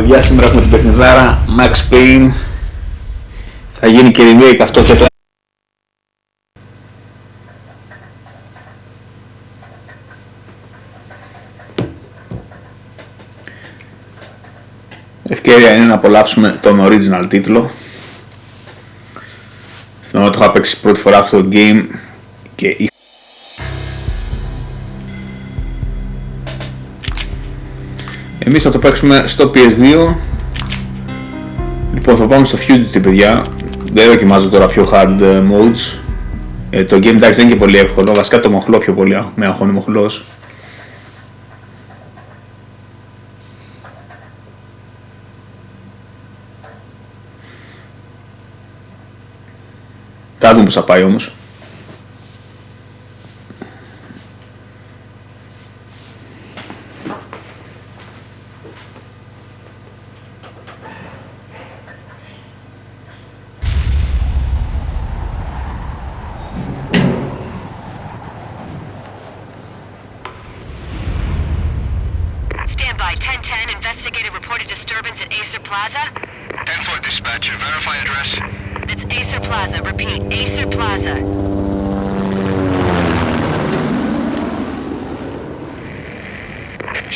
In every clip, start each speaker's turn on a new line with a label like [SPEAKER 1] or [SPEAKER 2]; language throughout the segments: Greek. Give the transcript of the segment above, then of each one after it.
[SPEAKER 1] παιδιά, σήμερα έχουμε την παιχνιδάρα Max Payne. Θα γίνει και remake αυτό και το ευκαιρία είναι να απολαύσουμε τον original τίτλο. Θυμάμαι ότι το είχα παίξει πρώτη φορά αυτό το game και εμείς θα το παίξουμε στο PS2. Λοιπόν, θα πάμε στο Fugitive, παιδιά. Δεν δοκιμάζω τώρα πιο hard modes. Το game εντάξει δεν είναι και πολύ εύκολο. Βασικά το μοχλό πιο πολύ, με αγχώνει μοχλός. Θα δούμε πως θα πάει όμως.
[SPEAKER 2] Standby 1010, investigated reported disturbance at Acer Plaza.
[SPEAKER 3] 10-4 dispatcher, verify address.
[SPEAKER 2] It's Acer Plaza, repeat, Acer Plaza.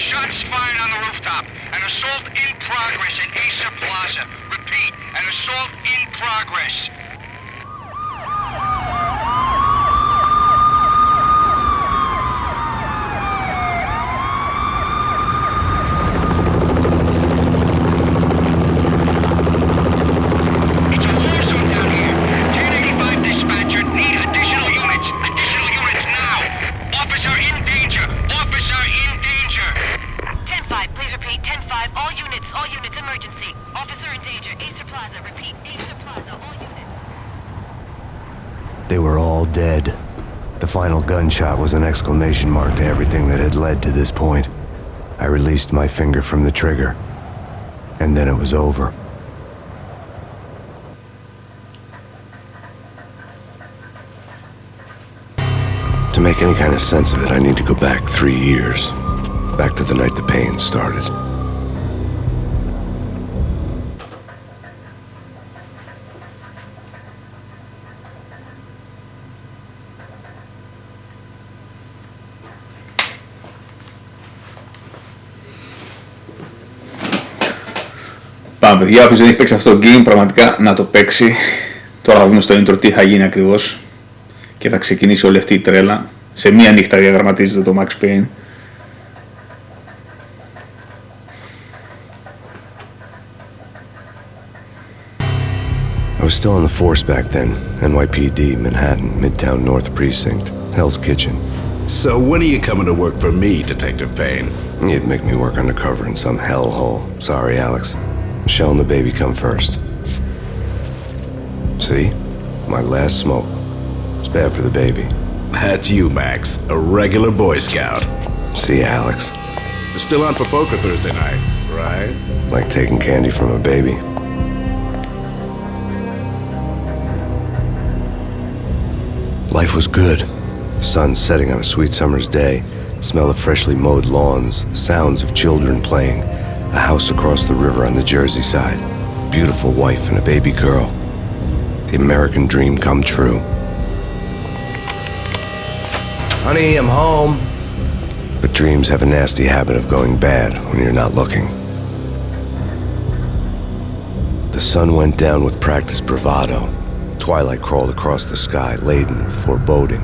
[SPEAKER 3] Shots fired on the rooftop. An assault in progress at Acer Plaza. Repeat, an assault in progress.
[SPEAKER 4] They were all dead. The final gunshot was an exclamation mark to everything that had led to this point. I released my finger from the trigger, and then it was over. To make any kind of sense of it, I need to go back 3 years. Back to the night the pain started.
[SPEAKER 1] Πάμε παιδιά, όποιος δεν έχει παίξει αυτό το game πραγματικά να το παίξει. Τώρα θα δούμε στο intro τι θα γίνει ακριβώς και θα ξεκινήσει όλη αυτή η τρέλα. Σε μία νύχτα διαγραμματίζεται το Max Payne.
[SPEAKER 4] I was still in the force back then. NYPD, Manhattan, Midtown North Precinct, Hell's Kitchen.
[SPEAKER 5] So when are you coming to work for me, Detective Payne?
[SPEAKER 4] You'd make me work undercover in some hellhole. Sorry, Alex. Michelle and the baby come first. See? My last smoke. It's bad for the baby.
[SPEAKER 5] That's you, Max. A regular Boy Scout.
[SPEAKER 4] See, Alex.
[SPEAKER 5] You're still on for poker Thursday night, right?
[SPEAKER 4] Like taking candy from a baby. Life was good. Sun setting on a sweet summer's day. Smell of freshly mowed lawns. The sounds of children playing. A house across the river on the Jersey side. Beautiful wife and a baby girl. The American dream come true. Honey, I'm home. But dreams have a nasty habit of going bad when you're not looking. The sun went down with practiced bravado. Twilight crawled across the sky, laden with foreboding.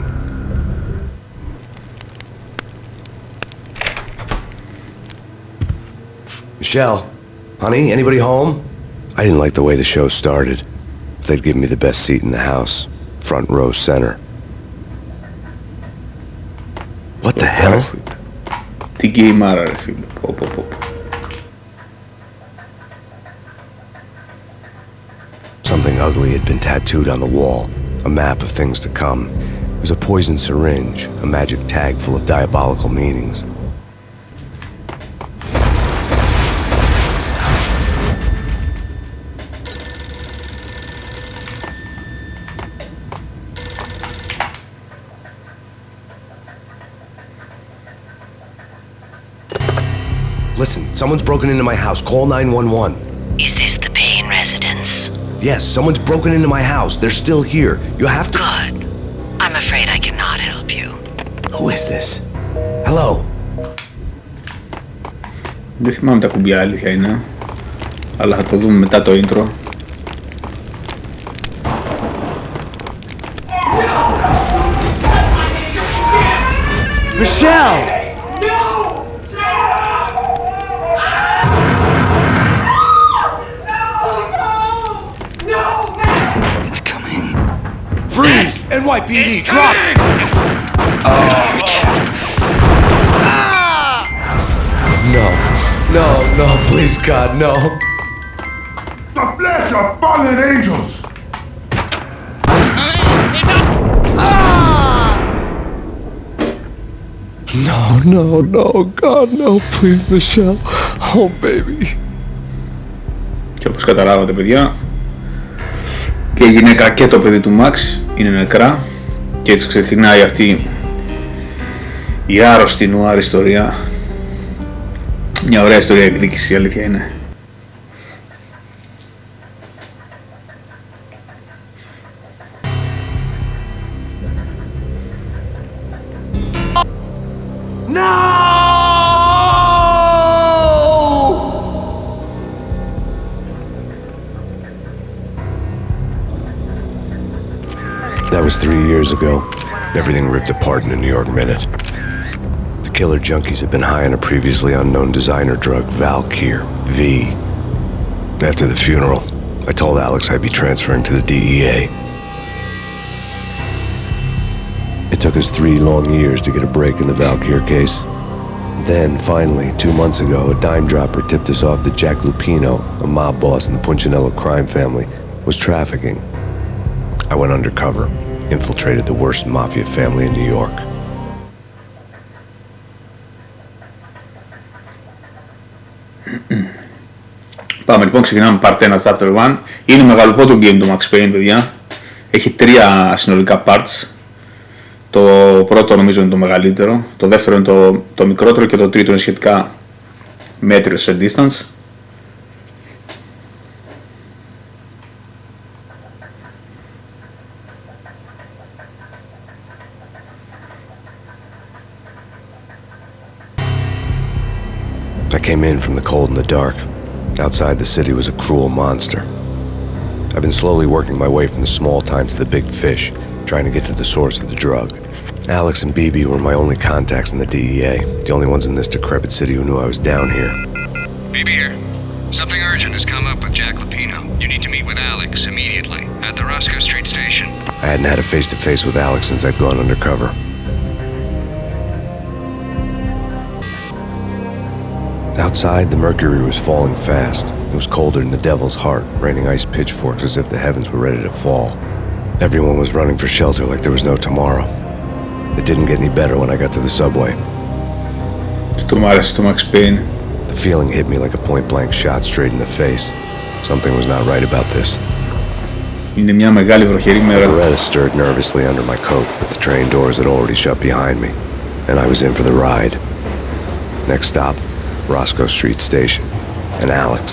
[SPEAKER 4] Michelle, honey, anybody home? I didn't like the way the show started. They'd give me the best seat in the house, front row center. What the hell?
[SPEAKER 1] Τι γκέιμάρα ρε φίλε.
[SPEAKER 4] Something ugly had been tattooed on the wall, a map of things to come. It was a poison syringe, a magic tag full of diabolical meanings. Listen, someone's broken into my house. Call 911.
[SPEAKER 2] Is this the Payne residence?
[SPEAKER 4] Yes, someone's broken into my house. They're still here. You have to...
[SPEAKER 2] Good. I'm afraid I cannot help you.
[SPEAKER 4] Who is this? Hello?
[SPEAKER 1] Δεν θυμάμαι τα κουμπιά, αλήθεια είναι. Αλλά θα το δούμε μετά το intro.
[SPEAKER 6] Michelle!
[SPEAKER 2] It's coming.
[SPEAKER 6] Freeze! NYPD, drop! No, please God, no.
[SPEAKER 7] The flesh of fallen angels!
[SPEAKER 6] No, God, no, please, Michelle. Oh, baby.
[SPEAKER 1] Και όπως καταλάβατε, παιδιά, και η γυναίκα και το παιδί του Max είναι νεκρά και έτσι ξεκινάει αυτή η άρρωστη noir ιστορία. Μια ωραία ιστορία εκδίκηση, η αλήθεια είναι.
[SPEAKER 4] That was 3 years ago. Everything ripped apart in a New York minute. The killer junkies had been high on a previously unknown designer drug, Valkyr, V. After the funeral, I told Alex I'd be transferring to the DEA. It took us 3 long years to get a break in the Valkyr case. Then, finally, 2 months ago, a dime dropper tipped us off that Jack Lupino, a mob boss in the Punchinello crime family, was trafficking. I went undercover, infiltrated the worst mafia family in New York.
[SPEAKER 1] Πάμε λοιπόν, ξεκινάμε part 1 chapter 1. Είναι μεγαλοπότο game το Max Payne, παιδιά. Έχει 3 συνολικά parts. Το πρώτο νομίζω είναι το μεγαλύτερο, το δεύτερο είναι το μικρότερο και το τρίτο είναι σχετικά μέτριο σε distance.
[SPEAKER 4] I came in from the cold and the dark. Outside the city was a cruel monster. I've been slowly working my way from the small time to the big fish, trying to get to the source of the drug. Alex and BB were my only contacts in the DEA, the only ones in this decrepit city who knew I was down here.
[SPEAKER 8] BB here. Something urgent has come up with Jack Lupino. You need to meet with Alex immediately at the Roscoe Street station.
[SPEAKER 4] I hadn't had a face-to-face with Alex since I'd gone undercover. Outside, the mercury was falling fast. It was colder than the devil's heart, raining ice pitchforks as if the heavens were ready to fall. Everyone was running for shelter like there was no tomorrow. It didn't get any better when I got to the subway.
[SPEAKER 1] Στο μ' άρεσε το Max Payne.
[SPEAKER 4] The feeling hit me like a point-blank shot straight in the face. Something was not right about this.
[SPEAKER 1] Είναι μια μεγάλη βροχερή μέρα.
[SPEAKER 4] Beretta stirred nervously under my coat, but the train doors had already shut behind me, and I was in for the ride. Next stop, Roscoe Street Station, and Alex.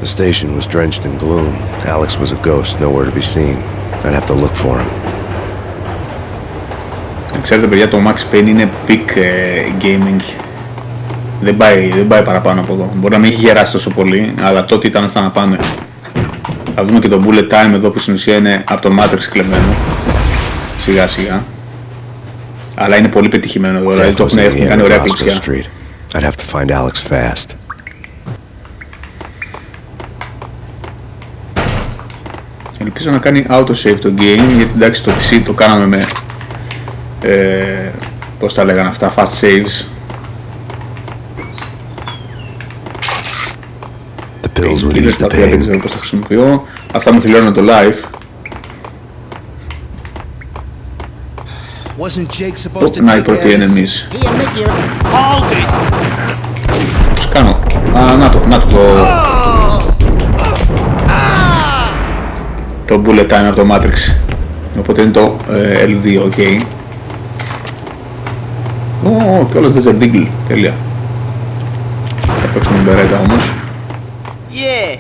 [SPEAKER 4] The station was drenched in gloom. Alex was a ghost, nowhere to be seen. I'd have to look for him.
[SPEAKER 1] Ξέρετε, παιδιά, το Max Payne είναι peak gaming. Δεν πάει παραπάνω από εδώ. Μπορεί να μην έχει γεράσει τόσο πολύ, αλλά τότε ήταν στα να πάνε. Θα δούμε και το bullet time εδώ που στην ουσία είναι από το Matrix κλεμμένο. Σιγά σιγά. Αλλά είναι πολύ πετυχημένο εδώ, δηλαδή το έχουν κάνει ωραία κλειψιά.
[SPEAKER 4] I'd have to find Alex fast.
[SPEAKER 1] Ελπίζω να κάνει autosave το game, γιατί εντάξει το PC το κάναμε με πώς τα λέγανε αυτά, fast saves. Killers τα οποία δεν ξέρω πώς τα χρησιμοποιώ. Αυτά μου χιλιώνουν το live. Να οι πρώτοι enemies. Πώς κάνω? Να το το bullet time από το Matrix. Οπότε είναι το L2, οκ. Και όλες δεν ζεμπίγκλ, τέλεια. Θα παίξουμε την μπερέτα όμως.
[SPEAKER 9] Yeah.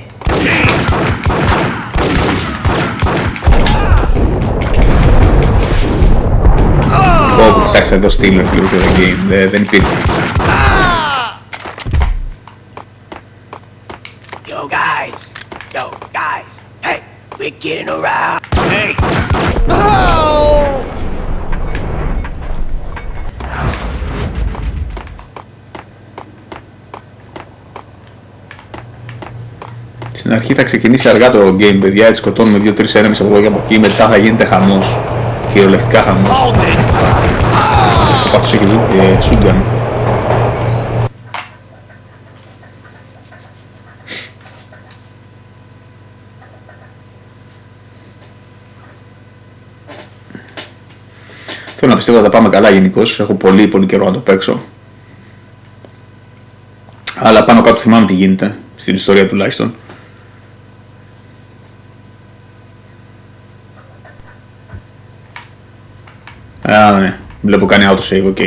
[SPEAKER 1] Κοιτάξτε εδώ στήλο φίλε το game, δεν υπήρχε.
[SPEAKER 9] Yo guys, hey, we're getting around. Hey. Oh!
[SPEAKER 1] Στην αρχή θα ξεκινήσει αργά το game, παιδιά, έτσι σκοτώνουμε 2-3 έρεμες από εδώ και από εκεί, μετά θα γίνεται χαμός, κυριολεκτικά χαμός. Από αυτός έχει δει σούγκαν. Θέλω να πιστεύω ότι θα πάμε καλά γενικώς, έχω πολύ καιρό να το παίξω. Αλλά πάνω κάτω θυμάμαι τι γίνεται, στην ιστορία τουλάχιστον. Ναι, βλέπω κάνει autosave, οκ.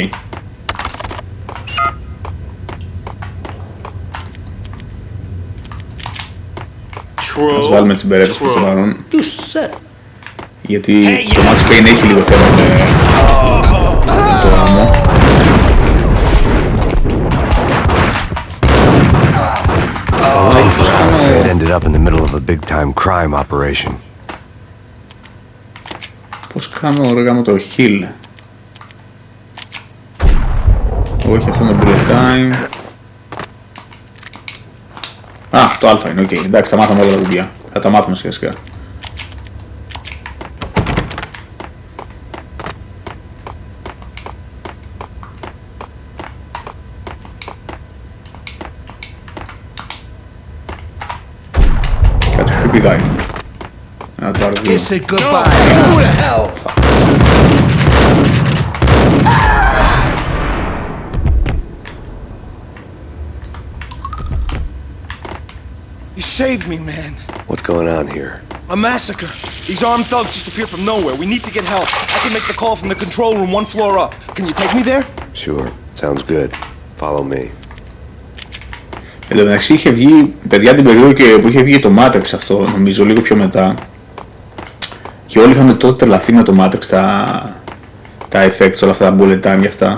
[SPEAKER 1] Ας βάλουμε τις μπερέτες προς το παρόν. Γιατί το Max Payne έχει λίγο θέμα με το άμμο.
[SPEAKER 4] It ended up in the middle of a big-time crime operation.
[SPEAKER 1] Πώς κάνω ρε γάμο το heal? Όχι, αυτό είναι bullet time. Το α είναι, οκ. Εντάξει, θα μάθαμε όλα τα κουμπιά. Θα τα μάθουμε σιγά. Κάτσε, που πηδάει. Το αρδί.
[SPEAKER 6] You saved me, man.
[SPEAKER 4] What's going on here?
[SPEAKER 6] A massacre. These armed thugs just appeared from nowhere. We need to get help. I can make the call from the control room 1 floor up. Can you take me there?
[SPEAKER 4] Sure. Sounds good. Follow me.
[SPEAKER 1] Εν τω μεταξύ είχε βγει, παιδιά, την περίοδο που είχε βγει το Matrix αυτό, νομίζω, λίγο πιο μετά. Και όλοι είχαμε τότε τρελαθεί με το Matrix, τα effects, όλα αυτά τα bullet time και αυτά.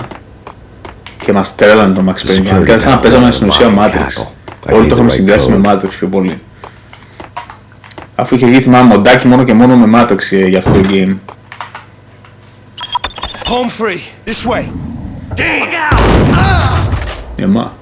[SPEAKER 1] Και μας τρέλανε το Max Payne. Κάτι σαν να παίζαμε στην ουσία Matrix. Όλοι το είχαμε συνδυάσει με Matrix πιο πολύ. Αφού είχε βγει, θυμάμαι, μοντάκι μόνο και μόνο με Matrix για αυτό το game.
[SPEAKER 6] Home free. This way.
[SPEAKER 1] Εμά.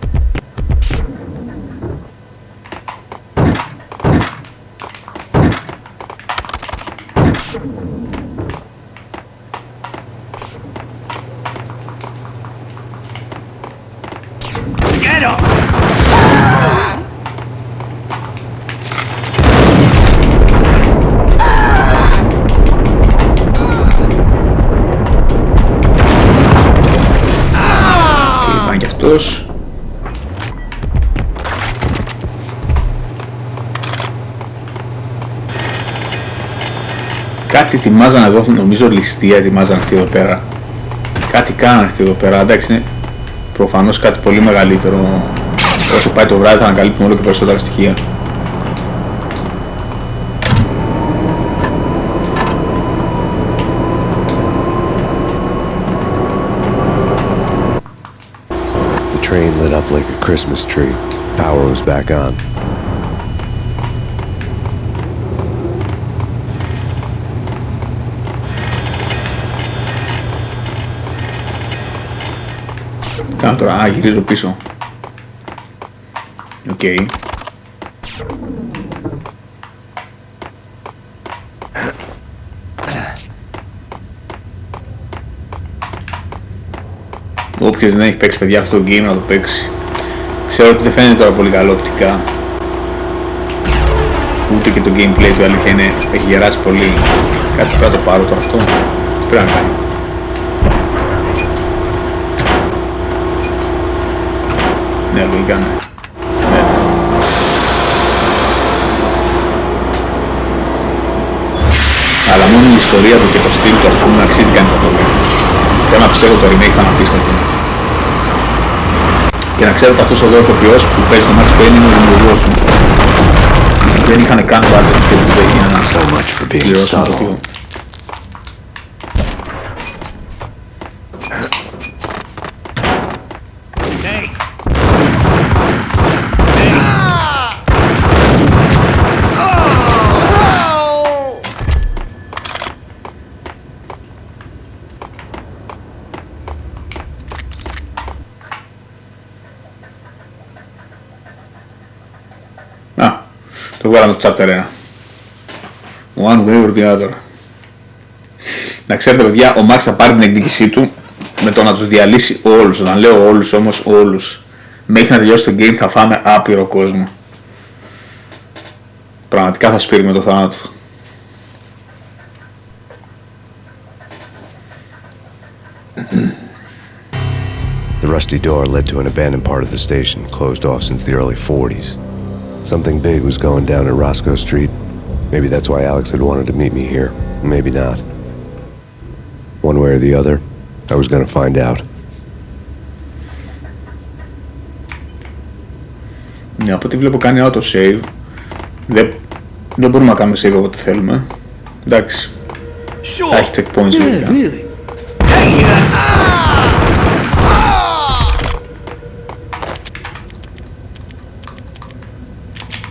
[SPEAKER 1] Κάτι ετοιμάζανε εδώ, νομίζω ληστεία ετοιμάζανε αυτοί εδώ πέρα. Κάτι κάνανε αυτοί εδώ πέρα, εντάξει, είναι προφανώς κάτι πολύ μεγαλύτερο. Όσο πάει το βράδυ θα ανακαλύπτουμε όλο και περισσότερα στοιχεία.
[SPEAKER 4] The train lit up like a Christmas tree. Power was back on.
[SPEAKER 1] Κάνω τώρα, γυρίζω πίσω. Οκ. Όποιος δεν έχει παίξει, παιδιά, αυτό το game να το παίξει. Ξέρω ότι δεν φαίνεται τώρα πολύ καλό οπτικά. Ούτε και το gameplay του, αλήθεια είναι, έχει γεράσει πολύ. Κάτσε, πρέπει να το πάρω τώρα αυτό. Τι πρέπει να κάνω? Ναι, λογικά ναι. Αλλά μόνο η ιστορία του και το στυλ του, ας πούμε, αξίζει κανείς να το δει. Θέλω να πιστεύω το remake θα είναι απίστευτο. Και να ξέρετε, αυτός ο ηθοποιός που παίζει το Max Payne είναι ο δημιουργός του. Δεν είχαν καν budget και του λέει για να πληρώσουν το τύπο. Το βγάλαμε το chapter 1. One way or the other. Να ξέρετε, παιδιά, ο Max θα πάρει την εκδίκησή του με το να τους διαλύσει όλους. Όταν λέω όλους όμως, όλους. Μέχρι να τελειώσει το game θα φάμε άπειρο κόσμο. Πραγματικά θα σπείρει με το θάνατο.
[SPEAKER 4] The rusty door led to an abandoned part of the station, closed off since the early 40s. Something big was going down at Roscoe Street. Maybe that's why Alex had wanted to meet me here. Maybe not. One way or the other, I was going to find out.
[SPEAKER 1] Ναι, από ό,τι βλέπω κάνει auto-save. Δεν μπορούμε να κάνουμε save όποτε θέλουμε. Εντάξει. Θα έχει checkpoints βέβαια.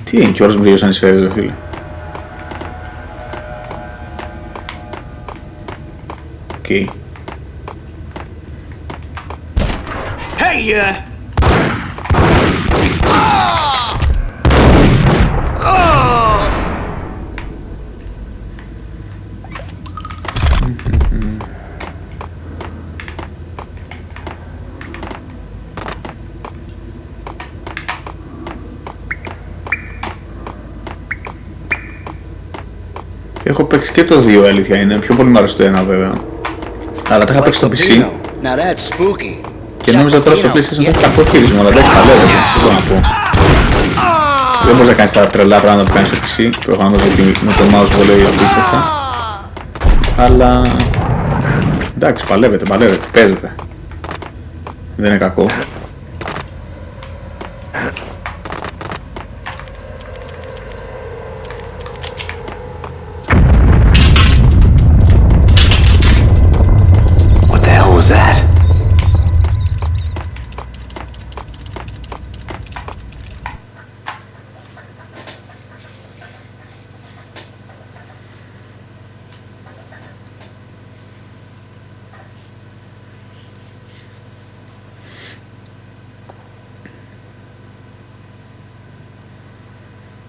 [SPEAKER 1] Τι είναι και ώρες μου τελειώσαν οι σφαίρες, ρε φίλε. Οκ. Έχω παίξει και το 2, αλήθεια είναι. Πιο πολύ μου αρέσει το 1 βέβαια. Αλλά τα είχα παίξει στο PC. Και νόμιζα τώρα στο PlayStation θα έχει κακό χειρισμό, αλλά δεν έχει παλεύει. Τι μπορώ να πω. Δεν μπορείς να κάνεις τα τρελά πράγματα που κάνεις στο PC. Προφανώς γιατί με το mouse βολεύει απίστευτα. Αλλά εντάξει, παλεύετε, παίζετε. Δεν είναι κακό.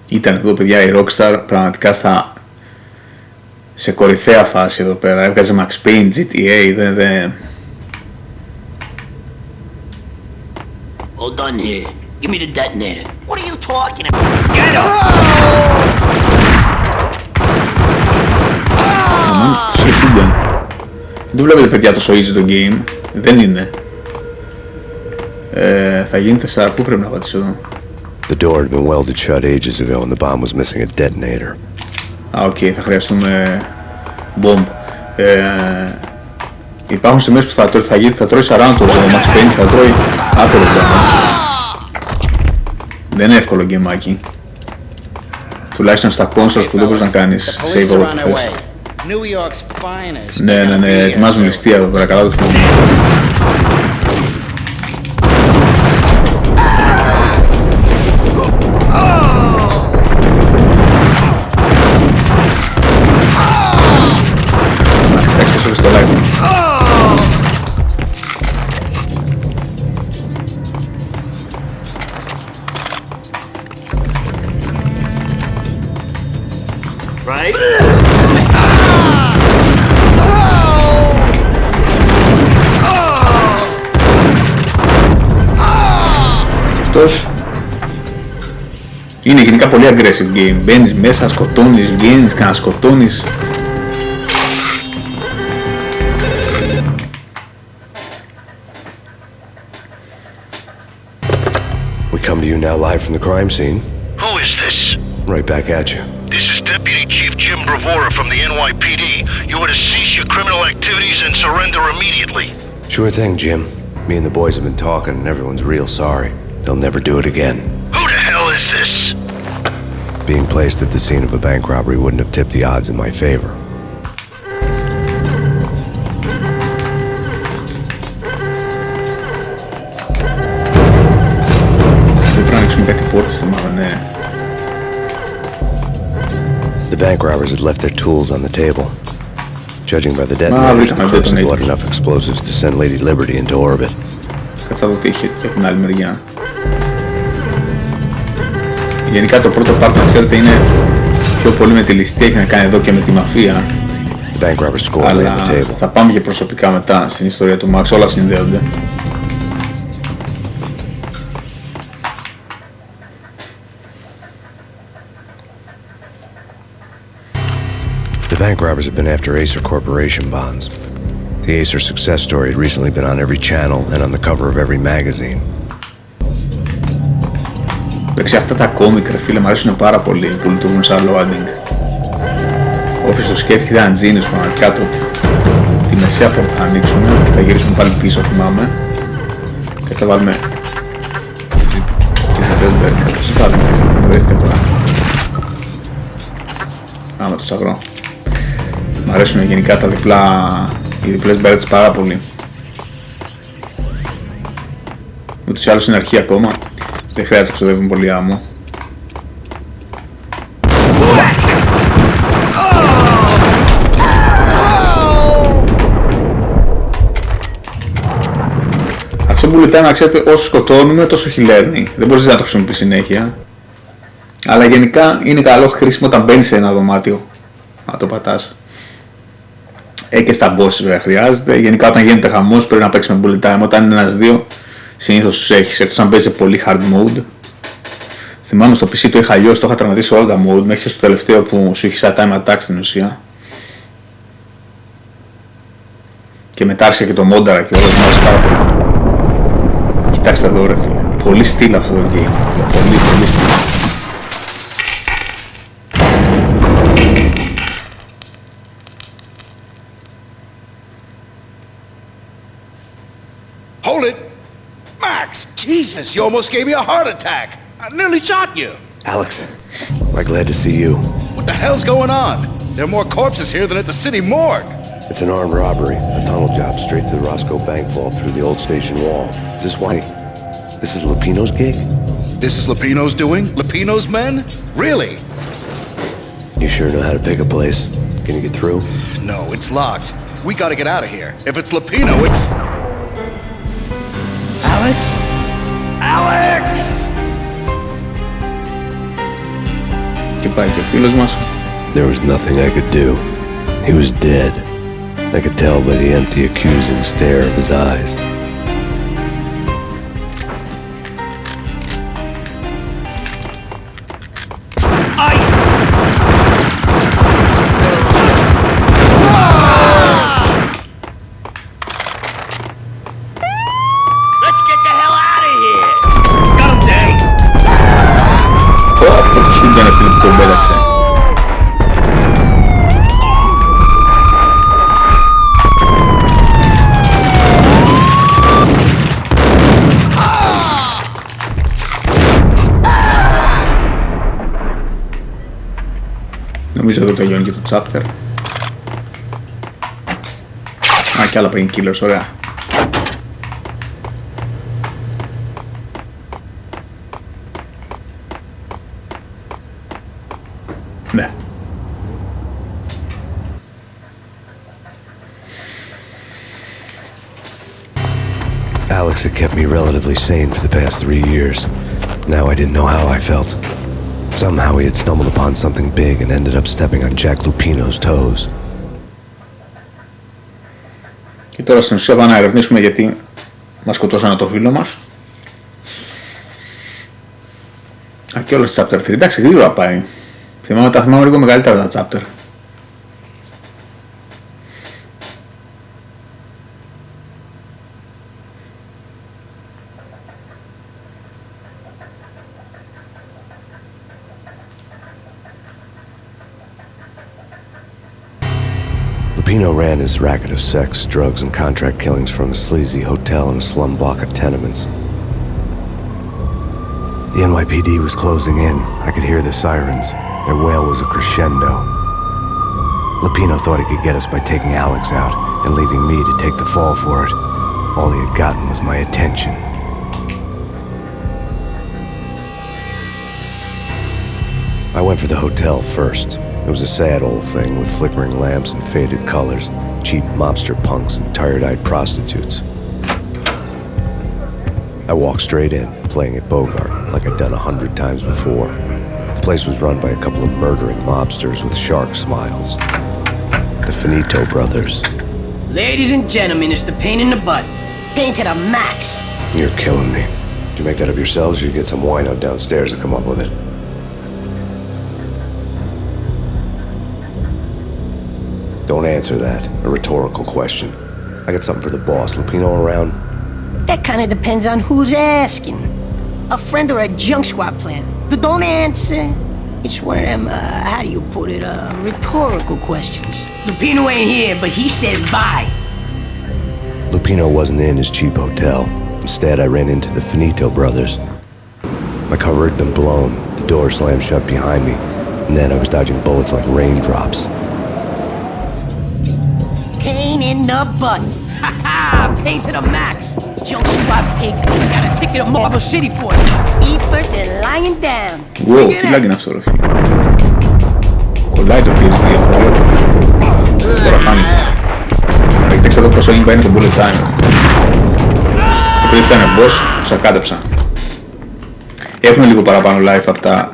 [SPEAKER 1] Ήταν εδώ, παιδιά, η Rockstar πραγματικά σε κορυφαία φάση εδώ πέρα. Έβγαζε Max Payne, GTA, δεν...
[SPEAKER 9] All done here. Give me the detonator. What are you talking about? Get up!
[SPEAKER 1] Δεν το βλέπετε, παιδιά, τόσο easy το game. Δεν είναι. Θα γίνει 4. Πού πρέπει να πατήσω εδώ?
[SPEAKER 4] The door had been welded shut ages ago and the bomb was missing a detonator.
[SPEAKER 1] Οκ, θα χρειαστούμε bomb. Υπάρχουν στιγμές που θα τρώει 40 το Max Payne και θα τρώει άπειρο πράγματα. Δεν είναι εύκολο γκαιμάκι. Τουλάχιστον στα consoles που δεν μπορείς να κάνεις save over το θες. Ναι, ετοιμάζουν ληστεία εδώ πέρα, καλά το θυμάμαι. Στο live μου.
[SPEAKER 9] Right?
[SPEAKER 1] Και αυτός είναι γενικά πολύ aggressive game. Μπαίνεις μέσα, σκοτώνεις, βγαίνεις, ξανασκοτώνεις.
[SPEAKER 4] We come to you now live from the crime scene.
[SPEAKER 3] Who is this?
[SPEAKER 4] Right back at you.
[SPEAKER 3] This is Deputy Chief Jim Bravura from the NYPD. You are to cease your criminal activities and surrender immediately.
[SPEAKER 4] Sure thing, Jim. Me and the boys have been talking and everyone's real sorry. They'll never do it again.
[SPEAKER 3] Who the hell is this?
[SPEAKER 4] Being placed at the scene of a bank robbery wouldn't have tipped the odds in my favor. The bank robbers had left their tools on the table. Judging by the detonators, the crooks had bought enough explosives to send Lady Liberty into orbit.
[SPEAKER 1] Κάτσα δω τι έχει από την άλλη μεριά. Γενικά το πρώτο part, να ξέρετε, είναι πιο πολύ με τη ληστεία, έχει να κάνει εδώ και με τη μαφία. Αλλά θα πάμε και προσωπικά μετά στην ιστορία του Max, όλα συνδέονται.
[SPEAKER 4] The bank robbers have been after Acer Corporation bonds. The Acer success story had recently been on every channel and on the cover of every magazine.
[SPEAKER 1] Εντάξει, αυτά τα κόμικ, ρε φίλε, μου αρέσουν πάρα πολύ που λειτουργούν σαν loading. Όποιος το σκέφτηκε ήταν genius πραγματικά, το ότι τη μεσαία πόρτα θα ανοίξουμε και θα γυρίσουμε πάλι πίσω, θυμάμαι. Και έτσι θα βάλουμε τις Βέλμπερ, κάτω σας βάλουμε, βρέθηκα τώρα. Άμα το σταυρό. Μ' αρέσουν γενικά τα οι διπλές μπέρετες πάρα πολύ. Ούτως ή άλλως είναι αρχή ακόμα. Δεν χρειάζεται να ξοδεύουν πολύ άμμο. Αυτό που λετάει, να ξέρετε, όσο σκοτώνουμε τόσο χιλέρνει. Δεν μπορείς να το χρησιμοποιείς συνέχεια. Αλλά γενικά είναι καλό χρήσιμο όταν μπαίνεις σε ένα δωμάτιο να το πατάς. Και στα bosses βέβαια χρειάζεται. Γενικά όταν γίνεται χαμός πρέπει να παίξεις με bullet time. Όταν είναι ένας δύο συνήθως τους έχεις, εκτός αν παίζεις σε πολύ hard mode. Θυμάμαι στο PC το είχα αλλιώς, το είχα τερματίσει όλα τα mode μέχρι στο τελευταίο που σου είχε σαν time attack στην ουσία. Και μετά άρχισε και το μόνταρα και όλα, μου άρεσε πάρα πολύ. Κοιτάξτε εδώ, ρε φίλε, πολύ στυλ αυτό το game, πολύ στυλ.
[SPEAKER 6] Hold it! Max! Jesus, you almost gave me a heart attack! I nearly shot you!
[SPEAKER 4] Alex, we're glad to see you.
[SPEAKER 6] What the hell's going on? There are more corpses here than at the city morgue!
[SPEAKER 4] It's an armed robbery, a tunnel job straight to the Roscoe Bank vault through the old station wall. Is this why? This is Lupino's gig?
[SPEAKER 6] This is Lupino's doing? Lupino's men? Really?
[SPEAKER 4] You sure know how to pick a place? Can you get through?
[SPEAKER 6] No, it's locked. We gotta get out of here. If it's Lupino, it's... Alex? Alex!
[SPEAKER 1] Και πάει και ο φίλος μας.
[SPEAKER 4] There was nothing I could do. He was dead. I could tell by the empty, accusing stare of his eyes.
[SPEAKER 1] Νομίζω εδώ τελειώνει και το chapter. Α, και άλλα painkillers, ωραία. Ναι.
[SPEAKER 4] Alex had kept me relatively sane for the past 3 years. Now I didn't know how I felt. Somehow he had stumbled upon something big and ended up stepping on Jack Lupino's toes.
[SPEAKER 1] Και τώρα στην ουσία πάμε να ερευνήσουμε γιατί μας σκοτώσανε το φίλο μας. Α, και όλα στις chapter 3. Εντάξει, γρήγορα πάει. Τα θυμάμαι λίγο μεγαλύτερα τα chapter.
[SPEAKER 4] Lupino ran his racket of sex, drugs, and contract killings from a sleazy hotel in a slum block of tenements. The NYPD was closing in. I could hear the sirens. Their wail was a crescendo. Lupino thought he could get us by taking Alex out and leaving me to take the fall for it. All he had gotten was my attention. I went for the hotel first. It was a sad old thing with flickering lamps and faded colors, cheap mobster punks and tired-eyed prostitutes. I walked straight in, playing at Bogart, like I'd done 100 times before. The place was run by a couple of murdering mobsters with shark smiles. The Finito brothers.
[SPEAKER 9] Ladies and gentlemen, it's the pain in the butt. Pain to the max.
[SPEAKER 4] You're killing me. Did you make that up yourselves, or you get some wine out downstairs to come up with it? Don't answer that. A rhetorical question. I got something for the boss. Lupino around?
[SPEAKER 9] That kind of depends on who's asking. A friend or a junk squad plan. Don't answer. It's one of them, how do you put it, rhetorical questions. Lupino ain't here, but he said bye.
[SPEAKER 4] Lupino wasn't in his cheap hotel. Instead, I ran into the Finito brothers. My cover had been blown. The door slammed shut behind me. And then I was dodging bullets like raindrops.
[SPEAKER 9] Pain in the butt. Ha ha! Pain to the max. Junk squad pig. Got a ticket to Marble City for it. Eat first and lying down.
[SPEAKER 1] Wow, τι λάγει είναι αυτό ρε φίλε. Κολλάει το PS2. Τώρα φάνηκε. Κοιτάξτε εδώ προς είναι το bullet time. Επειδή φτάνε boss, τους ακάτεψα. Έχουν λίγο παραπάνω life από τα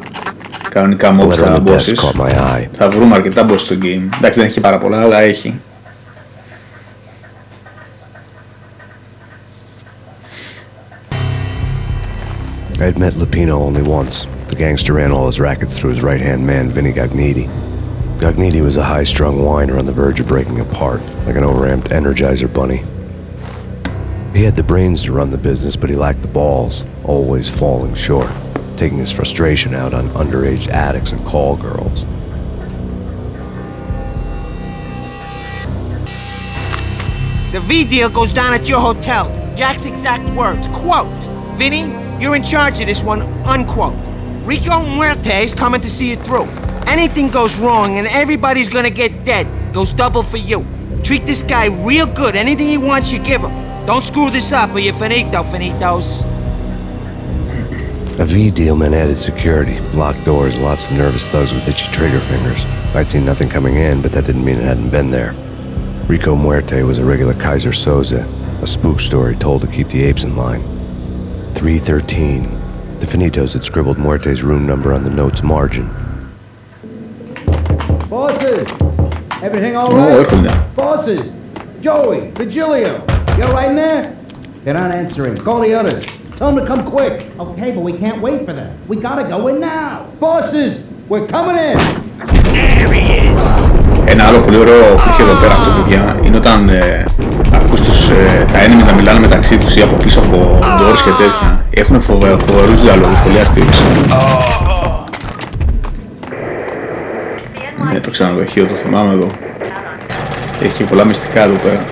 [SPEAKER 1] κανονικά mobs στα bosses. Θα βρούμε αρκετά boss στο game. Εντάξει δεν έχει πάρα πολλά, αλλά έχει.
[SPEAKER 4] I had met Lupino only once. The gangster ran all his rackets through his right-hand man, Vinny Gagniti. Gagniti was a high-strung whiner on the verge of breaking apart, like an overamped Energizer bunny. He had the brains to run the business, but he lacked the balls, always falling short, taking his frustration out on underage addicts and call girls.
[SPEAKER 10] The V deal goes down at your hotel. Jack's exact words, quote, Vinny, you're in charge of this one, unquote. Rico Muerte's coming to see it through. Anything goes wrong and everybody's gonna get dead. Goes double for you. Treat this guy real good. Anything he wants, you give him. Don't screw this up or you're finito, finitos.
[SPEAKER 4] A V deal meant added security, locked doors, lots of nervous thugs with itchy trigger fingers. I'd seen nothing coming in, but that didn't mean it hadn't been there. Rico Muerte was a regular Kaiser Soze, a spook story told to keep the apes in line. 313. The Finitos had scribbled Muerte's room number on the note's margin.
[SPEAKER 11] Bosses! Everything all right? Bosses! Joey, Vigilio, you all right in there? They're not answering. Call the others. Tell them to come quick. Okay, but we can't wait for them. We gotta go in now. Bosses! We're coming in!
[SPEAKER 9] There he is!
[SPEAKER 1] Ένα άλλο πολύ ωραίο που είχε εδώ πέρα αυτό, παιδιά, είναι όταν ακούς τα enemies να μιλάνε μεταξύ τους ή από πίσω από doors και τέτοια. Έχουν φοβερούς διαλόγους, πολύ αστείους. Ναι, το ξενοδοχείο το θυμάμαι εδώ. Έχει και πολλά μυστικά εδώ πέρα.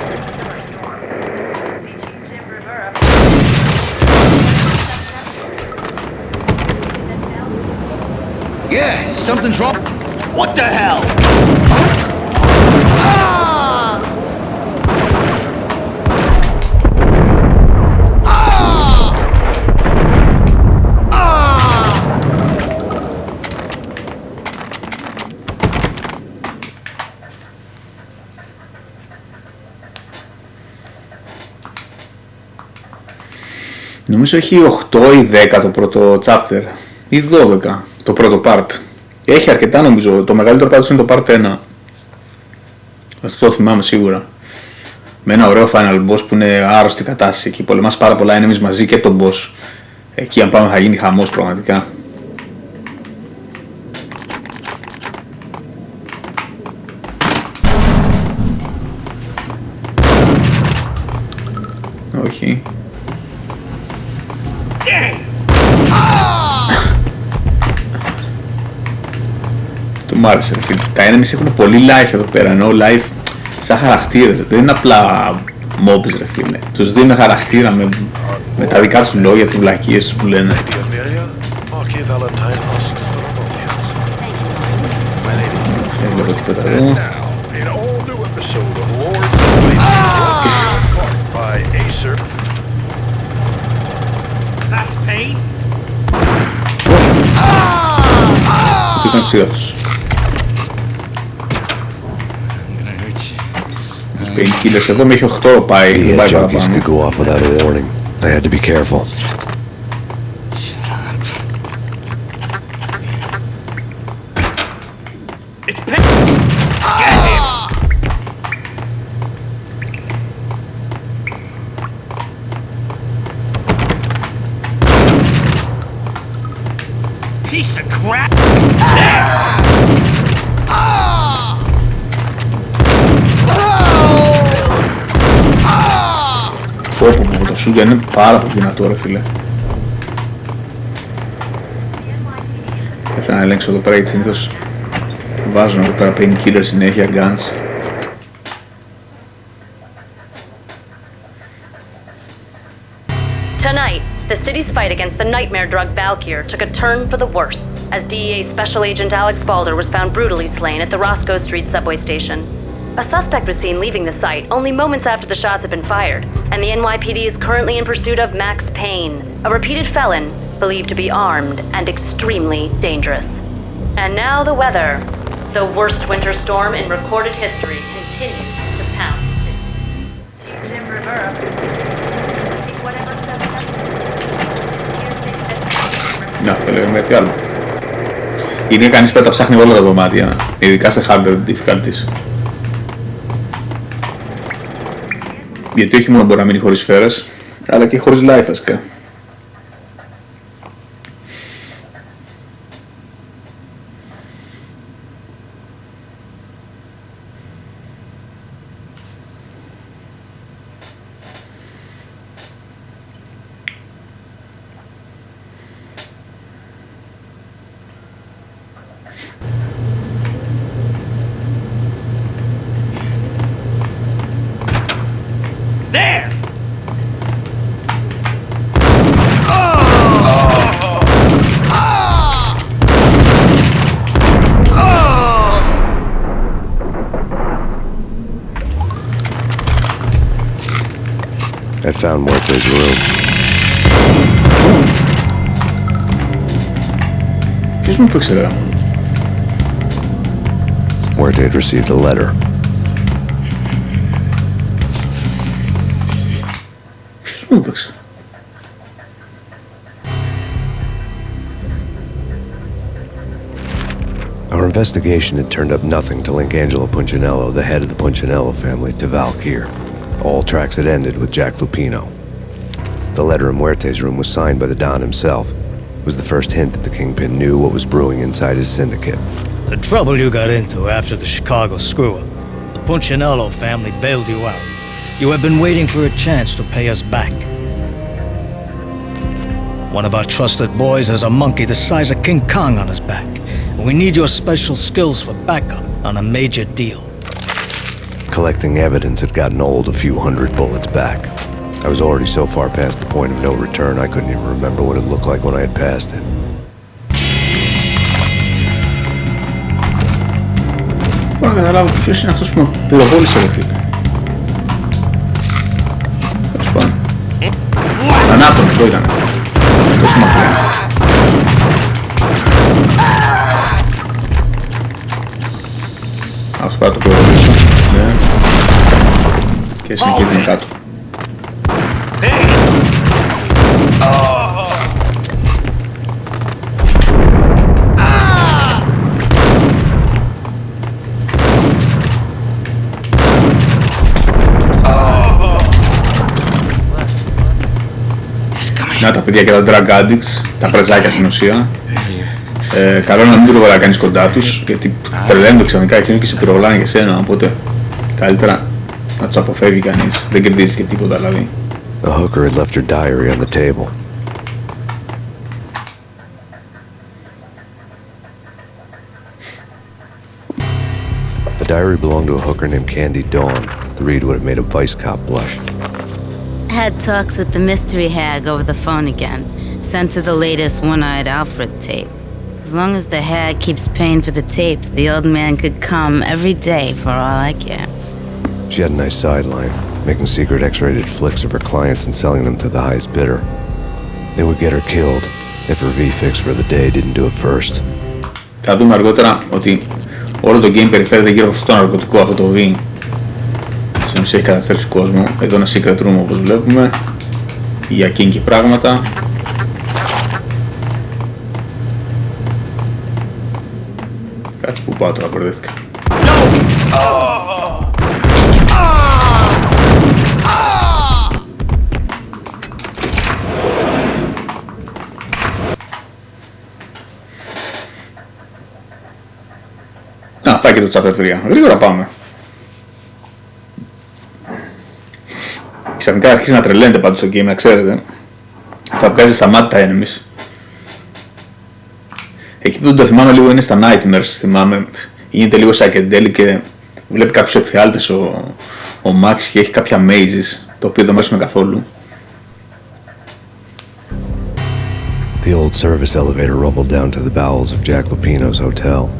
[SPEAKER 6] Yeah, something's wrong. What the hell?
[SPEAKER 1] Νομίζω έχει 8 ή 10 το πρώτο chapter ή 12 το πρώτο part. Έχει αρκετά νομίζω, το μεγαλύτερο πάντως είναι το part 1. Αυτό το θυμάμαι σίγουρα. Με ένα ωραίο final boss που είναι άρρωστη κατάσταση και πολεμάς πάρα πολλά enemies μαζί και τον boss. Εκεί αν πάμε θα γίνει χαμός πραγματικά. Όχι. Το μ' άρεσε. Τα enemies έχουν πολύ life εδώ πέρα, ενώ life σαν χαρακτήρες, δεν είναι απλά μόμπες ρε φίλε. Τους δίνουν χαρακτήρα με τα δικά τους λόγια, τις βλακίες τους που λένε. Δεν βλέπω τίποτα εδώ. Τι ήταν τους ίδιους. Painkillers εδώ με έχει 8 πάει, δεν πάει παραπάνω. Το σούγια είναι πάρα πολύ δυνατό ρε φίλε. Κάτσε να ελέγξω εδώ πέρα γιατί συνήθως βάζουν εδώ πέρα painkillers συνέχεια, guns.
[SPEAKER 2] Tonight, the city's fight against the nightmare drug Valkyr took a turn for the worse as DEA Special Agent Alex Balder was found brutally slain at the Roscoe Street subway station. A suspect was seen leaving the site only moments after the shots had been fired, and the NYPD is currently in pursuit of Max Payne, a repeated felon believed to be armed and extremely dangerous. And now the weather. The worst winter storm in recorded history continues to pound the city.
[SPEAKER 1] Να, το λέγαμε κάτι άλλο. Είναι κανείς πρέπει να ψάχνει όλα τα δωμάτια, ειδικά σε harder difficulties. Γιατί όχι μόνο μπορεί να μείνει χωρίς σφαίρες, αλλά και χωρίς life βασικά.
[SPEAKER 4] I found Muerte's room.
[SPEAKER 1] Ποιος μου το ήξερε?
[SPEAKER 4] Muerte had received a letter.
[SPEAKER 1] Ποιος μου το ήξερε?
[SPEAKER 4] Our investigation had turned up nothing to link Angelo Punchinello, the head of the Punchinello family, to Valkyr. All tracks had ended with Jack Lupino. The letter in Muerte's room was signed by the Don himself. It was the first hint that the Kingpin knew what was brewing inside his syndicate.
[SPEAKER 12] The trouble you got into after the Chicago screw-up. The Punchinello family bailed you out. You have been waiting for a chance to pay us back. One of our trusted boys has a monkey the size of King Kong on his back. We need your special skills for backup on a major deal.
[SPEAKER 4] Collecting evidence had gotten old a few hundred bullets back. I was already so far past the point of no return I couldn't even remember what it looked like when I had passed it.
[SPEAKER 1] Μπορώ να καταλάβω ποιος είναι αυτός που με πυροβόλησε ρε φίλε. Τέλος πάντων. Ανάτομο, αυτό ήταν. Τόσο μακριά. Αυτό πάει να το πυροβολήσω. Ναι. Και συνεχίζουμε κάτω. Να τα παιδιά και τα drug addicts, τα πρεζάκια στην ουσία. Καλό είναι να μην πυροβολάει κανείς κοντά τους, γιατί τρελαίνουν ξαφνικά εκείνο και σε πυροβολάνε και εσένα, οπότε καλύτερα να τους αποφεύγει κανείς, δεν κερδίζει και τίποτα δηλαδή.
[SPEAKER 4] The hooker had left her diary on the table. The diary belonged to a hooker named Candy Dawn. The read would have made a vice cop blush.
[SPEAKER 13] Had talks with the mystery hag over the phone again. Sent her the latest One-Eyed Alfred tape. As long as the hag keeps paying for the tapes, the old man could come every day for all I care.
[SPEAKER 4] She had a nice sideline, making secret X-rated flicks of her clients and selling them to the highest bidder. They would get her killed if her V-fix for the day didn't do it first.
[SPEAKER 1] Θα δούμε αργότερα ότι όλο το game περιφέρεται γύρω από αυτό το ναρκωτικό, αυτό το V. Στην ουσία έχει καταστρέψει κόσμο. Εδώ ένα secret room όπως βλέπουμε, για kinky πράγματα. Κάτσε που πάω τώρα, μπερδεύτηκα. Α, πάει και το chapter 3. Γρήγορα πάμε. Ξαφνικά αρχίζει να τρελαίνεται πάντως το game, να ξέρετε. Θα βγάζει σαματά τα enemies. Εκεί που το θυμάμαι λίγο είναι στα nightmares, θυμάμαι. Γίνεται λίγο psychedelic και βλέπει κάποιους εκφιάλτες ο Max και έχει κάποια mazes, το οποίο δεν μου αρέσουν καθόλου.
[SPEAKER 4] The old service elevator rumbled down to the bowels of Jack Lupino's hotel.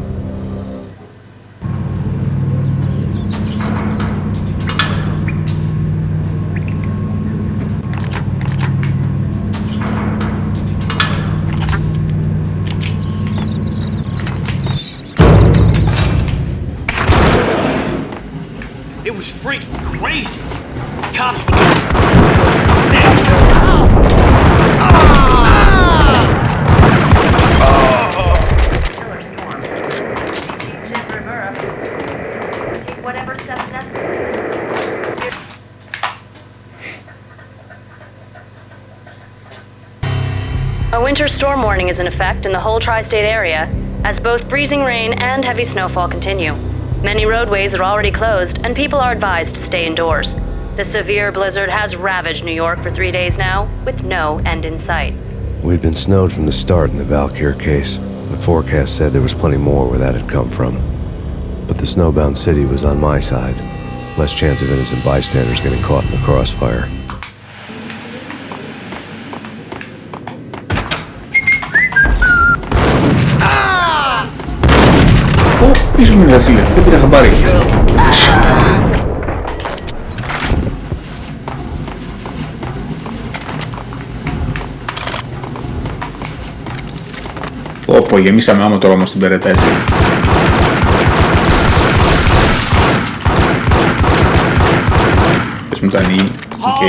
[SPEAKER 2] A winter storm warning is in effect in the whole tri-state area, as both freezing rain and heavy snowfall continue. Many roadways are already closed, and people are advised to stay indoors. The severe blizzard has ravaged New York for 3 days now, with no end in sight.
[SPEAKER 4] We'd been snowed from the start in the Valkyr case. The forecast said there was plenty more where that had come from. But the snowbound city was on my side. Less chance of innocent bystanders getting caught in the crossfire.
[SPEAKER 1] Πίσω μου είναι φίλε, δεν πήρα χαμπάρι. Όπο, γεμίσαμε άμα τώρα όμως την περέτα έτσι. Πες μου τα ανοίγει, οκ.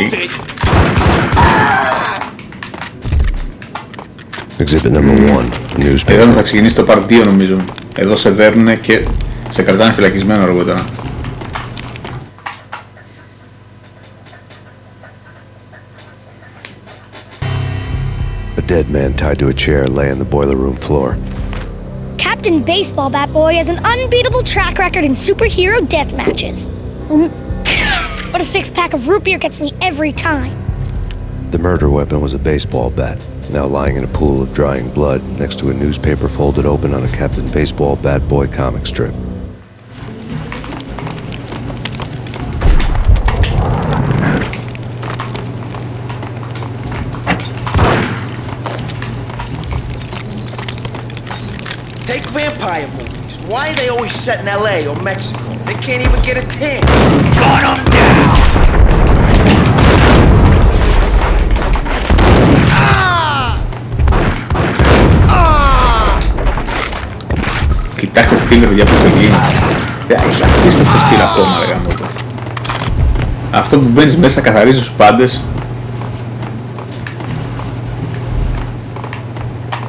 [SPEAKER 4] Exhibit number 1, newspaper.
[SPEAKER 1] Εδώ θα ξεκινήσει το part 2 νομίζω. Εδώ σε δέρνουνε και σε κρατάνε φυλακισμένο αργότερα.
[SPEAKER 4] A dead man tied to a chair lay on the boiler room floor.
[SPEAKER 14] Captain Baseball Bat Boy has an unbeatable track record in superhero death matches. But a 6-pack of root beer gets me every time.
[SPEAKER 4] The murder weapon was a baseball bat, now lying in a pool of drying blood next to a newspaper folded open on a Captain Baseball Bat Boy comic strip.
[SPEAKER 10] Take vampire movies. Why are they always set in LA or Mexico? They can't even get a tan. Gun them down!
[SPEAKER 1] Κοιτάξτε στυλ παιδιά που το γίνει. Έχει απίστευτο στυλ ακόμα ρε γαμώτο. Αυτό που μπαίνεις μέσα καθαρίζει τους πάντες.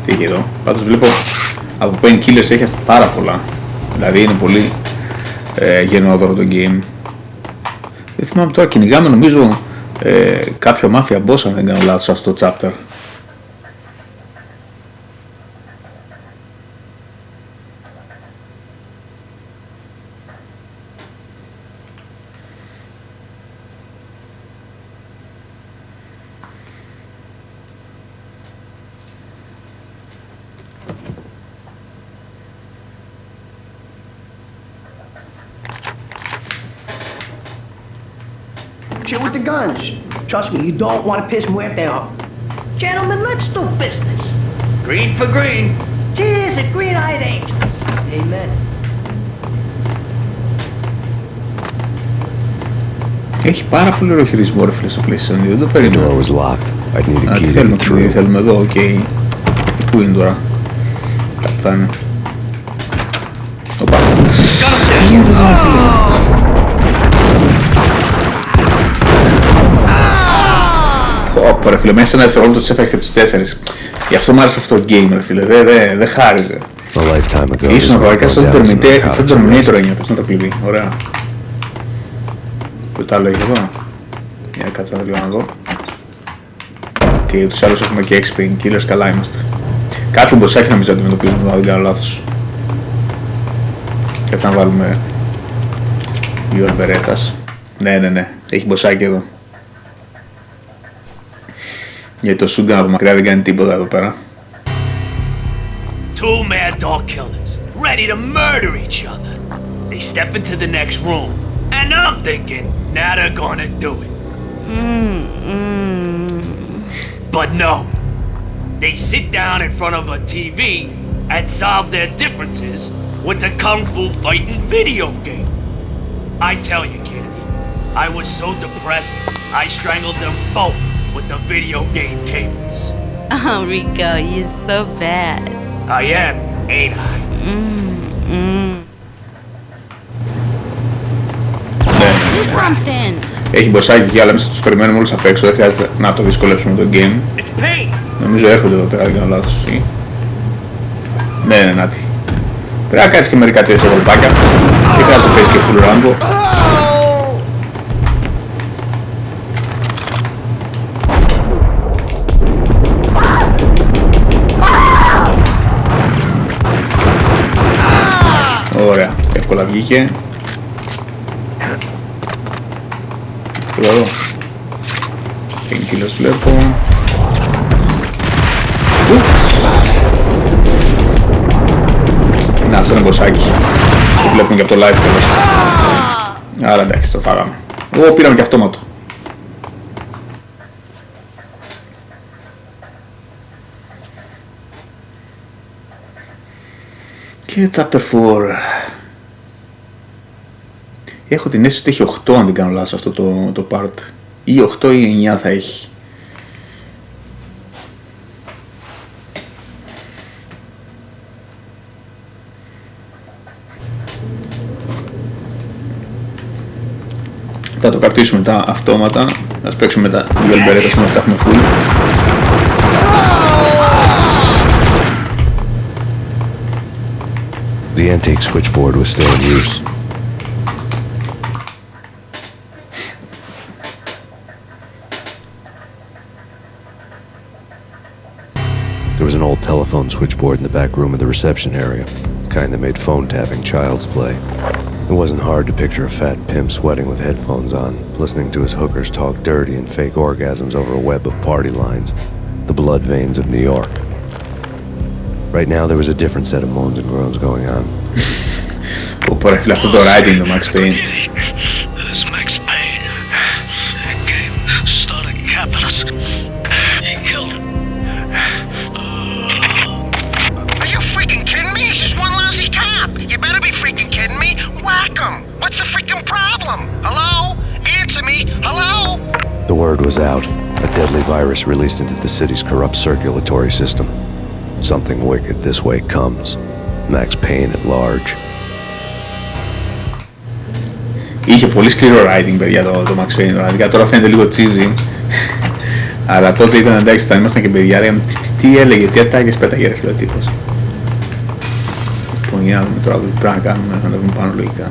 [SPEAKER 1] Τι έχει εδώ. Πάντως βλέπω από Painkillers έχει πάρα πολλά. Δηλαδή είναι πολύ γενναιόδωρο το game. Δεν θυμάμαι τώρα, κυνηγάμε νομίζω κάποιο μάφια boss αν δεν κάνω λάθος σε αυτό το chapter.
[SPEAKER 9] chill with the guns. Trust me, you don't want to piss Muerte off. Gentlemen, let's do business. Green for green. Cheers at green-eyed angels. Amen.
[SPEAKER 1] Έχει πάρα πολύ ωραίο χειρισμό ρε φίλε στο PlayStation 2, δεν το περίμενα. Α, τι θέλουμε, τι θέλουμε εδώ, οκ. Πού είναι τώρα? Κάπου θα είναι. Οπα. Τι γίνεται τώρα φίλε? Πω ρε φίλε, μέσα σε ένα δευτερόλεπτο τους έφαγες και τους 4. Γι' αυτό μου άρεσε αυτό το game ρε φίλε, δεν χάριζε. Ήσουν πραγματικά στον Terminator ένιωθες να το κλειδί, ωραία. Που το άλλο έχει εδώ. Για κάτσε να λίγο να δω. Και τους άλλους έχουμε και Max Payne killers, καλά είμαστε. Κάποιο μποσάκι νομίζω ότι αντιμετωπίζουμε, αν δεν κάνω λάθος. Κάτσε να βάλουμε Your Berettas. Ναι, έχει μποσάκι εδώ. Γιατί το Sugar από μακριά δεν κάνει τίποτα εδώ πέρα.
[SPEAKER 15] Two mad dog killers, ready to murder each other. They step into the next room, and I'm thinking, now they're gonna do it. But no, they sit down in front of a TV and solve their differences with the kung fu fighting video game. I tell you, Candy, I was so depressed, I strangled them both with the video game cables.
[SPEAKER 13] Oh, Rico, you're so bad.
[SPEAKER 15] I am, ain't I?
[SPEAKER 13] Do something.
[SPEAKER 1] Έχει μποσάκι και άλλα μέσα, τους περιμένουμε όλους απ' έξω, δεν χρειάζεται να το δυσκολέψουμε το game. Νομίζω έρχονται εδώ πέρα, δεν κάνω λάθος. Ναι, νάτι. Πρέπει να κάνεις και μερικά τέτοια γολπάκια. Και χρειάζεται να παίζεις και full Rambo. Ωραία, εύκολα βγήκε. Εδώ. Painkillers βλέπω. Να, αυτό είναι μποσάκι. Το βλέπουμε και από το live τέλος. Άρα εντάξει, το φάγαμε. Εγώ πήραμε και αυτόματο. Και chapter 4. Έχω την αίσθηση ότι έχει 8 αν δεν κάνω λάθος αυτό το part. Ή 8 ή 9 θα έχει. Θα το κρατήσουμε τα αυτόματα. Ας παίξουμε τα δύο Berettas που τα έχουμε full.
[SPEAKER 4] The antique switchboard was still in use. There was an old telephone switchboard in the back room of the reception area, the kind that made phone tapping child's play. It wasn't hard to picture a fat pimp sweating with headphones on, listening to his hookers talk dirty and fake orgasms over a web of party lines, the blood veins of New York. Right now there was a different set of moans and groans going on.
[SPEAKER 1] Πω ρε φίλε, αυτό το writing το Max Payne.
[SPEAKER 12] This is Max Payne. That game started capping us. He killed him.
[SPEAKER 3] Are you freaking kidding me? He's just one lousy cop. You better be freaking kidding me. Whack him. What's the freaking problem? Hello? Answer me. Hello?
[SPEAKER 4] The word was out. A deadly virus released into the city's corrupt circulatory system. Something wicked this way comes. Max Payne at large.
[SPEAKER 1] Είχε πολύ σκληρό writing παιδιά το Max Payne, πραγματικά τώρα φαίνεται λίγο cheesy. Αλλά τότε ήταν εντάξει, όταν ήμασταν και παιδιά, τι έλεγε, τι ατάκες πέταγε ρε φίλε ο τύπος. Λοιπόν, για να δούμε τώρα τι πρέπει να κάνουμε, να το δούμε πάνω λογικά.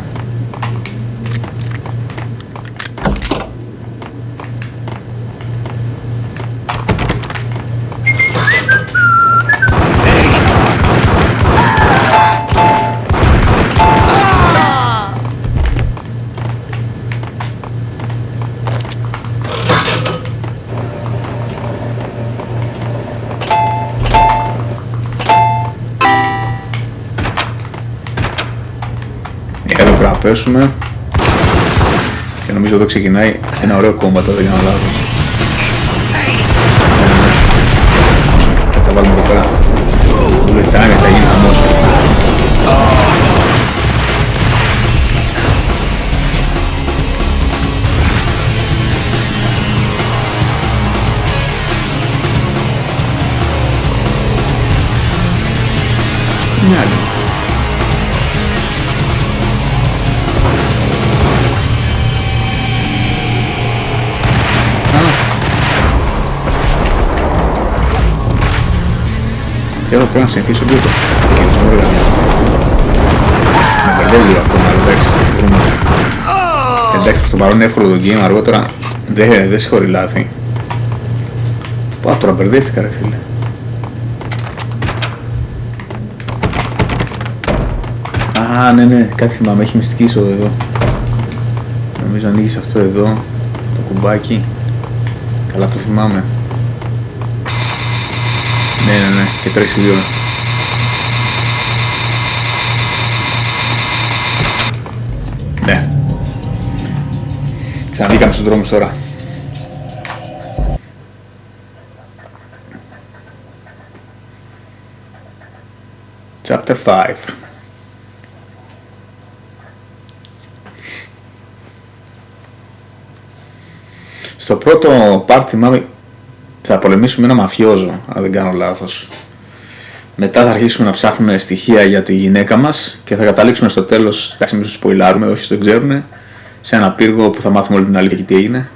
[SPEAKER 1] Πέσουμε. Και νομίζω εδώ ξεκινάει ένα ωραίο κόμματο, δεν κάνω λάθος. Και θα βάλουμε εδώ πέρα bullet time, θα γίνει χαμός. Μια άλλη. Θέλω πρέπει να συνηθίσω λίγο το με μπερδεύει ακόμα, εντάξει προς το παρόν είναι εύκολο το game, αργότερα δεν συγχωρεί λάθη. Πάω τώρα, μπερδεύτηκα ρε φίλε. Α, ναι, κάτι θυμάμαι, έχει μυστική είσοδο εδώ. Νομίζω ανοίγεις αυτό εδώ, το κουμπάκι. Καλά το θυμάμαι. Ναι, και τρέχει η ώρα. Ναι. Ξαναμπήκαμε στους δρόμους τώρα. Chapter 5. Στο πρώτο part θυμάμαι θα πολεμήσουμε ένα μαφιόζο, αν δεν κάνω λάθος. Μετά θα αρχίσουμε να ψάχνουμε στοιχεία για τη γυναίκα μας και θα καταλήξουμε στο τέλος, εντάξει μην τους σποιλάρουμε, όσοι το ξέρουν, σε ένα πύργο που θα μάθουμε όλη την αλήθεια και τι έγινε.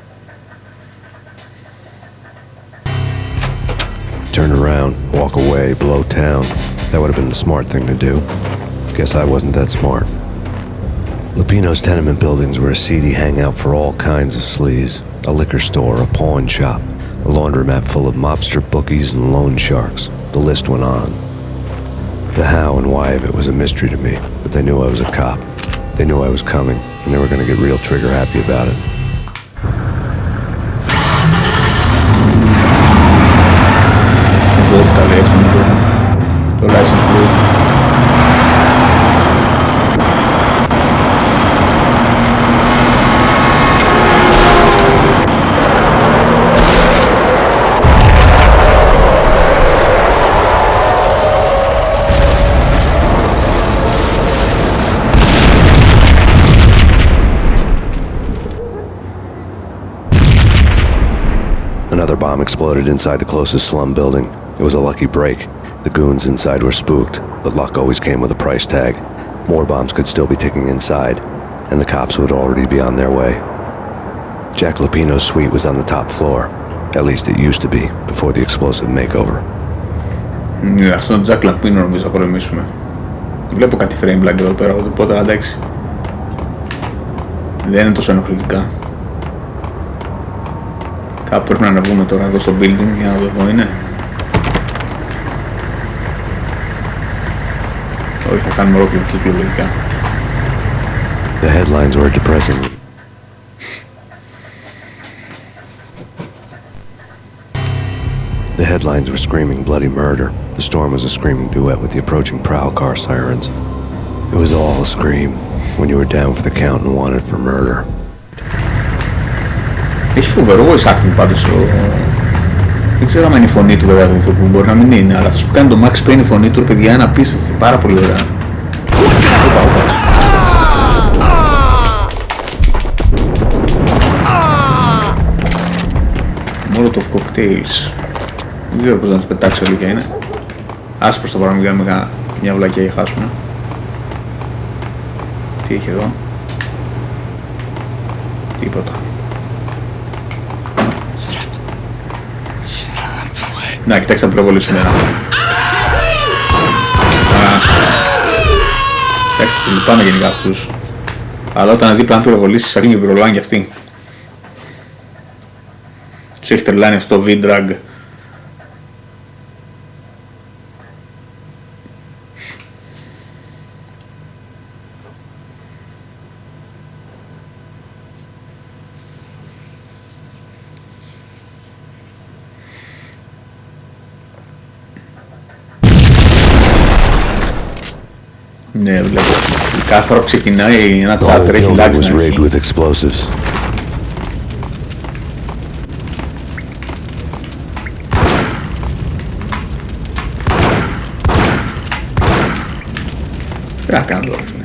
[SPEAKER 4] Turn around, walk away, blow town. That would have been the smart thing to do. Guess I wasn't that smart. Lupino's tenement buildings were a seedy hangout for all kinds of sleaze. A liquor store, a pawn shop, a laundromat full of mobster bookies and loan sharks. The list went on. The how and why of it was a mystery to me, but they knew I was a cop. They knew I was coming, and they were going to get real trigger happy about it.
[SPEAKER 1] Vodka leeft the license plate.
[SPEAKER 4] Another bomb exploded inside the closest slum building. It was a lucky break. The goons inside were spooked, but luck always came with a price tag. More bombs could still be ticking inside, and the cops would already be on their way. Jack Lupino's suite was on the top floor. At least it used to be, before the explosive makeover.
[SPEAKER 1] Αυτό είναι Jack Lupino νομίζω θα πολεμήσουμε. Βλέπω κάτι frame lag εδώ πέρα, οπότε εντάξει. Δεν είναι τόσο ενοχλητικά. Κάπου πρέπει να ανεβούμε τώρα εδώ στο building για να δω εδώ είναι. Όχι, θα κάνουμε ολόκληρο κύκλο λογικά.
[SPEAKER 4] The headlines were depressing. The headlines were screaming bloody murder. The storm was a screaming duet with the approaching prowl car sirens. It was all a scream when you were down for the count and wanted for murder.
[SPEAKER 1] Έχει φοβερό voice acting πάντως. Δεν ξέρω αν είναι η φωνή του βέβαια του ηθοποιού, μπορεί να μην είναι, αλλά αυτός που κάνει το Max Payne η φωνή του, παιδιά, είναι απίστευτη, πάρα πολύ ωραία. Molotov cocktails. Δεν ξέρω πώς να τις πετάξω λίγα είναι. Άσε προς το παρόν, μην κάνουμε μια βλακιά για χάσουμε. Τι έχει εδώ? Τίποτα. Να, κοιτάξτε τα πυροβολή σήμερα. Κοιτάξτε, τη λυπάμαι γενικά αυτούς. Αλλά όταν δίπλα αν πυροβολήσεις, θα γίνει και πυρολάνε κι αυτοί. Τους έχει τρελάνει αυτό το V-drag. Ναι, βλέπω. Κάθε φορά που ξεκινάει ένα chapter έχει λάξει να έχει. Τι να κάνω τώρα, φίλε.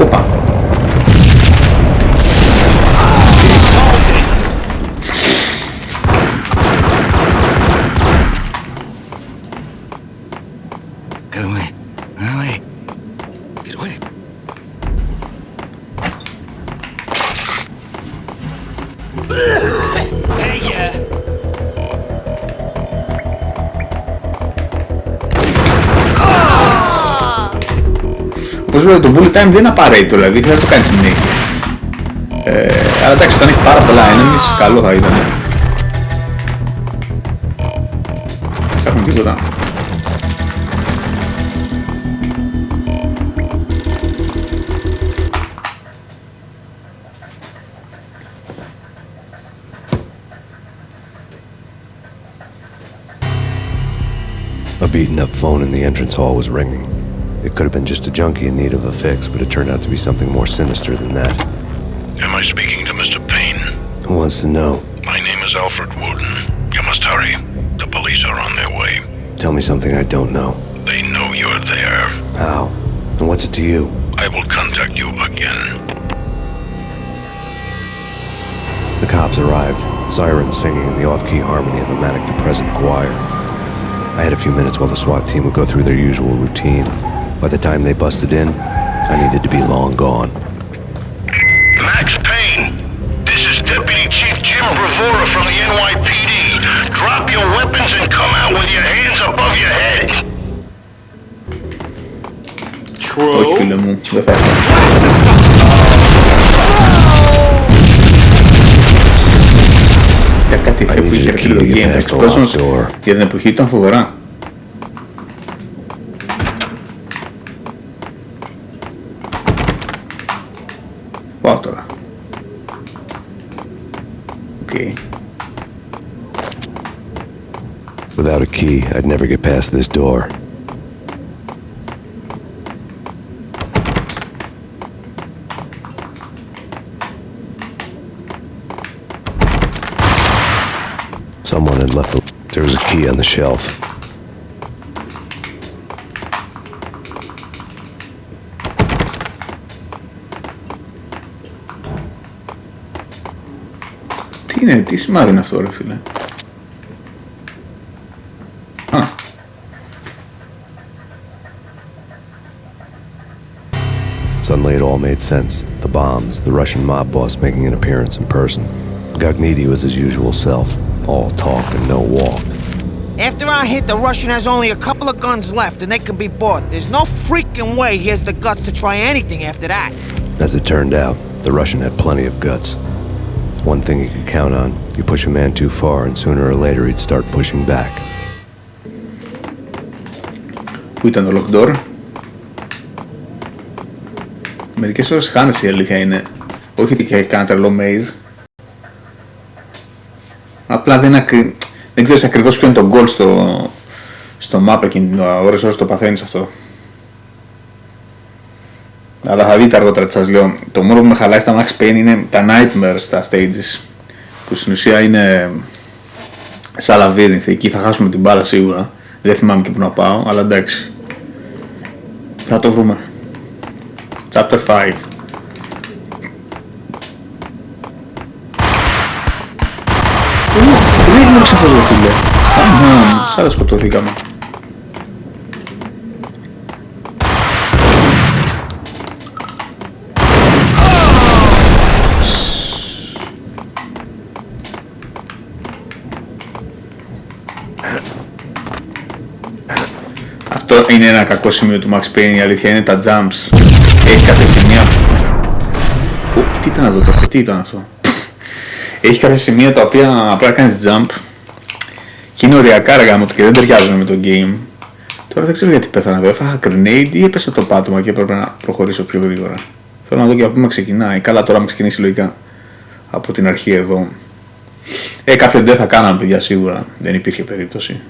[SPEAKER 1] Οπα.
[SPEAKER 3] Get away. Get away. Get away.
[SPEAKER 15] Hey, yeah.
[SPEAKER 1] Όπως λέω, το bullet time δεν είναι απαραίτητο, δηλαδή χρειάζεται να το κάνεις συνέχεια. Αλλά εντάξει, όταν έχει πάρα πολλά enemies, καλό θα ήταν. Δεν έχουμε τίποτα.
[SPEAKER 4] A beaten up phone in the entrance hall was ringing. It could have been just a junkie in need of a fix, but it turned out to be something more sinister than that.
[SPEAKER 16] Am I speaking to Mr. Payne?
[SPEAKER 4] Who wants to know?
[SPEAKER 16] My name is Alfred Wooden. You must hurry. The police are on their way.
[SPEAKER 4] Tell me something I don't know.
[SPEAKER 16] They know you're there.
[SPEAKER 4] How? And what's it to you?
[SPEAKER 16] I will contact you again.
[SPEAKER 4] The cops arrived, sirens singing in the off-key harmony of a manic-depressive choir. I had a few minutes while the SWAT team would go through their usual routine. By the time they busted in, I needed to be long gone.
[SPEAKER 16] Max Payne, this is Deputy Chief Jim Bravura from the NYPD. Drop your weapons and come out with your hands above your head.
[SPEAKER 1] Όχι φίλε μου, δεν θα έρθω. Κάτι εφέ που είχε έρθει το game, τα expressions για την εποχή ήταν φοβερά. Πάω τώρα. Οκ.
[SPEAKER 4] Without a key, I'd never get past this door. Someone had left there was a key on the shelf.
[SPEAKER 1] Τι σημάδι είναι αυτό ρε φίλε.
[SPEAKER 4] Suddenly it all made sense. The bombs, the Russian mob boss making an appearance in person. Gagnidi was his usual self. All talk and no walk.
[SPEAKER 10] After our hit, the Russian has only a couple of guns left and they can be bought. There's no freaking way he has the guts to try anything after that.
[SPEAKER 4] As it turned out, the Russian had plenty of guts. One thing you could count on, you push a man too far and sooner or later he'd start pushing back.
[SPEAKER 1] Πού ήταν το locked door? Μερικές ώρες χάνεσαι, η αλήθεια είναι. Όχι ότι έχει κάνει τρελό maze. Απλά δεν ξέρεις ακριβώς ποιο είναι το goal στο map εκείνη την ώρες το παθαίνεις αυτό. Αλλά θα δείτε αργότερα τι σας λέω. Το μόνο που με χαλάει στα Max Payne είναι τα nightmares στα stages. Που στην ουσία είναι σαν λαβύρινθ. Εκεί θα χάσουμε την μπάλα σίγουρα. Δεν θυμάμαι και που να πάω, αλλά εντάξει. Θα το βρούμε. Chapter 5. Τι έγινε αυτός ο φίλε. Σαν να σκοτωθήκαμε. Αυτό είναι ένα κακό σημείο του Max Payne, η αλήθεια είναι τα jumps. Έχει κάποια σημεία... Τι ήταν αυτό το, τι ήταν αυτό. Έχει κάποια σημεία τα οποία απλά κάνεις jump και είναι οριακά ρε γάμο και δεν ταιριάζουν με το game. Τώρα δεν ξέρω γιατί πέθανα εδώ, έφαγα grenade ή έπεσε το πάτωμα και έπρεπε να προχωρήσω πιο γρήγορα. Θέλω να δω και από πού με ξεκινάει. Καλά, τώρα με ξεκινήσει λογικά από την αρχή εδώ. Κάποιο death θα κάναμε παιδιά σίγουρα, δεν υπήρχε περίπτωση.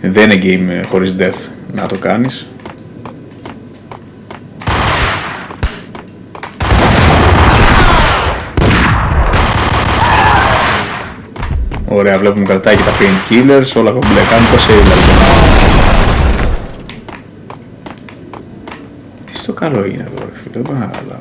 [SPEAKER 1] Δεν είναι game χωρίς death να το κάνεις. Ωραία, βλέπουμε κρατάει και τα painkillers, όλα κομπλέ, κάνουν το save δηλαδή. Τι στο καλό έγινε εδώ ρε φίλε, δεν μπορώ να καταλάβω.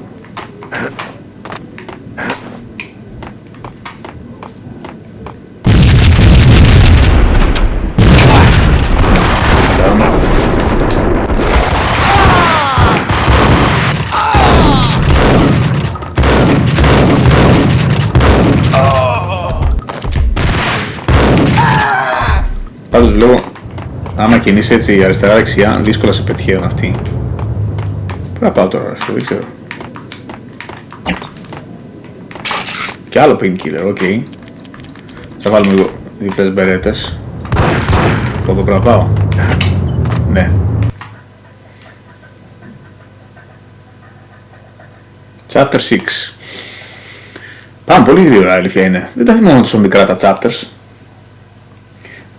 [SPEAKER 1] Πάντως βλέπω, άμα κινείσαι έτσι αριστερά-δεξιά, δύσκολα σε πετυχαίνουν αυτοί. Πού να πάω τώρα, δεν ξέρω. Κι άλλο painkiller, οκ. Θα βάλουμε λίγο διπλές μπερέτες. Από εδώ πρέπει να πάω. Ναι. Chapter 6. Πάμε πολύ γρήγορα, αλήθεια είναι. Δεν τα θυμάμαι τόσο μικρά τα chapters.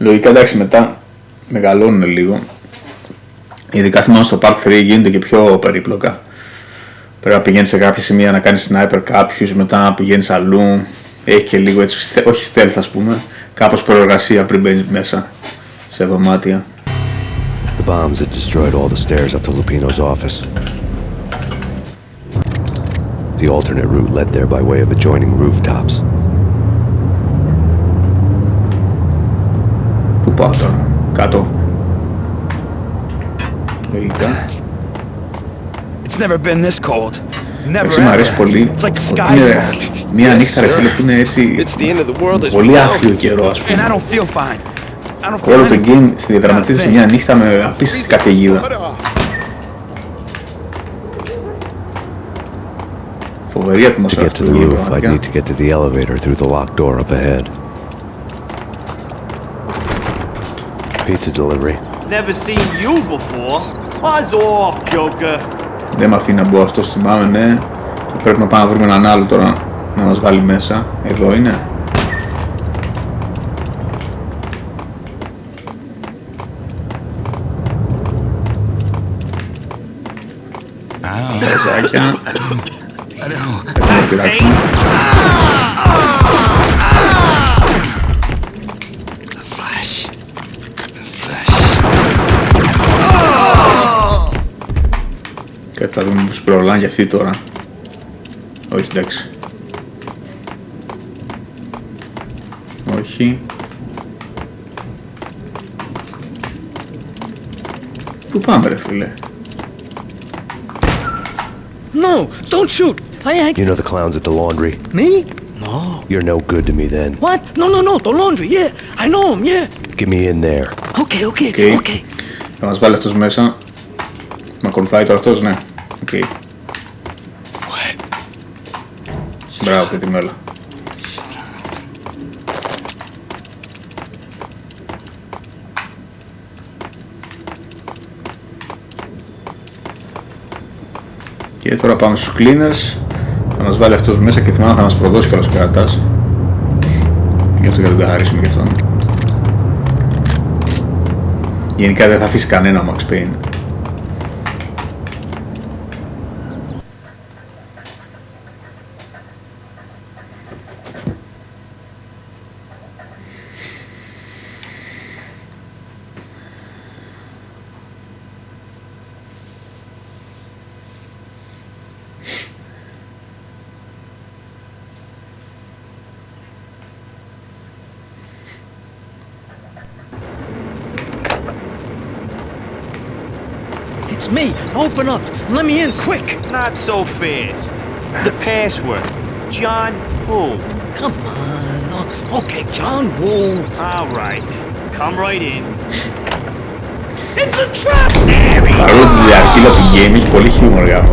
[SPEAKER 1] Λογικά εντάξει μετά μεγαλώνουν λίγο. Ειδικά θυμάμαι στο part 3 γίνονται και πιο περίπλοκα. Πρέπει να πηγαίνεις σε κάποια σημεία να κάνεις sniper κάποιους, μετά να πηγαίνεις αλλού. Έχει και λίγο έτσι, όχι stealth ας πούμε, κάπως προεργασία πριν μπαίνεις μέσα σε δωμάτια.
[SPEAKER 4] The bombs had destroyed all the stairs up to Lupino's office. The alternate route led there by way of adjoining rooftops.
[SPEAKER 1] Πού πάω τώρα, κάτω. Λογικά. Έτσι μ' αρέσει πολύ ότι είναι μια νύχτα ρε φίλε που είναι έτσι πολύ άθλιο καιρό ας πούμε. Όλο το game διαδραματίζεται σε μια νύχτα με απίστευτη καταιγίδα. Φοβερή ατμόσφαιρα αυτό το game πραγματικά.
[SPEAKER 4] Pizza delivery.
[SPEAKER 15] Never seen you before. Buzz off, Joker.
[SPEAKER 1] Δεν με αφήνει να μπω, αυτό θυμάμαι, ναι. Και πρέπει να πάμε να βρούμε έναν άλλο τώρα να μας βάλει μέσα. Εδώ είναι. Τεζάκια. Πρέπει να πειράξουμε. Και θα δούμε πως προλάνε για αυτή τώρα. Όχι, εντάξει. Όχι. Πού πάμε ρε φίλε?
[SPEAKER 17] No, don't shoot.
[SPEAKER 4] You know the clowns at the laundry?
[SPEAKER 17] Me? No.
[SPEAKER 4] You're no good to me then.
[SPEAKER 17] What? No, the laundry, yeah. I know him, yeah.
[SPEAKER 4] Get me in there.
[SPEAKER 17] Okay.
[SPEAKER 1] Θα μας βάλει αυτός μέσα. Με ακολουθάει τώρα αυτός, ναι. Okay. Μπράβο, παιδί μου, έλα. Και τώρα πάμε στους cleaners. Θα μας βάλει αυτός μέσα και θυμάμαι θα μας προδώσει κιόλας ο κρατάς. Γι' αυτό και δεν τα χαρίσουμε κι αυτόν. Γενικά δεν θα αφήσει κανένα Max Payne.
[SPEAKER 17] It's me. Open up. Let me in, quick.
[SPEAKER 15] Not so fast. The password. John Woo.
[SPEAKER 17] Come on. Okay, John Woo.
[SPEAKER 15] All right. Come right in.
[SPEAKER 17] It's a trap!
[SPEAKER 1] Παρότι η αρχή του game έχει πολύ χιούμορ γάμο.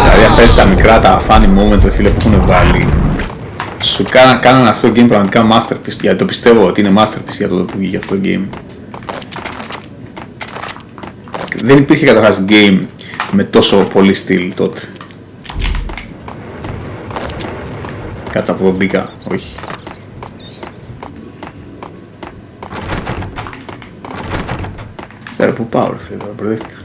[SPEAKER 1] Δηλαδή αυτά έτσι τα μικρά, τα funny moments δε φίλε που έχουν βάλει. Σου κάνανε αυτό το game πραγματικά masterpiece. Γιατί το πιστεύω ότι είναι masterpiece για το που βγήκε αυτό το game. Δεν υπήρχε καταρχάς game με τόσο πολύ στυλ τότε. Κάτσα από εδώ μπήκα, όχι. Ξέρω που πάω ρε φίλε, μπερδεύτηκα.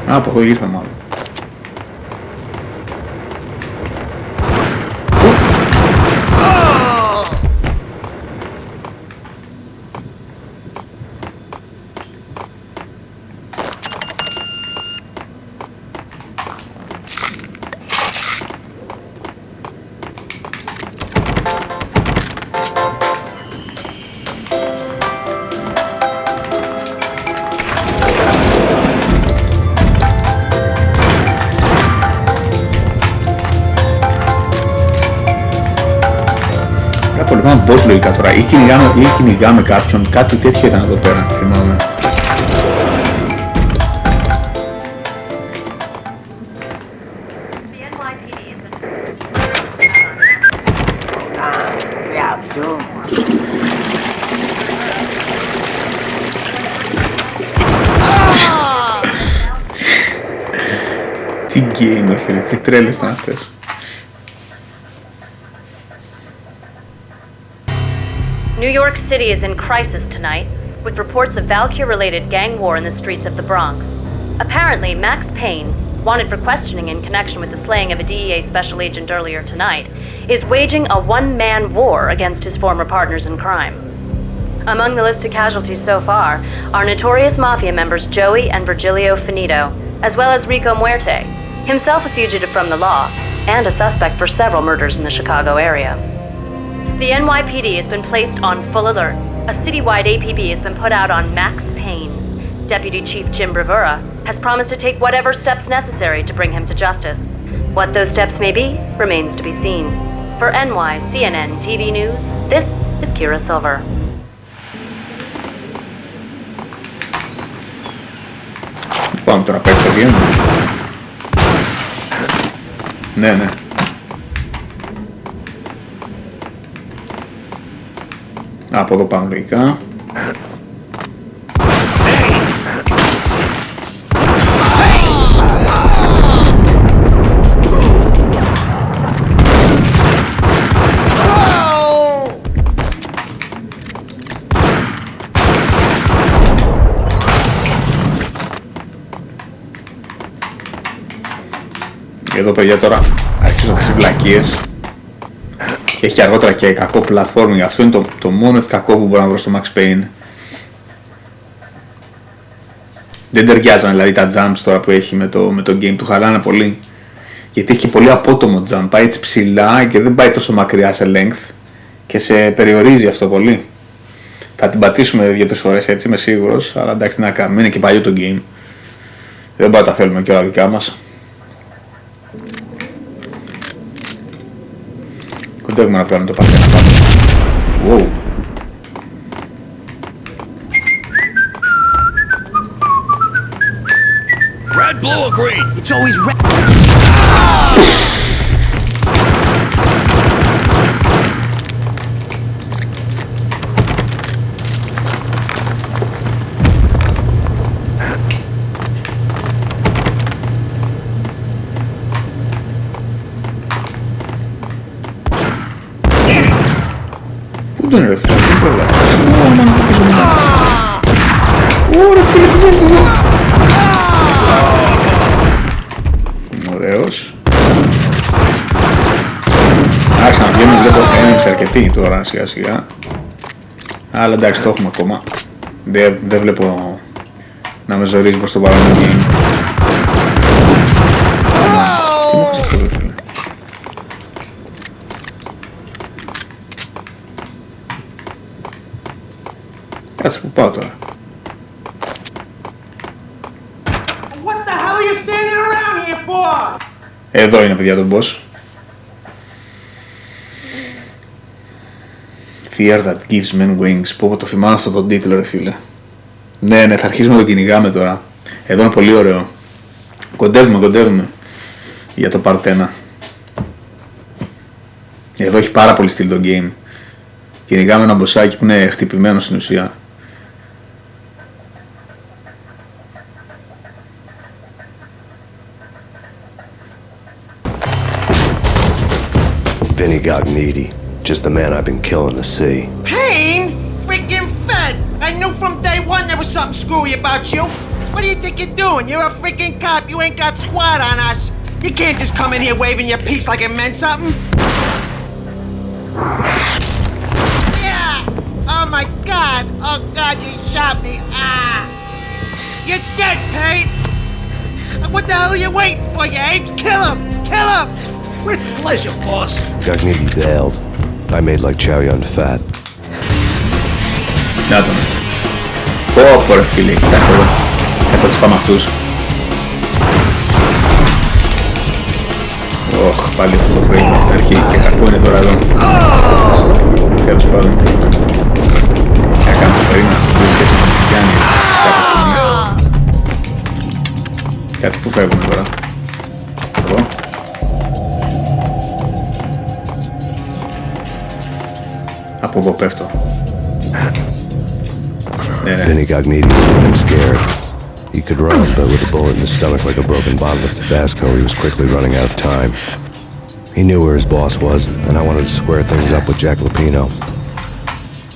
[SPEAKER 1] Από εδώ ήρθα μάλλον. Περνάμε boss λογικά τώρα, ή κυνηγάμε κάποιον, κάτι τέτοιο ήταν εδώ πέρα, θυμάμαι. Τι game, φίλε, τι τρέλες ήταν αυτές.
[SPEAKER 2] New York City is in crisis tonight, with reports of Valkyrie-related gang war in the streets of the Bronx. Apparently, Max Payne, wanted for questioning in connection with the slaying of a DEA special agent earlier tonight, is waging a one-man war against his former partners in crime. Among the list of casualties so far are notorious mafia members Joey and Virgilio Finito, as well as Rico Muerte, himself a fugitive from the law, and a suspect for several murders in the Chicago area. The NYPD has been placed on full alert. A citywide APB has been put out on Max Payne. Deputy Chief Jim Bravura has promised to take whatever steps necessary to bring him to justice. What those steps may be remains to be seen. For NYCNN TV News, this is Kira Silver.
[SPEAKER 1] Πάμε τώρα απ' έξω βγαίνουμε. Ναι. Από εδώ πάμε λογικά. Εδώ παιδιά τώρα αρχίζουν τις βλακίες. Και έχει αργότερα και κακό platforming. Αυτό είναι το μόνο κακό που μπορώ να βρω στο Max Payne. Δεν ταιριάζαν δηλαδή τα jumps τώρα που έχει με το game, του χαλάνε πολύ. Γιατί έχει πολύ απότομο jump, πάει έτσι ψηλά και δεν πάει τόσο μακριά σε length. Και σε περιορίζει αυτό πολύ. Θα την πατήσουμε 2-3 φορές έτσι, είμαι σίγουρος. Αλλά εντάξει, να κάνουμε, είναι και παλιό το game. Δεν πάντα τα θέλουμε και όλα δικά μας. Κοντεύουμε να βγάλουμε το πατένα πάνω. Wow.
[SPEAKER 3] Red, blue, or green?
[SPEAKER 10] It's always red.
[SPEAKER 1] Πού τον ρε φίλε, δεν προλάβω. Ωρε φίλε, τι γίνεται εδώ. Ωραίος. Άρχισα να βγαίνουν, βλέπω enemies αρκετοί τώρα σιγά σιγά. Αλλά εντάξει, το έχουμε ακόμα. Δεν βλέπω να με ζορίζει προς το παρόν το game. Τι μου έχεις αυτό ρε φίλε. Κάτσε που πάω τώρα. Εδώ είναι παιδιά τον boss. Fear that gives men wings. Πω το θυμάμαι αυτό τον τίτλο ρε φίλε. Ναι, θα αρχίσουμε να το κυνηγάμε τώρα. Εδώ είναι πολύ ωραίο. Κοντεύουμε για το part 1. Εδώ έχει πάρα πολύ στυλ το game. Κυνηγάμε ένα μποσάκι που είναι χτυπημένο στην ουσία.
[SPEAKER 4] Vinny got needy. Just the man I've been killing to see.
[SPEAKER 10] Payne? Freaking fed! I knew from day one there was something screwy about you. What do you think you're doing? You're a freaking cop. You ain't got squat on us. You can't just come in here waving your piece like it meant something. Yeah! Oh my God! Oh God, you shot me! Ah! You're dead, Payne! What the hell are you waiting for, you apes? Kill him! Kill him!
[SPEAKER 17] With pleasure, boss.
[SPEAKER 4] Got needy bailed. I made like Chow Yun fat.
[SPEAKER 1] Να τον. Πω ρε φίλε, κοιτάξτε εδώ. Θα τους φάμε αυτούς. Πάλι αυτό το frame στην αρχή και κακό είναι τώρα εδώ. τέλος πάντων. Έκανα το περίμενα που είναι θέση με την Γιάννη έτσι κάποια στιγμή. Κάτσε που φεύγουμε τώρα. Εδώ. Από εδώ πέφτω.
[SPEAKER 4] Vinny Gognitti was running scared. He could run, but with a bullet in his stomach like a broken bottle of Tabasco, he was quickly running out of time. He knew where his boss was, and I wanted to square things up with Jack Lupino.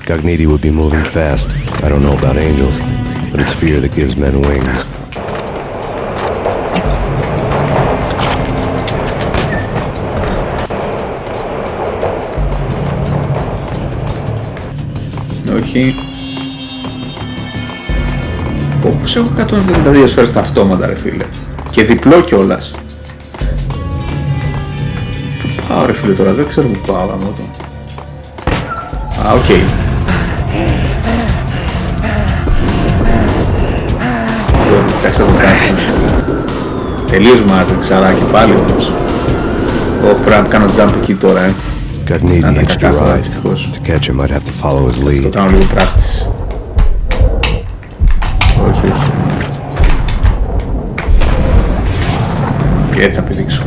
[SPEAKER 4] Gognitti would be moving fast. I don't know about angels, but it's fear that gives men wings.
[SPEAKER 1] Όχι. Πώς έχω 172 σφαίρες τα αυτόματα ρε φίλε. Και διπλό κιόλας. Πού πάω ρε φίλε τώρα, δεν ξέρω που πάω γάμο το. Α, οκ. Εντάξει θα το κάτσει. Τελείως Matrix, άρα και πάλι όμως. Όχι πρέπει να κάνω jump εκεί τώρα
[SPEAKER 4] Gognitti hitched a ride. To catch him, I'd have to follow his lead.
[SPEAKER 1] Το κάνω λίγο πράκτης. Όχι, όχι. Και έτσι θα πηδήξω.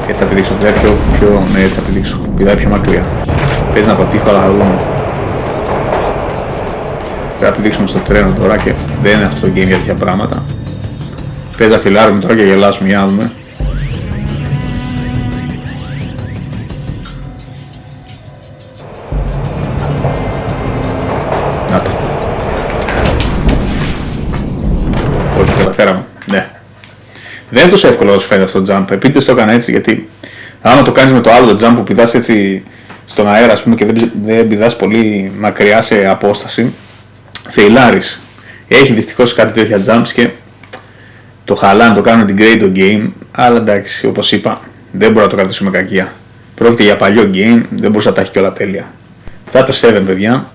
[SPEAKER 1] Έτσι θα πηδήξω. Ναι, έτσι θα πηδήξω. Πηδάει πιο μακριά. Παίζει να πατήχω, αλλά θα δούμε. Πρέπει να πηδήξουμε στο τρένο τώρα και δεν είναι αυτό το game για τέτοια πράγματα. Παίζει να φιλάρουμε τώρα και γελάσουμε, για να δούμε. Να το. Όχι, καταφέραμε. Ναι. Δεν είναι τόσο εύκολο όσο φαίνεται αυτό το jump. Επίτηδες το έκανα έτσι γιατί άμα το κάνεις με το άλλο το jump που πηδάς έτσι στον αέρα ας πούμε και δεν πηδάς πολύ μακριά σε απόσταση, φεϊλάρεις. Έχει δυστυχώς κάτι τέτοια jumps και το χαλάνε, το κάνουν την grade το game, αλλά εντάξει, όπως είπα, δεν μπορώ να το κρατήσουμε κακία. Πρόκειται για παλιό game, δεν μπορούσα να τα έχει και όλα τέλεια. Chapter 7 παιδιά,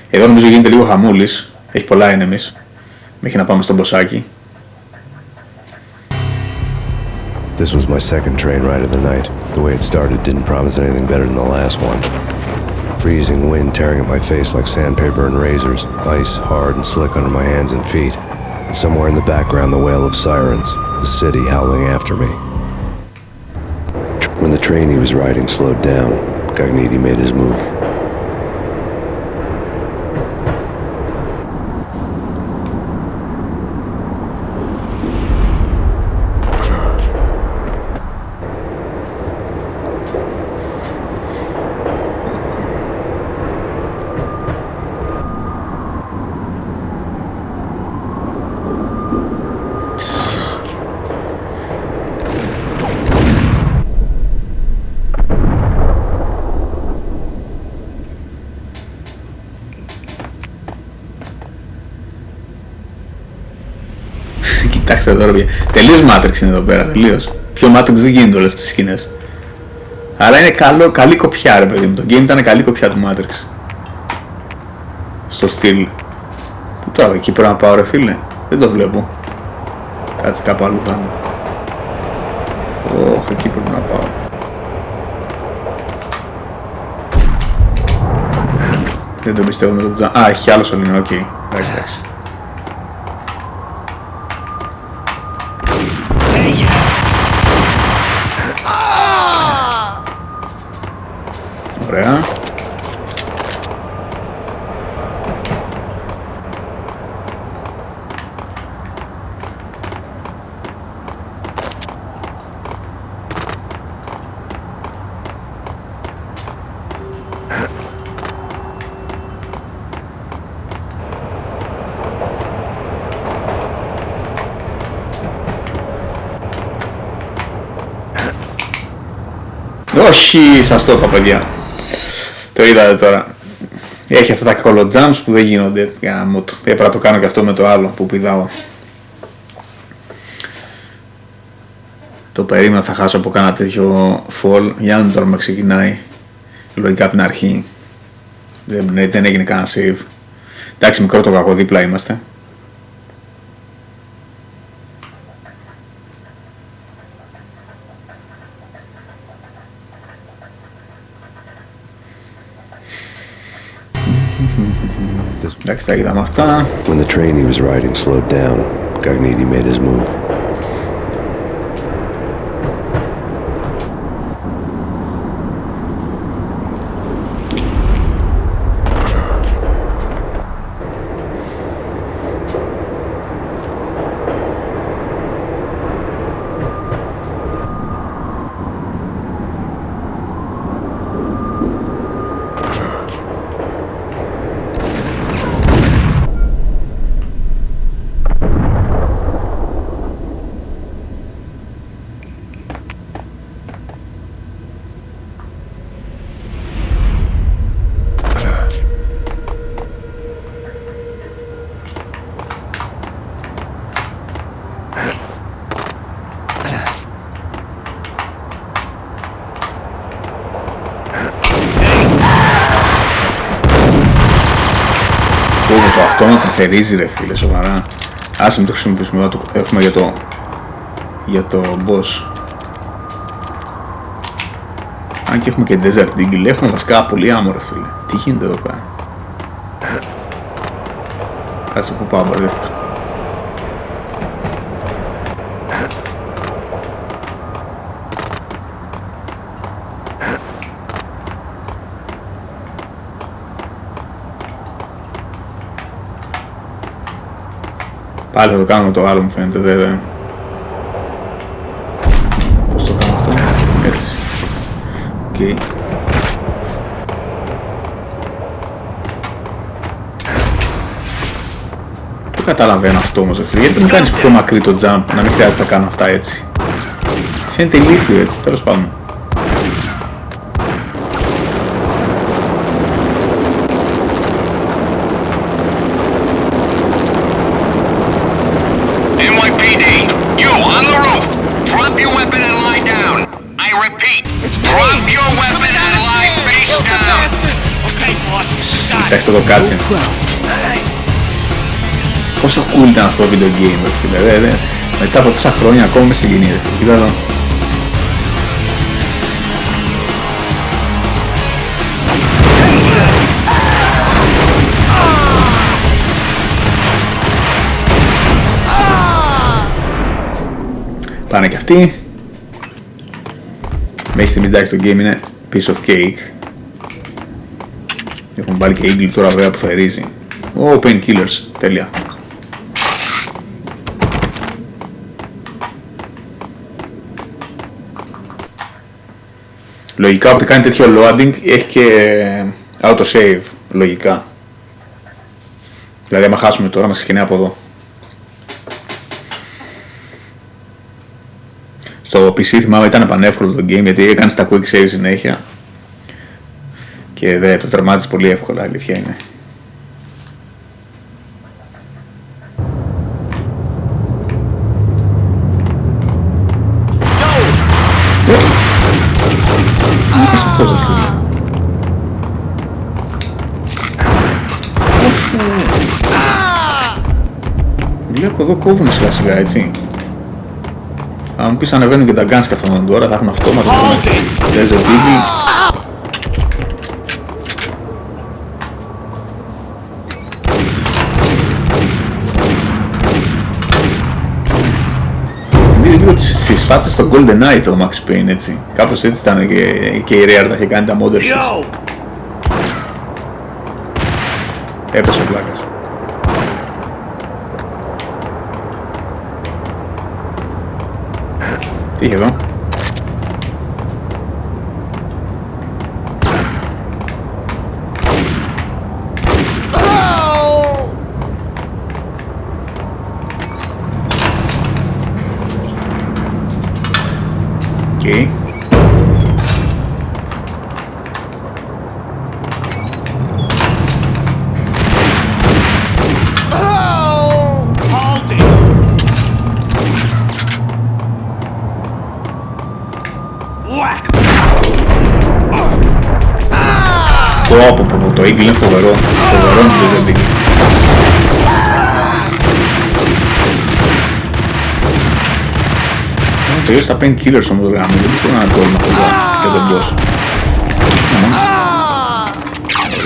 [SPEAKER 1] εδώ νομίζω γίνεται λίγο χαμούλης, έχει πολλά enemies, μέχρι να πάμε στον μποσάκι.
[SPEAKER 4] This was my second train ride of the night. The way it started didn't promise anything better than the last one. Freezing wind tearing at my face like sandpaper and razors, ice hard and slick under my hands and feet. And somewhere in the background the wail of sirens, the city howling after me. When the train he was riding slowed down, Gognitti made his move.
[SPEAKER 1] Κοιτάξτε τώρα πια. Τελείως Matrix είναι εδώ πέρα, τελείως. Πιο Matrix δεν γίνεται όλες τις σκηνές. Αλλά είναι καλή κοπιά ρε παιδί μου. Το game ήταν καλή κοπιά του Matrix. Στο στυλ. Πού τώρα, εκεί πρέπει να πάω ρε φίλε. Δεν το βλέπω. Κάτσε κάπου αλλού θα είναι. Όχι, εκεί πρέπει να πάω. Δεν το πιστεύω με το jump. Α, έχει άλλο σωλήνο, οκ. Εντάξει, εντάξει. Ωραία. Όχι, σας το είπα παιδιά. Το είδατε τώρα. Έχει αυτά τα color jumps που δεν γίνονται. Έπρεπε να το κάνω και αυτό με το άλλο που πηδάω. Το περίμενα θα χάσω από κάνα τέτοιο fall. Για να δούμε τώρα με ξεκινάει. Λογικά από την αρχή. Δεν έγινε κανένα save. Εντάξει, μικρό το κακό, δίπλα είμαστε. Εντάξει, τα είδαμε αυτά.
[SPEAKER 4] When the train he was riding slowed down, Gagnidi made his move.
[SPEAKER 1] Το αυτό να καθαρίζει ρε φίλε, σοβαρά. Άσε μην το χρησιμοποιήσουμε, το έχουμε για το boss. Αν και έχουμε και Desert Eagle, έχουμε βασικά πολύ άμμο ρε φίλε. Τι γίνεται εδώ πέρα? Κάτσε που πάω, μπαρδεύτηκα. Πάλι θα το κάνουμε το άλλο μου φαίνεται, βέβαια. Πώς το κάνω αυτό? Έτσι. Οκ. Το καταλαβαίνω αυτό όμως, γιατί δεν μου κάνεις πιο μακρύ το jump, να μην χρειάζεται να κάνω αυτά έτσι. Φαίνεται ηλίθιο έτσι, τέλος πάντων. Κοιτάξτε το cutscene. Πόσο cool ήταν αυτό το video game, φίλε. Μετά από τόσα χρόνια ακόμα με συγκινεί. Κοίτα εδώ. Πάνε και αυτοί. Μέχρι στιγμής εντάξει το game είναι piece of cake. Έχουν πάλι και Eagle τώρα βέβαια που θα ρίζει. Painkillers, τέλεια. Λογικά όποτε κάνει τέτοιο loading έχει και autosave, λογικά. Δηλαδή άμα χάσουμε τώρα μας ξεκινάει από εδώ. Στο PC θυμάμαι ήταν πανεύκολο το game γιατί έκανες τα quick save συνέχεια. Και δε το τερμάτισε πολύ εύκολα, αλήθεια είναι. Τι είπες αυτός ρε φίλε? Βλέπω εδώ κόβουνε σιγά σιγά έτσι. Αν μου πεις ανεβαίνουν και τα guns και αυτόν τώρα θα έχουν αυτόματα. Desert Eagle. Λίγο τις φάτσες στο GoldenEye το Max Payne έτσι. Κάπως έτσι ήταν και η Rare τα είχε κάνει τα modders. Έπεσε ο πλάκας. Τι είχε εδώ? Okay. Το Eagle είναι φοβερό. Φοβερό είναι το Eagle. Τελείωσε τα Painkillers όμως το γάμο, δεν πιστεύω να είναι πρόβλημα αυτό για τον boss.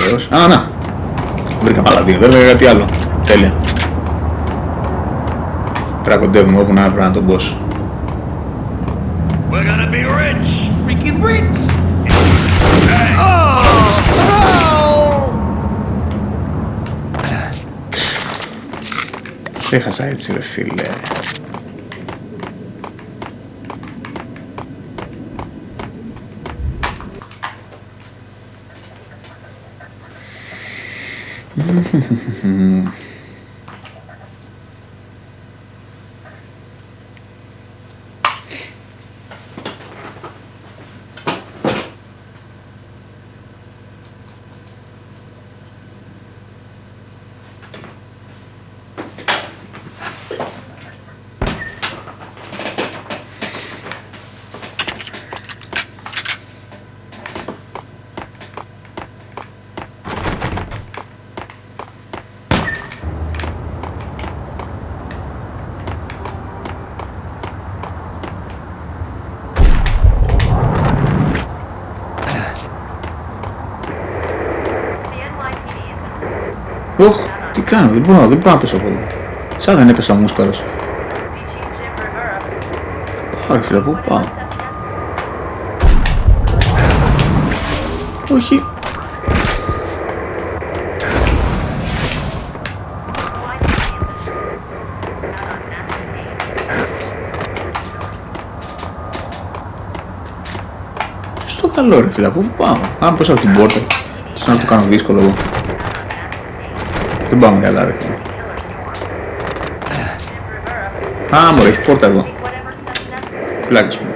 [SPEAKER 1] Ωραίος. Να! Βρήκαμε άλλα δύο, δεν βρήκα κάτι άλλο. Τέλεια. Πρέπει να κοντεύουμε όπου να πρέπει να τον boss.
[SPEAKER 15] We're gonna be rich!
[SPEAKER 10] Freaking rich!
[SPEAKER 1] Πώς έχασα έτσι ρε φίλε. Ωχ, τι κάνω, δεν μπορώ να πέσω από εδώ. Σαν δεν έπεσα μούσκαρος. Πάω ρε φίλε, πού πάω. Όχι. Στο καλό ρε φίλε, πού πάω. Αν πέσω από την πόρτα, τόσο να το κάνω δύσκολο εγώ. Δεν πάμε καλά ρε. Α, μωρέ, έχει πόρτα εδώ. Πλάκες μου.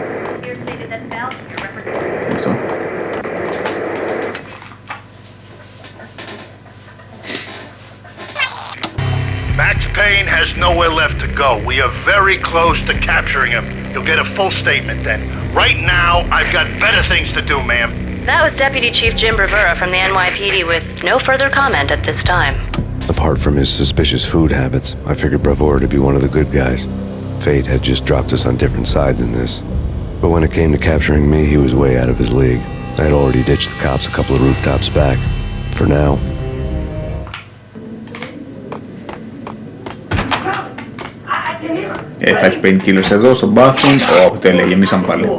[SPEAKER 1] Αυτό.
[SPEAKER 16] Max Payne has nowhere left to go. We are very close to capturing him. You'll get a full statement then. Right now, I've got better things to do, ma'am.
[SPEAKER 2] That was Deputy Chief Jim Rivera from the NYPD with no further comment at this time.
[SPEAKER 4] Apart from his suspicious food habits, I figured Bravura to be one of the good guys. Fate had just dropped us on different sides in this. But when it came to capturing me, he was way out of his league. I had already ditched the cops a couple of rooftops back. For now.
[SPEAKER 1] Θα έχει painkillers εδώ στο bathroom. Ω, τέλεια, γεμίσαμε πάλι.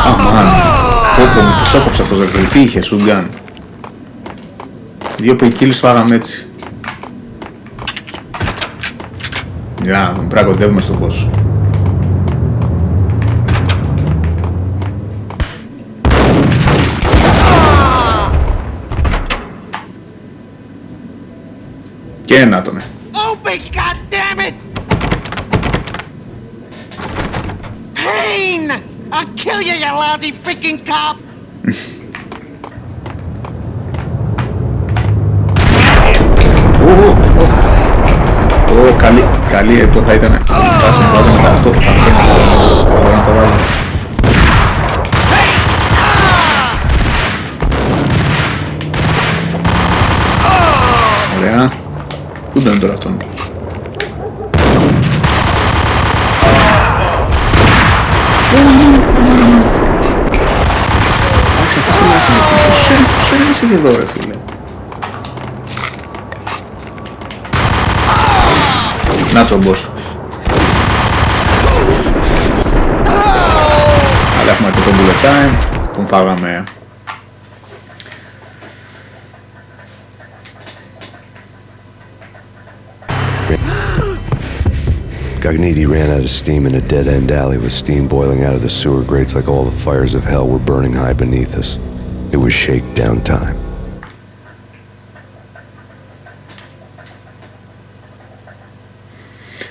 [SPEAKER 1] Αμάν, πόπο μου, πώς το έκοψε αυτός ρε, τι είχε, σουγκάν. Δύο painkillers φάγαμε έτσι. Για να πρέπει να κοντεύουμε στο boss. Και να το ναι.
[SPEAKER 10] Open, goddammit! Payne! I'll kill you, you lousy freaking cop!
[SPEAKER 1] Καλή εδώ θα ήταν. Θα συμβάζαμε τα αυτό. Μπορώ να το βάλω. Ωραία. Πού ήταν τώρα αυτόν. Άξε, πώς το λάθος. Πώς έρχεσαι και εδώ ρε φίλε. Να τον boss. Αλλά έχουμε και τον bullet time. Τον φάγαμε.
[SPEAKER 4] Gagniti ran out of steam in a dead-end alley with steam boiling out of the sewer grates like all the fires of hell were burning high beneath us. It was shakedown time.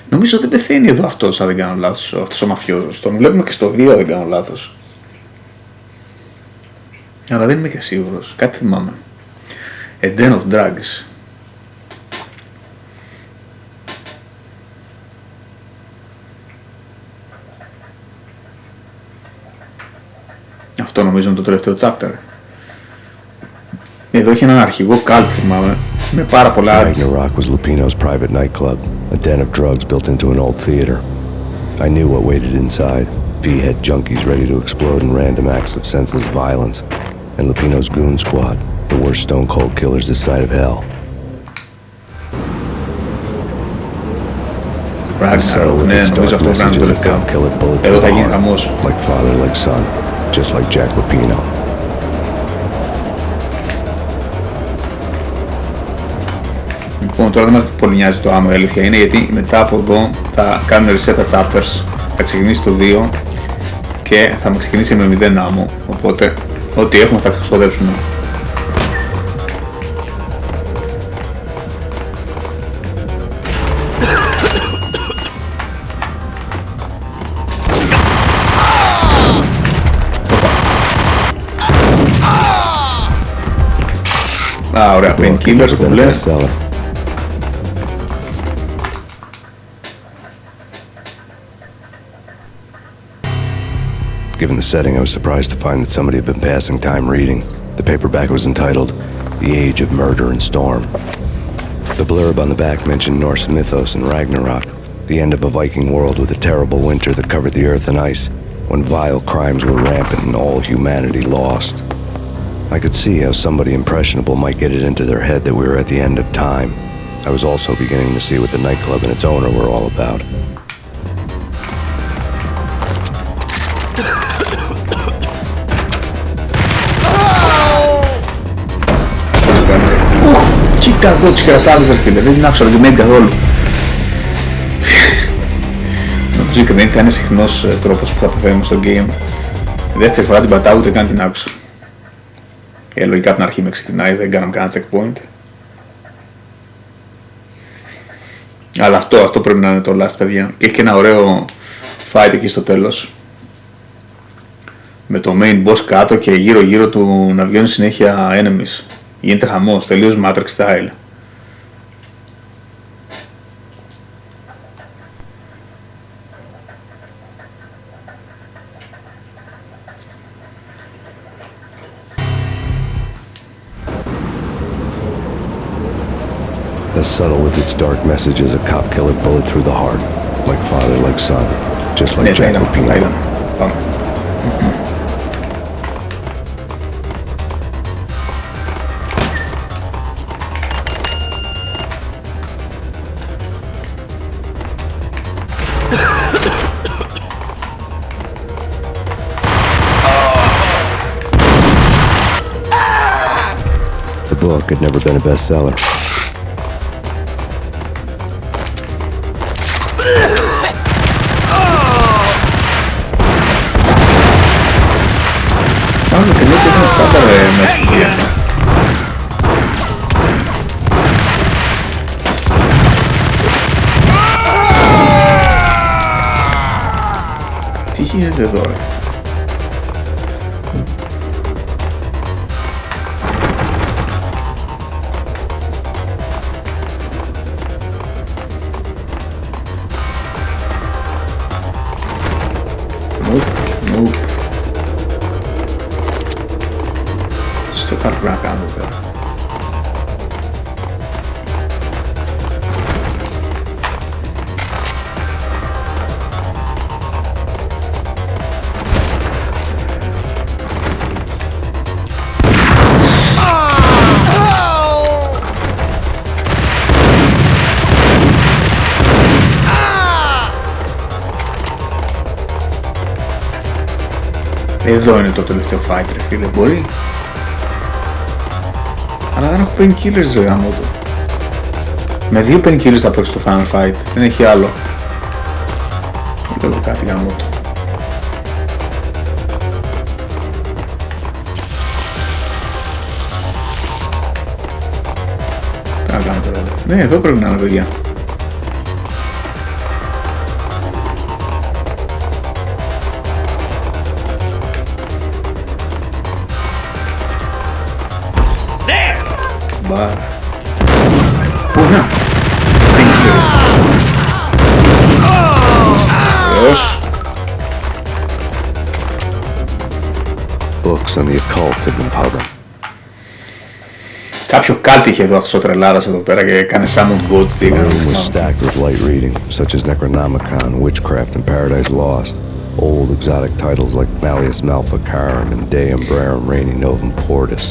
[SPEAKER 1] Νομίζω δεν πεθαίνει εδώ αυτός, αν δεν κάνω λάθος, αυτός ο μαφιόζος. Τον βλέπουμε και στο 2, αν δεν κάνω λάθος. Αλλά δεν είμαι και σίγουρος. Κάτι θυμάμαι. A Den of Drugs. Αυτό νομίζω είναι το τελευταίο chapter. Εδώ έχει έναν αρχηγό cult, θυμάμαι, με πάρα πολλά ads.
[SPEAKER 4] Ragnarok was Lupino's private nightclub, a den of drugs built into an old theater. I knew what waited inside. V-head junkies ready to explode in random acts of senseless violence, and Lupino's goon squad, the worst stone-cold killers this side of hell.
[SPEAKER 1] Ragnarok, ναι, νομίζω αυτό πρέπει να είναι το τελευταίο. Εδώ θα γίνει χαμός.
[SPEAKER 4] Like father, like son, just like Jack Lupino.
[SPEAKER 1] Λοιπόν, τώρα δεν μας πολύ νοιάζει το άμμο, η αλήθεια είναι, γιατί μετά από εδώ θα κάνουμε reset τα chapters, θα ξεκινήσει το 2 και θα ξεκινήσει με 0 άμμο, οπότε ό,τι έχουμε θα ξοδέψουμε. Α, ωραία, painkillers, κομπλέ.
[SPEAKER 4] Given the setting, I was surprised to find that somebody had been passing time reading. The paperback was entitled, The Age of Murder and Storm. The blurb on the back mentioned Norse mythos and Ragnarok, the end of a Viking world with a terrible winter that covered the earth in ice, when vile crimes were rampant and all humanity lost. I could see how somebody impressionable might get it into their head that we were at the end of time. I was also beginning to see what the nightclub and its owner were all about.
[SPEAKER 1] Κοίτα εδώ τους κερατάδες ρε φίλε, δεν την άκουσα το remake καθόλου. Νομίζω και δεν είναι κανείς συχνός τρόπος που θα πεθαίνουμε στο game. Δεύτερη φορά την πατάω ούτε καν την άκουσα. Λογικά από την αρχή με ξεκινάει, δεν κάναμε κανένα checkpoint. Αλλά αυτό πρέπει να είναι το last, παιδιά. Και έχει και ένα ωραίο fight εκεί στο τέλος. Με το main boss κάτω και γύρω γύρω του να βγαίνουν συνέχεια enemies. Γίνεται χαμός, τελείως Matrix style.
[SPEAKER 4] As subtle with its dark message as a cop killer bullet through the heart, like father, like son, just like Jack Lupino. The book had never been a bestseller.
[SPEAKER 1] Πάμε και έτσι έχουμε στάνταρ μέσα στη διάνα. Τι γίνεται εδώ ρε? Nope. Στο κάτω πρέπει να κάνουμε πέρα. Εδώ είναι το τελευταίο fight ρε φίλε, μπορεί. Αλλά δεν έχω painkillers ζωή γάμο του. Με 2 painkillers θα παίξω το final fight, δεν έχει άλλο. Βλέπω κάτι γάμο του. Τι να κάνω τώρα. Ναι, εδώ πρέπει να είναι παιδιά. Μπαρ. Πού να? Ποιος?
[SPEAKER 4] Books on the occult have been published.
[SPEAKER 1] Κάποιο κάτι είχε εδώ αυτός ο τρελάρας εδώ πέρα και έκανε summoned gods.
[SPEAKER 4] The room was stacked with light reading, such as Necronomicon, Witchcraft, and Paradise Lost. Old exotic titles like Malleus Maleficarum and De Umbrarum Reini Novum Portus.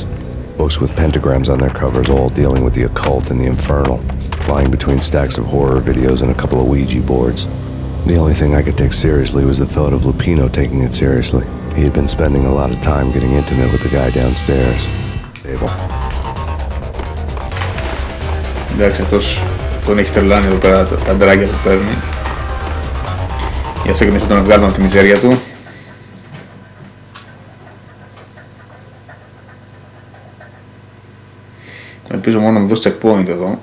[SPEAKER 4] Books with pentagrams on their covers, all dealing with the occult and the infernal, lying between stacks of horror videos and a couple of Ouija boards. The only thing I could take seriously was the thought of Lupino taking it seriously. He had been spending a lot of time getting intimate with the guy downstairs. Abel.
[SPEAKER 1] Εντάξει, αυτός τον έχει τρελάνει εδώ πέρα, τα ντράκια που παίρνει. Γι' αυτό και εμείς θα τον βγάλουμε από τη μιζέρια του. Ελπίζω μόνο να μου δώσει checkpoint εδώ.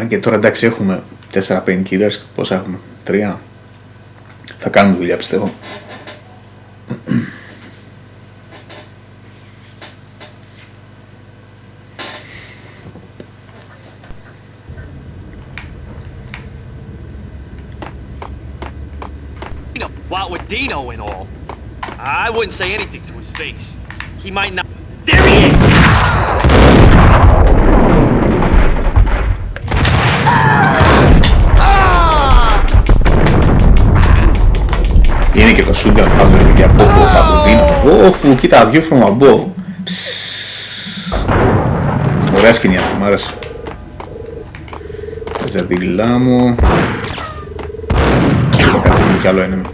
[SPEAKER 1] Και τώρα εντάξει έχουμε 4 painkillers, πόσα έχουμε, 3. Θα κάνουμε δουλειά πιστεύω.
[SPEAKER 15] What with Dino and all, I wouldn't say anything to his face. He might not. There he is!
[SPEAKER 1] Είναι και το Sugar πάνω και από Dino. Όφου, κοίτα, view from above. Ωραία σκηνή αυτή, μ' άρεσε. Ζερδίλα μου. Κάτσε κι άλλο enemy.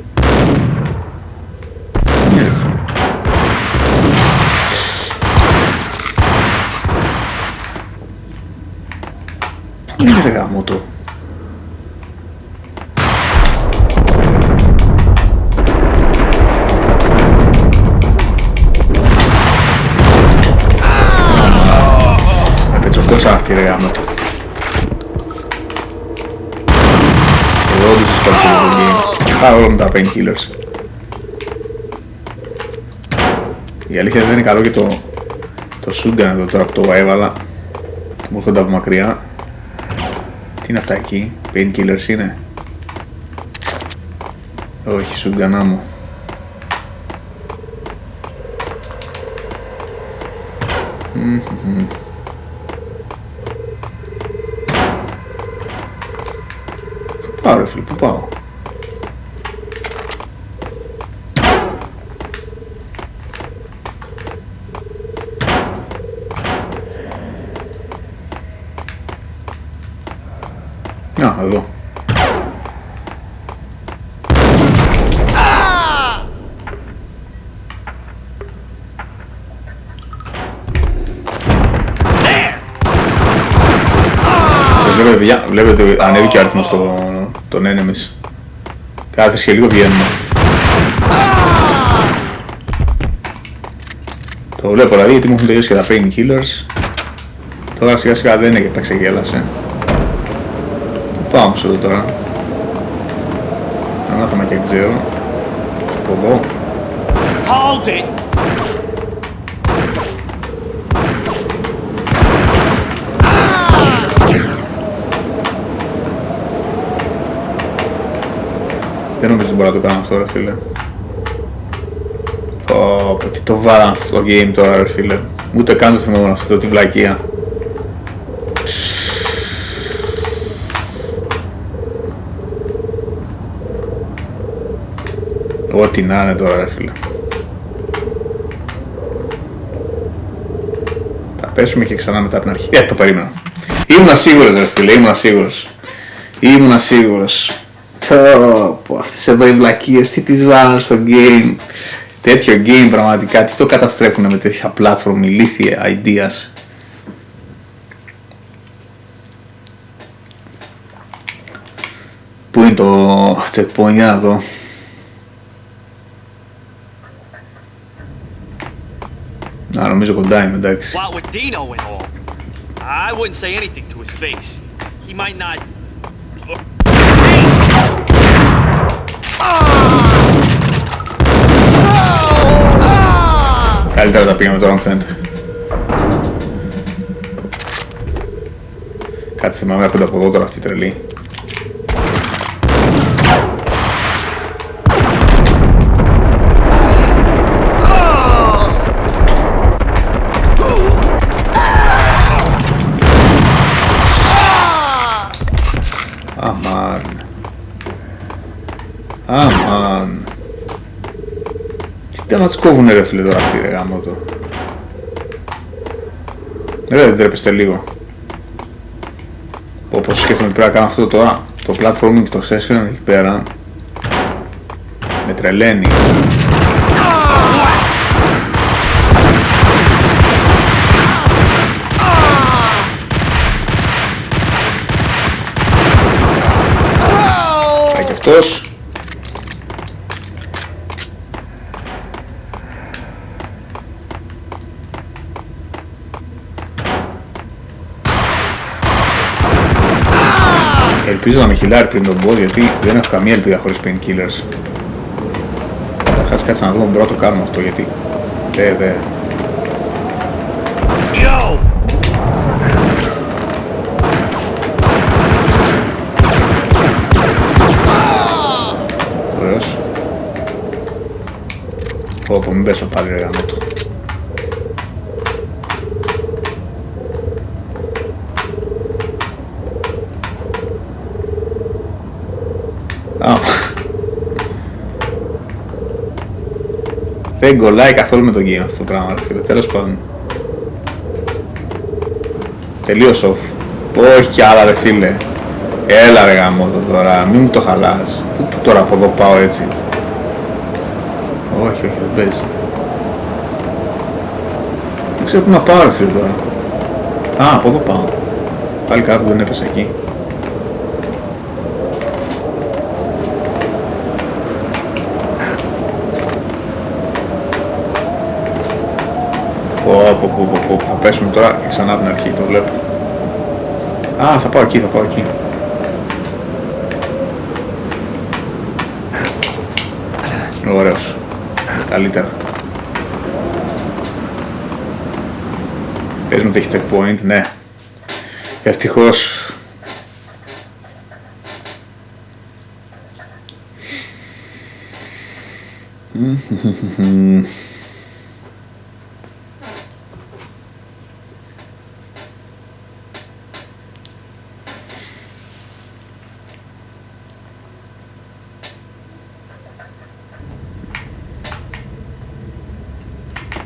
[SPEAKER 1] Είναι ρε γάμο το. Με πετσοκόψαν αυτή ρε γάμο το. Εδώ όντως είσαι κάποιο το game. Παρόλο με τα painkillers. Η αλήθεια δεν είναι καλό και το shotgun εδώ τώρα που το έβαλα. Μου έρχονται από μακριά. Τι είναι αυτά εκεί, painkillers είναι? Όχι, shotgun μου. Πού πάω ρε φίλε, πού πάω? Α, εδώ. Βλέπετε παιδιά, βλέπετε ότι ανέβηκε ο αριθμός των enemies. Κάθε και λίγο βγαίνουμε. Το βλέπω δηλαδή γιατί μου έχουν τελειώσει και τα painkillers. Τώρα σιγά σιγά δεν είναι και επεξεγέλασε. Πάω όμως εδώ τώρα. Θα μάθαμε και ξέρω. Από εδώ.
[SPEAKER 15] Hold it.
[SPEAKER 1] Δεν νομίζω ότι μπορώ να το κάνω αυτό ρε φίλε. Πω, τι το βάλαν αυτό το game τώρα ρε φίλε. Ούτε καν το θυμόμουν αυτό, τη βλακεία. Ό,τι να είναι τώρα ρε φίλε. Θα πέσουμε και ξανά μετά την αρχή. Το περίμενα. Ήμουνα σίγουρος ρε φίλε, ήμουνα σίγουρος. Αυτές εδώ οι βλακίες, τι τις βάλουν στο game. Τέτοιο game πραγματικά, τι το καταστρέφουν με τέτοια platform, ηλίθια ideas. Πού είναι το checkpoint, για να δω. Να, νομίζω κοντά είμαι, εντάξει.
[SPEAKER 15] What with Dino and all, I wouldn't say anything to his face. He might not.
[SPEAKER 1] Καλύτερα τα πήγαμε τώρα, μου φαίνεται. Κάτσε με έρχονται από εδώ τώρα αυτή η τρελή. Αμάν. Τι άμα τις κόβουνε ρε φίλε τώρα αυτοί ρε γάμο το. Ρε δεν τρέπεστε λίγο. Όπως σκέφτομαι πρέπει να κάνω αυτό τώρα. Το platforming το session εκεί πέρα. Με τρελαίνει. Πάει και αυτός. Ελπίζω να με χιλάρει πριν τον boss γιατί δεν έχω καμία ελπίδα χωρίς painkillers. Καταρχάς κάτσε να δούμε αν μπορώ να το κάνουμε αυτό γιατί... Δε. Ωραίος. Πω μην πέσω πάλι ρε γάμο του. Δεν κολλάει καθόλου με το game αυτό το πράγμα ρε φίλε, τέλος πάντων. Τελείως off. Όχι κι άλλα ρε φίλε. Έλα ρε γαμώτο τώρα, μην μου το χαλάς. Πού τώρα από εδώ πάω έτσι. Όχι, δεν παίζει. Δεν ξέρω πού να πάω ρε φίλε τώρα. Α, από εδώ πάω. Πάλι κάπου δεν έπεσα εκεί. Θα πέσουμε τώρα και ξανά από την αρχή, το βλέπω. Α, θα πάω εκεί. Ωραίος. Καλύτερα. Πες μου ότι έχει checkpoint, ναι. Ευτυχώς.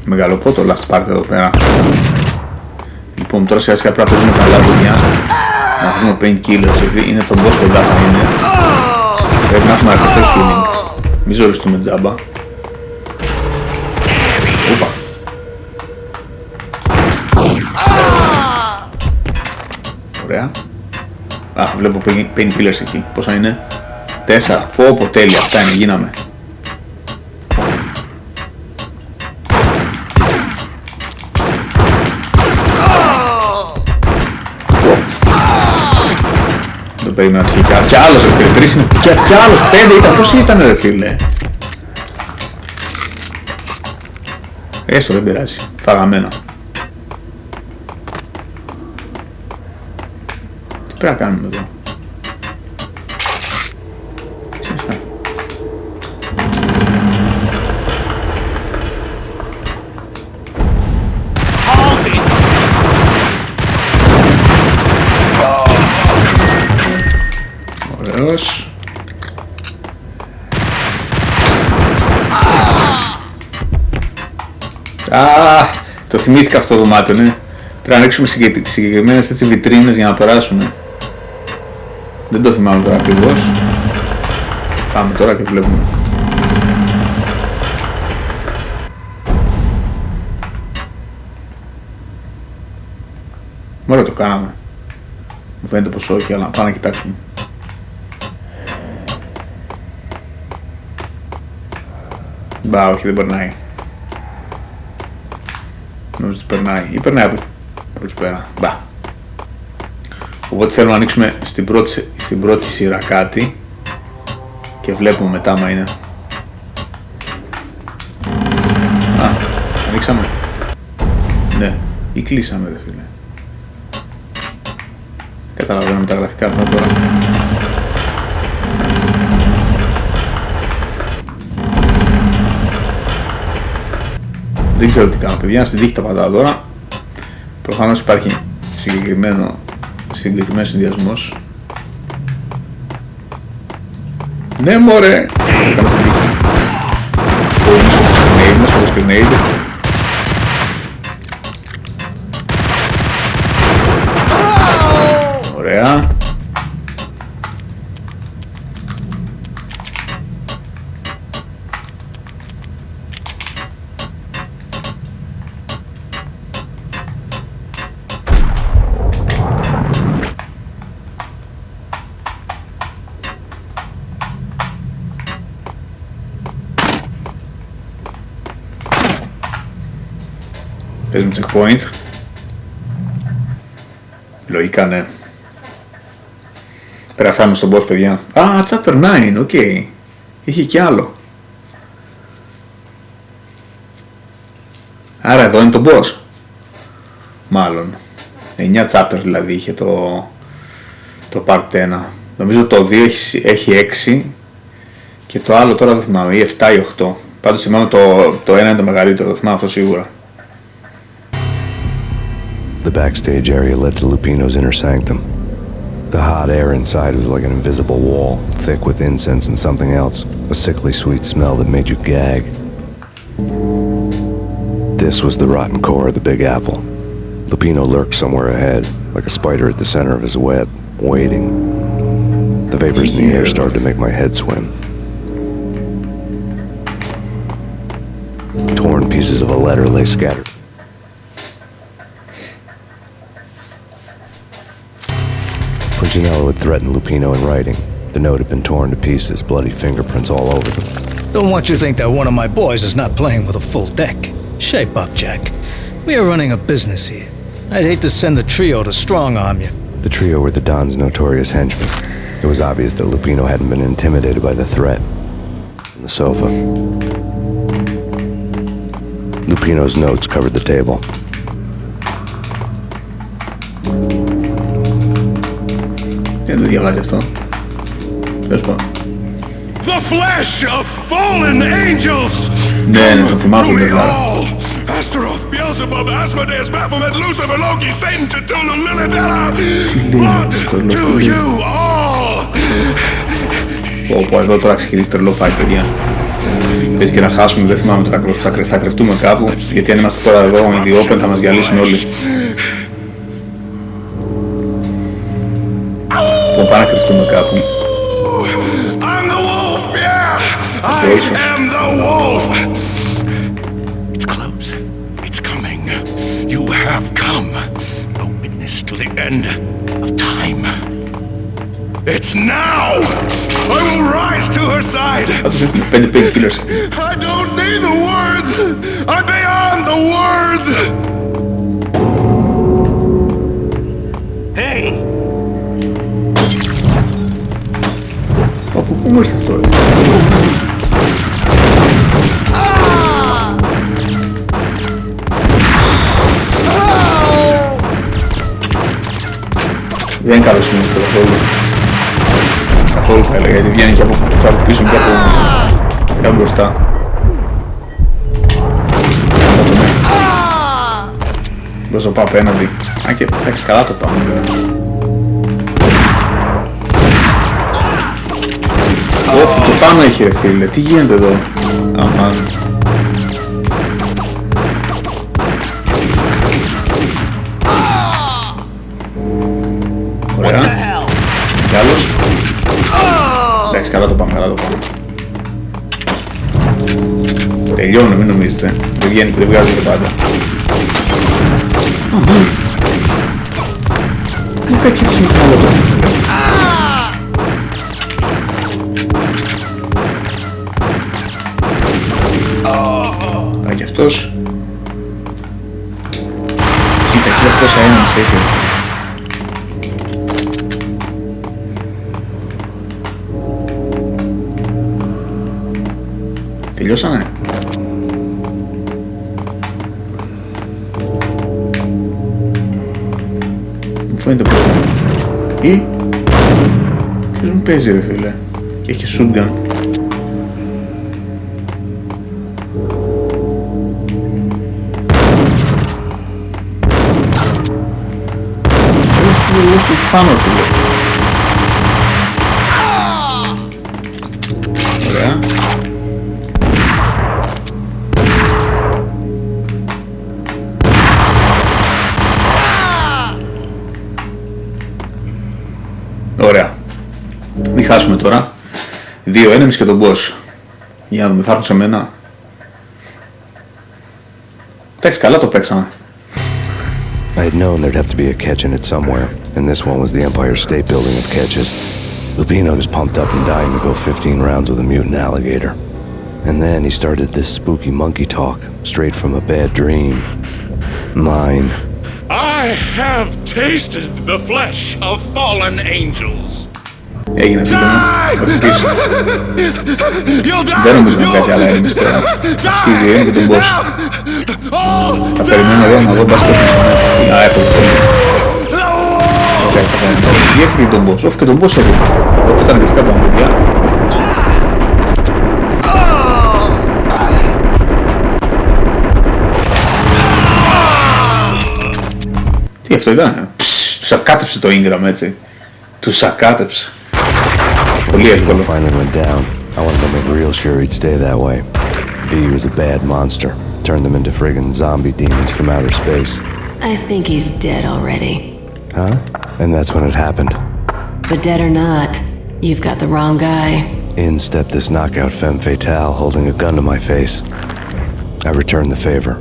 [SPEAKER 1] Μεγαλοπώ το last part εδώ πέρα. Λοιπόν, τώρα σιγά σιγά πρέπει να παίζουμε καλά δουλειά. Να βρούμε painkillers, γιατί είναι το boss κοντά θα είναι. Πρέπει να έχουμε αρκετό healing. Μη ζοριστούμε τζάμπα. Ούπα. Ωραία. Α, βλέπω painkillers εκεί. Πόσα είναι? 4. Πω, τέλεια. Αυτά είναι, γίναμε. Περίμενα ότι είχε κι άλλος ρε φίλε, 3 είναι κι άλλος, 5 ήταν, πώς ήταν ρε φίλε. Έστω δεν πειράζει, φαγαμένα. Τι πρέπει να κάνουμε εδώ. Τι είναι αυτά. Ωραίος. Το θυμήθηκα αυτό το δωμάτιο, ναι. Πρέπει να ανοίξουμε συγκεκριμένες έτσι βιτρίνες για να περάσουμε. Δεν το θυμάμαι τώρα ακριβώς. Πάμε τώρα και βλέπουμε. Μόνο το κάναμε. Μου φαίνεται πως όχι, αλλά πάμε να κοιτάξουμε. Μπα, όχι, δεν περνάει. Νομίζω ότι περνάει. Ή περνάει από εκεί πέρα. Μπα. Οπότε θέλω να ανοίξουμε στην πρώτη σειρά κάτι και βλέπουμε μετά άμα είναι. Α, ανοίξαμε. Ναι, ή κλείσαμε ρε φίλε. Καταλαβαίνουμε τα γραφικά αυτά τώρα. Δεν ξέρω τι κάνω παιδιά, στην τύχη τα πατάω τώρα. Προφανώς υπάρχει συγκεκριμένος συνδυασμός. Ναι μωρέ! Έκανα στην τύχη. Μέσα στο grenade. Ωραία. Παίζουμε checkpoint. Λογικά ναι. Πέρα φτάνουμε στον boss, παιδιά. Α, chapter 9, οκ. Είχε κι άλλο. Άρα εδώ είναι το boss. Μάλλον. 9 chapter δηλαδή είχε το part 1. Νομίζω το 2 έχει 6. Και το άλλο τώρα δεν θυμάμαι, ή 7 ή 8. Πάντως θυμάμαι το 1 είναι το μεγαλύτερο, το θυμάμαι αυτό σίγουρα.
[SPEAKER 4] The backstage area led to Lupino's inner sanctum. The hot air inside was like an invisible wall, thick with incense and something else, a sickly sweet smell that made you gag. This was the rotten core of the Big Apple. Lupino lurked somewhere ahead, like a spider at the center of his web, waiting. The vapors in the air started to make my head swim. Torn pieces of a letter lay scattered. Punchinello had threatened Lupino in writing. The note had been torn to pieces, bloody fingerprints all over them.
[SPEAKER 12] Don't want you to think that one of my boys is not playing with a full deck. Shape up, Jack. We are running a business here. I'd hate to send the trio to strong-arm you.
[SPEAKER 4] The trio were the Don's notorious henchmen. It was obvious that Lupino hadn't been intimidated by the threat. On the sofa. Lupino's notes covered the table.
[SPEAKER 1] Δεν το διαβάζει αυτό. Τέλος πάντων.
[SPEAKER 16] The flesh of fallen angels!
[SPEAKER 1] Ναι, το θυμάσαι τον Τερλάρα.
[SPEAKER 16] Astaroth, Beelzebub, Asmodeus, Baphomet, Lucifer, Loki, Satan, Cthulhu, Lilith, Blood to you all!
[SPEAKER 1] Πω, εδώ τώρα ξεκινήσει τρελό fight, παιδιά. Πες και να χάσουμε, δεν θυμάμαι τώρα ακριβώς που θα κρυφτούμε κάπου. Γιατί αν είμαστε τώρα εδώ, οι the open θα μας διαλύσουν όλοι. Πω, πάμε να κρυφτούμε κάπου.
[SPEAKER 16] I'm the wolf, yeah! I am the wolf! It's close. It's coming. You have come. A witness to the end of time. It's now! I will rise to her side! I don't need the words! I'm beyond the words! Hey!
[SPEAKER 1] Πού μου ήρθες τώρα? Δεν είναι καλό σημείο αυτό καθόλου. Καθόλου θα έλεγα, γιατί βγαίνει και από πίσω και από μπροστά. Μπορείς να πάω απέναντι. Α, και εντάξει, καλά το πάμε βέβαια. Όφι, και πάνω έχει ρε φίλε, τι γίνεται εδώ? Αμάν. Ωραία. Κι άλλος. Εντάξει, καλά το πάμε, καλά το πάμε. Τελειώνω, μην νομίζετε. Δεν βγαίνει, δεν βγάζετε πάντα. Μου πέτυχε αυτό το άλλο το. Α, κι αυτός. Κοίτα, κοίτα πόσα ένανες έχει. Τελειώσανε. Μου φαίνεται πως είναι. Ή ποιος μου παίζει ρε φίλε. Και έχει shotgun. Έχει πάνω φίλε. Ωραία. Ωραία. Μην χάσουμε τώρα. 2 enemies και τον boss. Για να δούμε, θα έρθουν σε μένα. Εντάξει, καλά το παίξαμε.
[SPEAKER 4] I had known there'd have to be a catch in it somewhere, and this one was the Empire State Building of catches. Lupino was pumped up and dying to go 15 rounds with a mutant alligator. And then he started this spooky monkey talk, straight from a bad dream. Mine.
[SPEAKER 16] I have tasted the flesh of fallen angels.
[SPEAKER 1] Έγινε σύντομα. Δεν νομίζω να βγάζει άλλα enemies τώρα. Αυτή η δύο είναι και τον boss. Θα περιμένω εδώ να δω μπας και αυτή. Α, έχω το ή έρχεται τον boss. Όχι και τον boss έρχεται. Οπότε ήταν αγκαστικά πάνω παιδιά. Τι αυτό ήταν? Τους ακάτεψε το Ingram έτσι. Τους ακάτεψε. Πολύ εύκολο.
[SPEAKER 4] Finally went down. I wanted to make real sure he'd stay that way. V was a bad monster. Turned them into friggin' zombie demons from outer space.
[SPEAKER 18] I think he's dead already.
[SPEAKER 4] Huh? And that's when it happened.
[SPEAKER 18] But dead or not, you've got the wrong guy.
[SPEAKER 4] In stepped this knockout femme fatale holding a gun to my face. I returned the favor.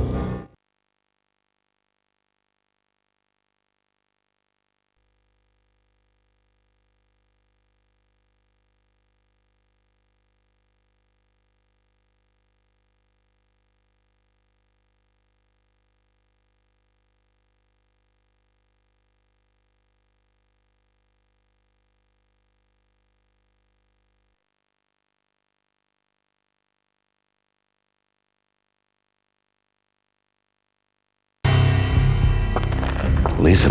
[SPEAKER 4] Lisa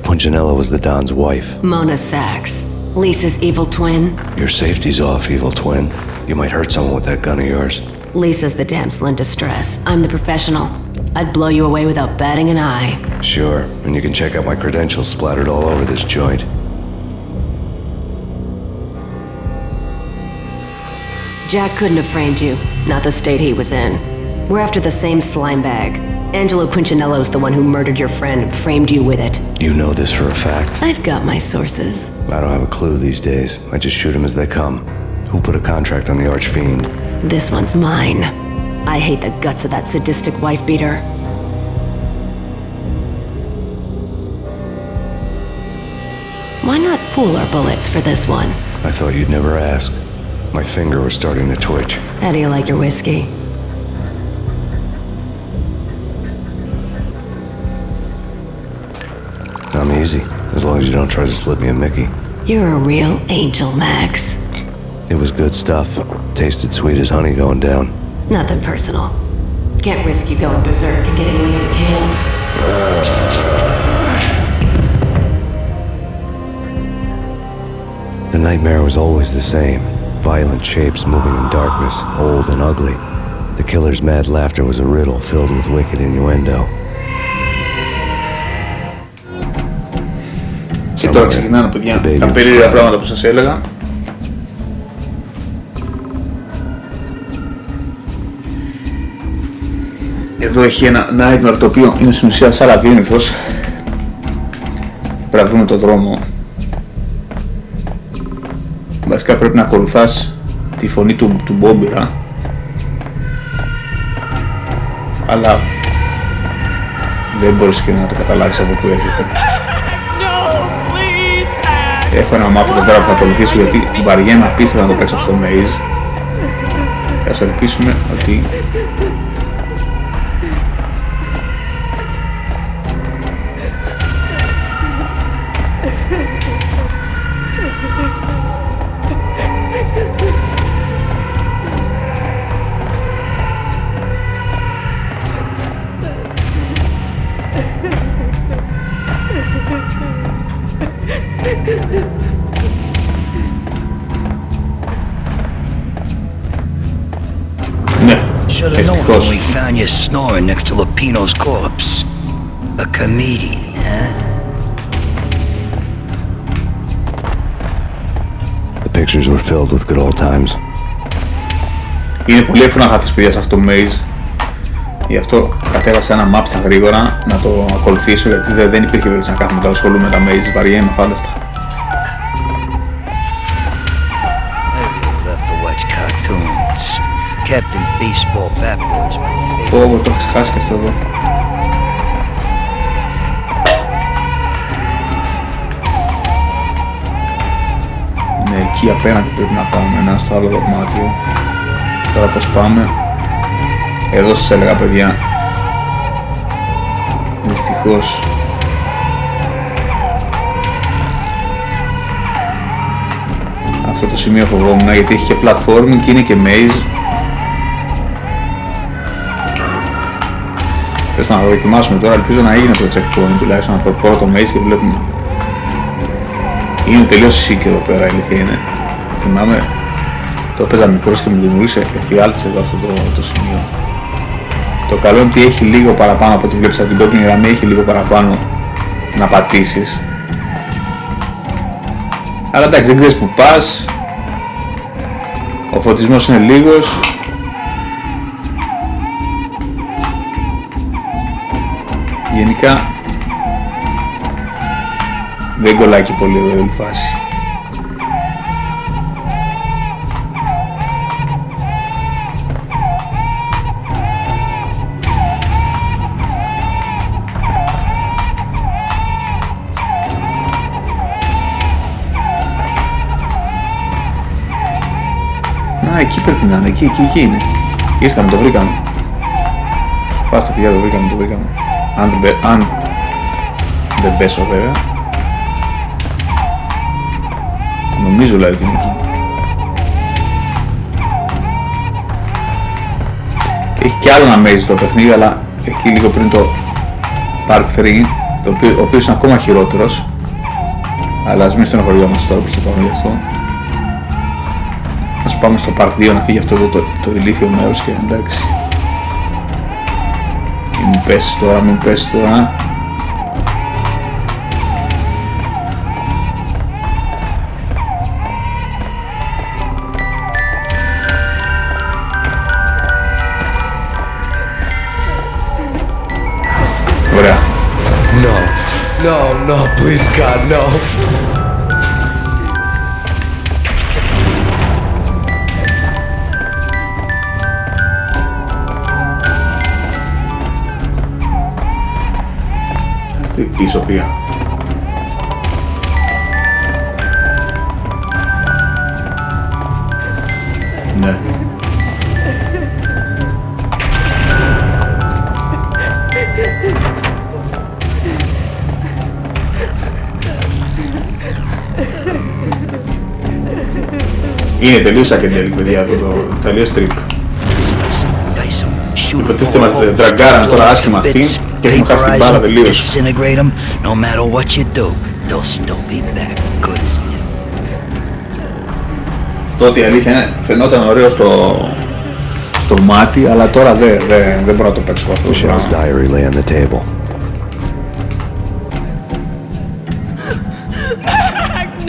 [SPEAKER 4] Punchinello was the Don's wife.
[SPEAKER 18] Mona Sachs. Lisa's evil twin.
[SPEAKER 4] Your safety's off, evil twin. You might hurt someone with that gun of yours.
[SPEAKER 18] Lisa's the damsel in distress. I'm the professional. I'd blow you away without batting an eye.
[SPEAKER 4] Sure, and you can check out my credentials splattered all over this joint.
[SPEAKER 18] Jack couldn't have framed you. Not the state he was in. We're after the same slime bag. Angelo Punchinello's the one who murdered your friend and framed you with it.
[SPEAKER 4] You know this for a fact.
[SPEAKER 18] I've got my sources.
[SPEAKER 4] I don't have a clue these days. I just shoot them as they come. Who put a contract on the archfiend?
[SPEAKER 18] This one's mine. I hate the guts of that sadistic wife-beater. Why not pool our bullets for this one?
[SPEAKER 4] I thought you'd never ask. My finger was starting to twitch.
[SPEAKER 18] How do you like your whiskey?
[SPEAKER 4] I'm easy, as long as you don't try to slip me a Mickey.
[SPEAKER 18] You're a real angel, Max.
[SPEAKER 4] It was good stuff. Tasted sweet as honey going down.
[SPEAKER 18] Nothing personal. Can't risk you going berserk and getting Lisa killed.
[SPEAKER 4] The nightmare was always the same. Violent shapes moving in darkness, old and ugly. The killer's mad laughter was a riddle filled with wicked innuendo.
[SPEAKER 1] Και τώρα ξεκινάνε παιδιά τα περίεργα πράγματα που σας έλεγα. Εδώ έχει ένα nightmare το οποίο είναι στην ουσία σαν λαβύρινθος. Πρέπει να βρούμε το δρόμο. Βασικά πρέπει να ακολουθάς τη φωνή του Μπόμπιρα. Αλλά δεν μπορείς και να το καταλάβεις από πού έρχεται. Έχω ένα map εδώ πέρα που θα ακολουθήσω γιατί βαριέμαι απίστευτα να το παίξω αυτό το maze. Και ας ελπίσουμε ότι
[SPEAKER 17] Should have known when we found you snoring next to Lupino's corpse. A comedian, huh?
[SPEAKER 4] The pictures were filled with good old times.
[SPEAKER 1] Είναι πολύ εύκολο να χάθεις παιδιά σε αυτό το maze. Γι' αυτό κατέβασα ένα map στα γρήγορα να το ακολουθήσω γιατί δεν υπήρχε περίπτωση να κάθομαι τώρα ασχολούμαι με τα maze, βαριέμαι φάνταστα.
[SPEAKER 17] Captain Baseball Bat Boys.
[SPEAKER 1] Πω, το έχεις χάσει και αυτό εδώ. Ναι, εκεί απέναντι πρέπει να πάμε, ένα στο άλλο δωμάτιο. Τώρα πως πάμε. Εδώ σας έλεγα, παιδιά. Δυστυχώς. Αυτό το σημείο φοβόμουν, γιατί έχει και platforming και είναι και maze. Θες να το δοκιμάσουμε τώρα, ελπίζω να έγινε το checkpoint, τουλάχιστον να προπόρω το maze και βλέπουμε. Είναι τελείως sick εδώ πέρα, η αλήθεια είναι. Θυμάμαι, το έπαιζα μικρός και μου δημιούργησε εφιάλτης εδώ αυτό το σημείο. Το καλό είναι ότι έχει λίγο παραπάνω από ό,τι βλέπεις από την κόκκινη γραμμή, έχει λίγο παραπάνω να πατήσεις. Αλλά εντάξει, δεν ξέρεις που πας. Ο φωτισμός είναι λίγος. Γενικά δεν κολλάει και πολύ εδώ η φάση. Α, εκεί πρέπει να είναι, εκεί είναι. Ήρθαμε, το βρήκαμε. Πάστε παιδιά, το βρήκαμε. Αν δεν πέσω βέβαια. Νομίζω δηλαδή ότι είναι εκεί. Και έχει κι άλλο να μέζει το παιχνίδι, αλλά εκεί λίγο πριν το Part 3, ο οποίος είναι ακόμα χειρότερος. Αλλά ας μην στενοχωριόμαστε τώρα που το πάμε γι' αυτό. Ας πάμε στο Part 2 να φύγει αυτό εδώ το ηλίθιο μέρος και εντάξει. Μην πέσει τώρα. Ωραία.
[SPEAKER 4] No, please God, no.
[SPEAKER 1] Πίσω πήγα. Ναι. Είναι τελείως ακεντέλικ, παιδιά, αυτό το τελείως τρίπ. Υποτίθεται μας τραγκάραν τώρα άσχημα αυτοί και έχουμε χάσει την μπάλα τελείως. Τότε η αλήθεια είναι, φαινόταν ωραίο στο μάτι, αλλά τώρα δεν μπορώ να το παίξω αυτό.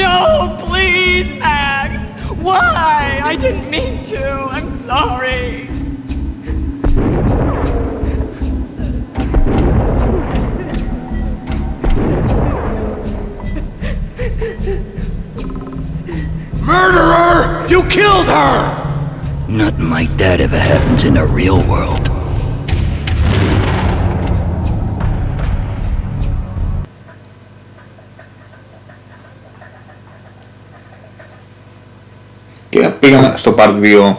[SPEAKER 19] No, please, Max! Why? I didn't mean to. I'm sorry.
[SPEAKER 3] Murderer! You killed her!
[SPEAKER 17] Nothing like that ever happens in the real world.
[SPEAKER 1] Και πήγαμε στο Part 2.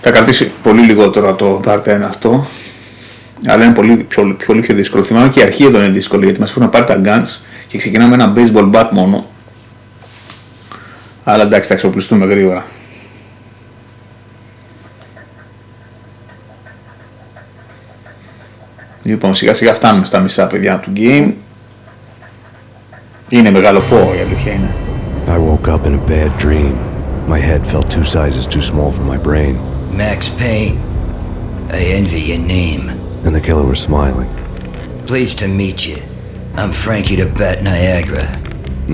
[SPEAKER 1] Θα κρατήσει πολύ λιγότερο το Part 1 αυτό, αλλά είναι πολύ πιο δύσκολο. Θυμάμαι και η αρχή εδώ είναι δύσκολη, γιατί μας έχουν πάρει τα guns και ξεκινάμε ένα baseball bat μόνο. Αλλά εντάξει, θα εξοπλιστούμε γρήγορα. Λοιπόν, σιγά σιγά φτάνουμε στα μισά, παιδιά, του game. Είναι μεγάλο πω, η αλήθεια είναι.
[SPEAKER 4] I woke up in a bad dream. My head felt 2 sizes too small for my brain.
[SPEAKER 17] Max Payne. I envy your name.
[SPEAKER 4] And the killer was smiling.
[SPEAKER 17] Pleased to meet you. I'm Frankie the Bat Niagara.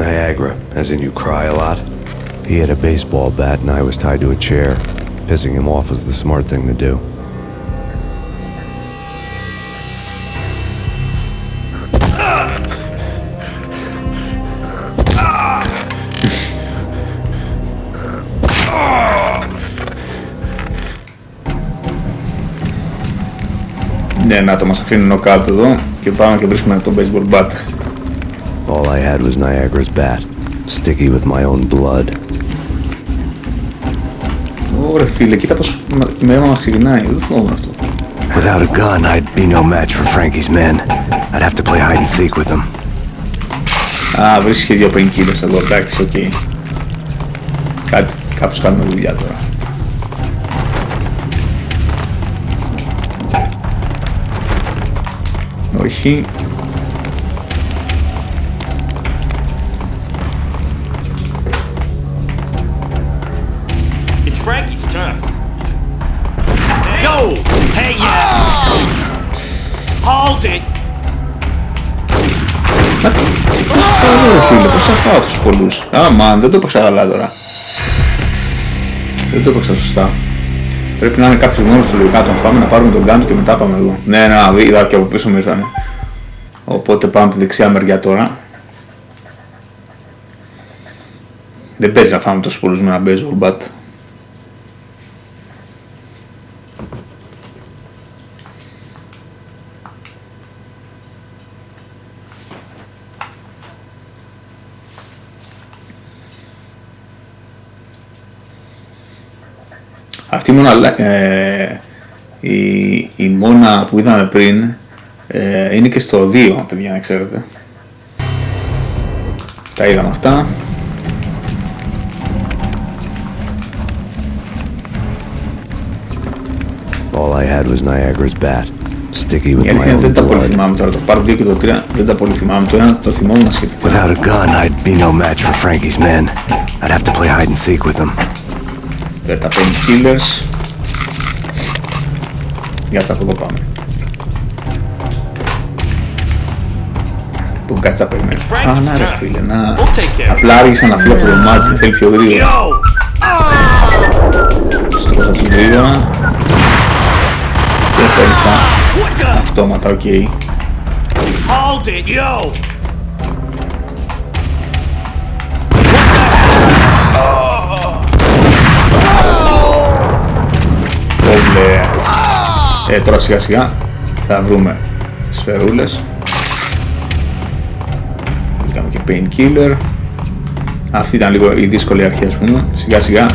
[SPEAKER 4] Niagara, as in you cry a lot? He had a baseball bat and I was tied to a chair. Pissing him off was the smart thing to do.
[SPEAKER 1] Ναι, να το μας αφήνουν knockout εδώ και πάμε και βρίσκουμε το baseball bat.
[SPEAKER 4] All I had was Niagara's bat, sticky with my own blood.
[SPEAKER 1] Ωραία φίλε, κοίτα πως με αίμα μας ξεκινάει, δεν θυμόμουν αυτό.
[SPEAKER 4] Without a gun, I'd be no match for Frankie's men. I'd have to play hide and seek with them.
[SPEAKER 1] Α, βρίσκεις και δύο painkillers εδώ, εντάξει, οκ. Κάπως κάνουμε δουλειά τώρα. Όχι.
[SPEAKER 15] It's Frankie's turn. Go! Hey, yeah! Hold it!
[SPEAKER 1] Πώς θα φάω ρε φίλε, πώς θα φάω τους πολλούς. Αμάν, δεν το έπαιξα καλά τώρα. Δεν το έπαιξα σωστά. Πρέπει να είναι κάποιος μόνος του λογικά, τον φάμε, να πάρουμε τον gun του και μετά πάμε εδώ. Ναι, είδα και από πίσω μου ήρθανε. Οπότε πάμε από τη δεξιά μεριά τώρα. Δεν παίζει να φάμε τόσους πολλούς με ένα baseball bat. Αυτή η μόνα που είδαμε πριν είναι και στο 2, παιδιά, να ξέρετε. Τα είδαμε αυτά.
[SPEAKER 4] All I had was Niagara's bat, sticky with my own blood.
[SPEAKER 1] Δεν τα πολύ θυμάμαι τώρα, το Part 2 και το 3 δεν τα πολύ θυμάμαι, το ένα το θυμόμουν σχετικά.
[SPEAKER 4] Without a gun, I'd be no match for Frankie's men. I'd have to play hide and seek with them.
[SPEAKER 1] Τα painkillers. Για από εδώ πάμε. Που κάτσε να περιμένει. Α, να ρε φίλε, να. Απλά άργησα να φύγω από το μάτι, θέλει πιο γρήγορα. Στρώσα τους γρήγορα. Και παίρνεις τα αυτόματα, οκ.
[SPEAKER 15] Hold it, yo!
[SPEAKER 1] Τώρα σιγά σιγά θα βρούμε σφαιρούλες. Είχαμε και painkiller. Αυτή ήταν λίγο η δύσκολη αρχή, ας πούμε. Σιγά σιγά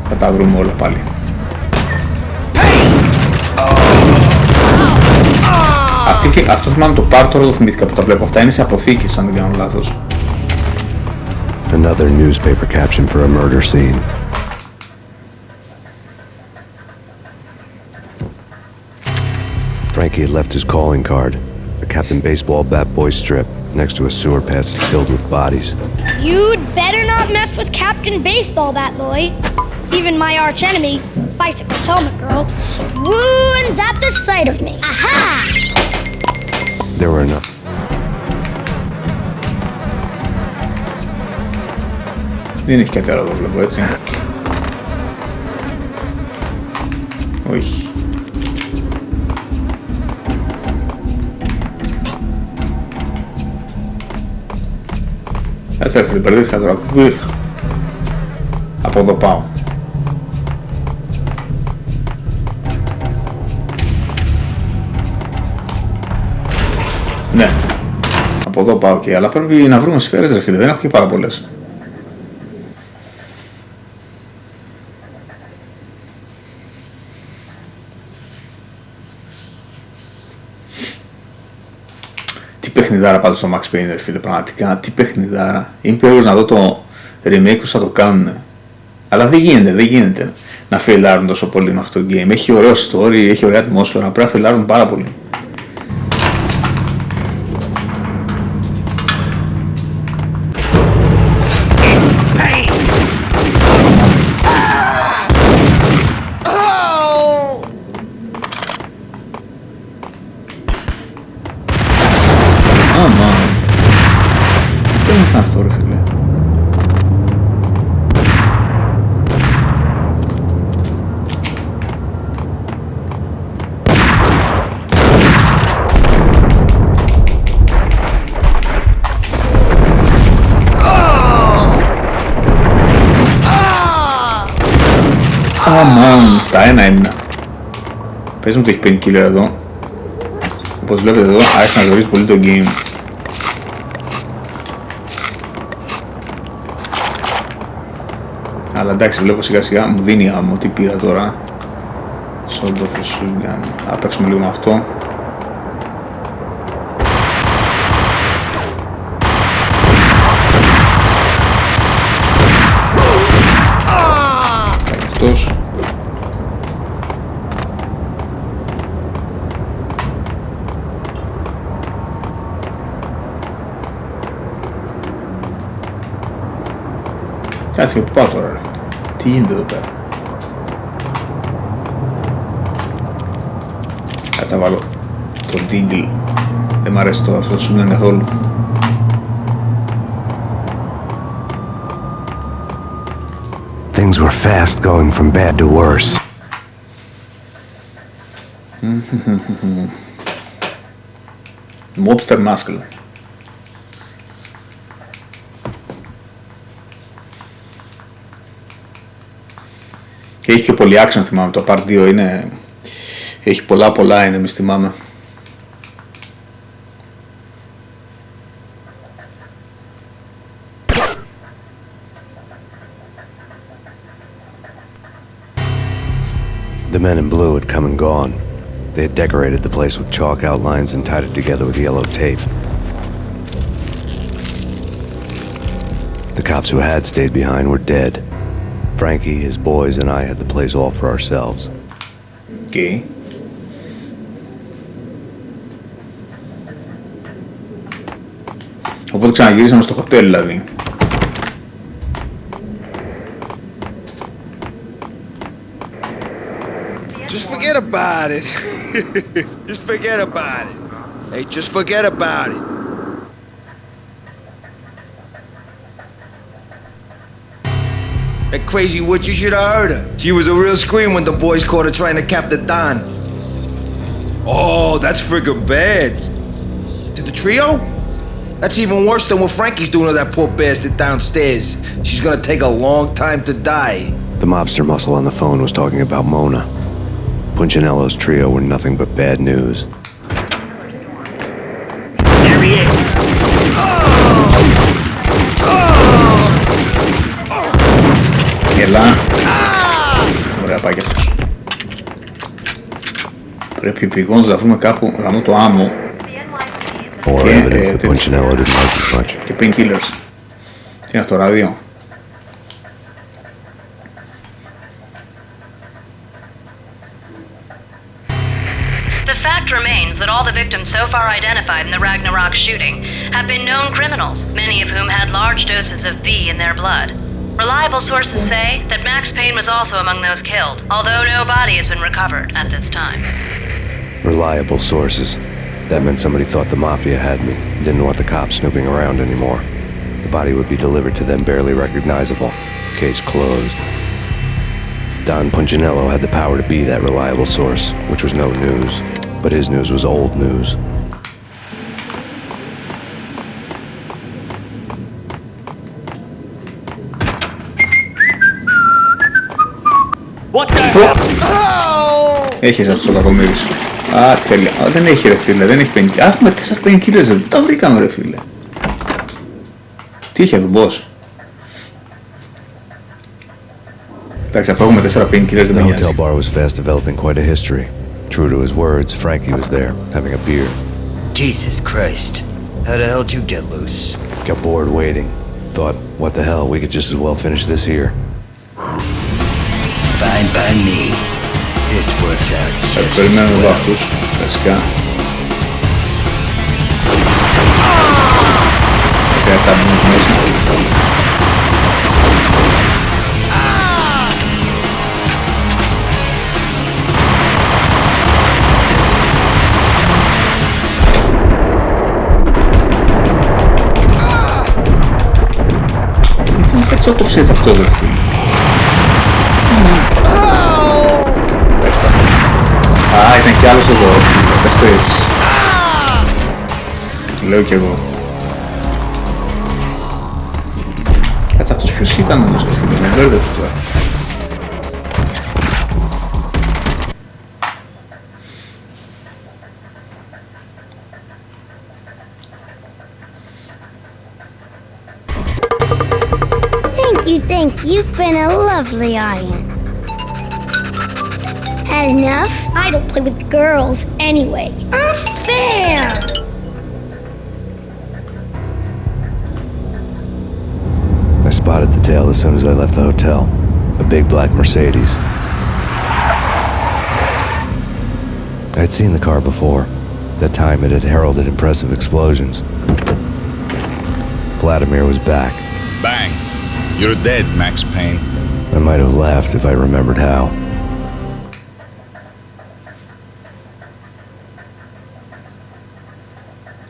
[SPEAKER 1] θα τα βρούμε όλα πάλι. Αυτό θυμάμαι το part, τώρα το θυμήθηκα που τα βλέπω. Αυτά είναι σε αποθήκες, αν δεν κάνω λάθος.
[SPEAKER 4] Another newspaper caption for a murder scene. Frankie had left his calling card, a Captain Baseball bat boy strip, next to a sewer passage filled with bodies.
[SPEAKER 14] You'd better not mess with Captain Baseball Bat Boy. Even my arch enemy, Bicycle Helmet Girl, swoons at the sight of me. Aha!
[SPEAKER 4] There were enough.
[SPEAKER 1] Δεν έχει κάτι άλλο εδώ βλέπω, έτσι. Όχι. Έτσι έφυγε, μπερδεύτηκα τώρα. Πού ήρθα? Από εδώ πάω. Ναι. Από εδώ πάω και αλλά πρέπει να βρούμε σφαίρες ρε φίλε, δεν έχω και πάρα πολλές. Τι παιχνιδάρα πάντως στο Max Payne ρε φίλε, πραγματικά, τι παιχνιδάρα. Είμαι περίεργος να δω το remake που θα το κάνουν. Αλλά δεν γίνεται να φεϊλάρουν τόσο πολύ με αυτό το game. Έχει ωραίο story, έχει ωραία ατμόσφαιρα, πρέπει να φεϊλάρουν πάρα πολύ. Αυτό ρε φίλε. Αμάν, στα ένα έμεινα. Πες μου το έχει painkiller εδώ. Όπως βλέπετε εδώ, άρχισε να ζορίζει πολύ το game. Αλλά εντάξει, βλέπω σιγά σιγά μου δίνει άμμο. Τι πήρα τώρα? Sort of shotgun. Θα παίξουμε λίγο με αυτό. Αυτός. Κάτσε που πάω τώρα. Τι γίνεται εδώ πέρα? Κάτσε να βάλω το Deagle. Δεν μ' αρέσει αυτό το σουγγαν καθόλου.
[SPEAKER 4] Things were fast going from bad to worse.
[SPEAKER 1] Mobster Muscle. Έχει και πολύ action, θυμάμαι, το part 2 είναι... Έχει πολλά enemies, θυμάμαι.
[SPEAKER 4] The men in blue had come and gone. They had decorated the place with chalk outlines and tied it together with yellow tape. The cops who had stayed behind were dead. Frankie, his boys, and I had the place all for ourselves.
[SPEAKER 1] Okay. Οπότε ξαναγυρίσαμε στο χοτέλ, δηλαδή.
[SPEAKER 6] Just forget about it. Just forget about it. Hey, just forget about it. That crazy witch, you should have heard her. She was a real scream when the boys caught her trying to cap the Don. Oh, that's friggin' bad. To the trio? That's even worse than what Frankie's doing to that poor bastard downstairs. She's gonna take a long time to die.
[SPEAKER 4] The mobster muscle on the phone was talking about Mona. Punchinello's trio were nothing but bad news.
[SPEAKER 15] There he is.
[SPEAKER 1] Έλα. Ωραία, πάει και αυτός. Πρέπει επιγόντως να βρούμε κάπου γραμμό το άμμο και painkillers. Τι είναι αυτό, ράδιο?
[SPEAKER 2] The fact remains that all the victims so far identified in the Ragnarok shooting have been known criminals, many of whom had large doses of V in their blood. Reliable sources say that Max Payne was also among those killed, although no body has been recovered at this time.
[SPEAKER 4] Reliable sources. That meant somebody thought the Mafia had me, didn't want the cops snooping around anymore. The body would be delivered to them barely recognizable. Case closed. Don Punchinello had the power to be that reliable source, which was no news. But his news was old news.
[SPEAKER 15] What the hell?
[SPEAKER 1] Έχεις αυτός ο κακομύρης. Α, τέλεια. Α, δεν έχει ρε φίλε, δεν έχει painkillers. Α, έχουμε 4 painkillers, πού τα βρήκαμε ρε φίλε? Τι είχε εδώ, boss? Εντάξει, αφού έχουμε 4 painkillers δεν με νοιάζει.
[SPEAKER 4] The hotel bar was fast developing quite a history. True to his words, Frankie was there, having a beer.
[SPEAKER 17] Jesus Christ. How the hell did you get loose?
[SPEAKER 4] Got bored waiting. Thought, what the hell, we could just as well finish this here.
[SPEAKER 17] Fine by me. This works out just as
[SPEAKER 1] περιμένουμε εδώ
[SPEAKER 17] well.
[SPEAKER 1] αυτούς, βασικά. Και θα μπούμε μέσα. Τι το κόψε έτσι αυτό εδώ, φίλε? Α, ήταν κι άλλος εδώ, πες το έτσι. Λέω κι εγώ. Κάτσε, αυτός ποιος ήταν όμως, φίλε, με μπέρδεψε τώρα.
[SPEAKER 14] You think you've been a lovely audience. Had enough? I don't play with girls anyway. Unfair!
[SPEAKER 4] I spotted the tail as soon as I left the hotel. A big black Mercedes. I'd seen the car before. That time it had heralded impressive explosions. Vladimir was back.
[SPEAKER 5] Bang! You're dead, Max Payne.
[SPEAKER 4] I might have laughed if I remembered how.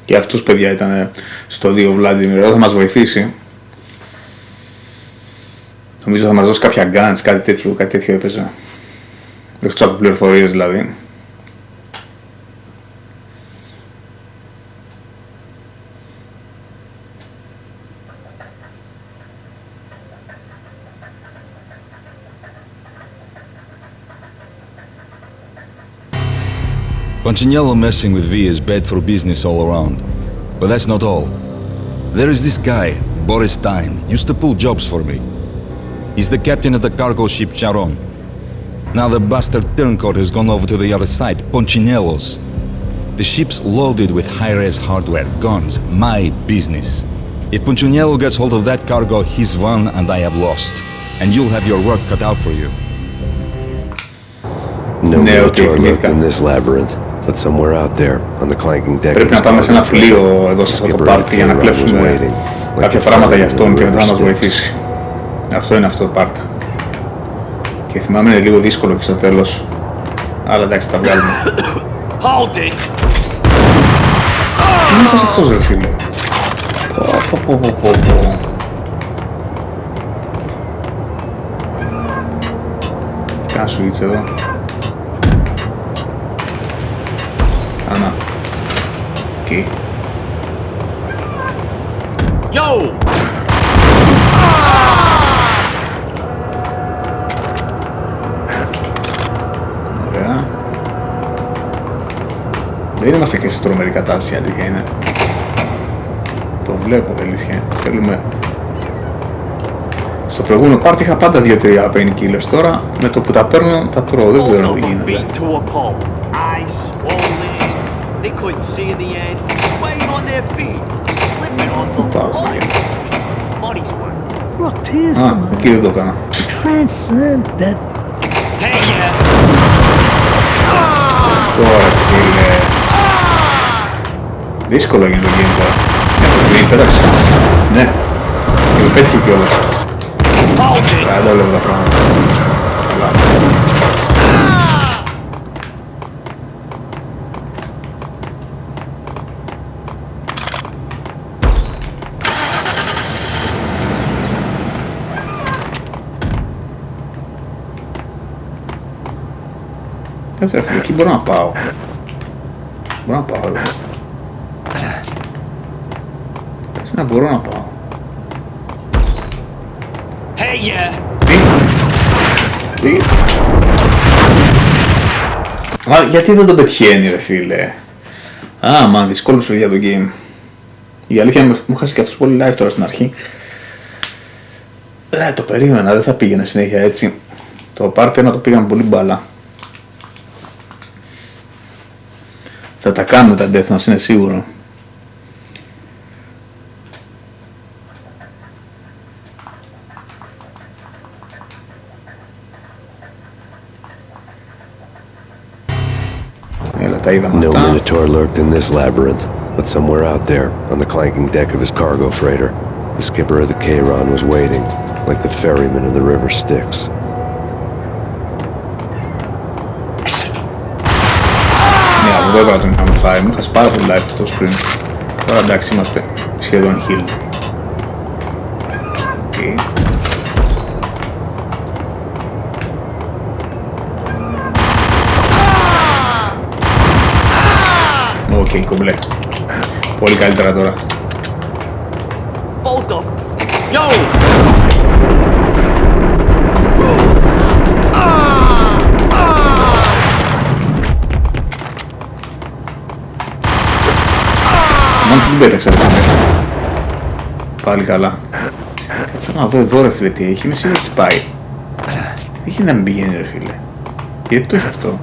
[SPEAKER 1] Και αυτός, παιδιά, ήταν στο 2 Vladimir. Εδώ θα μας βοηθήσει. Νομίζω θα μας δώσει κάποια guns, κάτι τέτοιο έπαιζε. Εκτός από πληροφορίες δηλαδή.
[SPEAKER 20] Punchinello messing with V is bad for business all around. But that's not all. There is this guy, Boris, used to pull jobs for me. He's the captain of the cargo ship Charon. Now the bastard turncoat has gone over to the other side, Punchinello's. The ship's loaded with high-res hardware, guns, my business. If Punchinello gets hold of that cargo, he's won and I have lost. And you'll have your work cut out for you.
[SPEAKER 4] No Minotaur lurked in this labyrinth, but somewhere out there, on the clanking deck.
[SPEAKER 1] Πρέπει να πάμε σε ένα πλοίο εδώ σε αυτό το πάρτι για να κλέψουμε κάποια πράγματα για αυτόν και μετά να μας βοηθήσει. Αυτό είναι αυτό το πάρτι. Και θυμάμαι είναι λίγο δύσκολο και στο τέλος. Αλλά εντάξει, τα βγάλουμε. Τι είναι αυτός ρε φίλε. Κάνα switch εδώ. Ανά. Εκεί.
[SPEAKER 15] Yo!
[SPEAKER 1] Ωραία. Δεν είμαστε και σε τρομερή κατάσταση, αλήθεια είναι. Το βλέπω, αλήθεια. Θέλουμε... Στο προηγούμενο πάρτι είχα πάντα 2-3 painkillers. Τώρα με το που τα παίρνω τα τρώω. Δεν ξέρω τι γίνεται. Α, εκεί δεν το έκανα. Τώρα φίλε. Δύσκολο για το game τώρα. Ναι, πέταξε. Ναι. Και με πέτυχε κιόλας. Δεν τα βλέπω τα πράγματα. Καλά. Κάτσε ρε, εκεί μπορώ να πάω. Μπορώ να πάω εδώ. Κάτσε να μπορώ να πάω. Τι. Α, γιατί δεν τον πετυχαίνει ρε φίλε. Α, μαν, δυσκόλεψε για το game. Η αλήθεια μου χάσει και αυτός πολύ live τώρα στην αρχή. Το περίμενα, δεν θα πήγαινε συνέχεια έτσι. Το part 1 το πήγαμε πολύ μπάλα. Θα τα κάνουμε τα death μας, είναι σίγουρο.
[SPEAKER 4] No Minotaur lurked in this labyrinth, but somewhere out there, on the clanking deck of his cargo freighter, the skipper of the Chiron was waiting, like the ferryman of the river Styx.
[SPEAKER 1] Ναι, από εδώ έπρεπε να τον είχαμε φάει. Μου είχες πάρα πολύ life αυτός πριν. Τώρα εντάξει, είμαστε σχεδόν heal. Okay. Οκ, κομπλέ. Πολύ καλύτερα τώρα. Μόνο την πέταξα. Πάλι καλά. Κάτσε να δω εδώ ρε φίλε τι έχει, είμαι σίγουρος ότι πάει. Έχει να μην πηγαίνει ρε φίλε. Γιατί το έχει αυτό.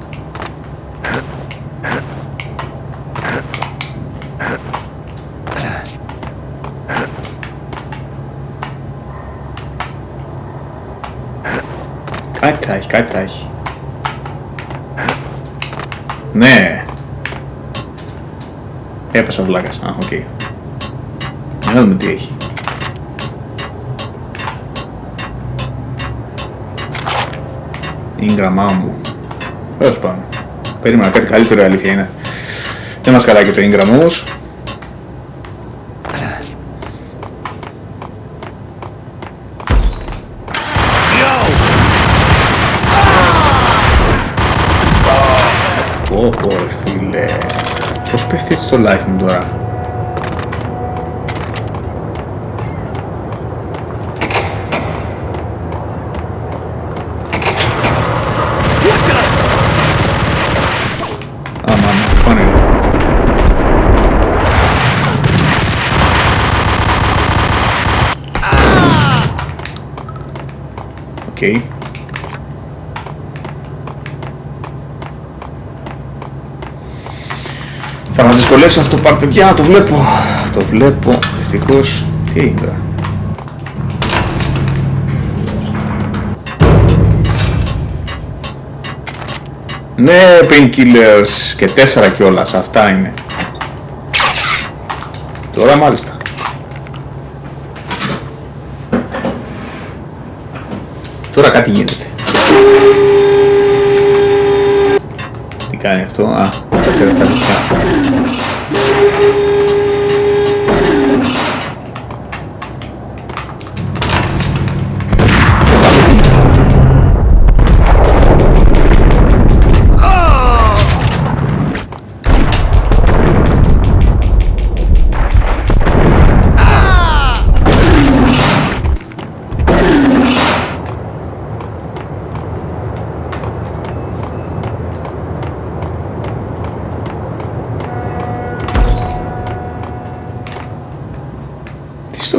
[SPEAKER 1] Κάτι θα έχει. Ναι. Έπεσα ο βλάκας. Α, οκ. Να δούμε τι έχει. Είναι γραμμά μου. Τέλος πάντων. Περίμενα κάτι καλύτερο, η αλήθεια είναι. Δεν μας καλά και το Ingram όμως. Πω ρε φίλε. Πώς πέφτει έτσι το life μου τώρα. Okay. Θα μας δυσκολεύσει αυτό το part, παιδιά, το βλέπω, δυστυχώς. Τι έγινε τώρα. Ναι, painkillers και 4 κιόλας, αυτά είναι. Τώρα μάλιστα. Τώρα κάτι γίνεται. Τι κάνει αυτό, τα φέρω αυτά λεπτά.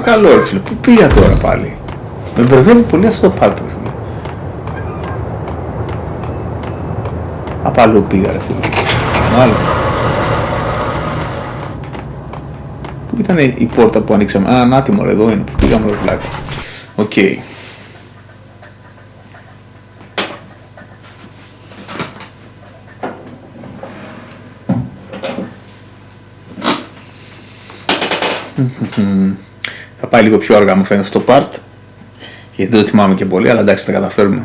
[SPEAKER 1] Καλό ρε φίλε, πού πήγα τώρα πάλι. Με μπερδεύει πολύ αυτό το πάρτι ρε φίλε. Από αλλού πήγα ρε φίλε. Μάλλον. Πού ήταν η πόρτα που ανοίξαμε. Α, νάτι μωρέ, εδώ είναι που πήγαμε ρε βλάκα. Οκ. Θα πάει λίγο πιο αργά μου φαίνεται στο part, γιατί δεν το θυμάμαι και πολύ, αλλά εντάξει, τα καταφέρουμε.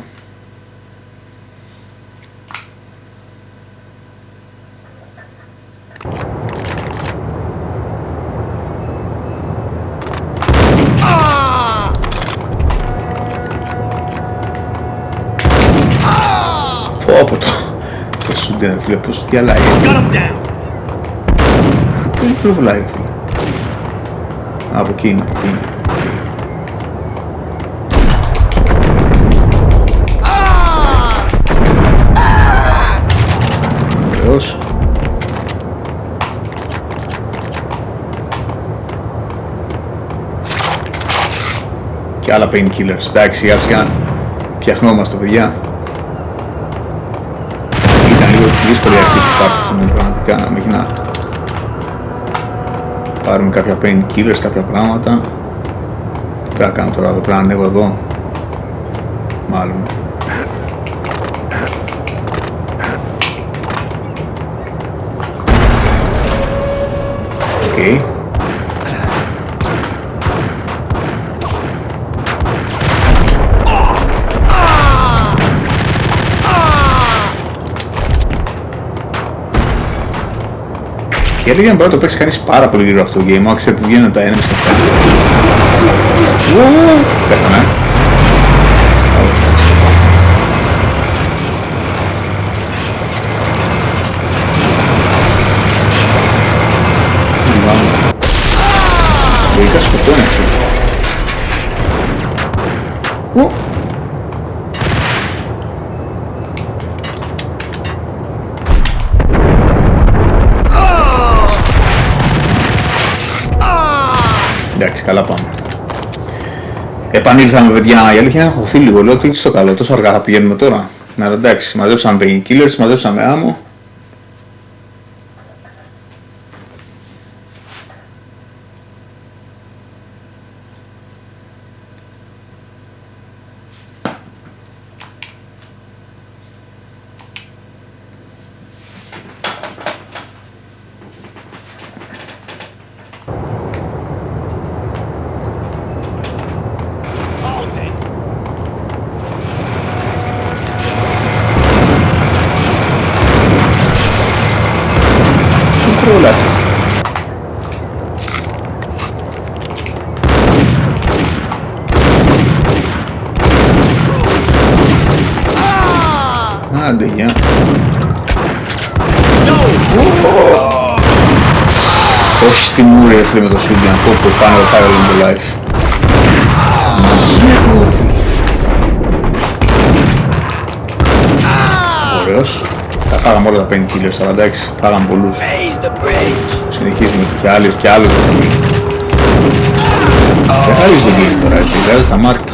[SPEAKER 1] Πω από το σούντεν ρε φίλε, πώς διαλάει έτσι. Πού είναι προβολάει ρε φίλε. Από εκεί είναι, από εκεί είναι. Ωραίος. Και άλλα painkillers. Εντάξει, σιγά σιγά φτιαχνόμαστε παιδιά. Ήταν λίγο δύσκολη αρχή που πάτησαμε πραγματικά, μέχρι να πάρουμε κάποια painkillers, κάποια πράγματα. Τι πρέπει να κάνω τώρα, εδώ πρέπει να ανέβω εδώ. Μάλλον. Οκ. Η αλήθεια είναι να το παίξει κανείς πάρα πολύ γρήγορα αυτό το game, άξιζε που βγαίνουν τα enemies και αυτά. Πέθανε. Λογικά σκοτώνει αυτό. Εντάξει, καλά πάμε. Επανήλθαμε παιδιά, η αλήθεια είναι χωθεί λίγο, λέω ότι στο καλό, τόσο αργά θα πηγαίνουμε τώρα. Να εντάξει, μαζέψαμε painkillers, μαζέψαμε άμμο. Άντε, γεια. Όχι στη μούρη έφυγε με το Σούγκιαν, πω πάνω το πάρει όλο το life. Ωραίος. Τα φάγαμε όλα τα painkillers, αλλά εντάξει, φάγαμε πολλούς. Συνεχίζουμε κι άλλους. Δεν χαρίζει τον game τώρα έτσι, βγάζει στα μάτια.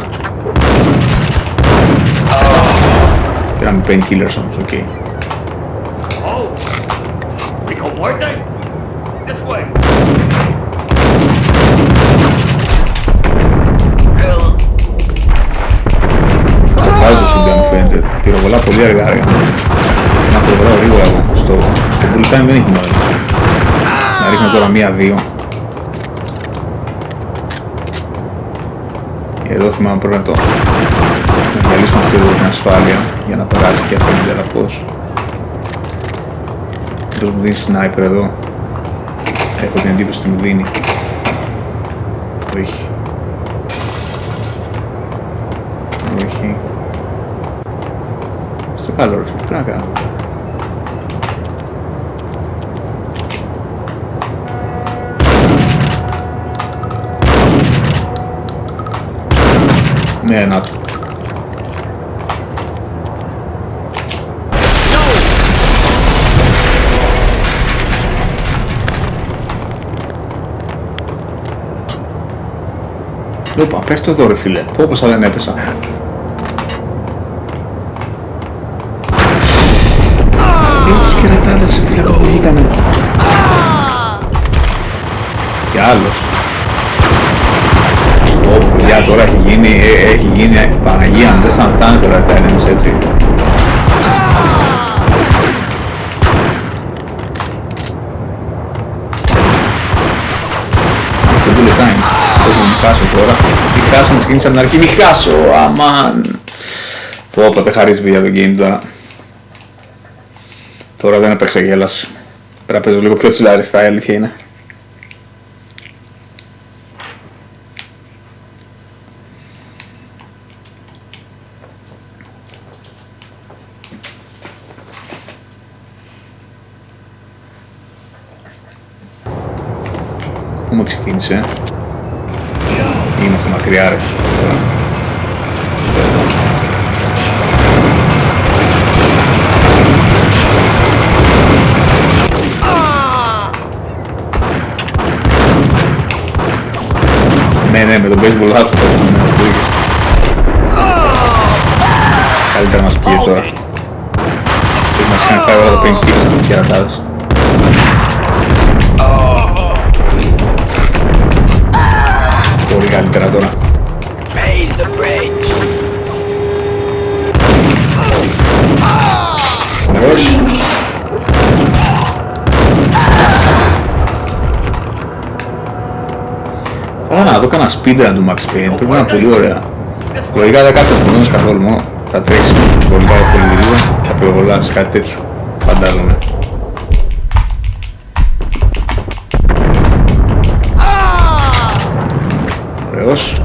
[SPEAKER 1] Πήραμε painkillers όμως, οκ. Θα πάρω το Σούγκια μου φαίνεται, πυροβολά πολύ αργά. Να προβράω γρήγορα εγώ, στο bullet time δεν έχει νόημα. Να ρίχνω τώρα 1-2. Εδώ θυμάμαι πρέπει να το διαλύσουμε αυτή εδώ την ασφάλεια για να περάσει και από την τελαπός. Πώς μου δίνει sniper εδώ. Έχω την εντύπωση ότι μου δίνει. Όχι. Όχι. Στο καλό ρε, τι να κάνω. Ναι, να το. Όπα, πέφτω εδώ ρε φίλε, πω πως δεν έπεσα. Είναι τους κερατάδες ρε φίλε που βγήκανε. Και άλλος. Ω, παιδιά, τώρα έχει γίνει Παναγία μου, δεν σταματάνε τώρα τα enemies έτσι. Το bullet time. Μη χάσω τώρα, μη χάσω, μου ξεκίνησα από την αρχή, μη χάσω, αμάν. Πω, δεν χαρίζει για το game τώρα. Τώρα δεν έπαιξα γέλας. Πρέπει να παίζω λίγο πιο τσιλαριστά, η αλήθεια είναι. Πού μου ξεκίνησε, είμαστε μακριά ρε. Ναι, με τον baseball hat του καλύτερα να μας πήγε τώρα. Πρέπει να είχαν φάει όλα τα painkillers αυτοί οι κερατάδες. Πολύ καλύτερα τώρα. Ωραίος. Να δω κανένα speedrun του Max Payne, πρέπει να είναι πολύ ωραία. Λογικά δεν κάτσε να σπουδώνεις καθόλου μόνο. Θα τρέξει πολύ γρήγορα και απειοβολάς κάτι τέτοιο. Φαντάζομαι. Ωραίος.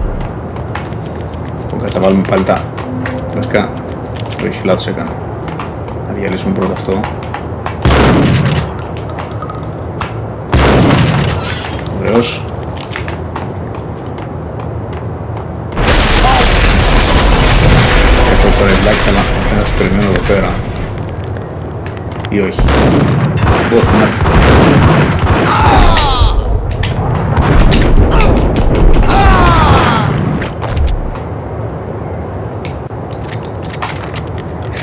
[SPEAKER 1] Κάτσε να βάλουμε πάλι τα βασικά. Όχι, λάθος έκανα. Να διαλύσουμε πρώτα αυτό. Ωραίος. Έχω τώρα εντάξει, αλλά να τους περιμένω εδώ πέρα. Ή όχι. Ω, θυμάται.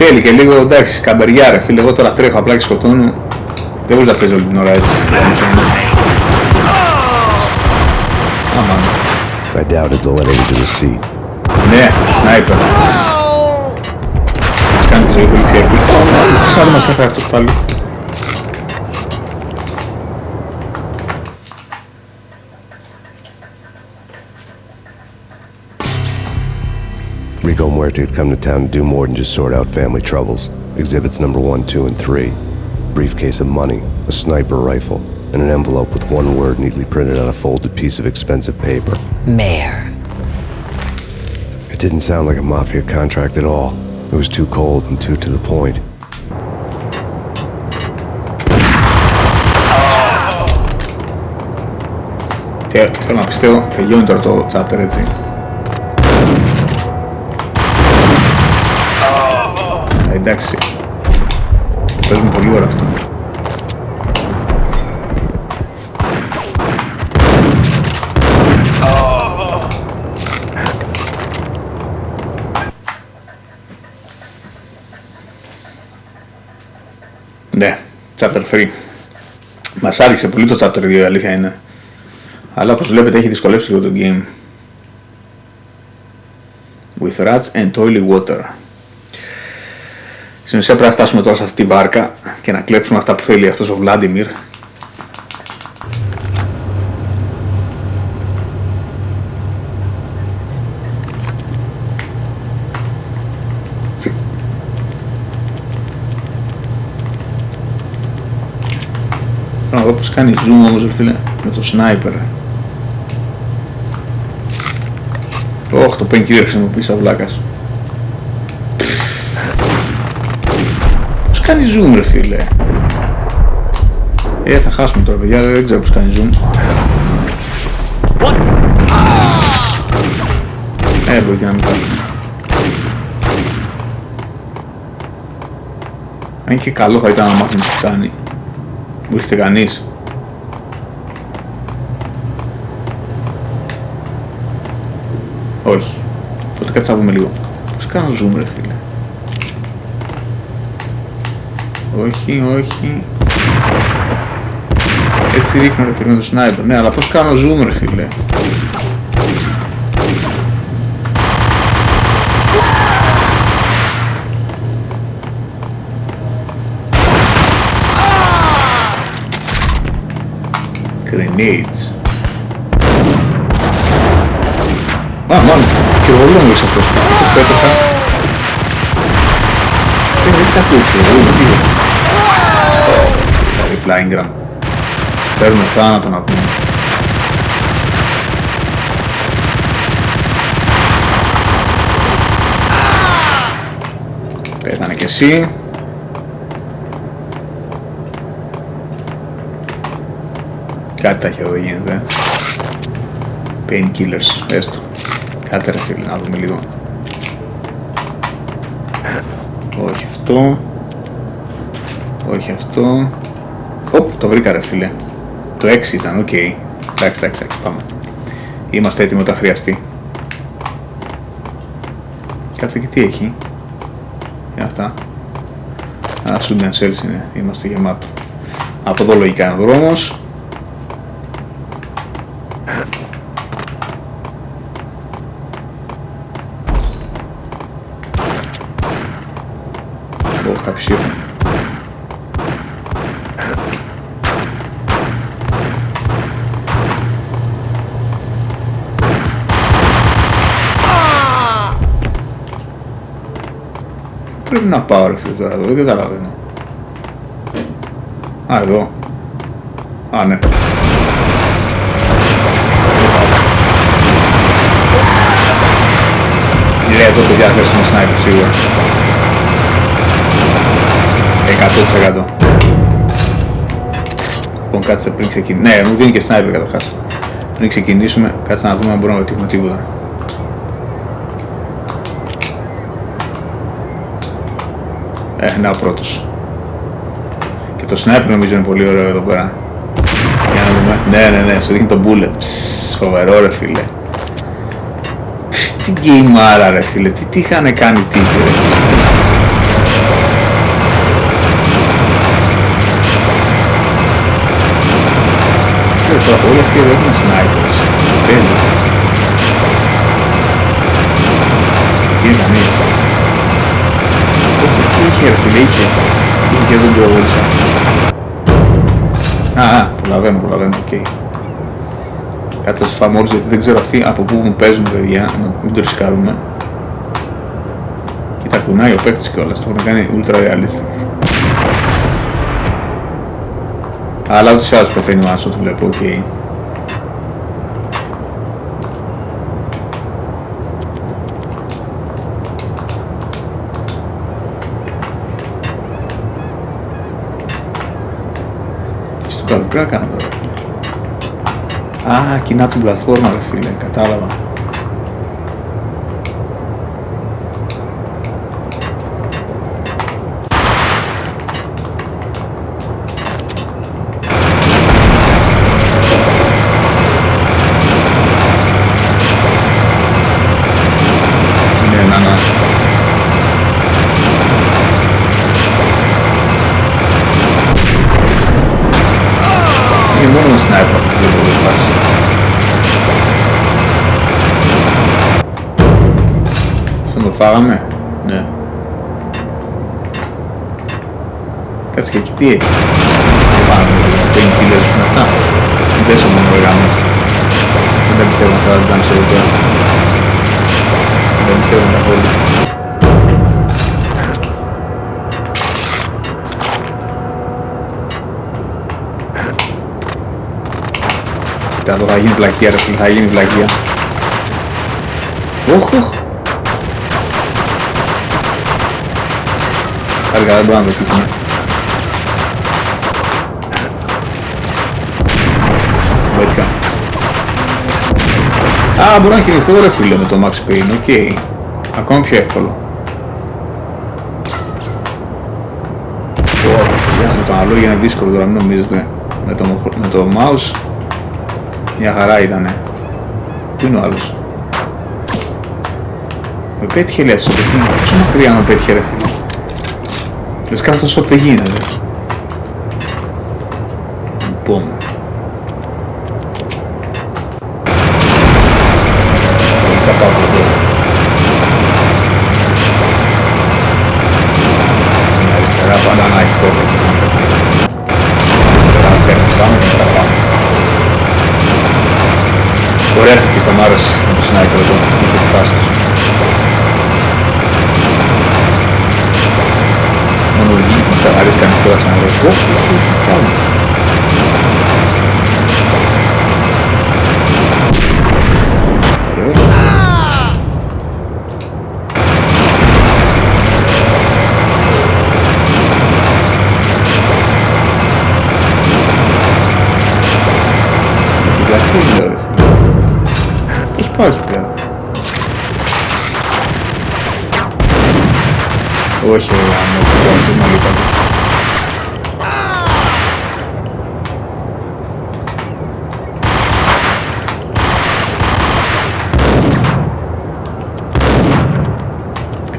[SPEAKER 1] Θέλει και λίγο, εντάξει, καμπεριά ρε φίλε, εγώ τώρα τρέχω απλά και σκοτώνω. Δεν μπορείς να παίζει όλη την ώρα έτσι.
[SPEAKER 4] I doubted to let him into the seat.
[SPEAKER 1] Ναι, σνάιπερ. Μας κάνει τη ζωή πολύ πιο εύκολη. Πώς άλλο μας έφερε αυτός πάλι.
[SPEAKER 4] Rico Muerte had come to town to do more than just sort out family troubles. Exhibits number 1, 2, and 3. Briefcase of money, a sniper rifle, and an envelope with one word neatly printed on a folded piece of expensive paper.
[SPEAKER 18] Mayor.
[SPEAKER 4] It didn't sound like a mafia contract at all. It was too cold and too to the point.
[SPEAKER 1] Θέλω να πιστεύω, τελειώνει τώρα το chapter έτσι. Εντάξει, παίζουμε πολύ ώρα αυτό. Ναι, chapter 3. Μας άρχισε πολύ το chapter 2, η αλήθεια είναι. Αλλά όπως βλέπετε έχει δυσκολέψει λίγο το game. With rats and oily water. Στην ουσία πρέπει να φτάσουμε τώρα σε αυτή τη βάρκα και να κλέψουμε αυτά που θέλει αυτός ο Βλάντιμιρ. Πρέπει να δω πως κάνει zoom όμως ρε φίλε με το sniper. Ωχ, το painkiller χρησιμοποίησα βλάκας. Πώς κάνει zoom ρε φίλε. Θα χάσουμε τώρα παιδιά, δεν ξέρω πώς κάνει zoom. Μπορεί και να μην χάσουμε. Αν και καλό θα ήταν να μάθουμε τι κάνει. Μου έρχεται κανείς. Όχι. Οπότε κάτσε να δούμε λίγο. Πώς κάνω zoom ρε φίλε. Όχι, όχι. Έτσι ρίχνω ρε φίλε με το sniper. Ναι, αλλά πώς κάνω zoom ρε φίλε. Grenades. Μάλλον, χειρολόγος αυτός. Αυτός πέτυχα. Δεν τις ακούσει, τα διπλά Ingram. Παίρνουμε θάνατο να πούμε. Πέθανε κι εσύ. Κάτι τα έχει εδώ γίνεται. Painkillers, έστω. Κάτσε ρε φίλε, να δούμε λίγο. Όχι αυτό. Όχι αυτό. Οπ, το βρήκα ρε φίλε. Το 6 ήταν, οκ. Εντάξει, πάμε. Είμαστε έτοιμοι όταν χρειαστεί. Κάτσε και τι έχει. Είναι αυτά. Σούντιαν cells είναι, είμαστε γεμάτο. Από εδώ λογικά είναι ο δρόμος. Κάποιος ήρθε. Πρέπει να πάω ρε φίλε τώρα εδώ, δεν καταλαβαίνω. Α, εδώ. Α, ναι. Εδώ παιδιά χρειάζεται sniper σίγουρα. 100%. Λοιπόν, κάτσε πριν ξεκινήσουμε. Ναι, μου δίνει και sniper καταρχάς. Πριν ξεκινήσουμε, κάτσε να δούμε αν μπορούμε να πετύχουμε τίποτα. Ναι, ο πρώτος. Και το sniper νομίζω είναι πολύ ωραίο εδώ πέρα. Για να δούμε. Ναι, σου δίνει το bullet. Φοβερό ρε φίλε. Τι γκέιμάρα ρε φίλε, τι είχανε κάνει τίτλοι ρε φίλε. Τώρα όλοι αυτοί εδώ είναι snipers. Παίζει. Τι είναι κανείς. Όχι, τι είχε ρε φίλε, είχε. Είχε και δεν το αγώρισα. Προλαβαίνω, οκ. Κάτσε να τους φάμε όλους, γιατί δεν ξέρω αυτοί από πού μου παίζουν παιδιά, να μην το ρισκάρουμε. Και τα κουνάει ο παίκτης κιόλας, το έχουν κάνει ultra realistic. Αλλά ούτως ή άλλως πεθαίνει ο Άσο, το βλέπω, οκ. Τι στο κάτω πρέπει να κάνω τώρα. Κοινά την πλατφόρμα ρε φίλε, κατάλαβα. Είναι μόνο με σνάιπερ που το βλέπω εδώ φάση. Σαν το φάγαμε, ναι. Κάτσε και εκεί τι έχει. Πάνω με 50 κιλές είναι αυτά. Δεν πέσω μόνο βεγάμο. Δεν τα πιστεύω να θα τα τζάμψω εδώ πέρα. Δεν τα πιστεύω να τα χωρί. Κοίτα, θα γίνει πλακία ρε φίλε, θα γίνει πλακία. Όχ. Πάλι καλά, δεν μπορώ να το κοιτούμε. Μπέτια. Μπορώ να κινηθώ ρε φίλε με το Max Payne, οκ. Ακόμα πιο εύκολο. Με το άλλο είναι δύσκολο τώρα, μην νομίζετε. Με το mouse μια χαρά ήτανε. Πού είναι ο άλλος. Με πέτυχε λες, πόσο μακριά με πέτυχε ρε φίλε. Λες κάθε το σοπ δεν γίνεται. Λοιπόν. Θα πάω από εδώ. Αριστερά πάντα να έχει πόρτα. Αριστερά παίρνει πάμε και μετά πάμε. Ωραία έρθει στα μ' άρεσε με το σνάιπερ εδώ, είχε τη φάση του. Μόνο βγει, μας καθαρίσει κανείς τώρα ξαναρώσει. Όχι, έχει κι άλλο. Ωραίος. Έχει πλακίες λέω ρε φίλε. Πώς πάω εκεί πέρα. Όχι, αν το σύγμα λοιπόν.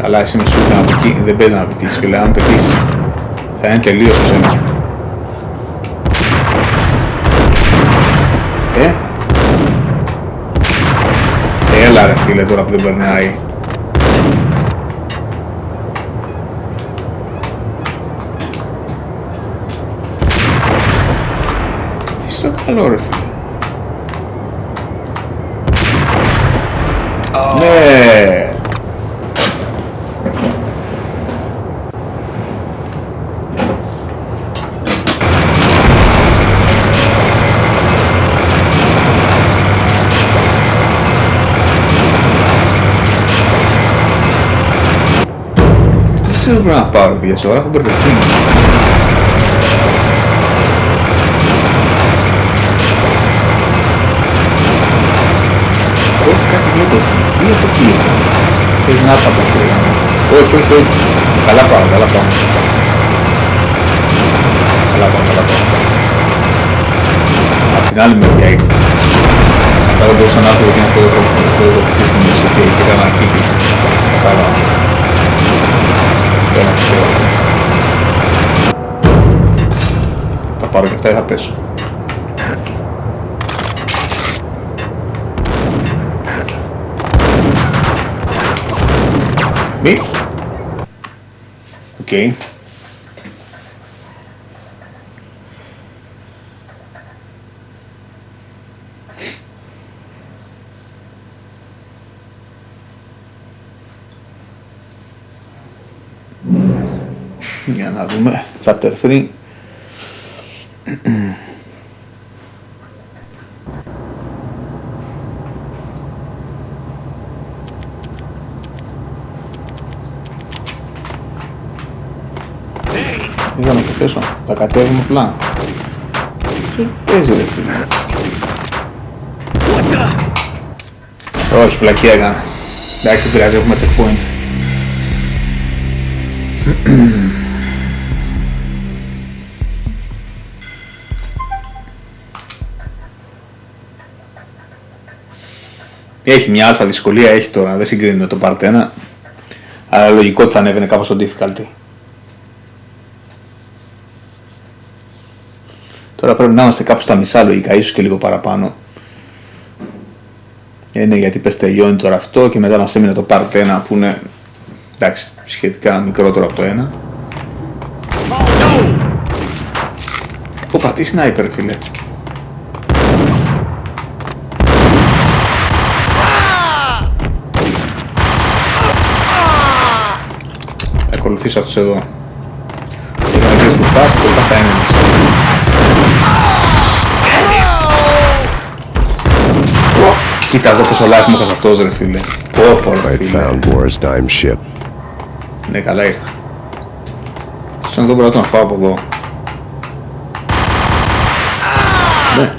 [SPEAKER 1] Καλά, εσύ με σούτ από εκεί, δεν παίζει να πετύσεις φίλε, αν πετύσεις θα είναι τελείως το σένα. Έλα ρε φίλε τώρα που δεν περνάει. Τι στο καλό ρε φίλε. Ναι. Δεν ξέρω πρέπει να πάρω πια σε ώρα, έχω μπερδευτεί. Όχι, κάτι βλέπω ή από εκεί ήρθα. Θες να έρθω από εκεί. Όχι. Καλά πάω. Απ' την άλλη μεριά ήρθα. Άρα μπορούσα να έρθω γιατί είναι αυτό το κουτί στη μέση και έκανα ένα κύκλο. Κατάλαβα. Δεν πιστεύω. Θα πάρω και αυτά ή θα πέσω. Μη. Οκ. Για να δούμε. Chapter 3. Για να το θέσω. Τα κατέβουμε απλά. Τι παίζει ρε φίλε. Όχι, φλακία έκανα. Εντάξει, δεν πειράζει, έχουμε checkpoint. Έχει μια αλφα δυσκολία, έχει τώρα, δεν συγκρίνει με το Part 1. Αλλά λογικό ότι θα ανέβαινε κάπως το difficulty. Τώρα πρέπει να είμαστε κάπου στα μισά λογικά, ίσως και λίγο παραπάνω. Ναι, γιατί πες τελειώνει τώρα αυτό και μετά μας έμεινε το Part 1 που είναι, εντάξει, σχετικά μικρότερο από το 1. Ωπα, τι σνάιπερ φίλε. Θα ακολουθήσω αυτούς εδώ. Θέλω να δεις που πας, ακολουθάς τα enemies. Κοίτα εδώ πόσο life μου είχα σε αυτός ρε φίλε. Πω ρε φίλε. Ναι, καλά ήρθα. Στον εδώ μπορώ να φάω από εδώ. Ναι.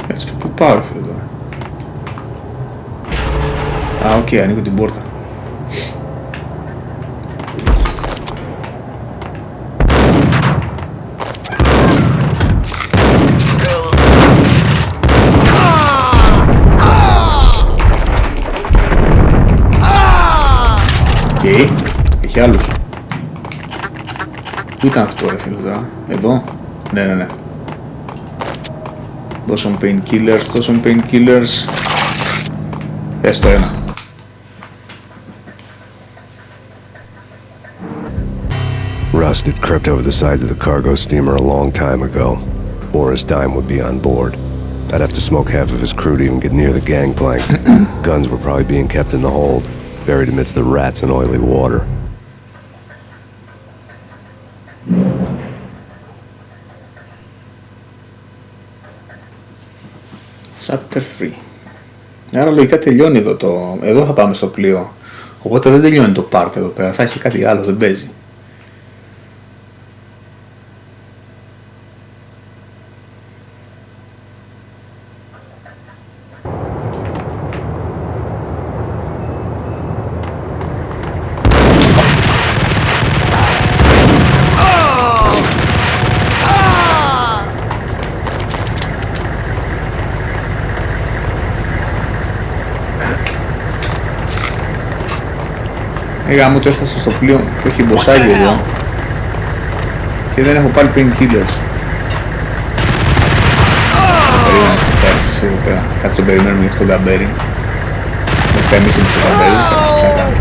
[SPEAKER 1] Έτσι και πού πάω ρε φίλε τώρα. Α, οκ, ανοίγω την πόρτα. Έχει άλλους. Πού ήταν αυτό ρε φίλε τώρα. Εδώ. Ναι. Δώσον painkillers. Έστω ένα.
[SPEAKER 4] Rust had crept over the sides of the cargo steamer a long time ago. Boris Dime would be on board. I'd have to smoke half of his crew to even get near the gangplank. Guns were probably being kept in the hold, buried amidst the rats and oily water.
[SPEAKER 1] Chapter 3. Άρα λογικά τελειώνει εδώ το... Εδώ θα πάμε στο πλοίο. Οπότε δεν τελειώνει το part εδώ πέρα. Θα έχει κάτι άλλο, δεν παίζει. Γάμο το έφτασα στο πλοίο που έχει μποσάκι εδώ και δεν έχω πάλι painkillers. Περίμενα να το έρθεις εδώ πέρα. Κάτι τον περιμένουμε για τον καμπέρι. Μέχρι εμείς είμαστε στο καμπέρι, θα ξανακάνουμε.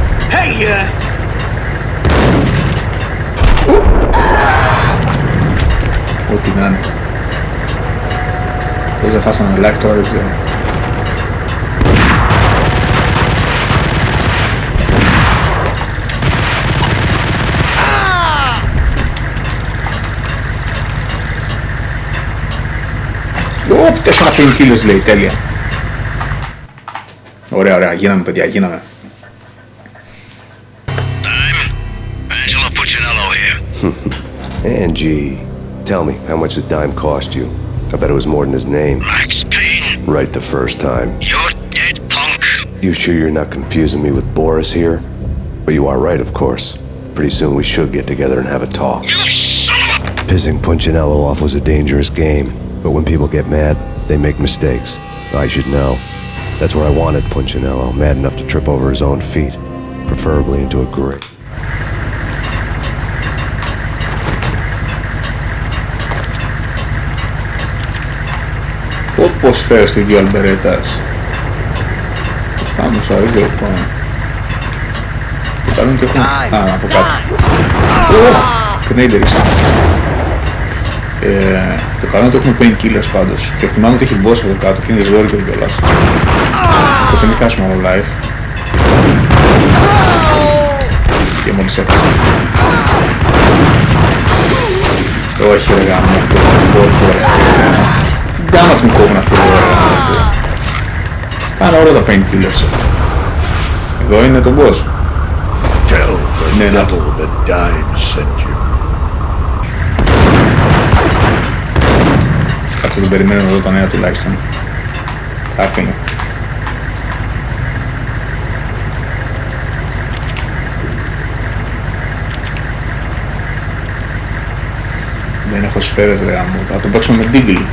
[SPEAKER 1] Ό,τι να είναι. Πώς δεν χάσαμε ελάχιστο τώρα δεν ξέρω. Ωπ, 4 painkillers λέει, τέλεια. Ωραία, γίναμε παιδιά, γίναμε.
[SPEAKER 4] Angie, tell me, how much did Dime cost you? I bet it was more than his name.
[SPEAKER 3] Max Payne.
[SPEAKER 4] Right the first time.
[SPEAKER 3] You're dead, punk.
[SPEAKER 4] You sure you're not confusing me with Boris here? But you are right, of course. Pretty soon we should get together and have a talk.
[SPEAKER 3] You son of a...
[SPEAKER 4] Pissing Punchinello off was a dangerous game, but when people get mad, they make mistakes. I should know. That's where I wanted Punchinello, mad enough to trip over his own feet, preferably into a grave.
[SPEAKER 1] Πώς φέρεις τη δύο αλμπερέτας. Πάμε στο αργό, πάμε. Το καλό είναι ότι έχουμε... Α, από κάτω. Κνέιντερης. Το καλό είναι ότι έχουμε painkillers πάντως. Και θυμάμαι ότι έχει boss από κάτω και είναι γρήγορο και κιόλας. Οπότε μην χάσουμε όλο life. Και μόλις έχασα. Όχι ρε γάμο, το φόρτο ρε. Τι damage μου κόβουν αυτό εδώ ρε γάμο. Πάνε όλα τα painkillers. Εδώ είναι το boss. Ναι, να το. Κάτσε τον περιμένουμε εδώ τα νέα τουλάχιστον. Θα έρθει. Δεν έχω σφαίρες ρε γάμο, θα το παίξουμε με Diggle.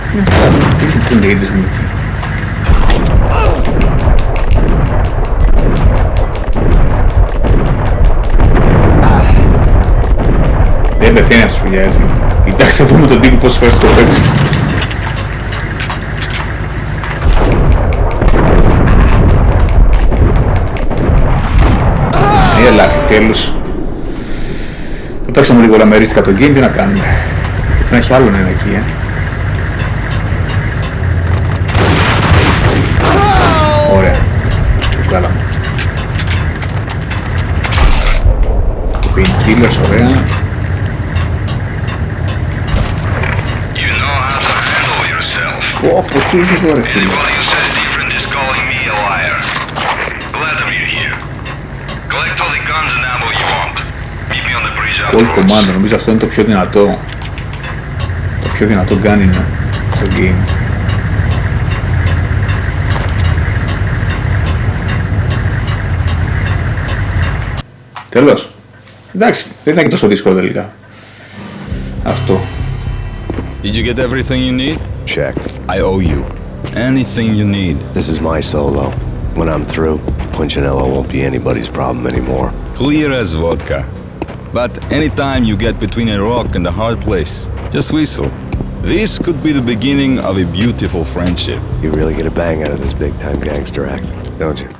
[SPEAKER 1] Τι είναι αυτά, τι είναι έτσι έχουμε εκεί. Δεν πεθαίνει αυτός παιδιά έτσι. Κοιτάξτε εδώ με τον Diggle πόσες φορές το παίξει. Έλα, τέλος. Το παίξαμε λίγο λαμερίστηκα το game, τι να κάνουμε. Πρέπει να έχει άλλον ένα εκεί, Ωραία. Το βγάλαμε. Το painkillers, ωραία. Πω, τι έχει εδώ ρε φίλε. All command, νομίζω αυτό είναι το πιο δυνατό. Το πιο δυνατό gun είναι στο game. Τέλος. Εντάξει, δεν ήταν και τόσο δύσκολο τελικά. Αυτό.
[SPEAKER 20] Did you get everything you need?
[SPEAKER 4] Check.
[SPEAKER 20] I owe you. Anything you need.
[SPEAKER 4] This is my solo. When I'm through, Punchinello won't be anybody's problem anymore.
[SPEAKER 20] Clear as vodka. But anytime you get between a rock and a hard place, just whistle. This could be the beginning of a beautiful friendship.
[SPEAKER 4] You really get a bang out of this big-time gangster act, don't you?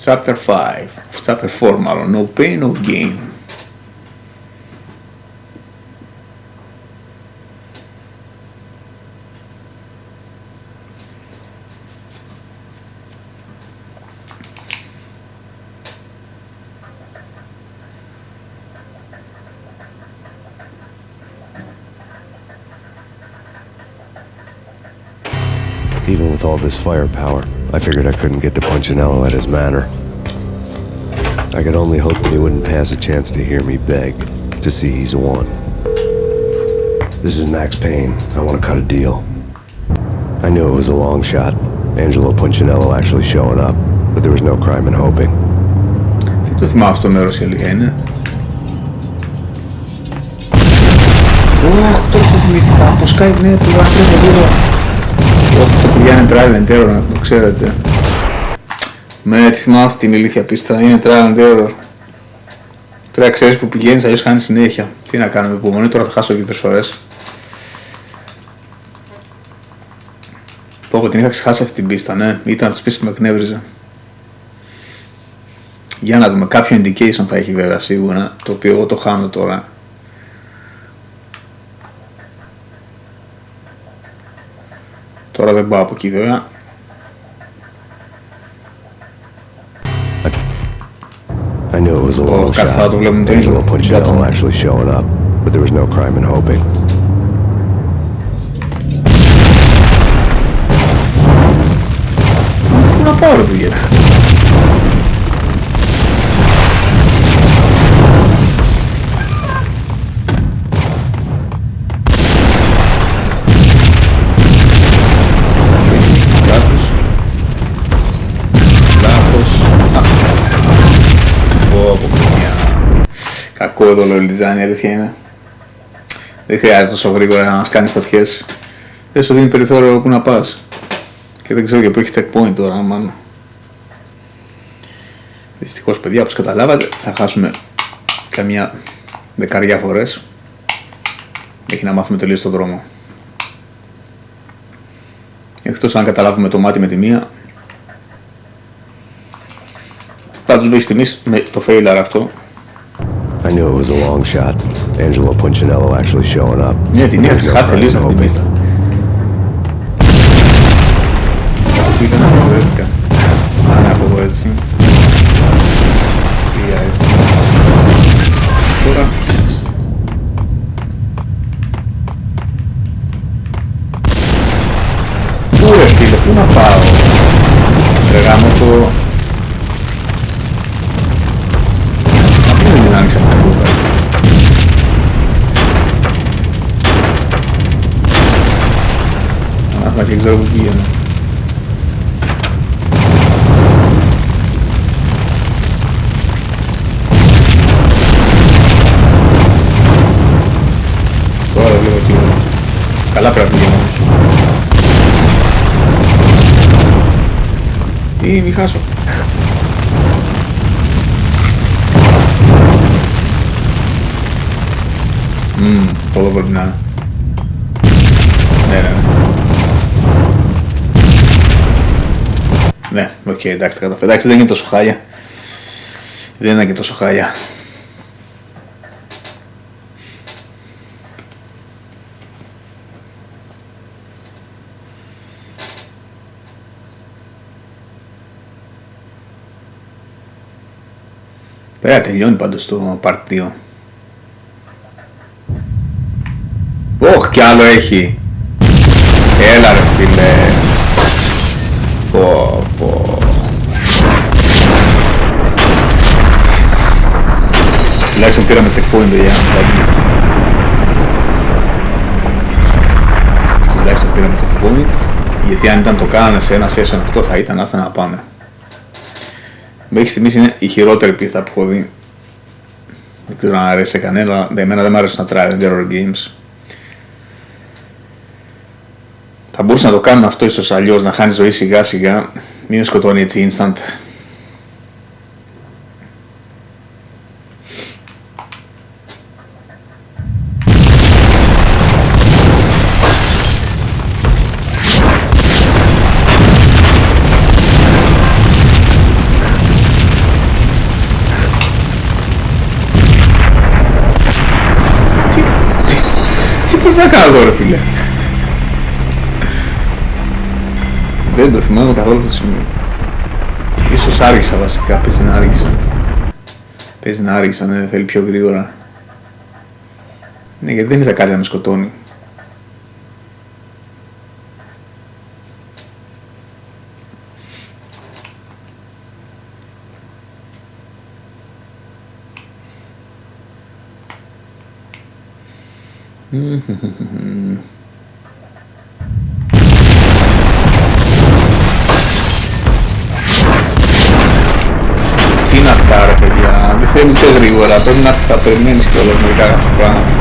[SPEAKER 1] Chapter 5. Chapter 4 μάλλον. No pain, no gain.
[SPEAKER 4] Even with all this firepower, I figured I couldn't get to Punchinello at his manor. I could only hope that he wouldn't pass a chance to hear me beg, to see he's won. This is Max Payne. I want to cut a deal. I knew it was a long shot, Angelo Punchinello actually showing up, but there was no crime in hoping.
[SPEAKER 1] Τι το θυμάμαι αυτό το μέρος η αλήθεια είναι. Τώρα το θυμήθηκα, από Skype ναι, το γράφω λίγο. Αυτό που είναι trial and error, να το ξέρετε. Με τη θυμάμαι αυτή την ηλίθια πίστα, είναι trial and error. Τώρα ξέρεις που πηγαίνεις, αλλιώς χάνεις συνέχεια. Τι να κάνουμε, υπομονή, τώρα θα χάσω και 3 φορές. Πω, την είχα ξεχάσει αυτή την πίστα, ναι, ήταν από τις πίστες που με εκνεύριζε. Για να δούμε, κάποιο indication θα έχει βέβαια σίγουρα, το οποίο εγώ το χάνω τώρα. Τώρα δεν πάω από εκεί βέβαια.
[SPEAKER 4] I knew it was a long shot. Angelo Punchinello actually showing up, but there was no crime in hoping.
[SPEAKER 1] Πού να πάω ρε πηγαίνει. Κακό εδώ level design, η αλήθεια είναι. Δεν χρειάζεται τόσο γρήγορα να σκάνει φωτιές. Δεν σου δίνει περιθώριο που να πας. Και δεν ξέρω για πού έχει checkpoint τώρα, μάλλον. Δυστυχώς, παιδιά, όπως καταλάβατε, θα χάσουμε καμιά 10 φορές. Έχει να μάθουμε τελείως το δρόμο. Εκτός αν καταλάβουμε το μάτι με τη μία. Πάντως μέχρι στιγμής με το failure αυτό.
[SPEAKER 4] I knew it was a long shot. Angelo Punchinello actually showing up.
[SPEAKER 1] Ναι, την είχα ξεχάσει τελείως αυτή την πίστα. Αυτό που ήταν απογορεύτηκα. Άρα από εδώ έτσι. Φύγα έτσι. Τώρα. Πού ρε φίλε, πού να πάω. Ρεγάμω το... Δεν άνοιξα αυτά που είπα. Αχ, και ξέρω που πήγαινε. Τώρα βλέπω ότι καλά πρέπει να πηγαίνω όμως. Ή μη χάσω. Εδώ πρέπει να είναι. Ναι. Ναι, οκ, εντάξει, τα καταφέρω. Εντάξει, δεν είναι τόσο χάλια. Δεν είναι και τόσο χάλια. Βέβαια τελειώνει πάντως το part 2. Ωχ, κι άλλο έχει. Έλα ρε φίλε. Πω. Τουλάχιστον πήραμε checkpoint, παιδιά. Τουλάχιστον πήραμε checkpoint. Γιατί αν ήταν το κάνανε σε ένα session αυτό θα ήταν άστα να πάμε. Μέχρι στιγμής είναι η χειρότερη πίστα που έχω δει. Δεν ξέρω αν αρέσει σε κανένα. Εμένα δεν μου αρέσουν να try horror games. Θα μπορούσα να το κάνουν αυτό ίσως αλλιώς, να χάνει ζωή σιγά σιγά, μην με σκοτώνει έτσι instant. Τι πρέπει να κάνω εδώ ρε φίλε. Δεν το θυμάμαι καθόλου αυτό το σημείο. Ίσως άργησα βασικά, παίζει να άργησα, ναι, θέλει πιο γρήγορα. Ναι, γιατί δεν είδα κάτι να με σκοτώνει. Τι είναι αυτά ρε παιδιά, δεν θέλει ούτε γρήγορα, πρέπει να τα περιμένεις κιόλας μερικά κάποια πράγματα.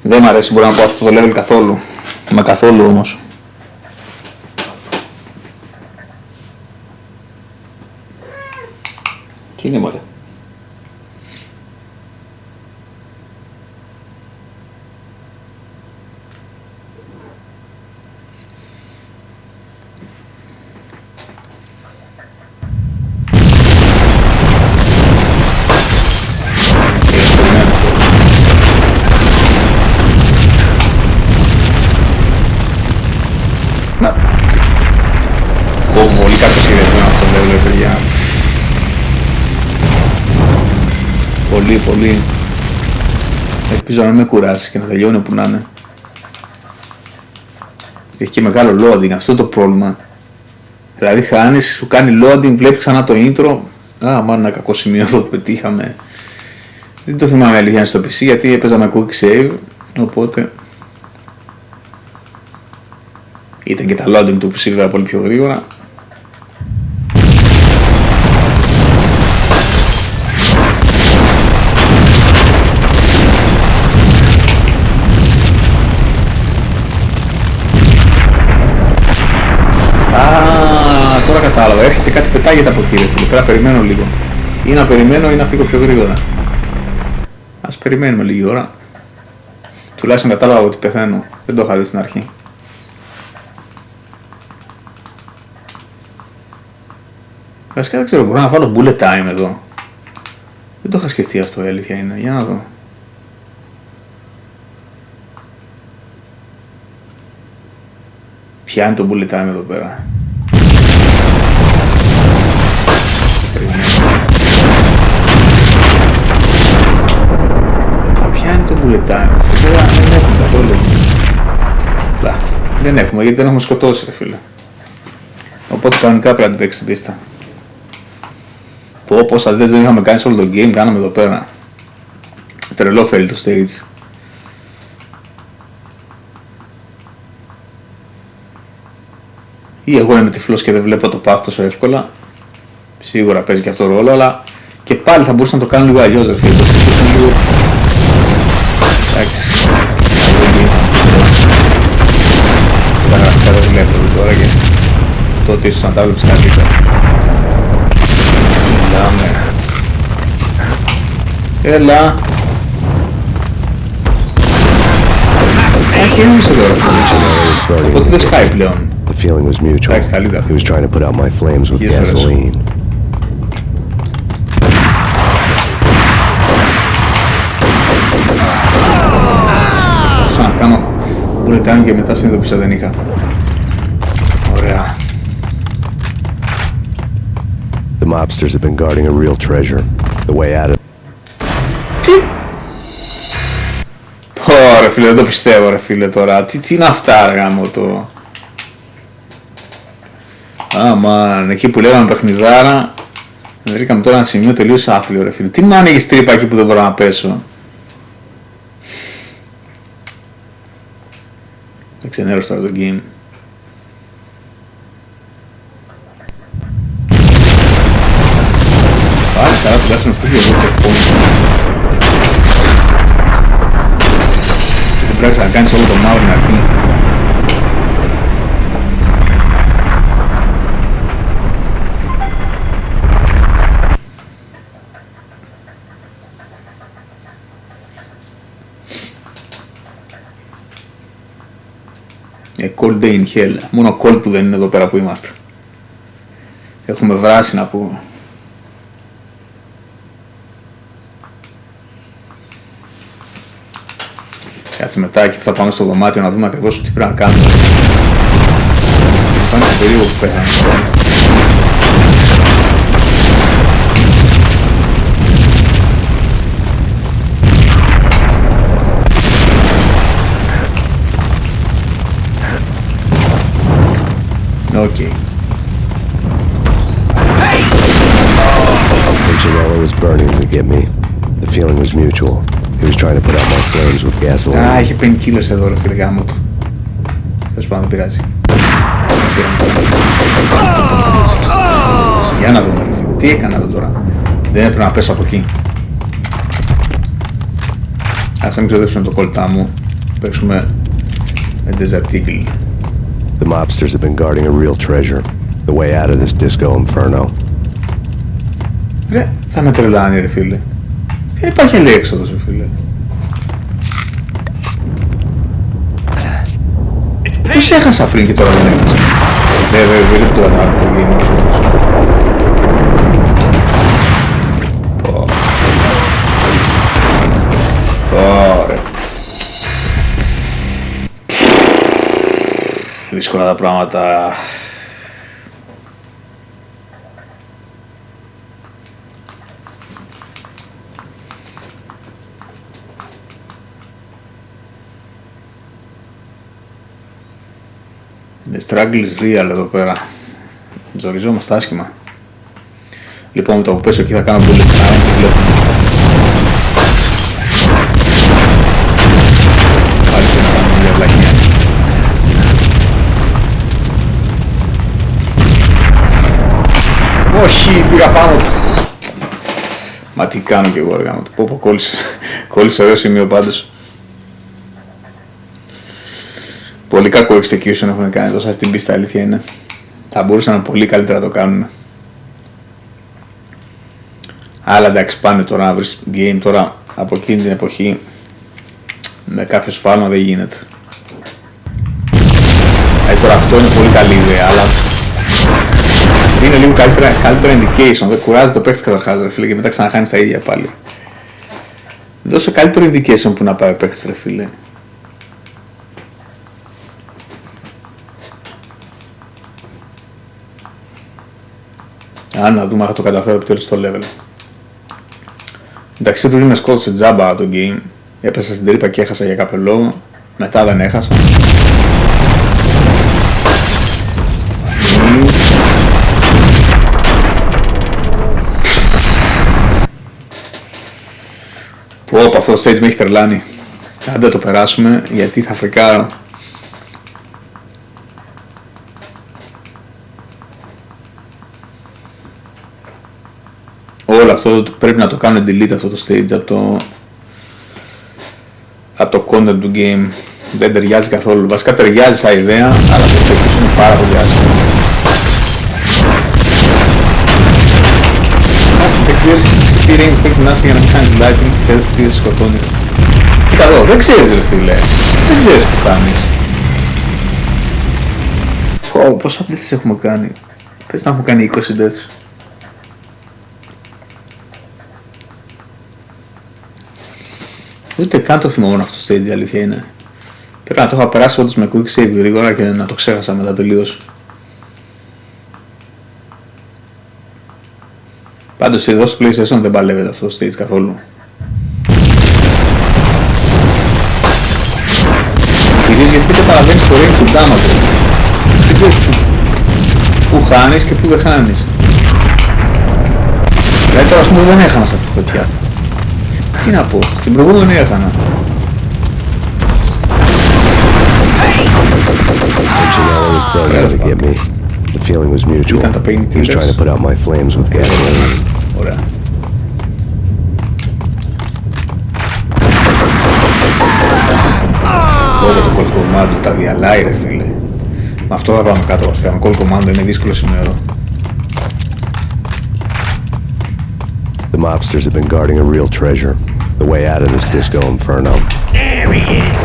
[SPEAKER 1] Δεν μ' αρέσει, μπορώ να πω αυτό το level καθόλου, μα καθόλου όμως. Τι είναι μωρέ. Πολύ κακό σχεδιασμένο αυτό το level, παιδιά. Πολύ. Ελπίζω να μην με κουράσει και να τελειώνει όπου να είναι. Έχει και μεγάλο loading, αυτό το πρόβλημα. Δηλαδή χάνεις, σου κάνει loading, βλέπεις ξανά το intro. Μάλλον ένα κακό σημείο εδώ που πετύχαμε. Δεν το θυμάμαι αλήθεια στο PC γιατί έπαιζα με quick save. Οπότε ήταν και τα loading του PC βέβαια πολύ πιο γρήγορα. πετάγεται από εκεί ρε φίλε, πρέπει να περιμένω λίγο. Ή να περιμένω ή να φύγω πιο γρήγορα. Ας περιμένουμε λίγη ώρα. Τουλάχιστον κατάλαβα ότι πεθαίνω, δεν το είχα δει στην αρχή. Βασικά δεν ξέρω, μπορώ να βάλω bullet time εδώ. Δεν το είχα σκεφτεί αυτό, η αλήθεια είναι, για να δω. Ποια είναι το bullet time εδώ πέρα. Ποια είναι το bullet time. Δεν έχουμε καθόλου. Δεν έχουμε γιατί δεν έχουμε σκοτώσει ρε φίλε. Οπότε κανονικά πρέπει να την παίξει την πίστα. Πω πόσα δεν είχαμε κάνει σε όλο το game, κάναμε εδώ πέρα. Τρελό φέρει το stage. Ή εγώ είμαι τυφλός και δεν βλέπω το path τόσο εύκολα. Σίγουρα παίζει και αυτό ρόλο, αλλά και πάλι θα μπορούσα να το κάνω λίγο αλλιώς ρε φίλε. Το στοιχείο είναι λίγο... Εντάξει. Αυτά τα γραφικά δεν βλέπω τώρα και τότε ίσως να τα βλέπεις καλύτερα. Μιλάμε. Έλα. Έχει ένιωσε τώρα. Οπότε δεν σκάει πλέον.
[SPEAKER 4] The feeling was mutual. He was trying to put out my flames with gasoline.
[SPEAKER 1] Θα κάνω bullet time και μετά συνειδητοποίησα δεν είχα. Ωραία.
[SPEAKER 4] The mobsters have been guarding a real treasure. The way out of...
[SPEAKER 1] Τι? Ρε φίλε, δεν το πιστεύω ρε φίλε τώρα. Τι είναι αυτά ρε γάμο το... Αμάν, εκεί που λέγαμε παιχνιδάρα βρήκαμε τώρα ένα σημείο τελείως άθλιο ρε φίλε. Τι μου άνοιγες τρύπα εκεί που δεν μπορώ να πέσω. Δεν ξενέρωσε τώρα το game. Πάλι καλά τουλάχιστον που είχε εδώ checkpoint. Δεν πρέπει να κάνεις όλο το μαύρο στην αρχή. Cold day in hell. Μόνο cold που δεν είναι εδώ πέρα που είμαστε. Έχουμε βράσει να πούμε. Κάτσε μετά εκεί που θα πάμε στο δωμάτιο να δούμε ακριβώς τι πρέπει να κάνουμε. Θα είναι περίεργο που πέθανε. Okay.
[SPEAKER 4] Punchinello was burning to get me. The feeling was mutual. He was trying to put out my flames with gasoline.
[SPEAKER 1] Α, έχει painkillers εδώ ρε φίλε γάμο του. Θες πάνω, δεν πειράζει. Για να δούμε ρε φίλε. Τι έκανα εδώ τώρα. Δεν έπρεπε να πέσω από εκεί. Ας μην ξοδέψουμε το κολλητά μου. Παίξουμε με Desert Eagle.
[SPEAKER 4] The mobsters have been guarding a real treasure. The way out of this disco inferno.
[SPEAKER 1] Ρε, θα με τρελάνει ρε φίλε. Δεν υπάρχει άλλη έξοδος ρε φίλε. Πώς έχασα πριν και τώρα δεν έχασα. Δεν το καταλάβω. Τώρα. Δύσκολα τα πράγματα. The struggle is real εδώ πέρα. Ζοριζόμαστε άσχημα. Λοιπόν, με το που πέσω εκεί θα κάνω bullet time και βλέπουμε. Πάλι και να κάνουμε μια βλακία. Όχι, πήγα πάνω του. Μα τι κάνω κι εγώ αργά μου. Πω κόλλησε ωραίο σημείο πάντως. Πολύ κακό execution έχουν κάνει τόσο στην πίστα, αλήθεια είναι. Θα μπορούσαν πολύ καλύτερα να το κάνουν. Αλλά εντάξει, πάνε τώρα να βρεις game τώρα από εκείνη την εποχή με κάποιο σφάλμα δεν γίνεται. Τώρα αυτό είναι πολύ καλή ιδέα, αλλά είναι λίγο καλύτερα indication. Δεν κουράζει το παίκτης καταρχάς ρε φίλε και μετά ξαναχάνεις τα ίδια πάλι. Δώσε καλύτερο indication που να πάει ο παίκτης ρε φίλε. Να δούμε αν θα το καταφέρω επιτέλους στο level. Εντάξει, πριν με σκότωσε τζάμπα το game, έπεσα στην τρύπα και έχασα για κάποιο λόγο, μετά δεν έχασα. Πω, αυτό το stage με έχει τρελάνει. Αν δεν το περάσουμε, γιατί θα φρικάρω. Όλο αυτό πρέπει να το κάνω delete αυτό το stage από το content του game. Δεν ταιριάζει καθόλου. Βασικά ταιριάζει σαν ιδέα, αλλά το execution είναι πάρα πολύ άσχημο. Δεν ξέρεις σε τι range πρέπει να είσαι για να μην κάνεις lighting, ξέρεις τι σκοτώνει. Κοίτα εδώ, δεν ξέρεις ρε φίλε. Δεν ξέρεις που κάνεις. Πόσα deaths έχουμε κάνει. Πες να έχουμε κάνει 20 deaths. Ούτε καν το θυμόμουν αυτό το stage, η αλήθεια είναι. Πρέπει να το είχα περάσει όντως με quick save γρήγορα και να το ξέχασα μετά τελείως. Πάντως εδώ στο PlayStation δεν παλεύεται αυτό το stage καθόλου. Κυρίως γιατί δεν καταλαβαίνεις το range του damage. Δεν ξέρεις που χάνεις και που δεν χάνεις. Δηλαδή τώρα ας πούμε δεν έχανα σε αυτή τη φωτιά. Τι να πω, στην προηγούμενη έχανα.
[SPEAKER 4] The feeling was mutual. He was trying to put out my flames with gasoline.
[SPEAKER 1] Ωραία. Εδώ το call command τα διαλάει ρε φίλε. Με αυτό θα πάμε κάτω βασικά. Με call command είναι δύσκολο σημείο.
[SPEAKER 4] The mobsters have been guarding a real treasure. The way out of this disco inferno.
[SPEAKER 15] There he is!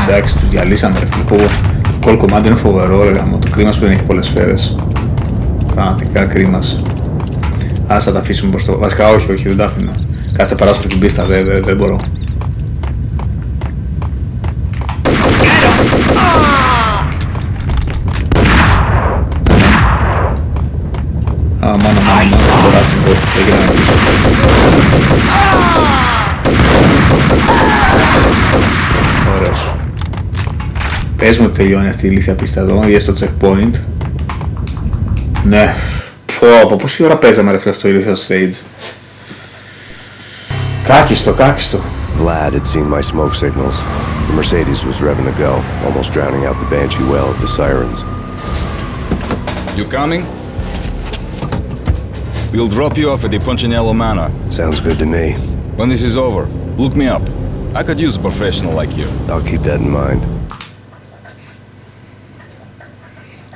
[SPEAKER 1] Εντάξει, τους διαλύσαμε ρε φίλε. Το call command είναι φοβερό ρε γάμο. Το κρίμας που δεν έχει πολλές σφαίρες. Πραγματικά κρίμας. Ας θα τα αφήσουμε προς το... Βασικά όχι, δεν τα αφήνω. Κάτσε να περάσω την πίστα, δεν μπορώ. Μάνα, δεν περάσω την πόρτα. Δεν γίνεται να πίσω. Ωραίος. Πες μου ότι τελειώνει αυτή η ηλίθια πίστα εδώ, ή στο checkpoint. Ναι. Πω, πόση ώρα παίζαμε ρε φίλε στο ηλίθιο stage. Κάκιστο.
[SPEAKER 4] Vlad had seen my smoke signals. The Mercedes was revving to go, almost drowning out the Banshee well of the sirens.
[SPEAKER 20] You coming? We'll drop you off at the Punchinello Manor.
[SPEAKER 4] Sounds good to me.
[SPEAKER 20] When this is over, look me up. I could use a professional like you.
[SPEAKER 4] I'll keep that in mind.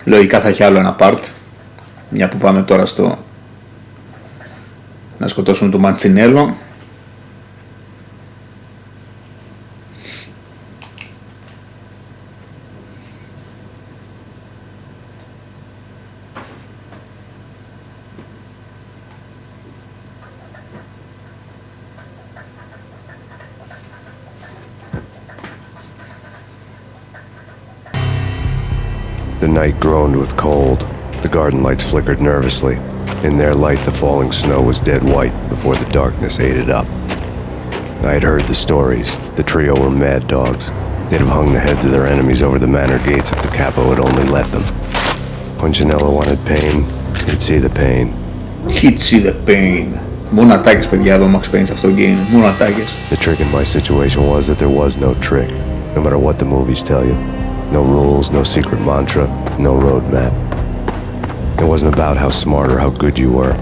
[SPEAKER 1] Λογικά θα έχει άλλο ένα part. Μια που πάμε τώρα στο να σκοτώσουμε το Μαντσινέλο.
[SPEAKER 4] The night groaned with cold. The garden lights flickered nervously. In their light, the falling snow was dead white before the darkness ate it up. I had heard the stories. The trio were mad dogs. They'd have hung the heads of their enemies over the manor gates if the capo had only let them. Punchinello wanted pain. He'd see the pain.
[SPEAKER 1] He'd see the pain. Μόνο ατάκες παιδιά εδώ Max Payne σε αυτό το game. Μόνο ατάκες.
[SPEAKER 4] The trick in my situation was that there was no trick. No matter what the movies tell you. No rules, no secret mantra, no roadmap. It wasn't about how smart or how good you were.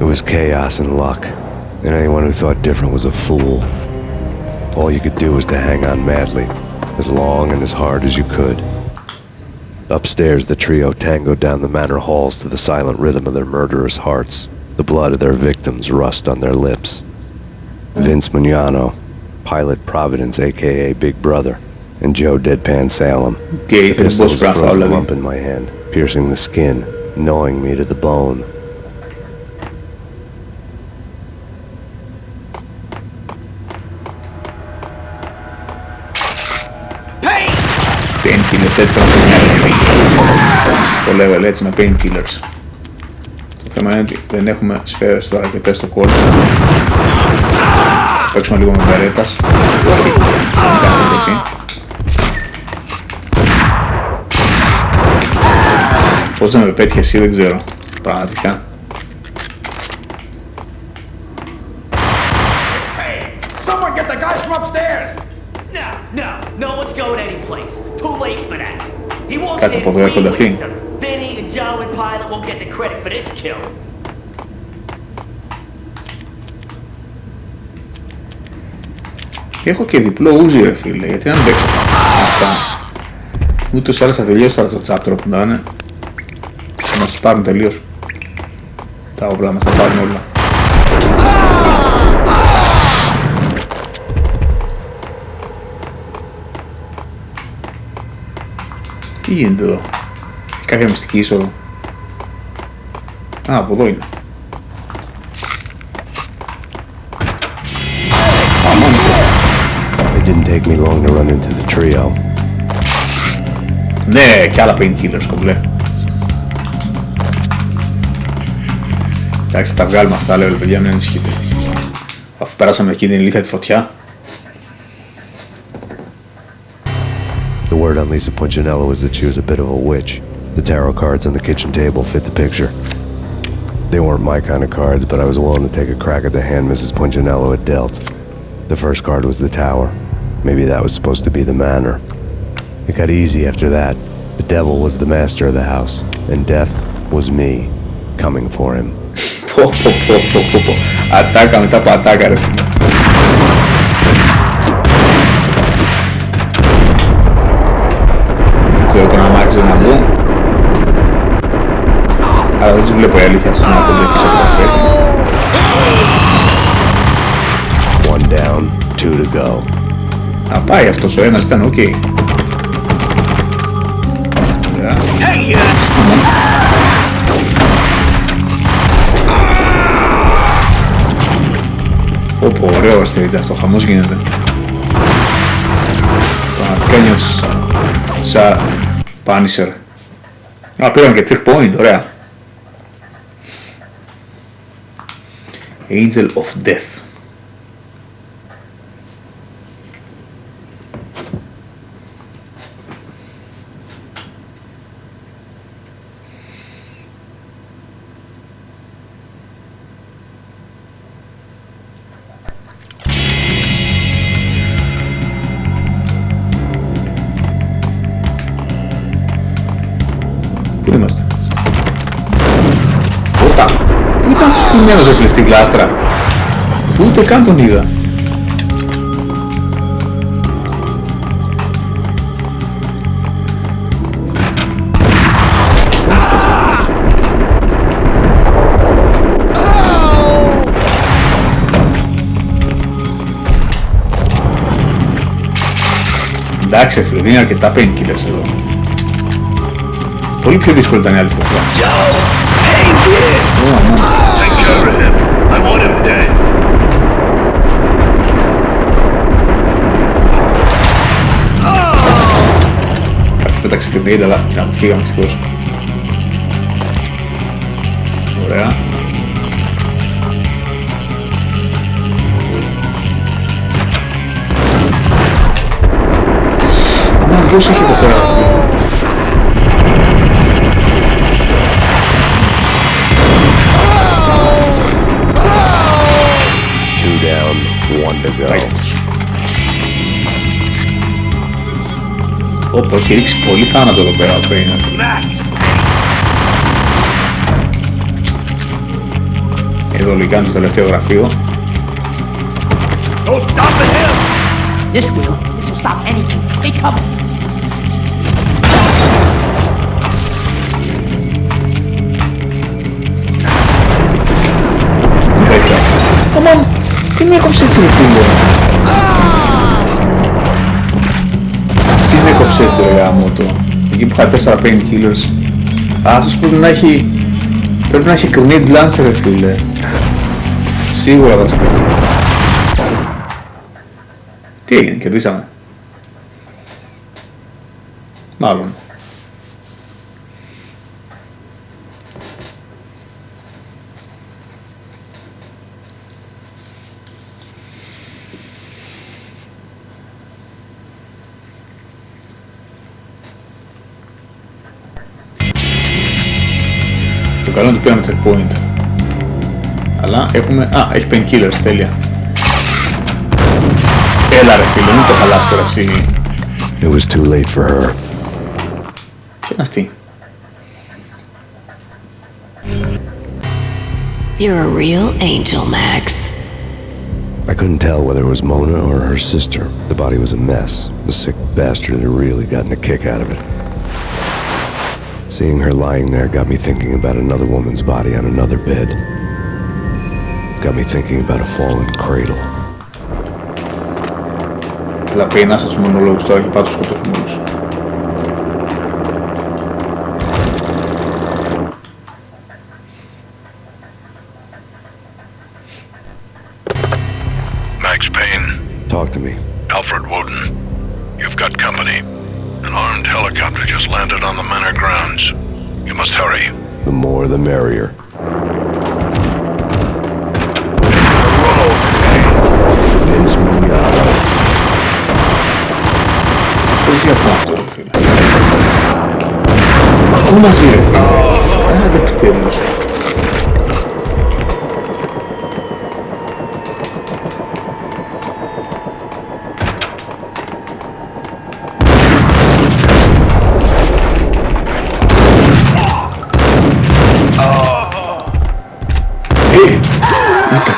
[SPEAKER 4] It was chaos and luck, and anyone who thought different was a fool. All you could do was to hang on madly, as long and as hard as you could. Upstairs, the trio tangoed down the manor halls to the silent rhythm of their murderous hearts. The blood of their victims rust on their lips. Vince Mugnano, Pilot Providence, a.k.a. Big Brother, and Joe Deadpan Salem. The pistol was a frozen lump in my hand, piercing the skin, gnawing me to the bone.
[SPEAKER 1] Painkillers, έτσι θα το level έτσι με painkillers. Το θέμα είναι ότι δεν έχουμε σφαίρες τώρα αρκετές στο κόλπο. Θα παίξουμε λίγο με μπερέτας. Όχι, κάνεις την δεξί. Πώς δεν με πέτυχε εσύ δεν ξέρω, πραγματικά.
[SPEAKER 15] Someone get the guys from upstairs! No one's going anyplace. Too late for that. He won't
[SPEAKER 1] Κάτσε από εδώ έρχονται αυτοί.
[SPEAKER 15] Vinny and Joe and Pilot won't get the credit for this kill.
[SPEAKER 1] Έχω και διπλό ούζι ρε φίλε, γιατί να μην παίξω αυτά. Ούτως ή άλλως θα τελειώσει τώρα το chapter που να είναι. Θα μας πάρουν τελείως. Τα όπλα μας τα πάρουν όλα. Τι γίνεται εδώ? Έχει κάποια μυστική είσοδο? Α, από εδώ είναι.
[SPEAKER 4] It didn't take me long to run into the trio.
[SPEAKER 1] Ναι, κι άλλα painkillers κομπλέ. Εντάξει, θα τα βγάλουμε αυτά, λέω παιδιά, μην ανησυχείτε. Αφού περάσαμε εκεί την ηλίθια τη φωτιά.
[SPEAKER 4] The word on Lisa Punchinello was that she was a bit of a witch. The tarot cards on the kitchen table fit the picture. They weren't my kind of cards, but I was willing to take a crack at the hand Mrs. Punchinello had dealt. The first card was the tower. Maybe that was supposed to be the manor. It got easy after that. The devil was the master of the house, and death was me, coming for him.
[SPEAKER 1] Ατάκα μετά από ατάκα ρε φίλε. Ξέρω τον αμάξι να μπω. Αλλά δεν τους βλέπω η αλήθεια αυτούς να κοντά πίσω από το πέφτει.
[SPEAKER 4] One down, two to go.
[SPEAKER 1] Α, πάει αυτός ο ένας, ήταν οκ. Ωπω, ωραίο stage αυτό, χαμός γίνεται. Πραγματικά νιώθεις σαν Punisher. Α, πήραμε και checkpoint, ωραία. Angel of Death. Πού είμαστε? Όταν! Πού ήταν αυτός κουνημένος ρε φίλε στην κλάστρα? Ούτε καν τον είδα. Εντάξει φίλε, είναι αρκετά painkillers εδώ. Πολύ πιο δύσκολη ήταν η άλλη φορά.
[SPEAKER 16] Take care of him. I want him dead.
[SPEAKER 1] Κάποιος πέταξε και μπέιντ, αλλά την αποφύγαμε ευτυχώς. Ωραία. Πώς έχει εδώ πέρα αυτό? Ωπω, έχει ρίξει πολύ θάνατο εδώ πέρα ο Payne. Εδώ λογικά είναι το τελευταίο γραφείο.
[SPEAKER 11] Don't stop at him! This will stop anything. They coming.
[SPEAKER 1] Come on! Τι με έκοψε έτσι ρε φίλε! Τι με έκοψε έτσι ρε γάμο το! Εκεί που είχα 4 painkillers. Αυτός πρέπει να έχει grenade launcher ρε φίλε. Σίγουρα θα σκέφτεται. Τι έγινε, κερδίσαμε. Μάλλον. Το καλό είναι ότι πήραμε checkpoint. Αλλά έχουμε... έχει painkillers, τέλεια. Έλα ρε φίλε, μην το χαλάς τώρα εσύ.
[SPEAKER 4] It was too late for her.
[SPEAKER 1] Τι είναι αυτή?
[SPEAKER 18] You're a real angel, Max.
[SPEAKER 4] I couldn't tell whether it was Mona or her sister. The body was a mess. The sick bastard had really gotten a kick out of it. Seeing her lying there got me thinking about another woman's body on another bed. Got me thinking about a fallen cradle.
[SPEAKER 1] Αλλά πεινάσα τους μονολόγους τώρα και πάω τους σκοτώσουμε όλους.
[SPEAKER 16] Max Payne.
[SPEAKER 4] Talk to me.
[SPEAKER 16] Alfred Woden. You've got company. An armed helicopter just landed on the manor grounds. You must hurry.
[SPEAKER 4] The more the merrier. Vince Mignogna.
[SPEAKER 1] Πώς για πάνω αυτό ρε φίλε. Ακόμα μαζί ρε φίλε. Άντε επιτέλους.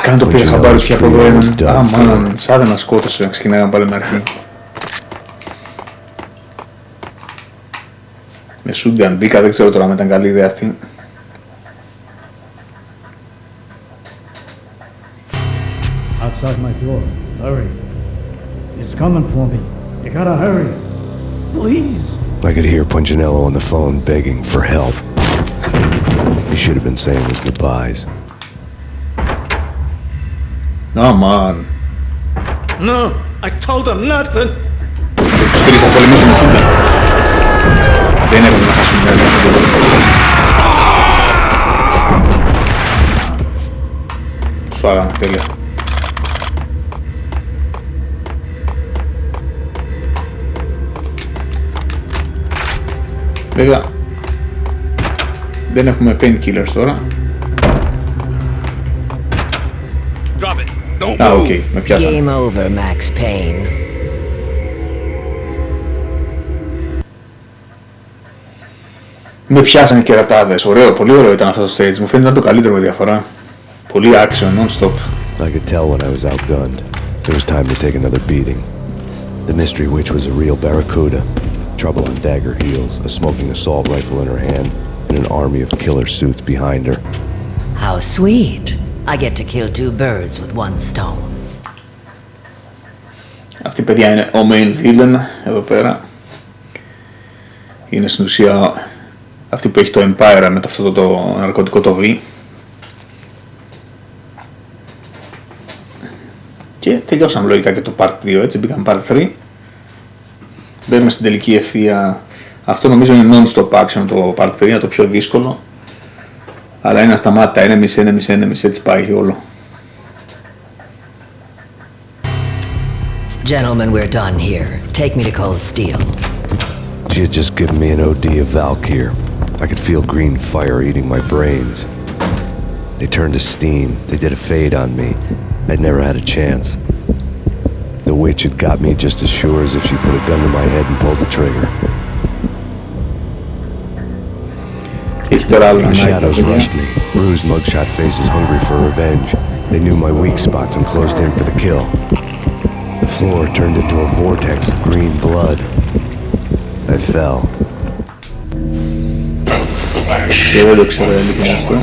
[SPEAKER 1] Καν το πήρε χαμπάρι πια από εδώ έναν. Μάλλον σαν δεν μας σκότωσε να ξεκινάγαμε πάλι με αρχή. Με σούνταν μπήκα, δεν ξέρω τώρα αν ήταν καλή ιδέα αυτή.
[SPEAKER 11] Outside my door. Hurry. He's coming for me. You gotta hurry. Please.
[SPEAKER 4] I could hear Punchinello on the phone begging for help. He should have been saying his goodbyes.
[SPEAKER 1] Oh man.
[SPEAKER 11] No, I told him nothing.
[SPEAKER 1] Τους τρεις θα πολεμήσουμε σούντα. Δεν έπρεπε να χάσουμε ένα. Τους φάγαμε, τέλεια. Βέβαια, δεν έχουμε painkillers τώρα. Οκ, με πιάσανε.
[SPEAKER 18] Game over, Max Payne.
[SPEAKER 1] Με πιάσανε κερατάδες. Ωραίο, πολύ ωραίο ήταν αυτό το stage. Μου φαίνεται να το καλύτερο με διαφορά. Πολύ action, non-stop.
[SPEAKER 4] I could tell when I was outgunned. It was time to take another beating. The mystery witch was a real barracuda. Trouble on dagger heels, a smoking assault rifle in her hand, and an army of killer suits behind her.
[SPEAKER 21] How sweet. I get to kill two birds with one stone.
[SPEAKER 1] Αυτή η παιδιά είναι ο main villain εδώ πέρα. Είναι στην ουσία αυτή που έχει το Empire με αυτό το ναρκωτικό το V. Και τελειώσαμε λογικά και το Part 2, έτσι μπήκαμε Part 3. Μπαίνουμε στην τελική ευθεία. Αυτό νομίζω είναι non-stop action το Part 3, το πιο δύσκολο. Αλλά είναι ασταμάτητα, enemies, έτσι πάει όλο.
[SPEAKER 21] Gentlemen, we're done here. Take me to Cold Steel.
[SPEAKER 4] She had just given me an OD of Valkyr. I could feel green fire eating my brains. They turned to steam. They did a fade on me. I'd never had a chance. The witch had got me just as sure as if she put a gun to my head and pulled the trigger.
[SPEAKER 1] Έχει τώρα άλλο
[SPEAKER 4] The shadows rushed me. Bruised mugshot faces hungry for revenge. They knew my weak spots and closed in for the kill. The floor turned into a vortex of green blood. I fell.
[SPEAKER 1] Και δεν το ξέρω λοιπόν αυτό.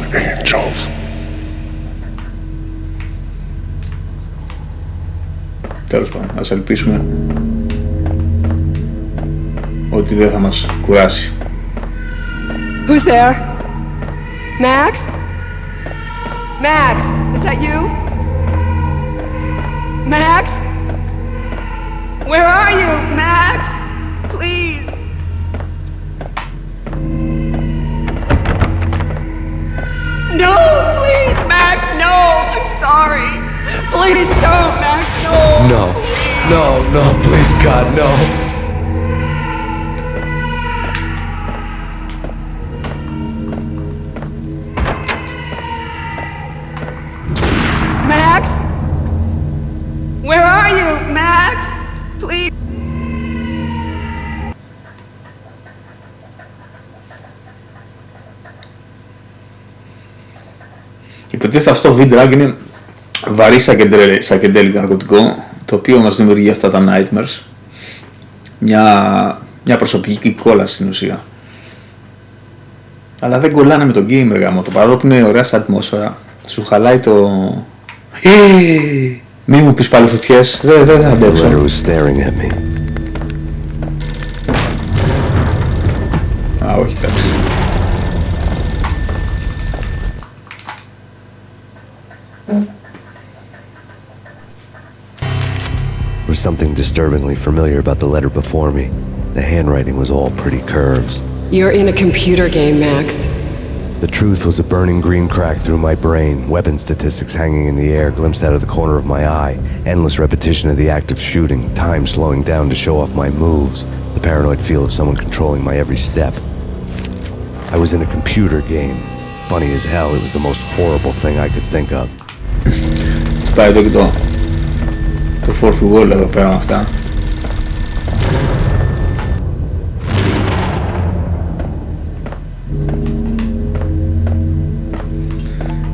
[SPEAKER 1] Τέλος πάντων, ας ελπίσουμε ότι δεν θα μας κουράσει.
[SPEAKER 7] Who's there? Max? Max, is that you? Max? Where are you, Max? Please. No, please, Max, no. I'm sorry. Please don't, Max, no.
[SPEAKER 4] No, no, no, please, God, no.
[SPEAKER 7] Max? Where are you, Max? Please.
[SPEAKER 1] Υποτίθεται αυτό το V-Drag είναι βαρύ σακεντέλικο ναρκωτικό, το οποίο μας δημιουργεί αυτά τα nightmares. Μια προσωπική κόλαση στην ουσία. Αλλά δεν κολλάνε με το game, γάμο. Το παρόλο που είναι ωραία σαν ατμόσφαιρα, σου χαλάει το... Μη μου πεις πάλι φωτιές, δεν θα αντέξω. Α, όχι, εντάξει.
[SPEAKER 4] There was something disturbingly familiar about the letter before me. The handwriting was all pretty curves.
[SPEAKER 7] You're in a computer game, Max.
[SPEAKER 4] The truth was a burning green crack through my brain, weapon statistics hanging in the air glimpsed out of the corner of my eye, endless repetition of the act of shooting, time slowing down to show off my moves, the paranoid feel of someone controlling my every step. I was in a computer game. Funny as hell, it was the most horrible thing I could think of.
[SPEAKER 1] Σπάει το και το fourth wall εδώ πέρα με αυτά.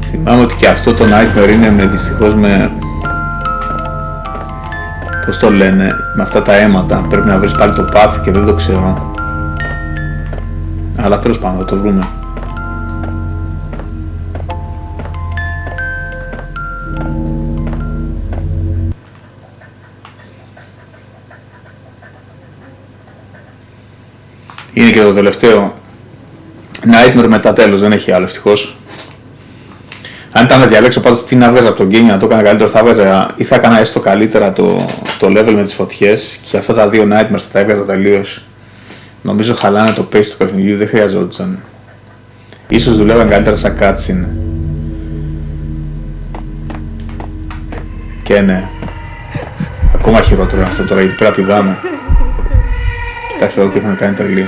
[SPEAKER 1] Θυμάμαι ότι και αυτό το nightmare είναι δυστυχώς με... Πώς το λένε, με αυτά τα αίματα. Πρέπει να βρεις πάλι το path και δεν το ξέρω. Αλλά τέλος πάντων θα το βρούμε. Είναι και το τελευταίο nightmare μετά τέλος, δεν έχει άλλο ευτυχώς. Αν ήταν να διαλέξω πάντως τι να βγάζα από το game να το έκανα καλύτερο, θα έβγαζα ή θα έκανα έστω καλύτερα το level με τις φωτιές και αυτά τα δύο nightmares θα τα έβγαζα τελείως. Νομίζω χαλάνε το pace του παιχνιδιού, δεν χρειαζόντουσαν. Ίσως δουλεύαν καλύτερα σαν cutscene. Και ναι, ακόμα χειρότερο είναι αυτό τώρα γιατί πρέπει να πηδάμε. Κοιτάξτε εδώ τι έχουν κάνει τρελή.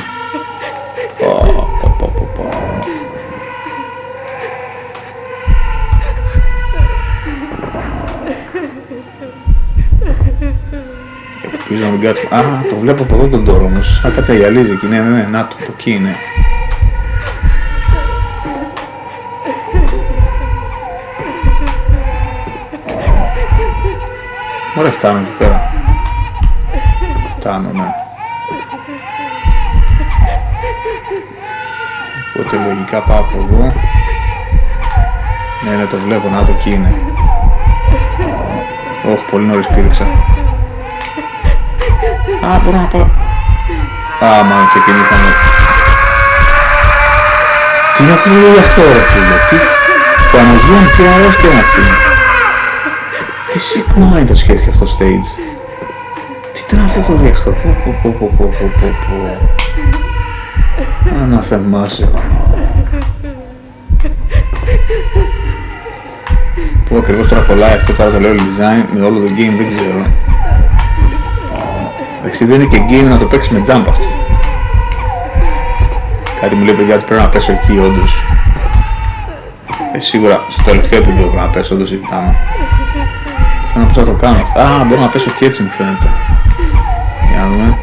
[SPEAKER 1] Ελπίζω να μην κάτσουμε. Α, το βλέπω από εδώ τον τόρο όμως. Α, κάτι αγιαλίζει εκεί. Ναι, να το, από εκεί είναι. Ωραία, φτάνω εκεί πέρα. Φτάνω, ναι. Οπότε λογικά πάω από εδώ. Ναι, το βλέπω, να το εκεί είναι. Όχι, πολύ νωρίς πήριξα. Α, μπορώ να πάω. Α, μάλλον ξεκινήσαμε. Τι είναι αυτό το αυτό ρε φίλε, τι... Παναγία μου, τι αρρώστια είναι αυτή. Τι σηκνό είναι το σχέδιο αυτό το stage. Τι ήταν αυτό το διέξτο. Να θεμάσαι. Πού ακριβώς τώρα κολλάει αυτό τώρα το level design με όλο το game δεν ξέρω. Εντάξει δεν είναι και game να το παίξει με jump αυτό. Κάτι μου λέει παιδιά ότι πρέπει να πέσω εκεί όντως. Σίγουρα στο τελευταίο επίπεδο πρέπει να πέσω, όντως συζητάμε. Θέλω να πώς θα το κάνω αυτό. Α, μπορώ να πέσω και έτσι μου φαίνεται. Για να δούμε.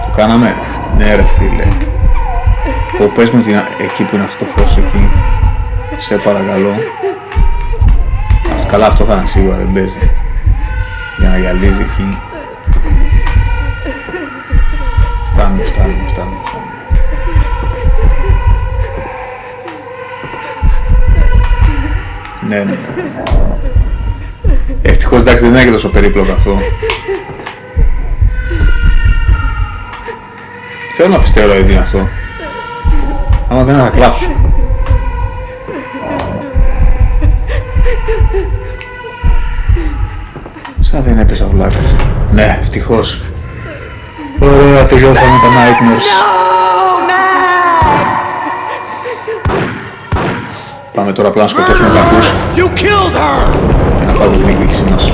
[SPEAKER 1] Το κάναμε. Ναι ρε φίλε. Πες μου εκεί που είναι αυτό το φως εκεί. Σε παρακαλώ. Καλά, αυτό θα είναι σίγουρα, δεν παίζει. Για να γυαλίζει εκεί. Φτάνουμε. Ναι. Ευτυχώς, εντάξει, δεν είναι και τόσο περίπλοκο αυτό. Θέλω να πιστεύω ότι είναι αυτό. Άμα δεν θα κλάψω. Σαν δεν έπεσα βλάκας. Ναι, ευτυχώς. Ωραία, τελειώσαμε τα nightmares. Πάμε τώρα απλά να σκοτώσουμε κακούς και να πάρουμε την εκδίκηση μας.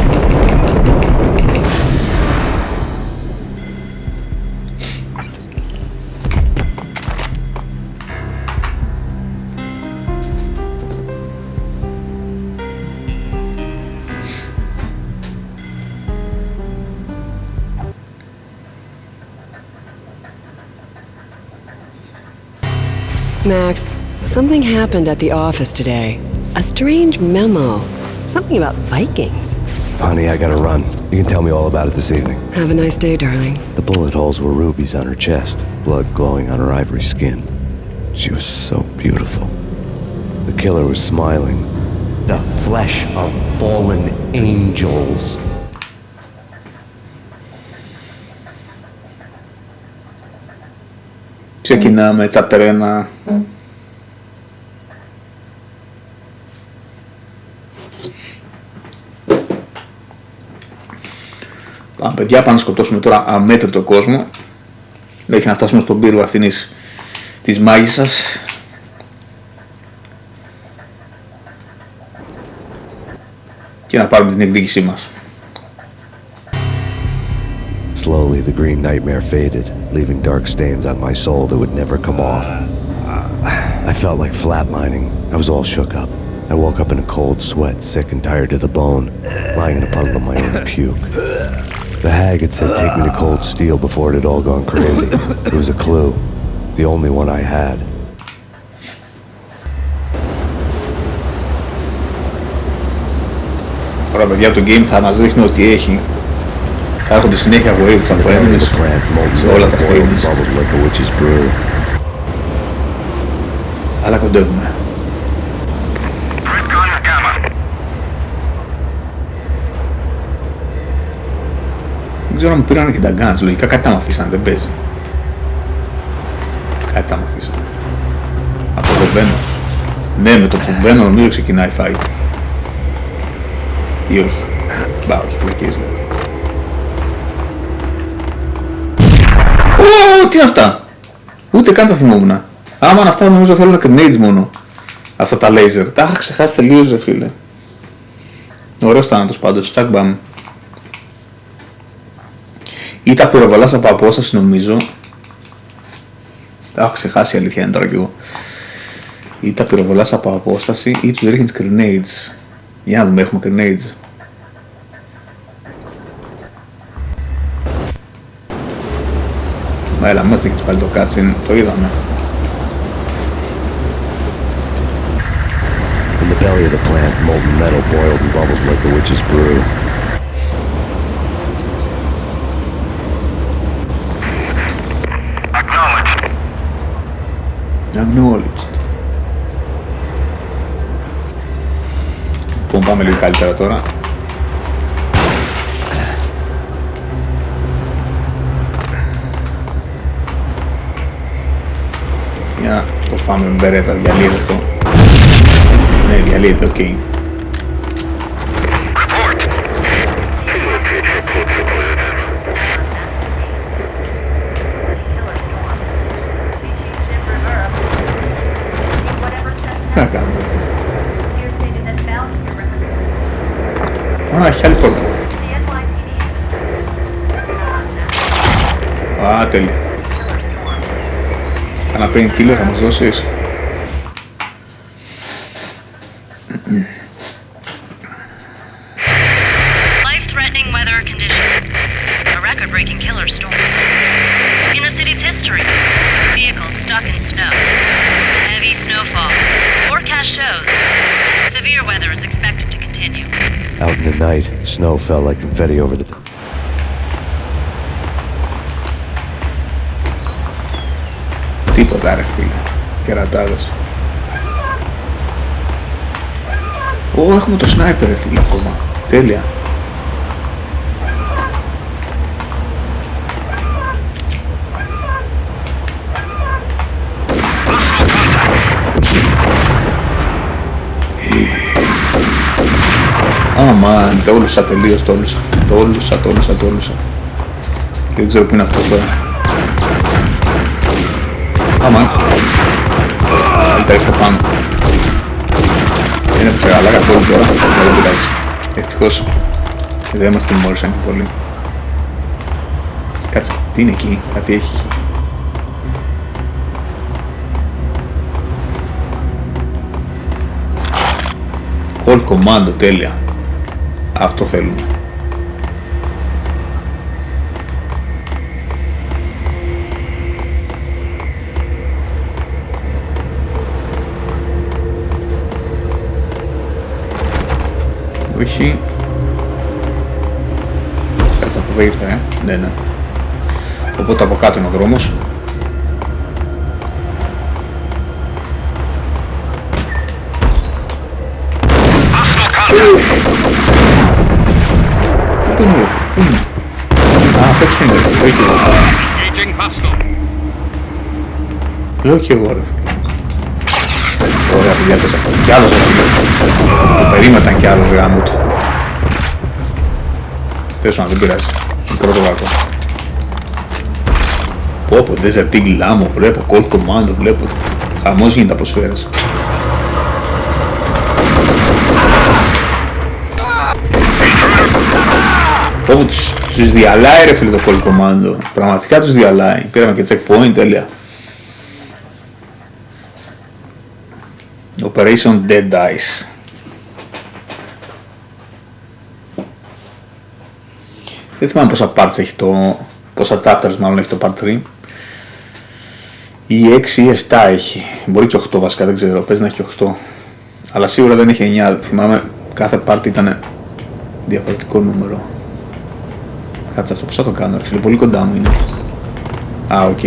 [SPEAKER 8] Max, something happened at the office today. A strange memo. Something about Vikings.
[SPEAKER 4] Honey, I gotta run. You can tell me all about it this evening.
[SPEAKER 8] Have a nice day, darling.
[SPEAKER 4] The bullet holes were rubies on her chest, blood glowing on her ivory skin. She was so beautiful. The killer was smiling.
[SPEAKER 22] The flesh of fallen angels.
[SPEAKER 1] Ξεκινάμε, chapter 1. Πάμε παιδιά, πάμε να σκοτώσουμε τώρα αμέτρητο κόσμο. Μέχρι να φτάσουμε στον πύργο αυτής της μάγισσας. Και να πάρουμε την εκδίκησή μας.
[SPEAKER 4] Slowly, the green nightmare faded, leaving dark stains on my soul that would never come off. I felt like flatlining. I was all shook up. I woke up in a cold sweat, sick and tired to the bone, lying in a puddle of my own puke. The hag had said take me to cold steel before it had all gone crazy. It was a clue, the only one I had.
[SPEAKER 1] Τώρα παιδιά, το game θα μας δείχνει ότι έχει. Θα έρχονται συνέχεια waves από enemies σε όλα τα stages. Αλλά κοντεύουμε. Δεν ξέρω αν μου πήραν και τα guns, λογικά κάτι τα μ' αφήσαν, δεν παίζει. Κάτι τα μ' αφήσαν. Από εδώ μπαίνω. Ναι, με το που μπαίνω νομίζω ξεκινάει fight. Ή όχι. Μπα, όχι, πλακίζει. Τι είναι αυτά! Ούτε καν τα θυμόμουν. Άμα είναι αυτά νομίζω θέλουν grenades μόνο. Αυτά τα laser. Τα είχα ξεχάσει τελείως ρε φίλε. Ωραίος θάνατος πάντως. Τσακ μπαμ. Ή τα πυροβολάς από απόσταση νομίζω. Τα έχω ξεχάσει η αλήθεια είναι τώρα κι εγώ. Ή τα πυροβολάς από απόσταση ή τους ρίχνεις grenades. Για να δούμε, έχουμε grenades. Έλα, μας δείχνεις πάλι το cutscene, το είδαμε.
[SPEAKER 4] In the belly of the plant, molten metal boiled and bubbled like the witch's brew.
[SPEAKER 1] Acknowledged. Λοιπόν, πάμε λίγο καλύτερα τώρα. Για να το φάμε με μπερέτα, διαλύεται αυτό. Ναι, διαλύεται, οκ. Τι να κάνουμε. Α, έχει άλλη πόρτα. Α, τέλεια. Κάνα πριν killer θα μας δώσεις.
[SPEAKER 2] Life-threatening weather condition. A record-breaking killer storm. In the city's history. Vehicles stuck in snow.
[SPEAKER 4] Out in the night, snow fell like confetti over the...
[SPEAKER 1] Τίποτα ρε φίλε, κερατάδες. Έχουμε το σνάιπερ ρε φίλε ακόμα, τέλεια. Αμάν, τόλουσα τελείως, τόλουσα. Δεν ξέρω που είναι αυτός τώρα. Αμάν. Καλύτερα ήρθε πάνω. Δεν έπαιξε καλά καθόλου τώρα, δεν πειράζει. Ευτυχώς δεν μας τιμώρησαν και πολύ. Κάτσε, τι είναι εκεί, κάτι έχει εκεί. Call commando, τέλεια. Αυτό θέλουμε. Όχι. Κάτσε από εδώ ήρθε, ναι. Οπότε από κάτω είναι ο δρόμος. Πού είναι, πού είναι. Α, απ' έξω είναι, λέω και εγώ. Λέω και εγώ, ρε. Ωραία παιδιά, κι άλλος ρε φίλε. Το περίμενα ήταν κι άλλος γάμο του. Τέλος πάντων, δεν πειράζει. Μικρό το κακό. Πω, Desert Eagle Ammo βλέπω, Cold Commando βλέπω. Χαμός γίνεται από σφαίρες. Πω, τους διαλάει ρε φίλε το Cold Commando. Πραγματικά τους διαλάει. Πήραμε και checkpoint, τέλεια. Operation Dead Dice. Δεν θυμάμαι πόσα parts έχει το... πόσα chapters μάλλον έχει το part 3. Ή 6 ή 7 έχει. Μπορεί και 8 βασικά, δεν ξέρω, παίζει να έχει 8. Αλλά σίγουρα δεν έχει 9, θυμάμαι κάθε part ήταν διαφορετικό νούμερο. Κάτσε αυτό, πώς θα το κάνω ρε φίλε, πολύ κοντά μου είναι. Α, οκ.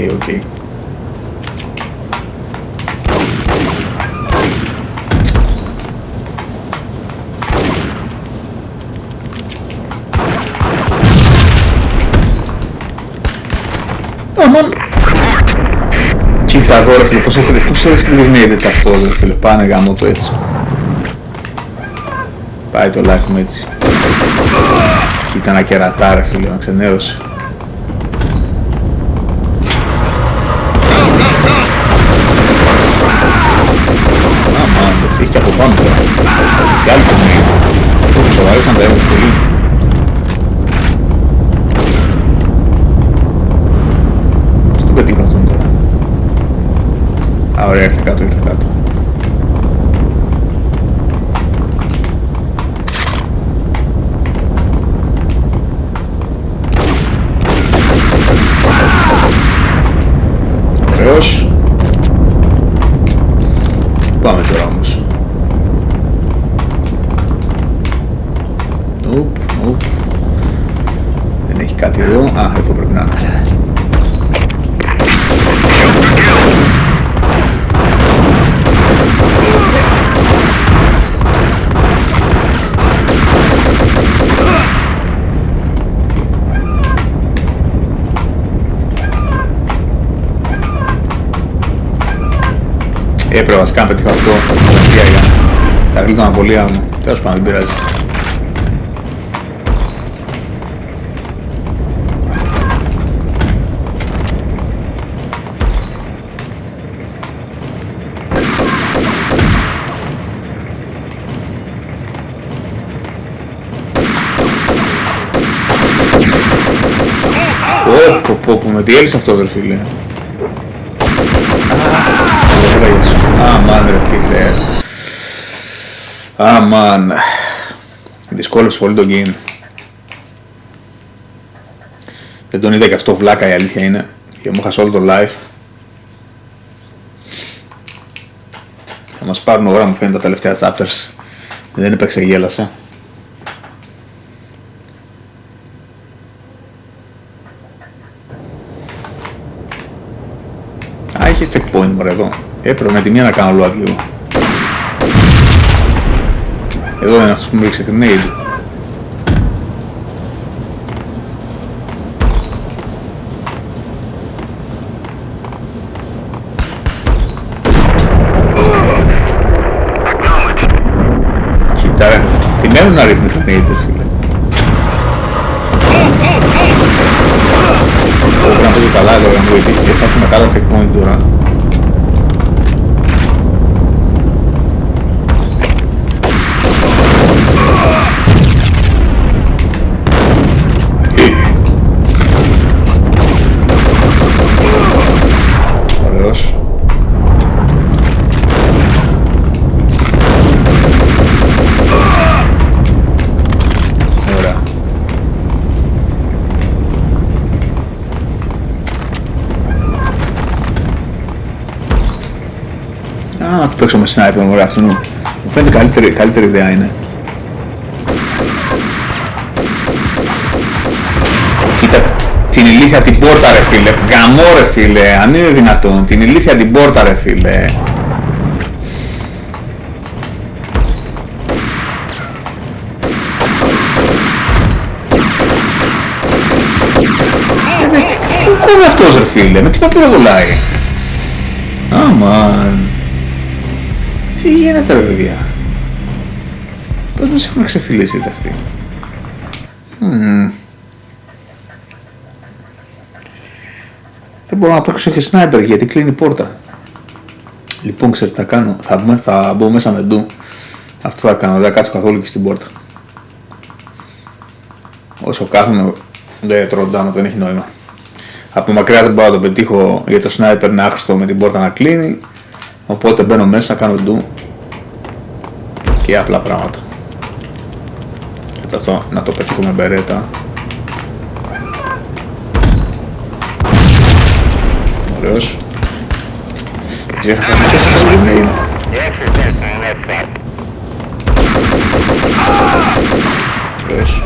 [SPEAKER 1] Αμάν! Κοίτα εδώ ρε φίλε, πώς έχεις την grenade έτσι αυτό ρε φίλε, πάνε γάμο το έτσι. Πάει το life μου έτσι. Κοίτα ένα κερατά ρε φίλε, να ξενέρωσε. Αμάν, το έχει και από πάνω τώρα. Και άλλη το σοβαρίσαν τα έργα πολύ. Πετύχω αυτόν τώρα. Α, ωραία, ήρθε κάτω. Ωραίος. Πάμε τώρα όμως. Δεν έχει κάτι εδώ. Α, εδώ πρέπει να είναι. Έπρεπε βασικά να πετύχω αυτό. Τα γλύκανα πολύ άμμο. Τέλος πάντων, δεν πειράζει. Πω, με διέλυσε αυτό ρε φίλε. Αμάν ρε φίλε. Αμάν. Δυσκόλεψε πολύ το game. Δεν τον είδα και αυτό βλάκα, η αλήθεια είναι. Και μου χάσε όλο το live. Θα μας πάρουν ώρα μου φαίνεται τα τελευταία chapters. Δεν έπαιξε, γέλασε. έχει checkpoint μωρέ εδώ. Έπρεπε με τη μία να κάνω load λίγο. Εδώ είναι αυτός που μου ρίξε grenade. Κοίτα ρε, στη μέρα να ρίχνει grenade φίλε. Πρέπει να παίζω καλά εδώ για να μου βοηθήσει και θα έχουμε καλά checkpoint τώρα. Ωραίος. Ωραία. Να του παίξω με sniper μωρέ αυτού. Μου φαίνεται καλύτερη ιδέα είναι. Κοίτα την ηλίθια την πόρτα ρε φίλε. Γαμό ρε φίλε. Αν είναι δυνατόν. Την ηλίθια την πόρτα ρε φίλε. Τι κόβει αυτός ρε φίλε. Με τι με πυροβολάει. Αμάν. Τι γίνεται ρε παιδιά. Πώς μας έχουν ξεφτυλίσει έτσι αυτοί. Δεν μπορώ να παίξω και sniper γιατί κλείνει η πόρτα. Λοιπόν ξέρετε τι θα κάνω. Θα μπω μέσα με ντου. Αυτό θα κάνω. Δεν θα κάτσω καθόλου και στην πόρτα. Όσο κάθομαι δεν τρώω damage, δεν έχει νόημα. Από μακριά δεν μπορώ να το πετύχω γιατί το sniper είναι άχρηστο με την πόρτα να κλείνει. Οπότε μπαίνω μέσα, κάνω ντου και απλά πράγματα. Έτσι αυτό να το πετύχω με μπερέτα. Ωραίος. Ξέχασα λίγο grenade. Ωραίος.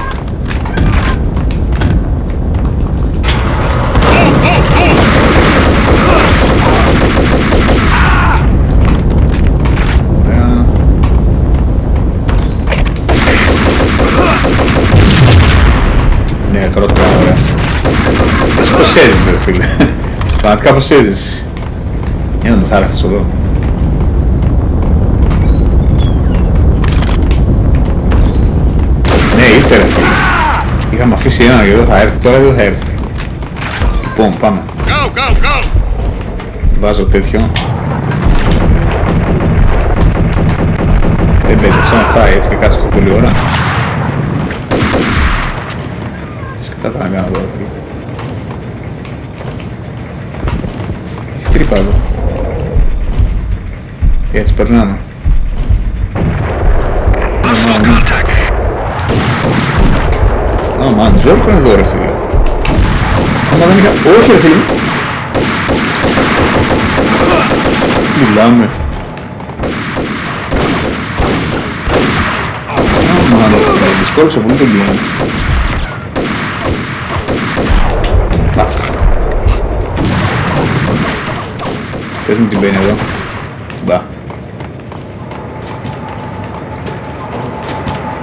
[SPEAKER 1] Ναι, τώρα το κάνω ωραία. Εσύ πως έζεις ρε φίλε. Πραγματικά πως έζεις. Για να με θάρραστες εδώ. Ναι, ήρθε ρε φίλε. Είχαμε αφήσει ένα και δεν θα έρθει, τώρα δεν θα έρθει. Λοιπόν, πάμε. Βάζω τέτοιο. Δεν παίζει, σαν να φάει έτσι και κάτσε πολλή ώρα. Τι σκατά θα κάνω εδώ. Έχει τρύπα εδώ. Έτσι περνάμε. Αμάν, ζόρκο είναι εδώ ρε φίλε. Άμα δεν είχα... Όχι ρε φίλε. Μιλάμε. Αμάν ρε φίλε, δυσκόλυψα πολύ το game. Πες μου την παίρνει εδώ. Μπα.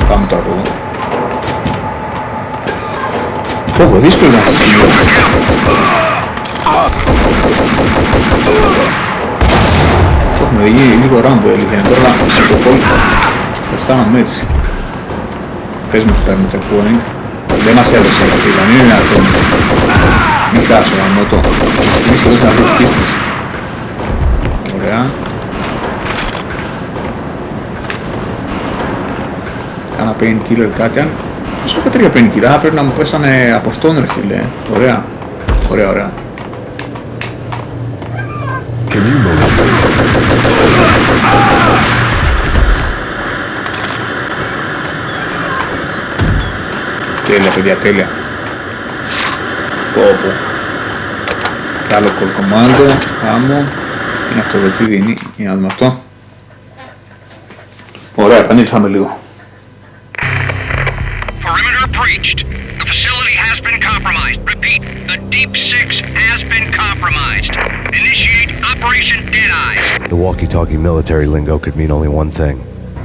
[SPEAKER 1] Πάμε τώρα από εδώ. Πω, δύσκολο να αυτό σημείο. Το έχουμε γίνει λίγο ράμπο έλεγε. Τώρα το πόλο θα αισθάνομαι έτσι. Πες μου ότι παίρνουμε checkpoint. Δεν μας έδωσε ρε φίλα, μην είναι δυνατόν. Μην χάσω γαμώ το. Είναι σχεδόν να βρεις πίστες. Ωραία. Κάνα painkiller κάτι αν... Πώς έχω 3 painkiller, πρέπει να μου πέσανε από αυτόν ρε φίλε. Ωραία. Ωραία, ωραία. Τέλεια παιδιά, τέλεια. Πω. Και άλλο κολκομάντο, άμμο. Τι είναι αυτό εδώ, τι δίνει, για να δούμε αυτό. Ωραία, επανήλθαμε λίγο.
[SPEAKER 3] Perimeter breached. The facility has been compromised.
[SPEAKER 9] compromised. Repeat, the Deep Six has been compromised. Initiate Operation Deadeye.
[SPEAKER 4] The walkie-talkie military lingo could mean only one thing.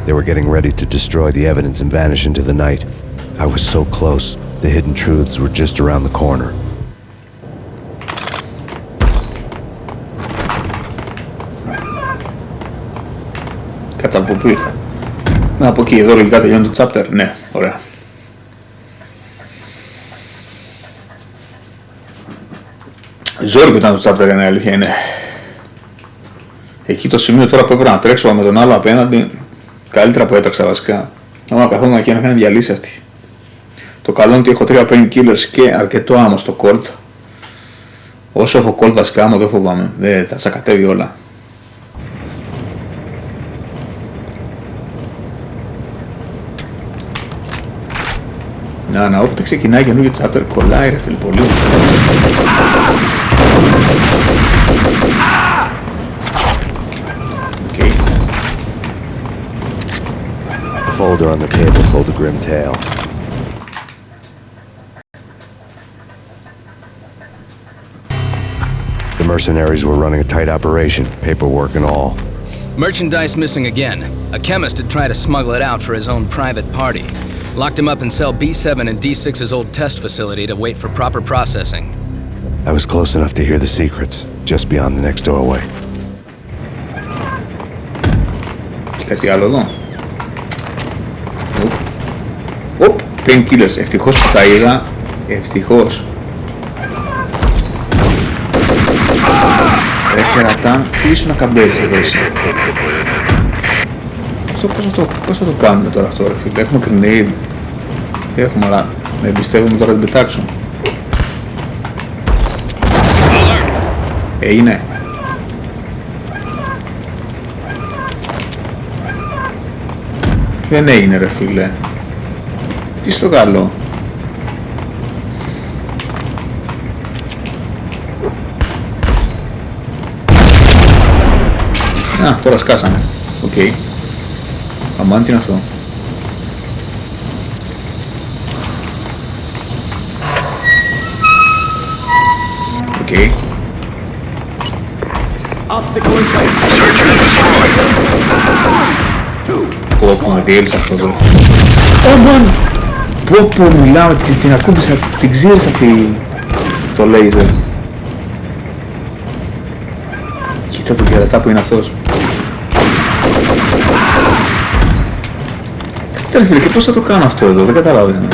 [SPEAKER 4] They were getting ready to destroy the evidence and vanish into the night. I was so close. The hidden truths were just around the corner.
[SPEAKER 1] Κάτσα από πού ήρθα. Από εκεί, εδώ λογικά τελειώνει το chapter. Ναι, ωραία. Ζόρικο ήταν το chapter, είναι αλήθεια, είναι. Εκεί το σημείο τώρα που έπρεπε να τρέξω με τον άλλο απέναντι, καλύτερα που έτρεξα βασικά. Άμα καθόμουν εκεί να κάνει διαλύσει αυτή. Το καλό είναι ότι έχω 3 painkillers και αρκετό άμμο στο Colt. Όσο έχω Colt βασικά άμμο δεν φοβάμαι, δεν θα σακατεύει όλα. Να, όποτε ξεκινάει καινούργιο chapter κολλάει ρε φίλε πολύ. Okay.
[SPEAKER 4] The folder on the table told a grim tale. The mercenaries were running a tight operation, paperwork and all.
[SPEAKER 13] Merchandise missing again. A chemist had tried to smuggle it out for his own private party. Locked him up in cell B7 in D6's old test facility to wait for proper processing.
[SPEAKER 4] I was close enough to hear the secrets, just beyond the next doorway.
[SPEAKER 1] Κάτι άλλο εδώ. Οπ, painkillers. Ευτυχώς που τα είδα. Ευτυχώς. Ρε κερατά, πού ήσουν να καμπέζεις εδώ εσύ. Αυτό πώς θα το κάνουμε τώρα αυτό ρε φίλε. Έχουμε grenade. Έχουμε, αλλά με εμπιστεύομαι τώρα να την πετάξω. Είναι. Δεν έγινε ρε φίλε. Τι στο καλό. Α, τώρα σκάσαμε. Οκ. Αμάν, τι είναι αυτό. Οκ. Πω, με διέλυσε αυτό τώρα. Αμάν! Πω, μιλάω, την ακούμπησα, την ξύρισα το λέιζερ. Κοίτα τον κερατά που είναι αυτός. Κάτσε ρε φίλε, και πώς θα το κάνω αυτό εδώ, δεν καταλαβαίνω.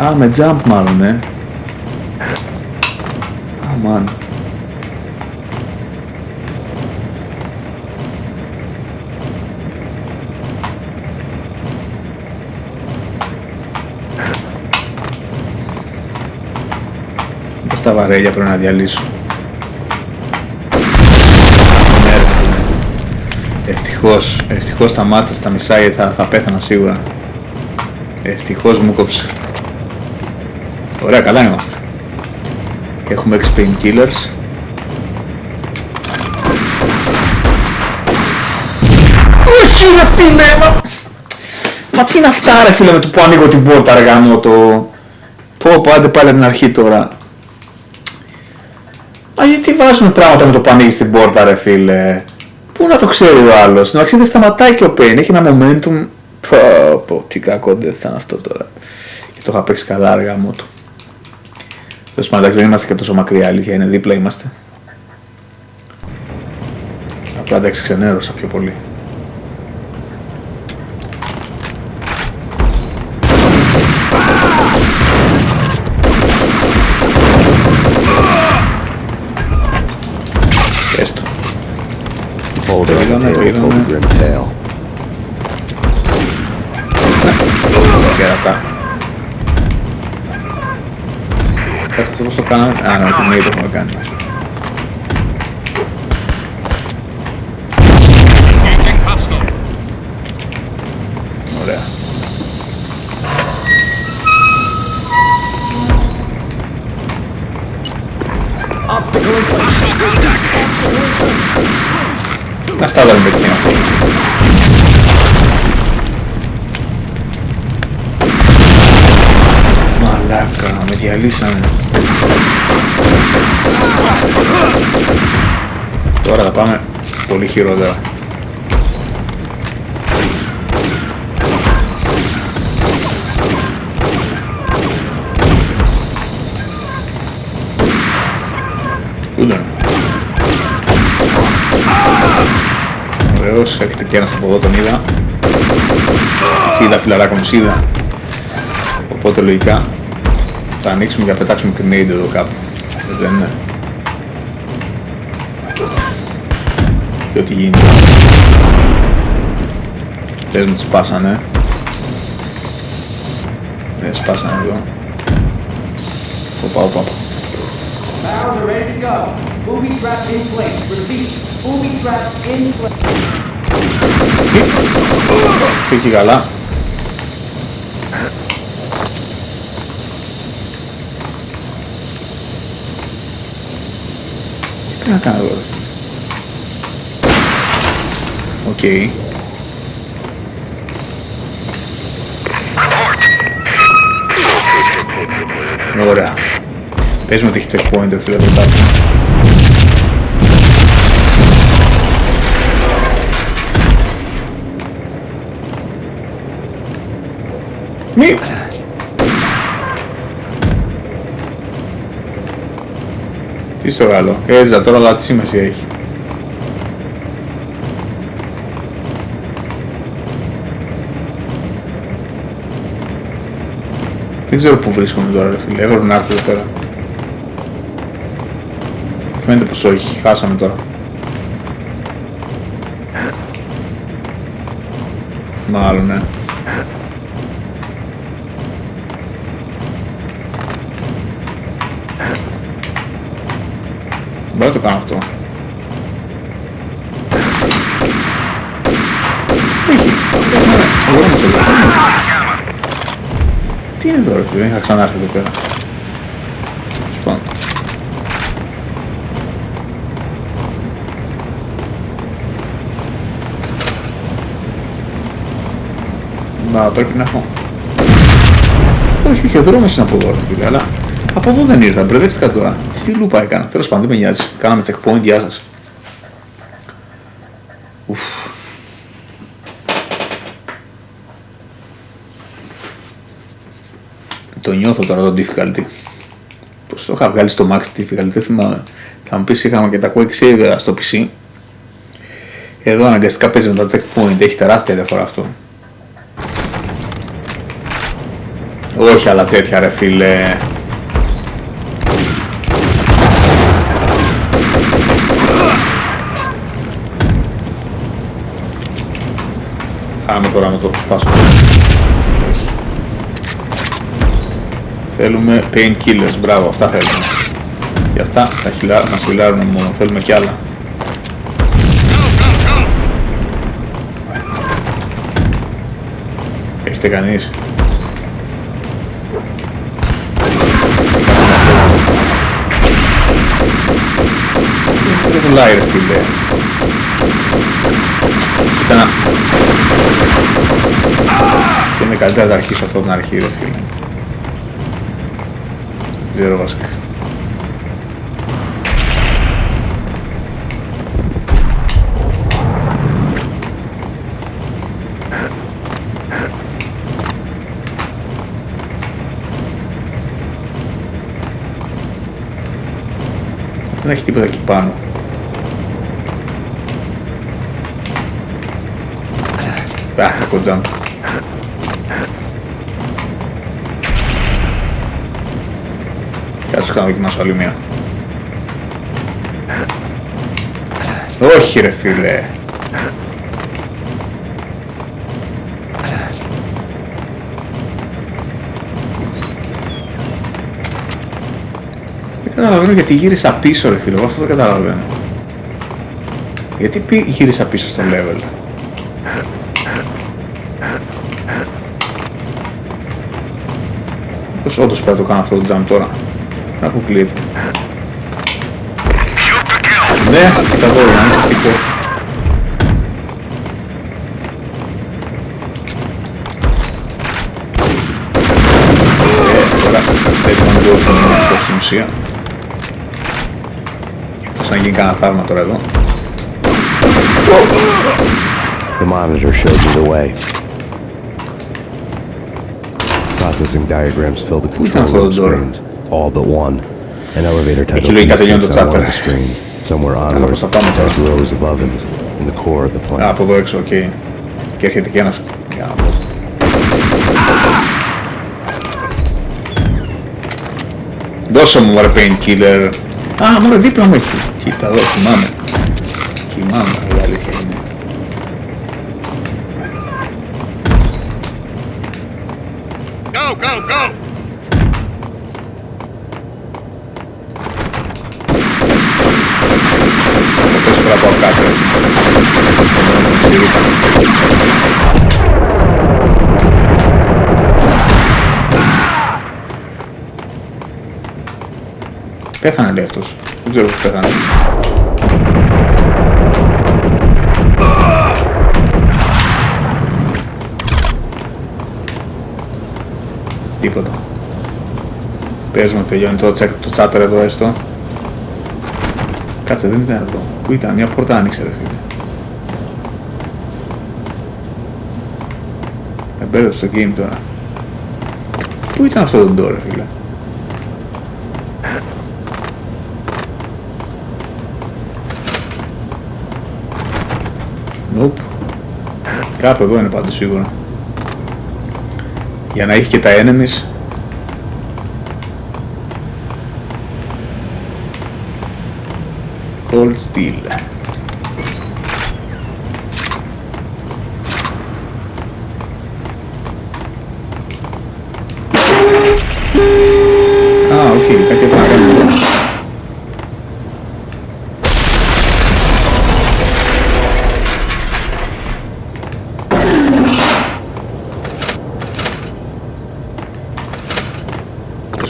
[SPEAKER 1] Α, με jump μάλλον, Αμάν. Πώς τα βαρέλια πρέπει να διαλύσω. Ευτυχώς σταμάτησα στα μισά γιατί θα πέθανα σίγουρα. Ευτυχώς μου κόψε. Ωραία, καλά είμαστε. Έχουμε 6 painkillers. Όχι ρε φίλε, μα τι είναι αυτά ρε φίλε με το που ανοίγω την πόρτα ρε γαμώ το. Πω, άντε πάλι από την αρχή τώρα. Μα γιατί βάζουν πράγματα με το που ανοίγεις την πόρτα ρε φίλε. Πού να το ξέρει ο άλλος, να δεν σταματάει και ο Payne, έχει ένα momentum. Πω, τι κακό δεν θα είναι αυτό τώρα. Και το είχα παίξει καλά αργά μου του. Τέλος πάντων, δεν είμαστε και τόσο μακριά, αλήθεια είναι, δίπλα είμαστε. Απλά εντάξει ξενέρωσα πιο πολύ. Έστω. Το είδαμε. Κερατά. Κάτσε αυτό πώς το κάναμε. Α, ναι, το έχουμε κάνει. Ωραία. Να στάδαμε με εκείνο αυτό. Μαλάκα, με διαλύσει. λύσανε. Τώρα θα πάμε πολύ χειρότερα. Πού ήταν? Ωραίος, έχετε και ένας από εδώ, τον είδα. Είδα φιλαράκο μου, είδα. Οπότε λογικά θα ανοίξουμε και θα πετάξουμε grenade εδώ κάπου. Έτσι δεν είναι? Και ό,τι γίνει. Πες μου τους σπάσανε. Δεν σπάσανε εδώ. Οπα.
[SPEAKER 11] Barrels are ready to go. Booby trap in place. Repeat. Booby trap in place.
[SPEAKER 1] Φύγει καλά. Τι να κάνω εδώ? Οκ. Ωραία. Πες μου ότι έχει checkpoint, φίλε, εδώ κάτω. Μη! Τι στο Γάλλο, έζησα τώρα, αλλά τι σημασία έχει? Δεν ξέρω πού βρίσκομαι τώρα, ρε φίλε, έπρεπε να έρθω εδώ πέρα. Φαίνεται πως όχι, χάσαμε τώρα. Μάλλον, ναι. Μπορώ να το κάνω αυτό. Όχι, εγώ όμως εδώ. Τι είναι εδώ, ρε φίλε, είχα ξανάρθει εδώ πέρα. Σπάνω. Μα πρέπει να έχω. Όχι, ο δρόμος είναι από εδώ, ρε φίλε, αλλά από εδώ δεν ήρθα, μπερδεύτηκα τώρα. Τι λούπα έκανα, τέλος πάντων, δεν με νοιάζει. Κάναμε checkpoint, γεια σας. Ουφ. Το νιώθω τώρα το difficulty. Πως το είχα βγάλει στο max difficulty, δεν θυμάμαι. Θα μου πεις είχαμε και τα quick save στο PC. Εδώ αναγκαστικά παίζει με τα checkpoint, έχει τεράστια διαφορά αυτό. Όχι άλλα τέτοια, ρε φίλε. Χάμε τώρα με το σπάσω. Θέλουμε painkillers, μπράβο, αυτά θέλουμε. Και αυτά θα μας χυλάρουν μόνο, θέλουμε κι άλλα. Έχετε κανείς? Δεν πουλάει, ρε φίλε. Κοίτα να... Και είναι καλύτερα να αρχίσω αυτό την αρχή, ρε φίλε. Ξέρω βασικά. Δεν έχει τίποτα εκεί πάνω. Κακό jump. Κάτσε να δοκιμάσω άλλη μία. Όχι ρε φίλε. Δεν καταλαβαίνω γιατί γύρισα πίσω, ρε φίλε. Εγώ αυτό δεν καταλαβαίνω. Γιατί γύρισα πίσω στο level. Πώς όντως πρέπει να το κάνω αυτό το jump τώρα. Να αποκλείεται. Ναι, κοίτα εδώ, να ανοίξει αυτή η πόρτα. Τώρα πρέπει να ξέρω τι είναι αυτό στην ουσία. Εκτός να γίνει κανένα θαύμα τώρα εδώ.
[SPEAKER 4] The monitor showed me the way. Processing diagrams filled the control room screens, all but one. An elevator title P6 on one of the screens. Somewhere onward, there's rows of ovens in the core of the plant.
[SPEAKER 1] Από εδώ έξω, οκ. Και έρχεται και ένας... Δώσε μου μωρέ painkiller. Α, μωρέ δίπλα μου έχει. Κοίτα εδώ, κοιμάμαι. Κοιμάμαι, η αλήθεια είναι.
[SPEAKER 9] Go, go, go!
[SPEAKER 1] Θα θες πέρα από κάτω έτσι. Πέθανε λέει αυτός. Δεν ξέρω πώς πέθανε. Τίποτα. Πες μου τελειώνει το τσάτερ εδώ έστω. Κάτσε δεν ήταν εδώ. Πού ήταν, μια πόρτα άνοιξε ρε φίλε. Εμπέδεψε το game τώρα. Πού ήταν αυτό το door ρε φίλε. Nope. Κάπου εδώ είναι πάντως σίγουρα. Για να έχει και τα enemies. Cold Steel. Α, οκ, κάτι έπρεπε να κάνουμε εδώ.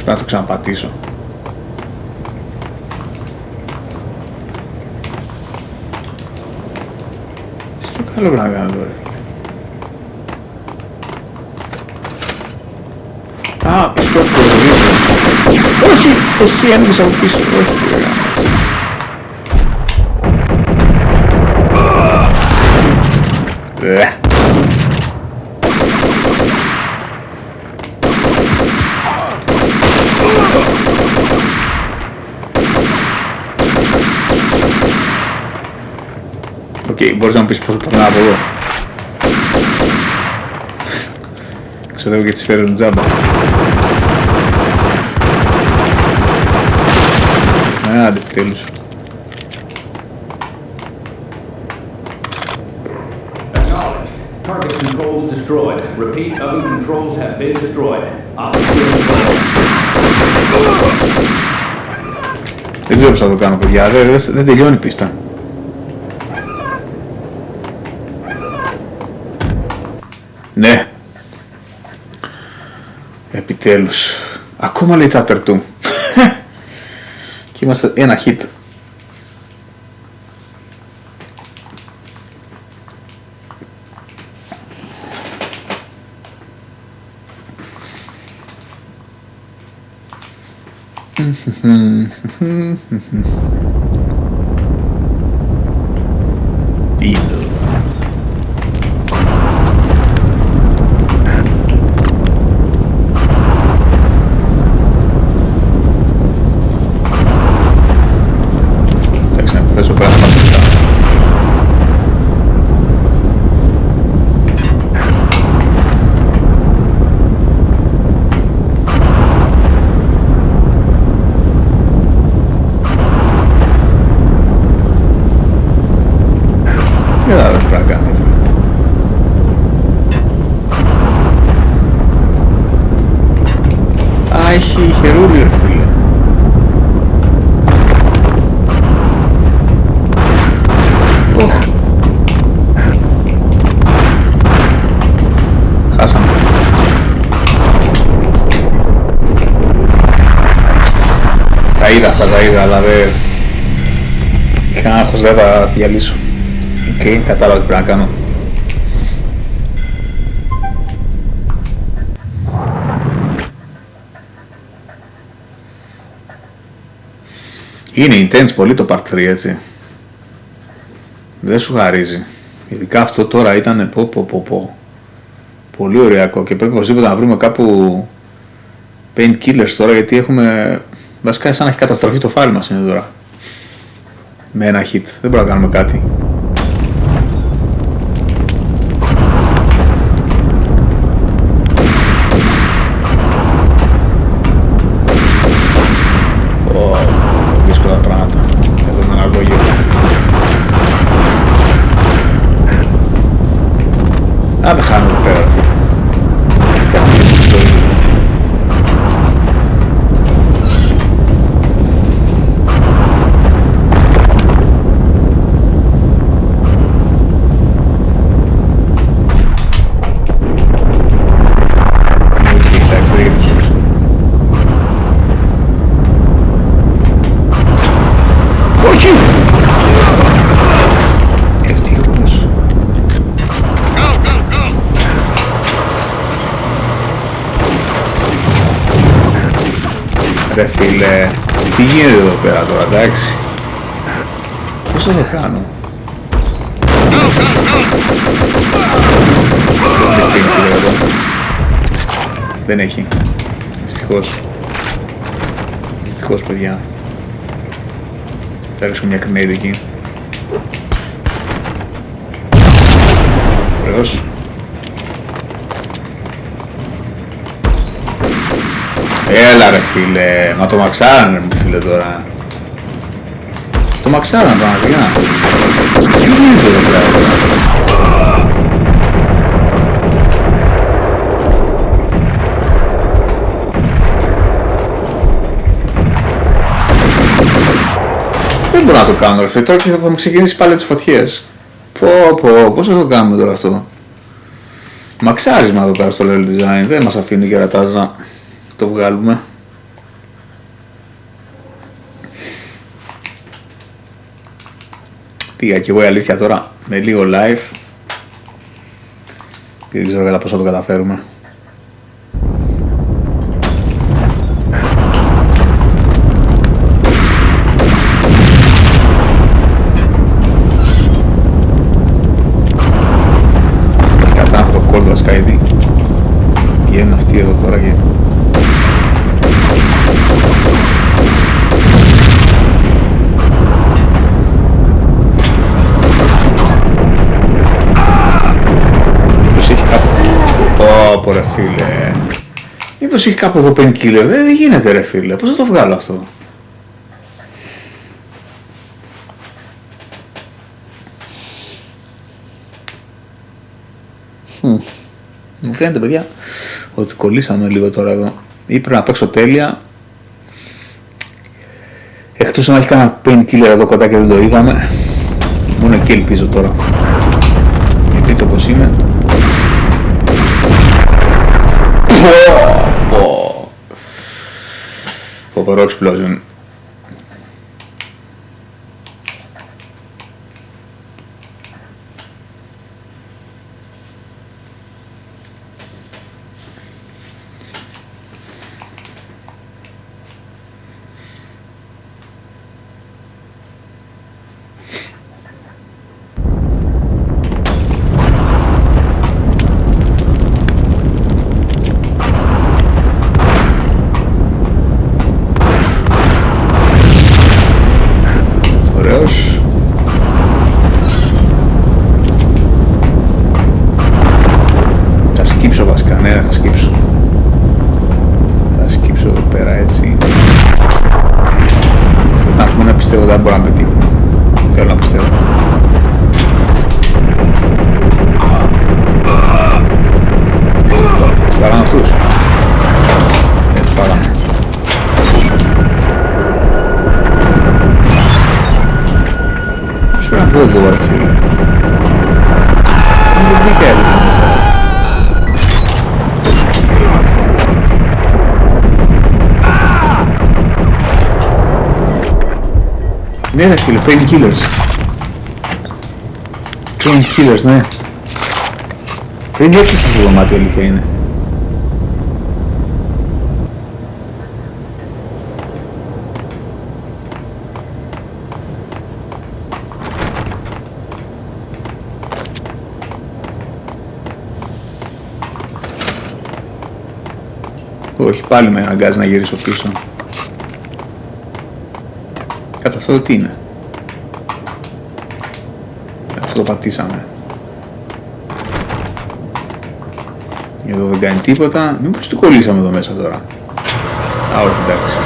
[SPEAKER 1] Πρέπει να το ξαναπατήσω. Τι το καλό πρέπει να κάνω τώρα. Α, στο προβολίζω. Όχι, έχει ένομες από πίσω. Όχι, ωραία. Οκ, μπορείς να μου πεις πώς περνάω από εδώ. Ξέρω και τις φέρουν τζάμπα. Άντε, τέλος.
[SPEAKER 11] Target controls destroyed. Repeat, other controls have been destroyed.
[SPEAKER 1] Δεν ξέρω πώς θα το κάνω, παιδιά. Δεν τελειώνει η πίστα. Ναι. Επιτέλους. Ακόμα λέει chapter 2. Και είμαστε ένα hit. Έχει χερούλι ρε φίλε. Οχ. Χάσαμε. Τα είδα αυτά, τα είδα, αλλά δεν... Είχα άγχος, δεν θα διαλύσω. Οκ, κατάλαβα τι πρέπει να κάνω. Είναι intense πολύ το part 3, έτσι. Δεν σου χαρίζει. Ειδικά αυτό τώρα ήταν πολύ ωριακό και πρέπει οπωσδήποτε να βρούμε κάπου painkillers τώρα, γιατί έχουμε βασικά σαν να έχει καταστραφεί το φάιλ μας είναι τώρα. Με ένα hit. Δεν μπορούμε να κάνουμε κάτι. Δύσκολα πράγματα. Εδώ με ένα λόγιο. Α, δεν χάνω εδώ πέρα. Ρε φίλε, τι γίνεται εδώ πέρα τώρα, εντάξει. Πώς θα το κάνω. Δεν έχει. Δυστυχώς. Δυστυχώς, παιδιά. Θα ρίξουμε μια κρινέιδη εκεί. Ωραίος. Έλα ρε φίλε, μα το μαξάρανε μου φίλε τώρα. Το μαξάρανε πραγματικά. Τι γίνεται εδώ πέρα τώρα. Δεν μπορώ να το κάνω ρε φίλε, τώρα και θα μου ξεκινήσει πάλι τις φωτιές. Πώς θα το κάνουμε τώρα αυτό. Μαξάρισμα εδώ πέρα στο level design, δεν μας αφήνει και ρατάζ να το βγάλουμε. Πήγα και εγώ η αλήθεια τώρα με λίγο live και δεν ξέρω κατά πώς θα το καταφέρουμε. Κάτσα να έχω το κόλτρα σκάιδι. Βγαίνουν αυτοί εδώ τώρα και... Πω ρε φίλε. Μήπως έχει κάπου εδώ painkiller. Δεν γίνεται ρε φίλε. Πώς θα το βγάλω αυτό. Μου φαίνεται παιδιά ότι κολλήσαμε λίγο τώρα εδώ. Ή πρέπει να παίξω τέλεια. Εκτός αν έχει κανένα painkiller εδώ κοντά και δεν το είδαμε. Μόνο εκεί ελπίζω τώρα. Γιατί έτσι όπως είμαι. Φοβερό explosion. Δεν μπορώ να πετύχω. Θέλω να πιστεύω. Τους φάγαμε αυτούς. Δεν τους φάγαμε. Πώς πρέπει να πω εδώ ρε φίλε. Δεν μπήκα έλεγχο. Ναι ρε φίλε, painkillers. Painkillers, ναι. Πριν έκλεισε αυτό το δωμάτιο, αλήθεια είναι. Όχι, πάλι με αναγκάζει να γυρίσω πίσω. Κάτσε, αυτό τι είναι? Αυτό το πατήσαμε. Εδώ δεν κάνει τίποτα. Μήπως του κολλήσαμε εδώ μέσα τώρα? Α, όχι, εντάξει.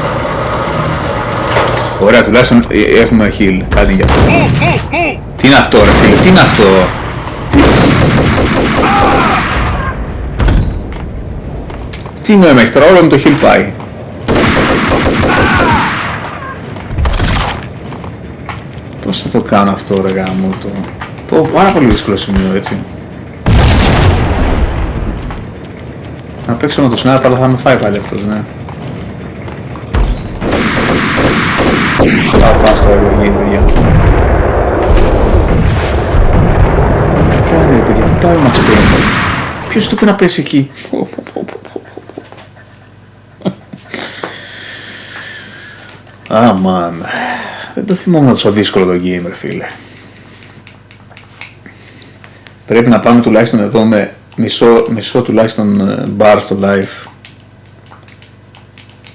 [SPEAKER 1] Ωραία, τουλάχιστον έχουμε heal. Κάτι για αυτό. Τι είναι αυτό ρε φίλε, τι είναι αυτό? Τι νόημα έχει τώρα, όλο με το heal πάει. Πώς θα το κάνω αυτό ρε γάμο το? Πω, πάρα πολύ δύσκολο σημείο έτσι. Να παίξω με το σνάρ, αλλά θα με φάει πάλι αυτός, ναι. Πάω φάστο ρε παιδιά. Τι κάνει ρε παιδιά, πού πάει ο Max Payne? Ποιος του πει να πέσει εκεί? Αμάν, δεν το θυμόμουν τόσο δύσκολο το game ρε φίλε. Πρέπει να πάμε τουλάχιστον εδώ με μισό τουλάχιστον bar στο live.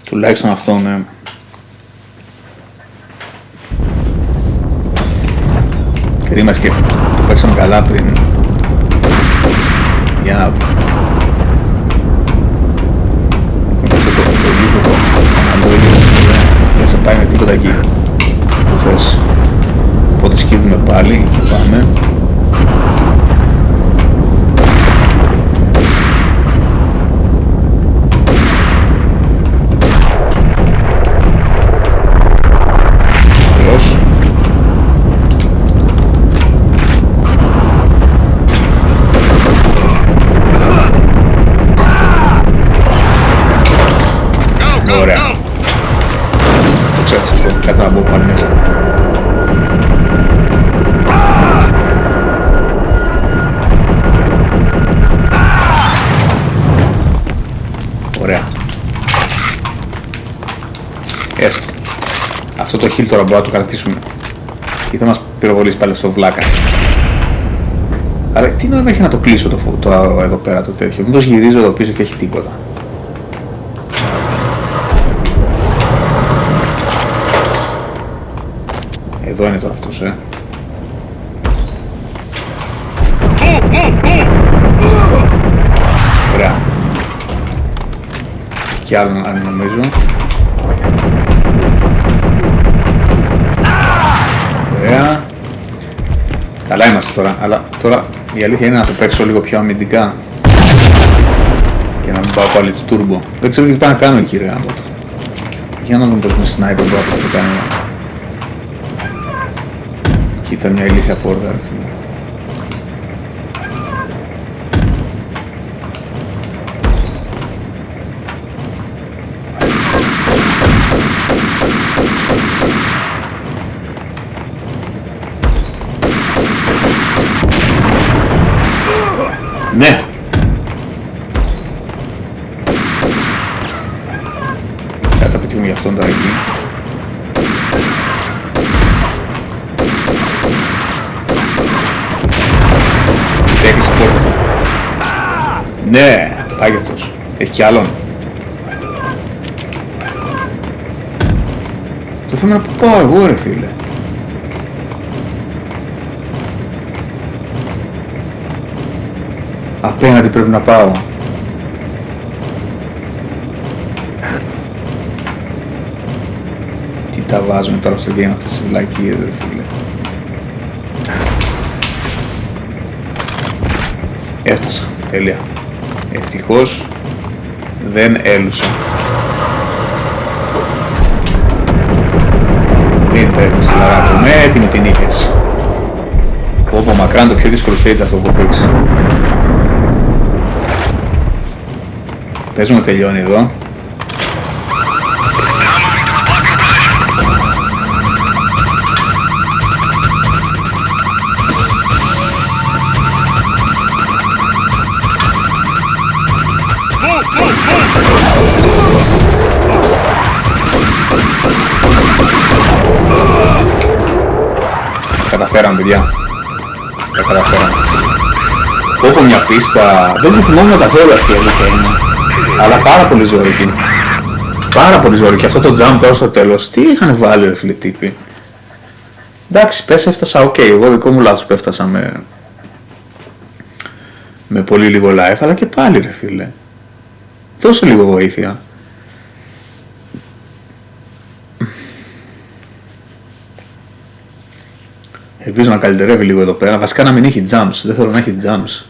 [SPEAKER 1] Τουλάχιστον αυτό, ναι. Κρίμα και το παίξαμε καλά πριν. Για να δεν σε πάει με τίποτα εκεί που θες. Οπότε σκύβουμε πάλι και πάμε. Ωραία. Το ξέρεις αυτό, κάτσε να μπω πάλι μέσα. Ωραία. Έστω. Αυτό το heal τώρα μπορούμε να το κρατήσουμε. Ή θα μας πυροβολήσει πάλι στο βλάκας. Αλλά τι νόημα έχει να το κλείσω το εδώ πέρα το τέτοιο? Μήπως γυρίζω εδώ πίσω και έχει τίποτα? Εδώ είναι τώρα αυτός, Ωραία. Κι άλλο αν νομίζω. Ωραία. Καλά είμαστε τώρα, αλλά τώρα η αλήθεια είναι να το παίξω λίγο πιο αμυντικά. Και να μην πάω πάλι της turbo. Δεν ξέρω τι πάει να κάνω εκεί ρε άμποτο. Για να δούμε πως με sniper μπορώ να το κάνω. Κοίτα μια ηλίθια πόρτα ρε φίλε. Ναι! Κάτσε να πετύχουμε για αυτόν τώρα εκεί. Έκλεισε πόρτα. Ναι! Πάει κι αυτός. Έχει κι άλλον. Το θέμα είναι που πάω εγώ ρε φίλε. Απέναντι πρέπει να πάω. Τι τα βάζουμε τώρα στο game αυτές τις βλακίες ρε φίλε. Έφτασα. Τέλεια. Ευτυχώς δεν έλουσα. Μην πέφτεις λαράκο. Με έτοιμη την είχες. Πω μακράν το πιο δύσκολο stage αυτό που παίξεις. Παίζουμε τελειώνει εδώ. Καταφέραμε παιδιά. Τα καταφέραμε. Πω μια πίστα. Δεν τη θυμόμουν καθόλου αυτή η αλήθεια είναι. Αλλά πάρα πολύ ζώρικη. Πάρα πολύ ζώρικη. Και αυτό το jump τώρα στο τέλος, τι είχαν βάλει ρε φίλε τύποι. Εντάξει, πες έφτασα, οκ, εγώ δικό μου λάθος που έφτασα με πολύ λίγο life, αλλά και πάλι ρε φίλε. Δώσε λίγο βοήθεια. Ελπίζω να καλυτερεύει λίγο εδώ πέρα, βασικά να μην έχει jumps, δεν θέλω να έχει jumps.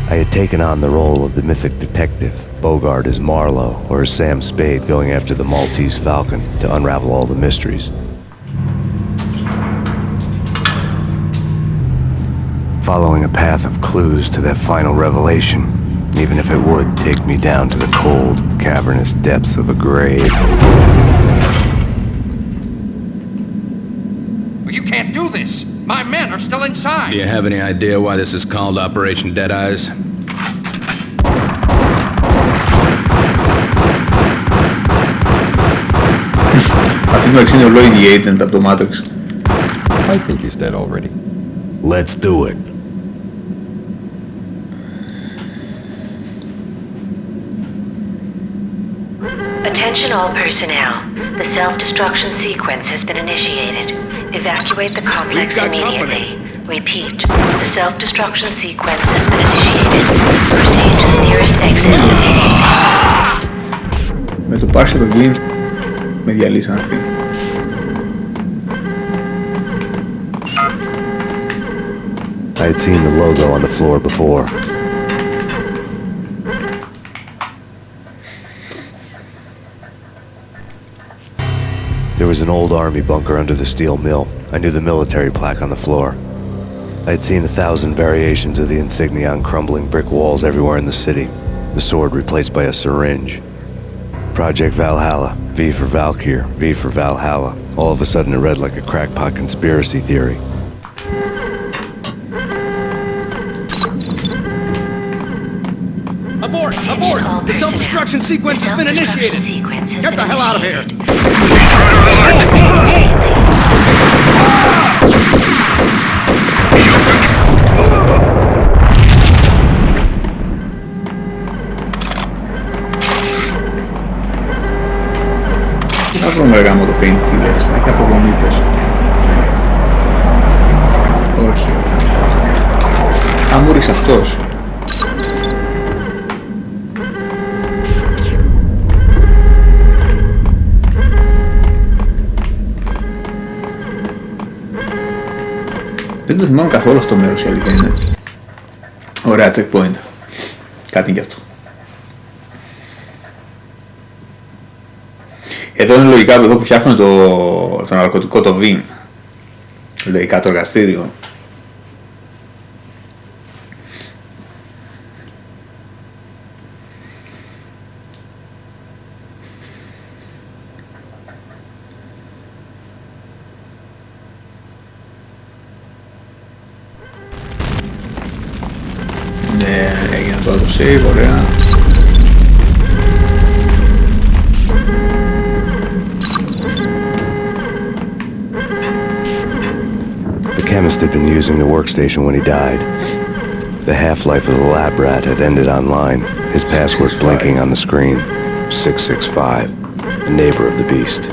[SPEAKER 4] I had taken on the role of the mythic detective, Bogart as Marlowe, or as Sam Spade going after the Maltese Falcon to unravel all the mysteries. Following a path of clues to that final revelation, even if it would take me down to the cold, cavernous depths of a grave.
[SPEAKER 9] You can't do this! My men are still inside!
[SPEAKER 13] Do you have any idea why this is called Operation Deadeyes?
[SPEAKER 1] Αυτή την αξίνη ολόγη η agent από το Matrix.
[SPEAKER 22] I think he's dead already.
[SPEAKER 4] Let's do it.
[SPEAKER 10] Attention all personnel. The self-destruction sequence has been initiated. Evacuate the complex immediately. Repeat. The self-destruction sequence has been initiated. Proceed to the nearest exit immediately.
[SPEAKER 1] Με το πάρσε το game, με διαλύσαν αυτοί.
[SPEAKER 4] I had seen the logo on the floor before. There was an old army bunker under the steel mill. I knew the military plaque on the floor. I had seen 1,000 variations of the insignia on crumbling brick walls everywhere in the city. The sword replaced by a syringe. Project Valhalla, V for Valkyr, V for Valhalla. All of a sudden it read like a crackpot conspiracy theory.
[SPEAKER 9] Abort! Abort! The self-destruction sequence has been initiated! Get the hell out of here!
[SPEAKER 1] Τι θα βρούμε γάμο το paint, τι λες, να έχει απογονή πες. Όχι. Α, μου ρίξε αυτός. Δεν το θυμάμαι καθόλου αυτό το μέρος, η αλήθεια είναι. Ωραία checkpoint. Κάτι γι' αυτό. Εδώ είναι λογικά εδώ που φτιάχνουν το ναρκωτικό, το VIN. Λογικά το εργαστήριο. Ναι, έγινε τώρα το save, ωραία.
[SPEAKER 4] The chemist had been using the workstation when he died. The half-life of the lab rat had ended online, his password blinking on the screen. 665, the neighbor of the beast.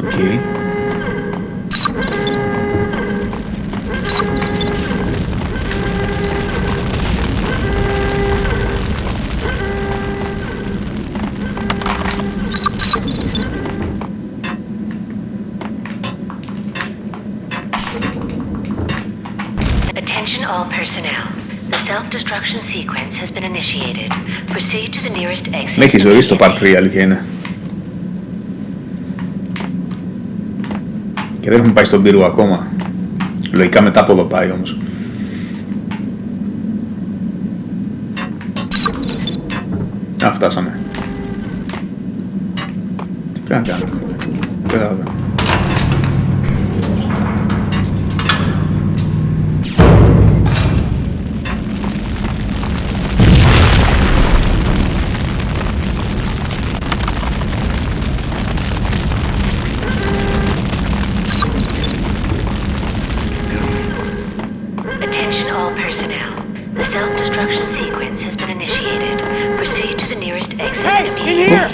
[SPEAKER 1] Okay.
[SPEAKER 10] Attention all personnel. The self-destruction sequence has been initiated. Proceed to the nearest exit.
[SPEAKER 1] Με έχει ζωή στο part 3, αλήθεια είναι. Και δεν έχουμε πάει στον πύργο ακόμα. Λογικά μετά από εδώ πάει όμως. Α, φτάσαμε. Τι πρέπει να κάνουμε. Κατάλαβα.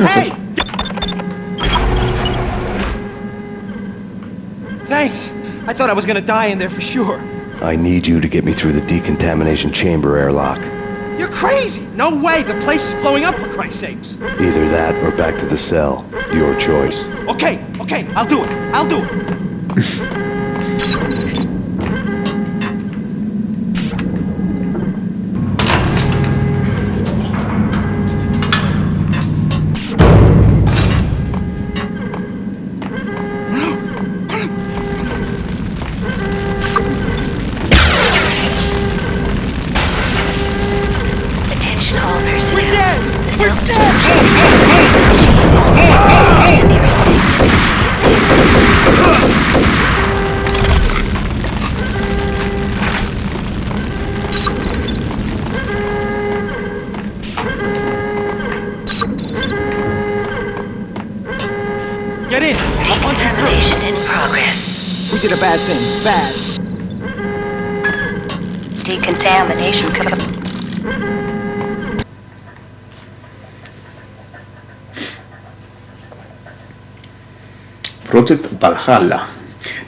[SPEAKER 12] Hey! Thanks. I thought I was gonna die in there for sure.
[SPEAKER 4] I need you to get me through the decontamination chamber airlock.
[SPEAKER 12] You're crazy! No way! The place is blowing up, for Christ's sakes!
[SPEAKER 4] Either that or back to the cell. Your choice.
[SPEAKER 12] Okay, I'll do it. I'll do it. Get in! I'll punch you through.
[SPEAKER 10] Decontamination in progress.
[SPEAKER 12] We did a bad thing. Bad.
[SPEAKER 10] Decontamination.
[SPEAKER 1] Project Valhalla.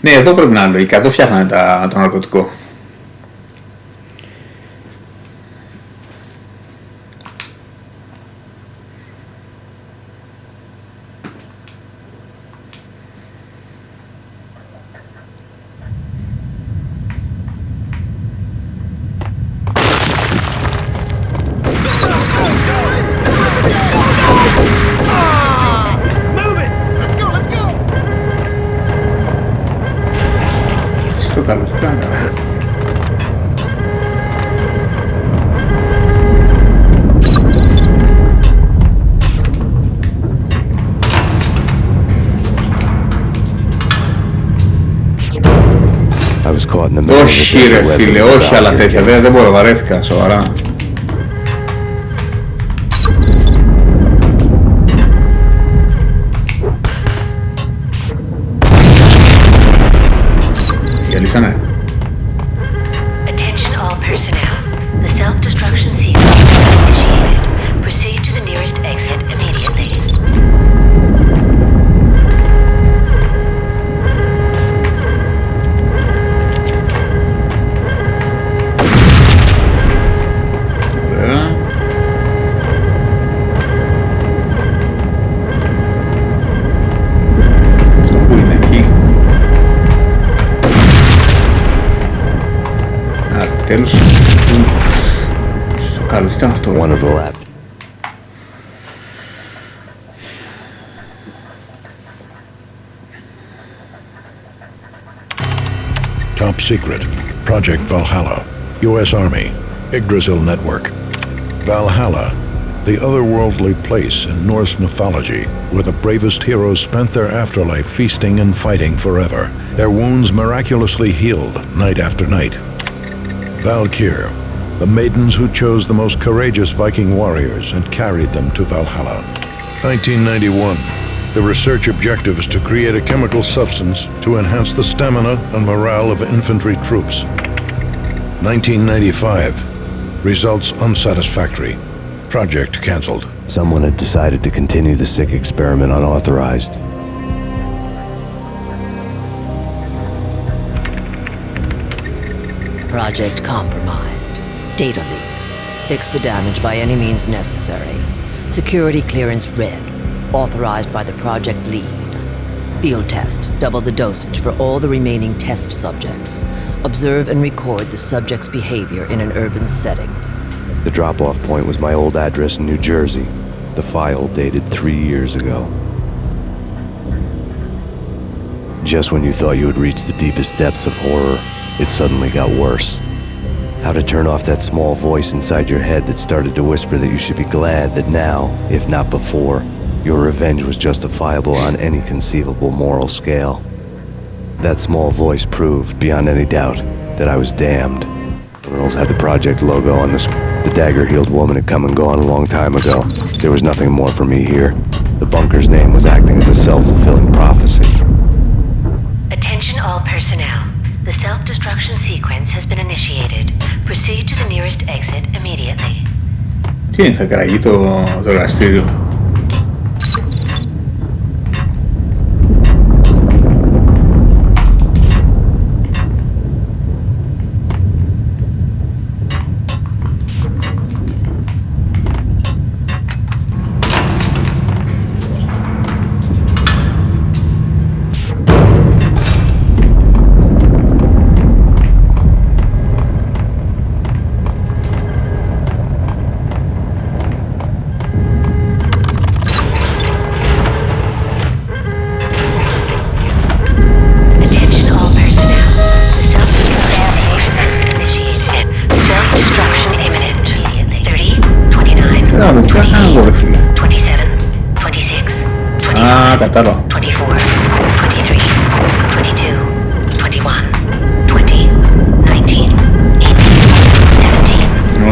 [SPEAKER 1] Ναι, εδώ πρέπει να είναι λογικά. Εδώ φτιάχνανε το ναρκωτικό. Όχι ρε φίλε, όχι άλλα τέτοια, δεν μπορώ, βαρέθηκα σοβαρά. Γελίσανε.
[SPEAKER 10] Attention all personnel. The self-destruction sequence is initiated. Proceed to the nearest exit immediately.
[SPEAKER 1] Τέλος. Στο καλό, τι ήταν αυτό?
[SPEAKER 4] One of the lab.
[SPEAKER 19] Top secret. Project Valhalla. U.S. Army. Yggdrasil Network. Valhalla. The otherworldly place in Norse mythology where the bravest heroes spent their afterlife feasting and fighting forever. Their wounds miraculously healed night after night. Valkyr, the maidens who chose the most courageous Viking warriors and carried them to Valhalla. 1991. The research objective is to create a chemical substance to enhance the stamina and morale of infantry troops. 1995. Results unsatisfactory. Project cancelled.
[SPEAKER 4] Someone had decided to continue the sick experiment unauthorized.
[SPEAKER 21] Project compromised. Data leak. Fix the damage by any means necessary. Security clearance red. Authorized by the project lead. Field test. Double the dosage for all the remaining test subjects. Observe and record the subject's behavior in an urban setting.
[SPEAKER 4] The drop-off point was my old address in New Jersey. The file dated 3 years ago. Just when you thought you had reached the deepest depths of horror, it suddenly got worse. How to turn off that small voice inside your head that started to whisper that you should be glad that now, if not before, your revenge was justifiable on any conceivable moral scale. That small voice proved, beyond any doubt, that I was damned. Girls had the project logo on the dagger-heeled woman had come and gone a long time ago. There was nothing more for me here. The bunker's name was acting as a self-fulfilling prophecy.
[SPEAKER 10] Attention all personnel. The self-destruction sequence has been initiated. Proceed to the nearest exit immediately.
[SPEAKER 1] Τι είναι, θα κραγεί το εργαστήριο? κάνω εγώ ρε φίλε. Α, κατάλαβα.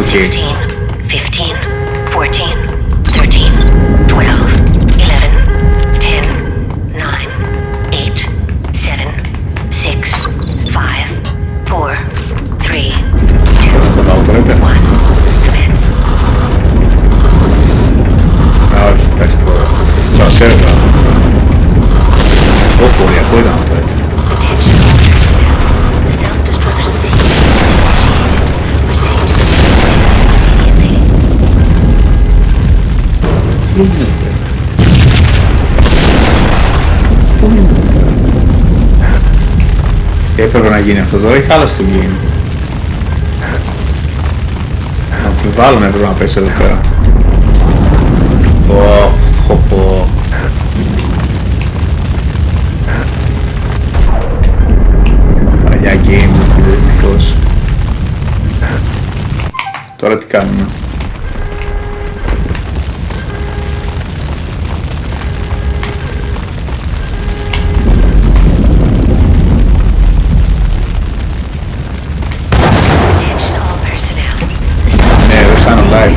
[SPEAKER 1] Okay.
[SPEAKER 10] 15, 14, 13, 12, 11, 10, 9, 8, 7, 6, 5, 4, 3, 2, 1.
[SPEAKER 1] Όχι, εντάξει, θα ξέρω. Οριακό ήταν αυτό έτσι. Τι είναι εδώ πέρα? Πού είναι εδώ πέρα? Έπρεπε να γίνει αυτό τώρα ή χάλασε το game? Αμφιβάλλω να έπρεπε να πέσει εδώ πέρα. Παλιά games, φίλε, δυστυχώς. Τώρα τι κάνουμε? Ναι, δεν κάνω live,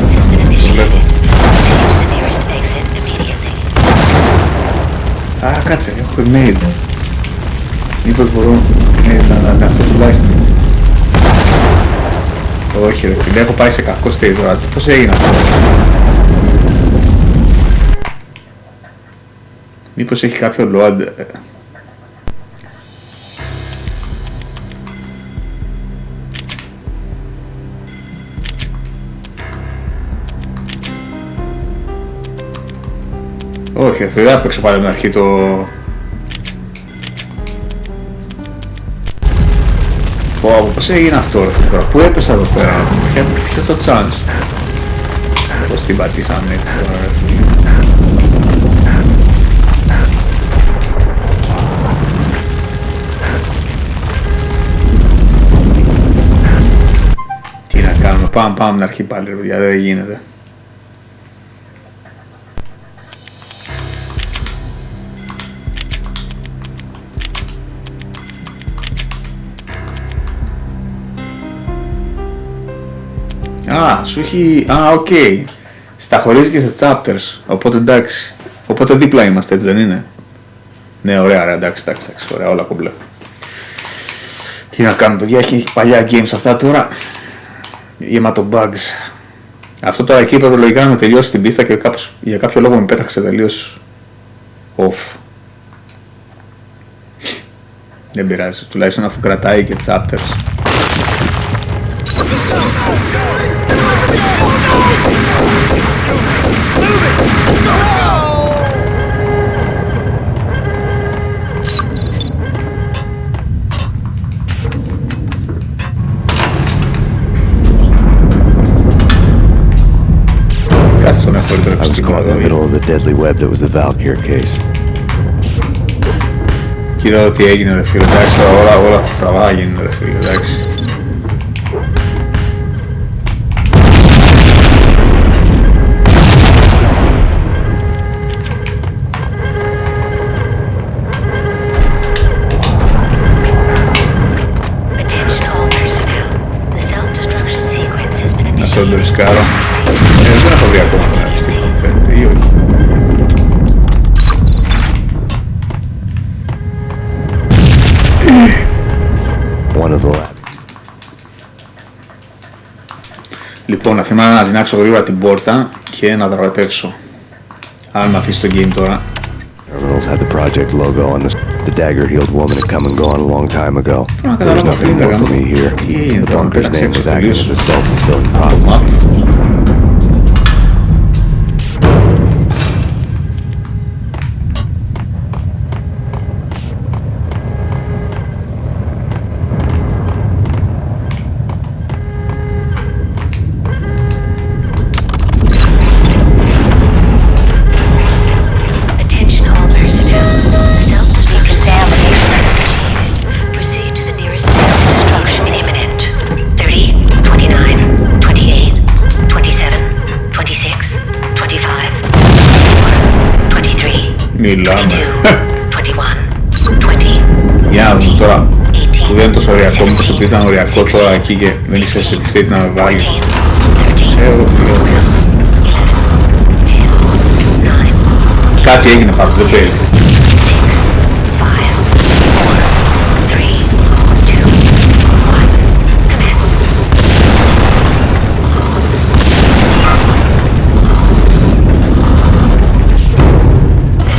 [SPEAKER 1] το βλέπω. Α, κάτσε, έχω email. Μήπως μπορώ να αυτό τουλάχιστον. Όχι ρε φίλε, έχω πάει σε κακό state τώρα. Πώς έγινε αυτό? Μήπως έχει κάποιο load? Όχι, δεν θα παίξω πάλι με αρχή το... Πώς έγινε αυτό ρε φίλε τώρα, πού έπεσα εδώ πέρα, ποιο το chance? Πώς την πατήσαμε έτσι τώρα ρε φίλε? Τι να κάνουμε, πάμε να αρχή πάλι ρε παιδιά, δεν γίνεται. Α, σου έχει... Α, οκ. Στα χωρίζει και σε chapters, οπότε εντάξει. Οπότε δίπλα είμαστε, έτσι δεν είναι? Ναι, ωραία, εντάξει, ωραία, όλα κομπλέ. Τι να κάνουμε παιδιά, έχει παλιά games αυτά τώρα. Γεμάτο bugs. Αυτό τώρα εκεί πρέπει λογικά να με τελειώσει την πίστα και για κάποιο λόγο με πέταξε τελείως off. Δεν πειράζει, τουλάχιστον αφού κρατάει και chapters.
[SPEAKER 4] I was caught in the middle of the deadly web that was the Valkyr case.
[SPEAKER 1] Κοίτα τι έγινε ρε φίλε, εντάξει, όλα τα στραβά γίνουν ρε φίλε, εντάξει. Αυτό το ρισκάρω. Δεν έχω βρει ακόμα τον αριστικό μου φαίνεται ή όχι. Λοιπόν, να θυμάμαι να δυνάξω γρήγορα την πόρτα και να δραματεύσω. Αν με αφήσει το game τώρα.
[SPEAKER 4] Terminals had the project logo on the dagger-heeled woman had come and gone a long time ago. There's nothing more for me here. The bunker's name was acting as a self-fulfilling prophecy.
[SPEAKER 1] Μιλάμε. Για να δούμε τώρα που δεν είναι τόσο ωριακό, μήπως επειδή ήταν ωριακό τώρα εκεί και δεν είσαι σε τη state να με βάλει. Ξέρω τι λέω. Κάτι έγινε πάντως, δεν παίζει.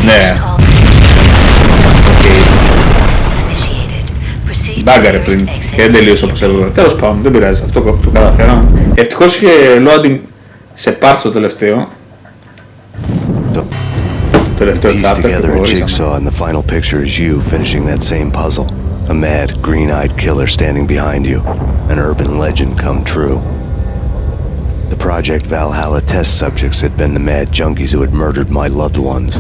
[SPEAKER 1] Ναι. Μπάγκαρε πριν και δεν τελείωσε όπως έλεγα. Τέλος πάντων, δεν πειράζει, αυτό καταφέραμε. Ευτυχώς είχε loading σε parts το τελευταίο.
[SPEAKER 4] Piece together a jigsaw and the final picture is you finishing that same puzzle. A mad, green-eyed killer standing behind you. An urban legend come true. The Project Valhalla test subjects had been the mad junkies who had murdered my loved ones.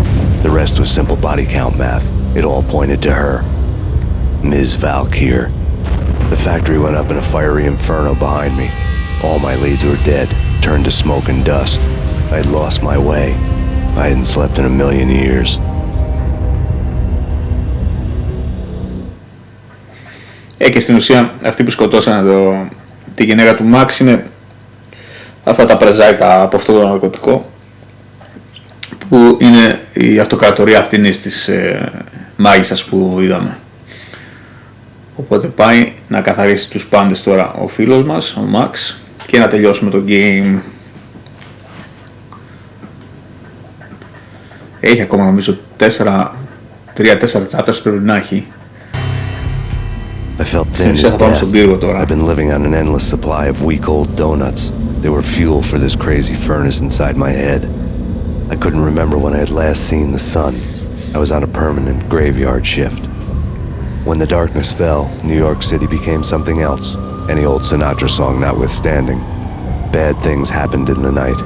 [SPEAKER 4] The rest was simple body count math. It all pointed to her. Ms. Valkyr. The factory went up in a fiery inferno behind me. All my leads were dead, turned to smoke and dust. I'd lost my way. I hadn't slept in a million years.
[SPEAKER 1] Και στην ουσία αυτοί που σκοτώσανε τη γυναίκα του Max είναι αυτά τα πρεζάικα από αυτό το ναρκωτικό που είναι η αυτοκρατορία αυτής της μάγισσας που είδαμε. Οπότε πάει να καθαρίσει τους πάντες τώρα ο φίλος μας, ο Max, και να τελειώσουμε το game. Έχει ακόμα νομίζω 3-4 chapters πρέπει να έχει.
[SPEAKER 4] I felt thin as death. I've been living on an endless supply of week-old donuts. They were fuel for this crazy furnace inside my head. I couldn't remember when I had last seen the sun. I was on a permanent graveyard shift. When the darkness fell, New York City became something else, any old Sinatra song notwithstanding. Bad things happened in the night,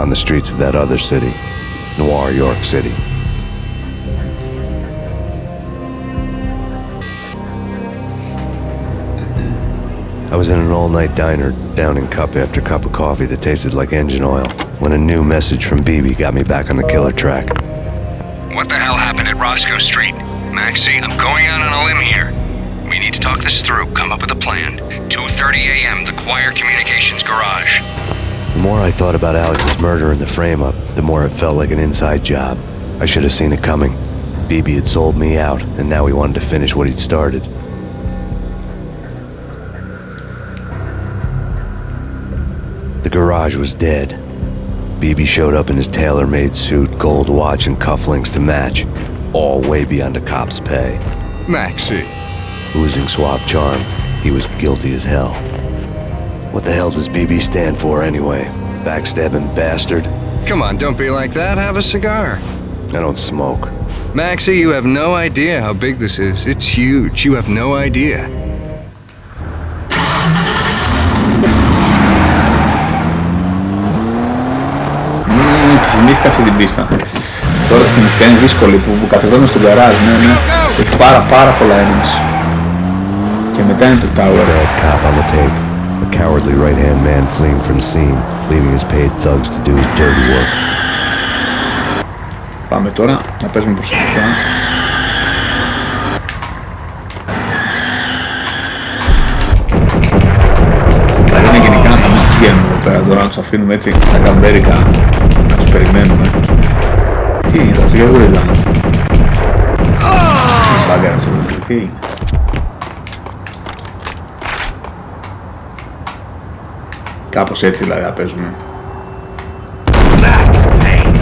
[SPEAKER 4] on the streets of that other city, noir York City. I was in an all-night diner, downing cup after cup of coffee that tasted like engine oil, when a new message from BB got me back on the killer track.
[SPEAKER 9] What the hell happened at Roscoe Street? Maxie, I'm going out on a limb here. We need to talk this through, come up with a plan. 2:30 a.m., the Choir Communications Garage.
[SPEAKER 4] The more I thought about Alex's murder and the frame-up, the more it felt like an inside job. I should have seen it coming. BB had sold me out, and now he wanted to finish what he'd started. The garage was dead. BB showed up in his tailor-made suit, gold watch, and cufflinks to match. All way beyond a cop's pay.
[SPEAKER 6] Maxie.
[SPEAKER 4] Oozing suave charm, he was guilty as hell. What the hell does BB stand for anyway? Backstabbing bastard?
[SPEAKER 6] Come on, don't be like that. Have a cigar.
[SPEAKER 4] I don't smoke.
[SPEAKER 6] Maxie, you have no idea how big this is. It's huge. You have no idea.
[SPEAKER 1] Θυμήθηκα αυτή την πίστα. Τώρα θυμήθηκα, είναι δύσκολη που κατεβαίνουμε στον γκαράζ, ναι. Έχει πάρα πολλά enemies. Και μετά είναι το tower.
[SPEAKER 4] Cop on the tape. A cowardly right-hand man fleeing from the scene, leaving his paid thugs to do his dirty work.
[SPEAKER 1] Πάμε τώρα να παίζουμε προσεκτικά. Δηλαδή είναι γενικά να μην βγαίνουμε εδώ πέρα τώρα, να τους αφήνουμε έτσι σαν καμπέρικα, να τους περιμένουμε. Τι είναι αυτό, για γουρίδα μας. Μπάγκαρα αυτό, τι είναι. Κάπως έτσι δηλαδή να παίζουμε.
[SPEAKER 15] Max Payne.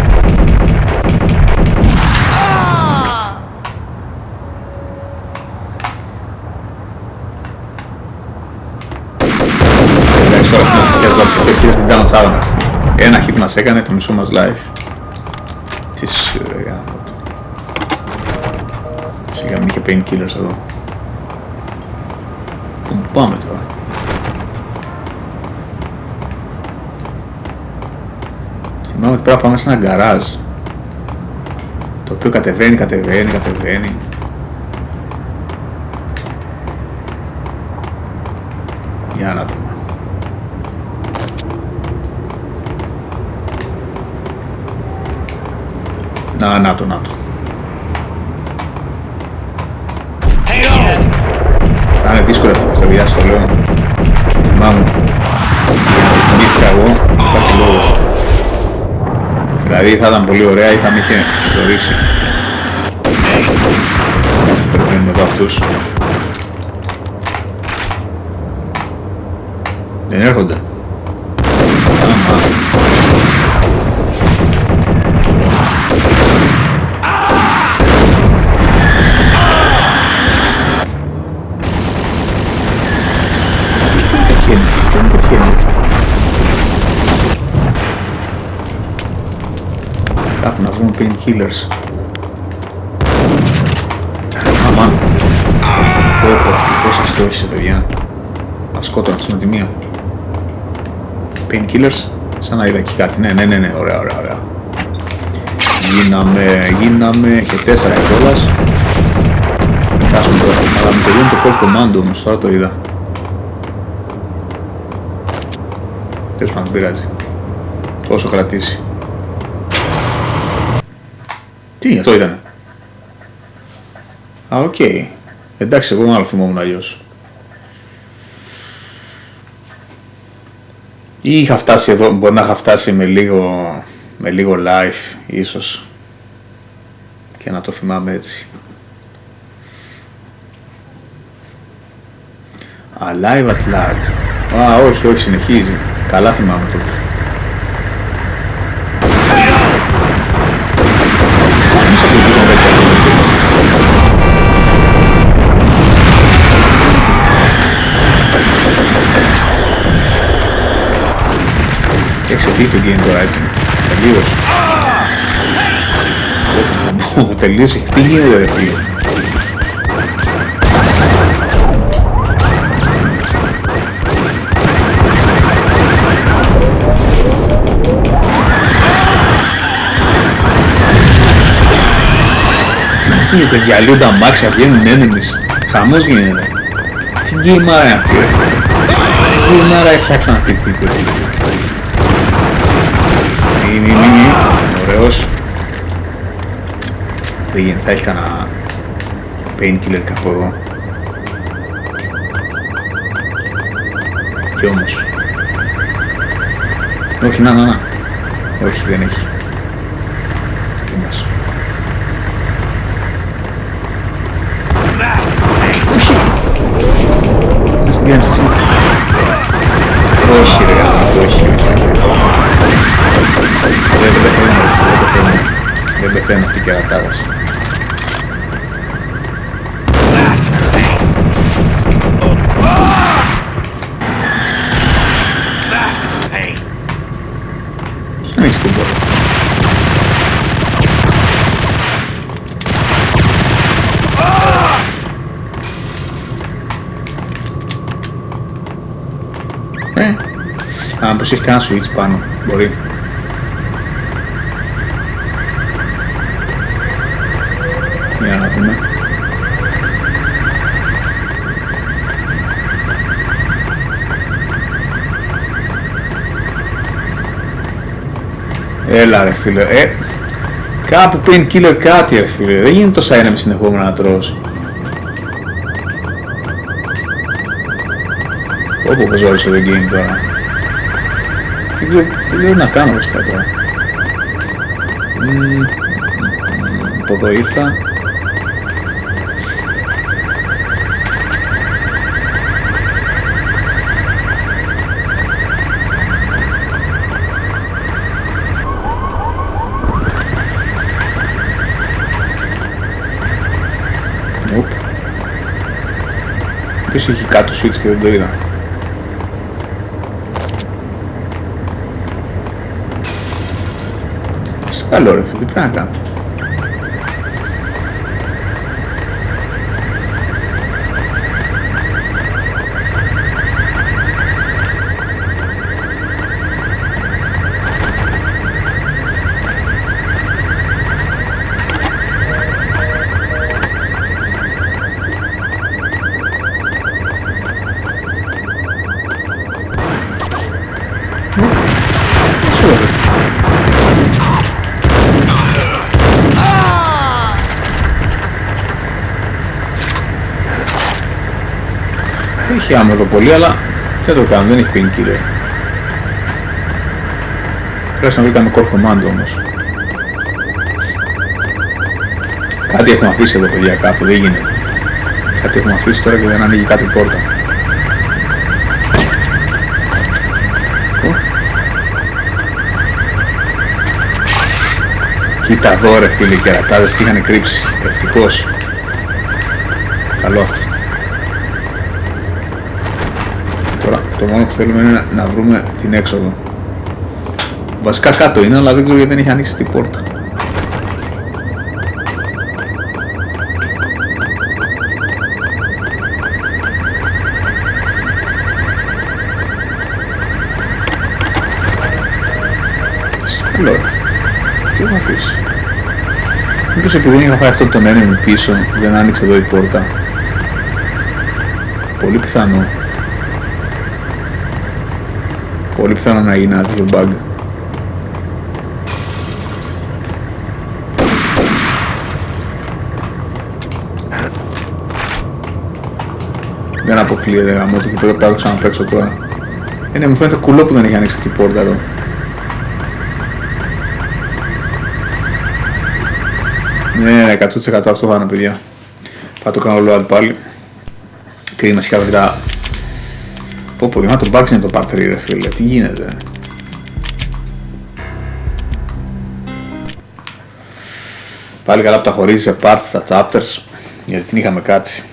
[SPEAKER 1] Εντάξει τώρα και την dance out. Ένα hit μας έκανε, το μισό μας live. Τις σιγά μην είχε painkillers εδώ. Πού πάμε τώρα. Θυμάμαι ότι πρέπει να πάμε σε ένα γκαράζ, το οποίο κατεβαίνει. Για να δούμε. Να το. Θα είναι δύσκολο αυτή η παιδιά, στο λέω. Θυμάμαι. Θυμήθηκα εγώ, υπάρχει λόγος. Δηλαδή θα ήταν πολύ ωραία ή θα με είχε ζωρίσει. Όσους περιμένουμε εδώ αυτούς. Δεν έρχονται. Άμα. Δεν πετυχαίνει. Κάπου να βρούμε painkillers. Αμάν. Πω, ευτυχώς αστόχησε, παιδιά. Μας σκότωνα στην οτιμία. Painkillers. Σαν να είδα και κάτι. Ναι. Ωραία. Γίναμε και 4 κιόλας. Χάσουμε τώρα. Αλλά μου τελειώνει το call command όμως. Τώρα το είδα. Τέλος πάντων, δεν πειράζει. Όσο κρατήσει. Τι, αυτό ήτανε. Α, οκ. Εντάξει, εγώ άλλο θυμόμουν αλλιώς. Ή είχα φτάσει εδώ, μπορεί να είχα φτάσει με λίγο live, ίσως. Και να το θυμάμαι έτσι. Alive at large. Α, όχι, συνεχίζει. Καλά θυμάμαι τότε. Έχει ξεφύγει το game τώρα, έτσι. Τελείως. Τελείως, τι γίνεται ρε φίλε. Τι γίνεται, διαλύουν τα αμάξια, βγαίνουν enemies. Χαμός γίνεται. Τι γκέιμάρα είναι αυτή ρε φίλε. Τι γκέιμάρα έφτιαξαν αυτή την τύπη. Μη. Ωραίος. Δεν γίνεται, θα έχει κανένα painkiller κάπου εδώ. Κι όμως. Όχι, να. Όχι, δεν έχει. Είμαστε. Όχι. Να στην κάνεις εσύ. Όχι ρε γάμο, όχι. Δεν πεθαίνουν αυτοί οι κερατάδες. Πώς να έχεις την πόρτα. Αν πως έχει κανένα switch πάνω, μπορεί. Για να δούμε. Έλα ρε φίλε, κάπου painkiller κάτι ρε φίλε, δεν γίνεται τόσα ένα με συνεχόμενα να τρως. Πω ζόρισε το game τώρα. Δεν ξέρω να κάνω βασικά τώρα. Από εδώ ήρθα. Ποιος έχει κάτω switch και δεν το είδα. Στο καλό ρε φίλε, τι πρέπει να κάνω. Έχει άμμο εδώ πολύ, αλλά δεν το κάνω, δεν έχει painkiller. Χρειάζεται να βρήκαμε core command όμως. Κάτι έχουμε αφήσει εδώ παιδιά κάπου, δεν γίνεται. Κάτι έχουμε αφήσει τώρα και δεν ανοίγει κάποια πόρτα. Κοίτα εδώ ρε φίλοι, οι κερατάδες τι είχαν κρύψει, ευτυχώς. Καλό αυτό. Τώρα το μόνο που θέλουμε είναι να βρούμε την έξοδο. Βασικά κάτω είναι, αλλά δεν ξέρω γιατί δεν έχει ανοίξει την πόρτα. Τι στο καλό ρε. Τι έχω αφήσει. Μήπως επειδή είχα φάει αυτό το enemy πίσω δεν άνοιξε εδώ η πόρτα. Πολύ πιθανό. Πολύ πιθανό να γίνει ένα τέτοιο bug. Δεν αποκλείεται γαμώ το και πρέπει να το ξαναπαίξω τώρα. Ναι, μου φαίνεται κουλό που δεν έχει ανοίξει αυτή η πόρτα εδώ. Ναι, 100% αυτό θα είναι παιδιά. Θα το κάνω load πάλι. Κρίμα σχεδόν. Πω για να το μπάξ είναι το part 3 ρε φίλε, τι γίνεται. Πάλι καλά που τα χωρίζει σε parts στα chapters, γιατί την είχαμε κάτσει.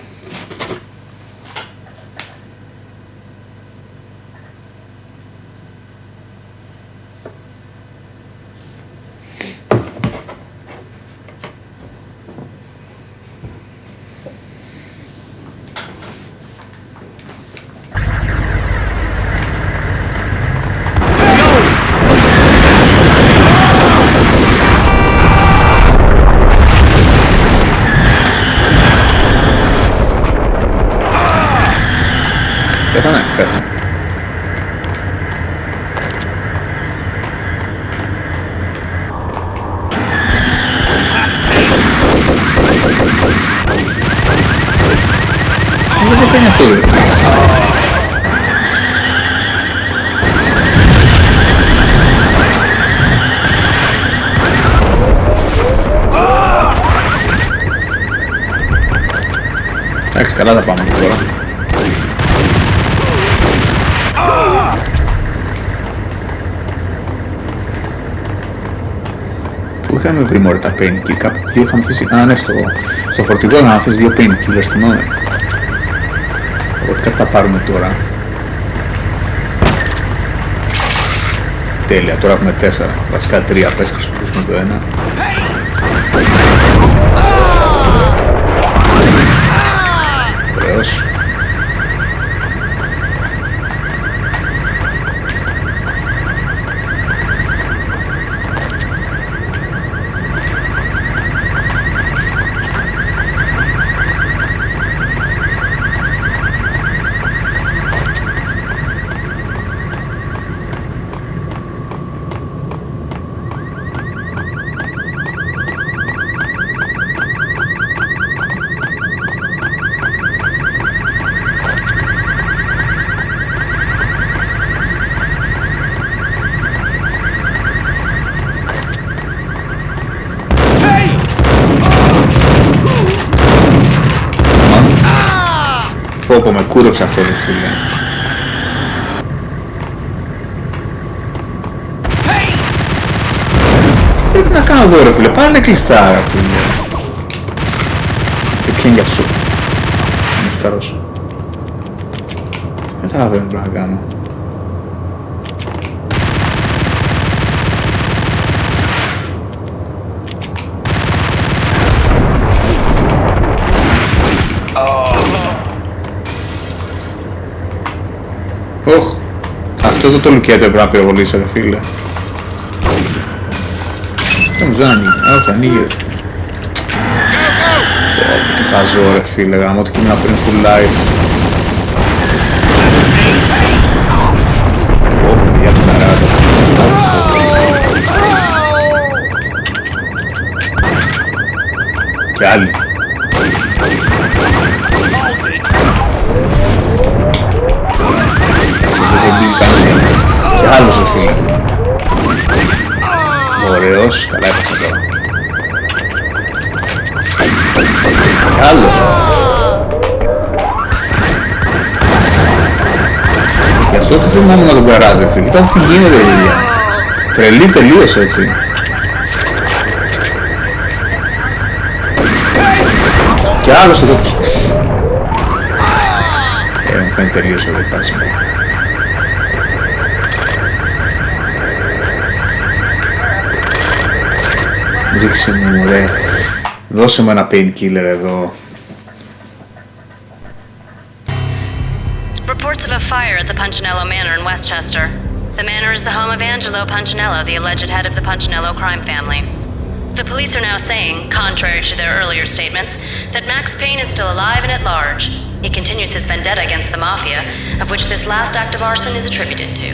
[SPEAKER 1] Πέθανε. Δεν πεθαίνει αυτό δε. Εντάξει, καλά θα πάμε τώρα. Πού είχαμε βρει μωρέ τα painkillers, κάπου δύο είχαμε αφήσει, α ναι, στο φορτηγό είχαμε αφήσει δύο painkillers, θυμάμαι. Οπότε κάτι θα πάρουμε τώρα. Τέλεια, τώρα έχουμε 4, βασικά 3, πες χρησιμοποιήσουμε το ένα. Ωραίος. Πω, με κούρεψε αυτό το φίλε. Τι πρέπει να κάνω εδώ ρε φίλε, πάλι είναι κλειστά ρε φίλε. Πετυχαίνει κι αυτό. Μουσκαρός. Δεν θα πρέπει να κάνω. Οχ, αυτό το λουκέτο πρέπει να πυροβολήσω ρε φίλε. Δεν μου ανοίγει, όχι ανοίγει. Τι χαζό ρε φίλε, γαμώ το κείμενα πριν full life. Για τον αράδο. Και άλλοι. Ωραίος, καλά έπαιξε τώρα. Άλλος. Γι' αυτό και θέλω να τον καράζει, φίλε. Κοιτάξτε τι γίνεται, παιδιά. Τρελή τελείως έτσι. Και άλλος εδώ. Μου φαίνεται τελείως εδώ η φάση μου. Ρίξε μου, ρε. Δώσε μου ένα painkiller εδώ.
[SPEAKER 2] Reports of a fire at the Punchinello Manor in Westchester. The manor is the home of Angelo Punchinello, the alleged head of the Punchinello crime family. The police are now saying, contrary to their earlier statements, that Max Payne is still alive and at large. He continues his vendetta against the Mafia, of which this last act of arson is attributed to.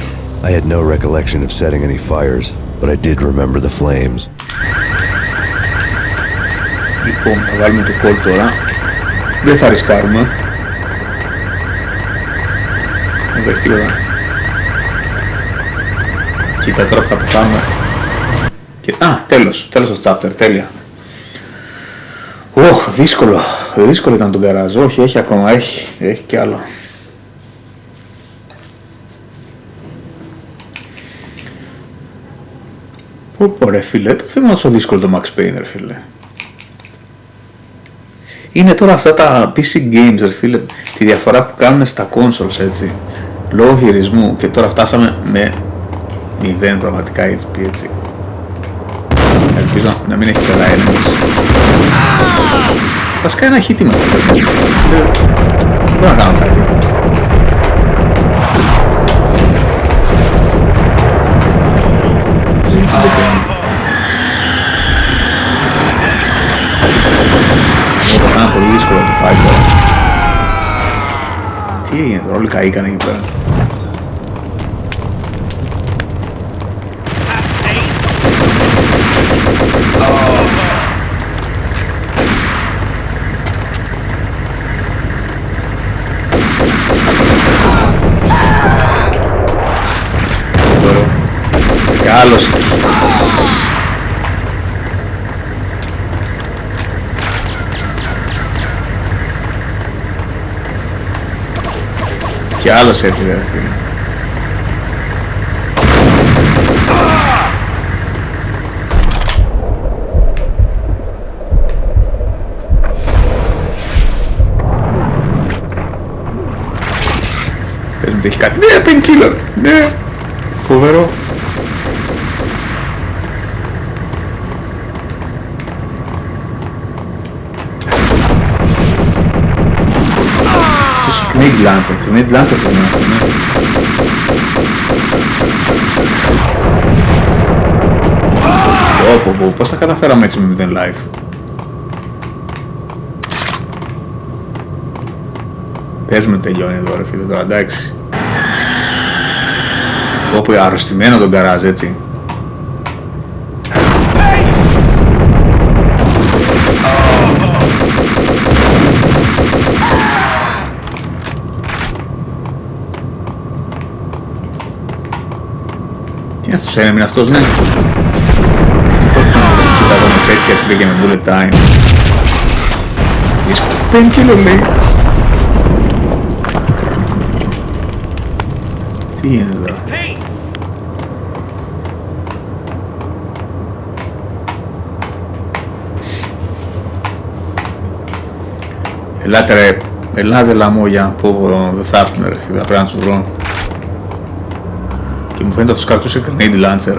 [SPEAKER 4] I had no recollection of setting any fires, but I did remember the flames.
[SPEAKER 1] Λοιπόν, θα βάλουμε το call τώρα. Δεν θα ρισκάρουμε. Δεν έχει τίποτα. Κοίτα τώρα που θα πεθάνουμε. Τέλος το chapter, τέλεια. Δύσκολο. Δύσκολο ήταν τον γκαράζ. Όχι, έχει ακόμα, έχει κι άλλο. Πω ρε φίλε, το θέμα τόσο δύσκολο το Max Payne ρε φίλε. Είναι τώρα αυτά τα PC games ρε φίλε, τη διαφορά που κάνουν στα consoles έτσι, λόγω χειρισμού, και τώρα φτάσαμε με 0 πραγματικά HP έτσι. Ελπίζω να μην έχει καλά enemies. Βασικά ένα hit είμαστε έτσι. Δεν μπορώ να κάνω κάτι. Θα είναι πολύ δύσκολο το fight τώρα. Τι έγινε τώρα, όλοι καήκαν εκεί πέρα. Και άλλος. Και άλλος έρχεται ρε φίλε. Πες μου ότι έχει κάτι. Ναι, painkiller. Ναι. Φοβερό. Αυτός έχει grenade lancer πρέπει να έρθει, ναι. Πώς τα καταφέραμε έτσι με 0 life. Πες με τελειώνει εδώ ρε φίλε τώρα, εντάξει. Όπου αρρωστημένο τον καράζ έτσι. Τι είναι αυτός, είναι αυτός, ναι. Ευτυχώς που κοίτα εδώ με πέτυχε, φίλε, και με bullet time. Δύσκολο. Painkiller λέει. Τι γίνεται εδώ. Ελάτε ρε, ελάτε λαμόγια, πω δεν θα έρθουν ρε φίλε, πρέπει να τους βρω. Και μου φαίνεται αυτός κρατούσε grenade launcher.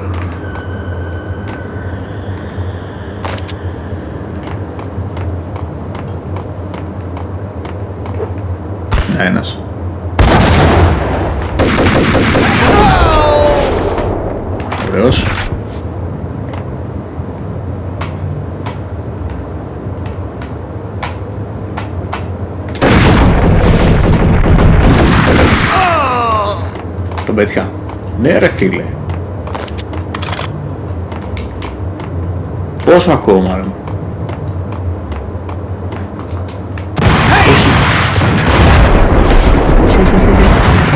[SPEAKER 1] Ναι, ένας. Ωραίος. Τον πέτυχα. Ναι ρε φίλε. Πόσο ακόμα ρε.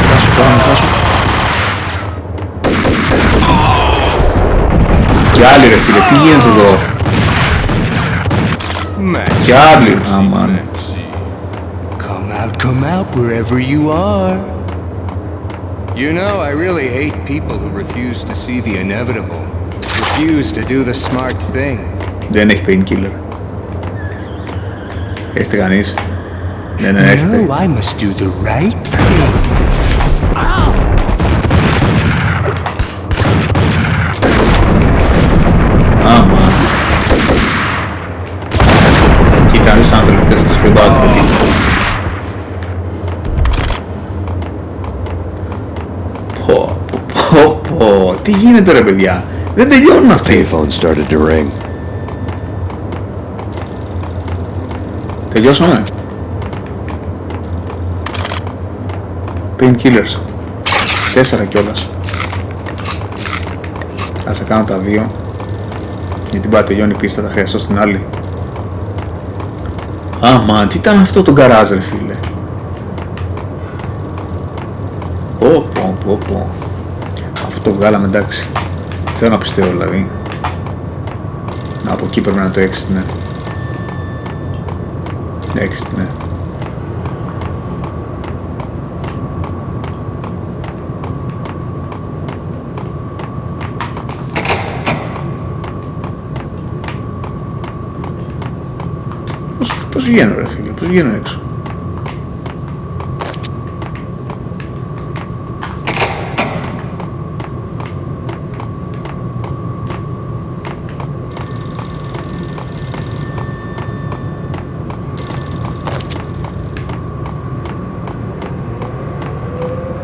[SPEAKER 1] Πάσου πάνω, πάσου. Και άλλοι ρε φίλε, τι γίνεται εδώ. Κι άλλοι, αμάν.
[SPEAKER 6] Come out wherever you are. You know, I really hate people who refuse to see the inevitable. Refuse to do the smart thing.
[SPEAKER 1] Δεν έχει painkiller. Έχετε κανείς? Ναι, έχετε.
[SPEAKER 6] No, I must do the right thing.
[SPEAKER 1] Αμάν. Κοίτα, αν σαν τελευταίος τους και πάω το πω, τι γίνεται ρε παιδιά, δεν τελειώνουν αυτοί. Τελειώσαμε. Painkillers 4 κιόλας. Ας θα κάνω τα 2 γιατί πάει τελειώνει η πίστα, θα χρειαστώ στην άλλη. Αμάν, τι ήταν αυτό το γκαράζ ρε φίλε. Πω. Αυτό το βγάλαμε, εντάξει. Θέλω να πιστεύω δηλαδή. Από εκεί πρέπει να το έξιτνε. Έξιτνε. Πώς βγαίνω ρε φίλε, πώς βγαίνω έξω.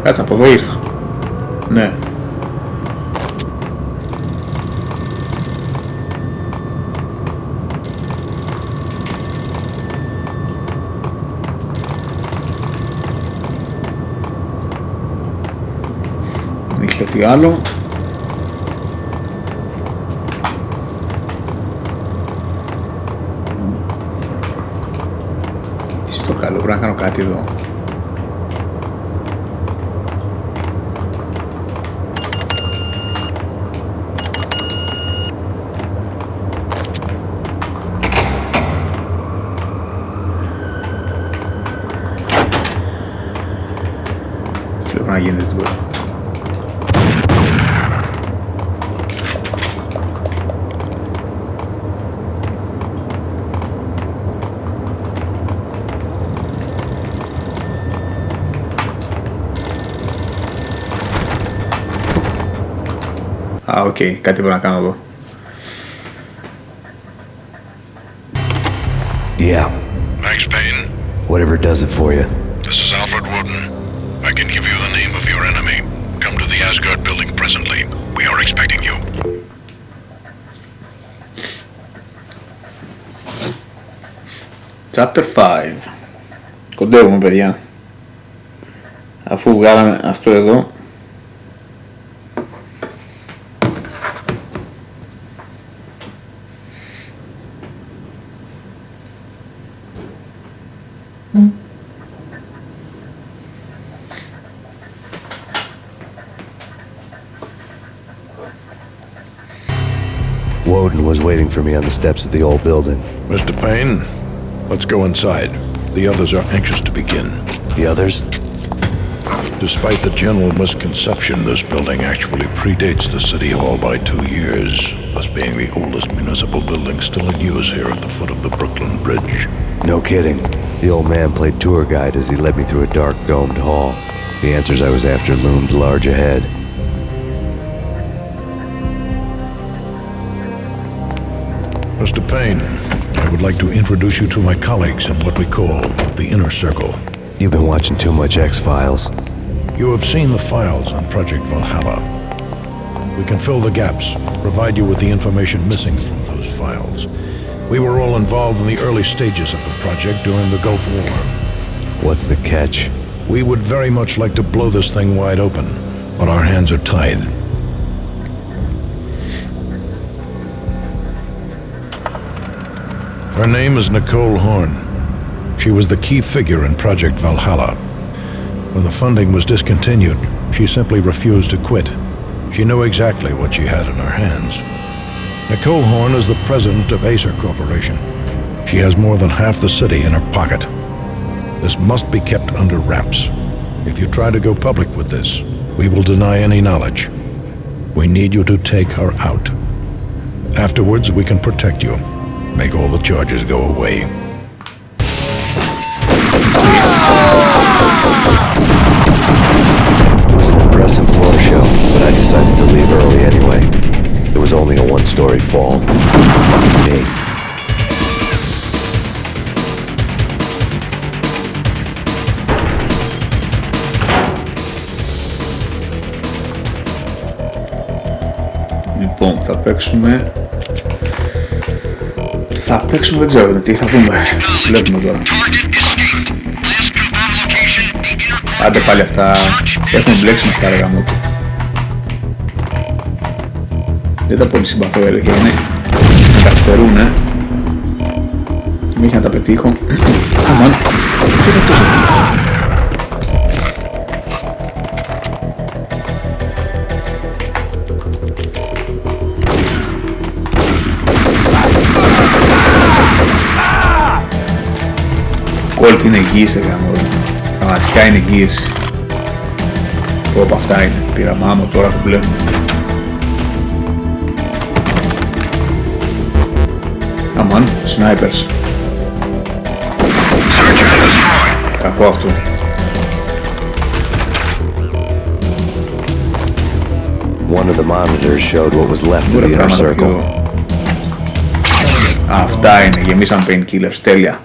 [SPEAKER 1] Κάτσε, από εδώ ήρθα. Ναι. Έχει κάτι άλλο. Τι στο καλό, πρέπει να κάνω κάτι εδώ. Πρέπει να γίνεται τίποτα. Οκ, κάτι πρέπει να κάνω εδώ.
[SPEAKER 4] Yeah.
[SPEAKER 16] Max Payne?
[SPEAKER 4] Whatever does it for you.
[SPEAKER 16] This is Alfred Woden. I can give you the name of your enemy. Come to the Asgard building presently. We are expecting you.
[SPEAKER 1] Chapter 5. Κοντεύουμε παιδιά. Αφού βγάλαμε αυτό εδώ.
[SPEAKER 4] Woden was waiting for me on the steps of the old building.
[SPEAKER 19] Mr. Payne, let's go inside. The others are anxious to begin.
[SPEAKER 4] The others?
[SPEAKER 19] Despite the general misconception, this building actually predates the City Hall by 2 years, thus being the oldest municipal building still in use here at the foot of the Brooklyn Bridge.
[SPEAKER 4] No kidding. The old man played tour guide as he led me through a dark domed hall. The answers I was after loomed large ahead.
[SPEAKER 19] Mr. Payne, I would like to introduce you to my colleagues in what we call the Inner Circle.
[SPEAKER 4] You've been watching too much X-Files.
[SPEAKER 19] You have seen the files on Project Valhalla. We can fill the gaps, provide you with the information missing from those files. We were all involved in the early stages of the project during the Gulf War.
[SPEAKER 4] What's the catch?
[SPEAKER 19] We would very much like to blow this thing wide open, but our hands are tied. Her name is Nicole Horn. She was the key figure in Project Valhalla. When the funding was discontinued, she simply refused to quit. She knew exactly what she had in her hands. Nicole Horn is the president of Acer Corporation. She has more than half the city in her pocket. This must be kept under wraps. If you try to go public with this, we will deny any knowledge. We need you to take her out. Afterwards, we can protect you. Make all the charges go away.
[SPEAKER 4] It was an impressive floor show, but I decided to leave early anyway. It was only a one-story fall. Lucky me.
[SPEAKER 1] Λοιπόν, θα παίξουμε, δεν ξέρω τι θα δούμε, βλέπουμε τώρα. Άντε πάλι αυτά, έχουμε μπλέξει με αυτά αργά μου. Δεν τα πολύ συμπαθώ, έλεγε, είναι να καθυστερούνε και μέχρι να τα πετύχω. Αμάν, τι είναι αυτός εκεί. Κόλτ είναι εγγύηση, γάμο. Πραγματικά είναι εγγύηση. Πω από αυτά είναι. Πήρα μάμο τώρα που βλέπω. Αμάν, snipers. Κακό αυτό.
[SPEAKER 4] One of the monitors showed what was left of the inner circle.
[SPEAKER 1] Αυτά είναι, γεμίσαν painkillers, τέλεια.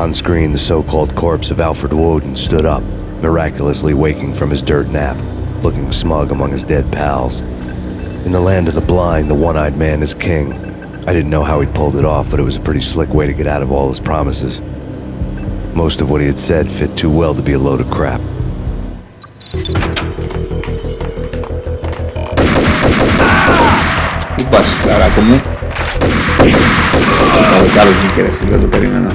[SPEAKER 4] On screen, the so-called corpse of Alfred Woden stood up, miraculously waking from his dirt nap, looking smug among his dead pals. In the land of the blind, the one-eyed man is king. I didn't know how he'd pulled it off, but it was a pretty slick way to get out of all his promises. Most of what he had said fit too well to be a load of crap.
[SPEAKER 1] Πού πας, φιλαράκο μου? Κοίταβε κι άλλο βγήκε ρε φίλε, το περίμενα.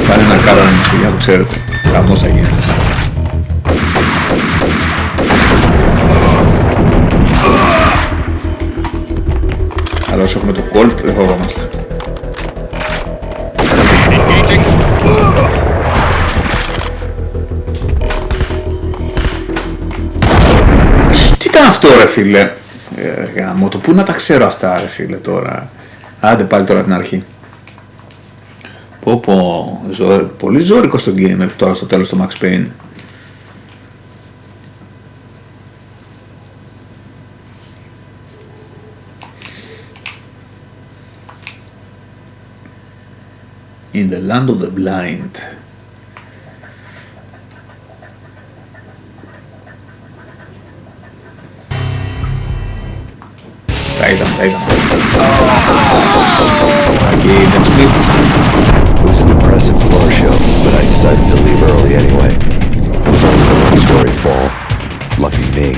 [SPEAKER 1] Θα είναι ένα κάρο για να το ξέρετε. Καμός θα γίνει. Αλλά όσο έχουμε το Colt δεν φοβόμαστε. Τι ήταν αυτό ρε φίλε? Γαμώ το, πού να τα ξέρω αυτά ρε φίλε τώρα. Άντε πάλι τώρα την αρχή. Πολύ ζώρικο στο game τώρα στο τέλος το Max Payne. In the land of the blind. Τα είδαμε. Okay, that's Smith.
[SPEAKER 4] It was an impressive floor show, but I decided to leave early anyway. It was only a one-story fall. Lucky me.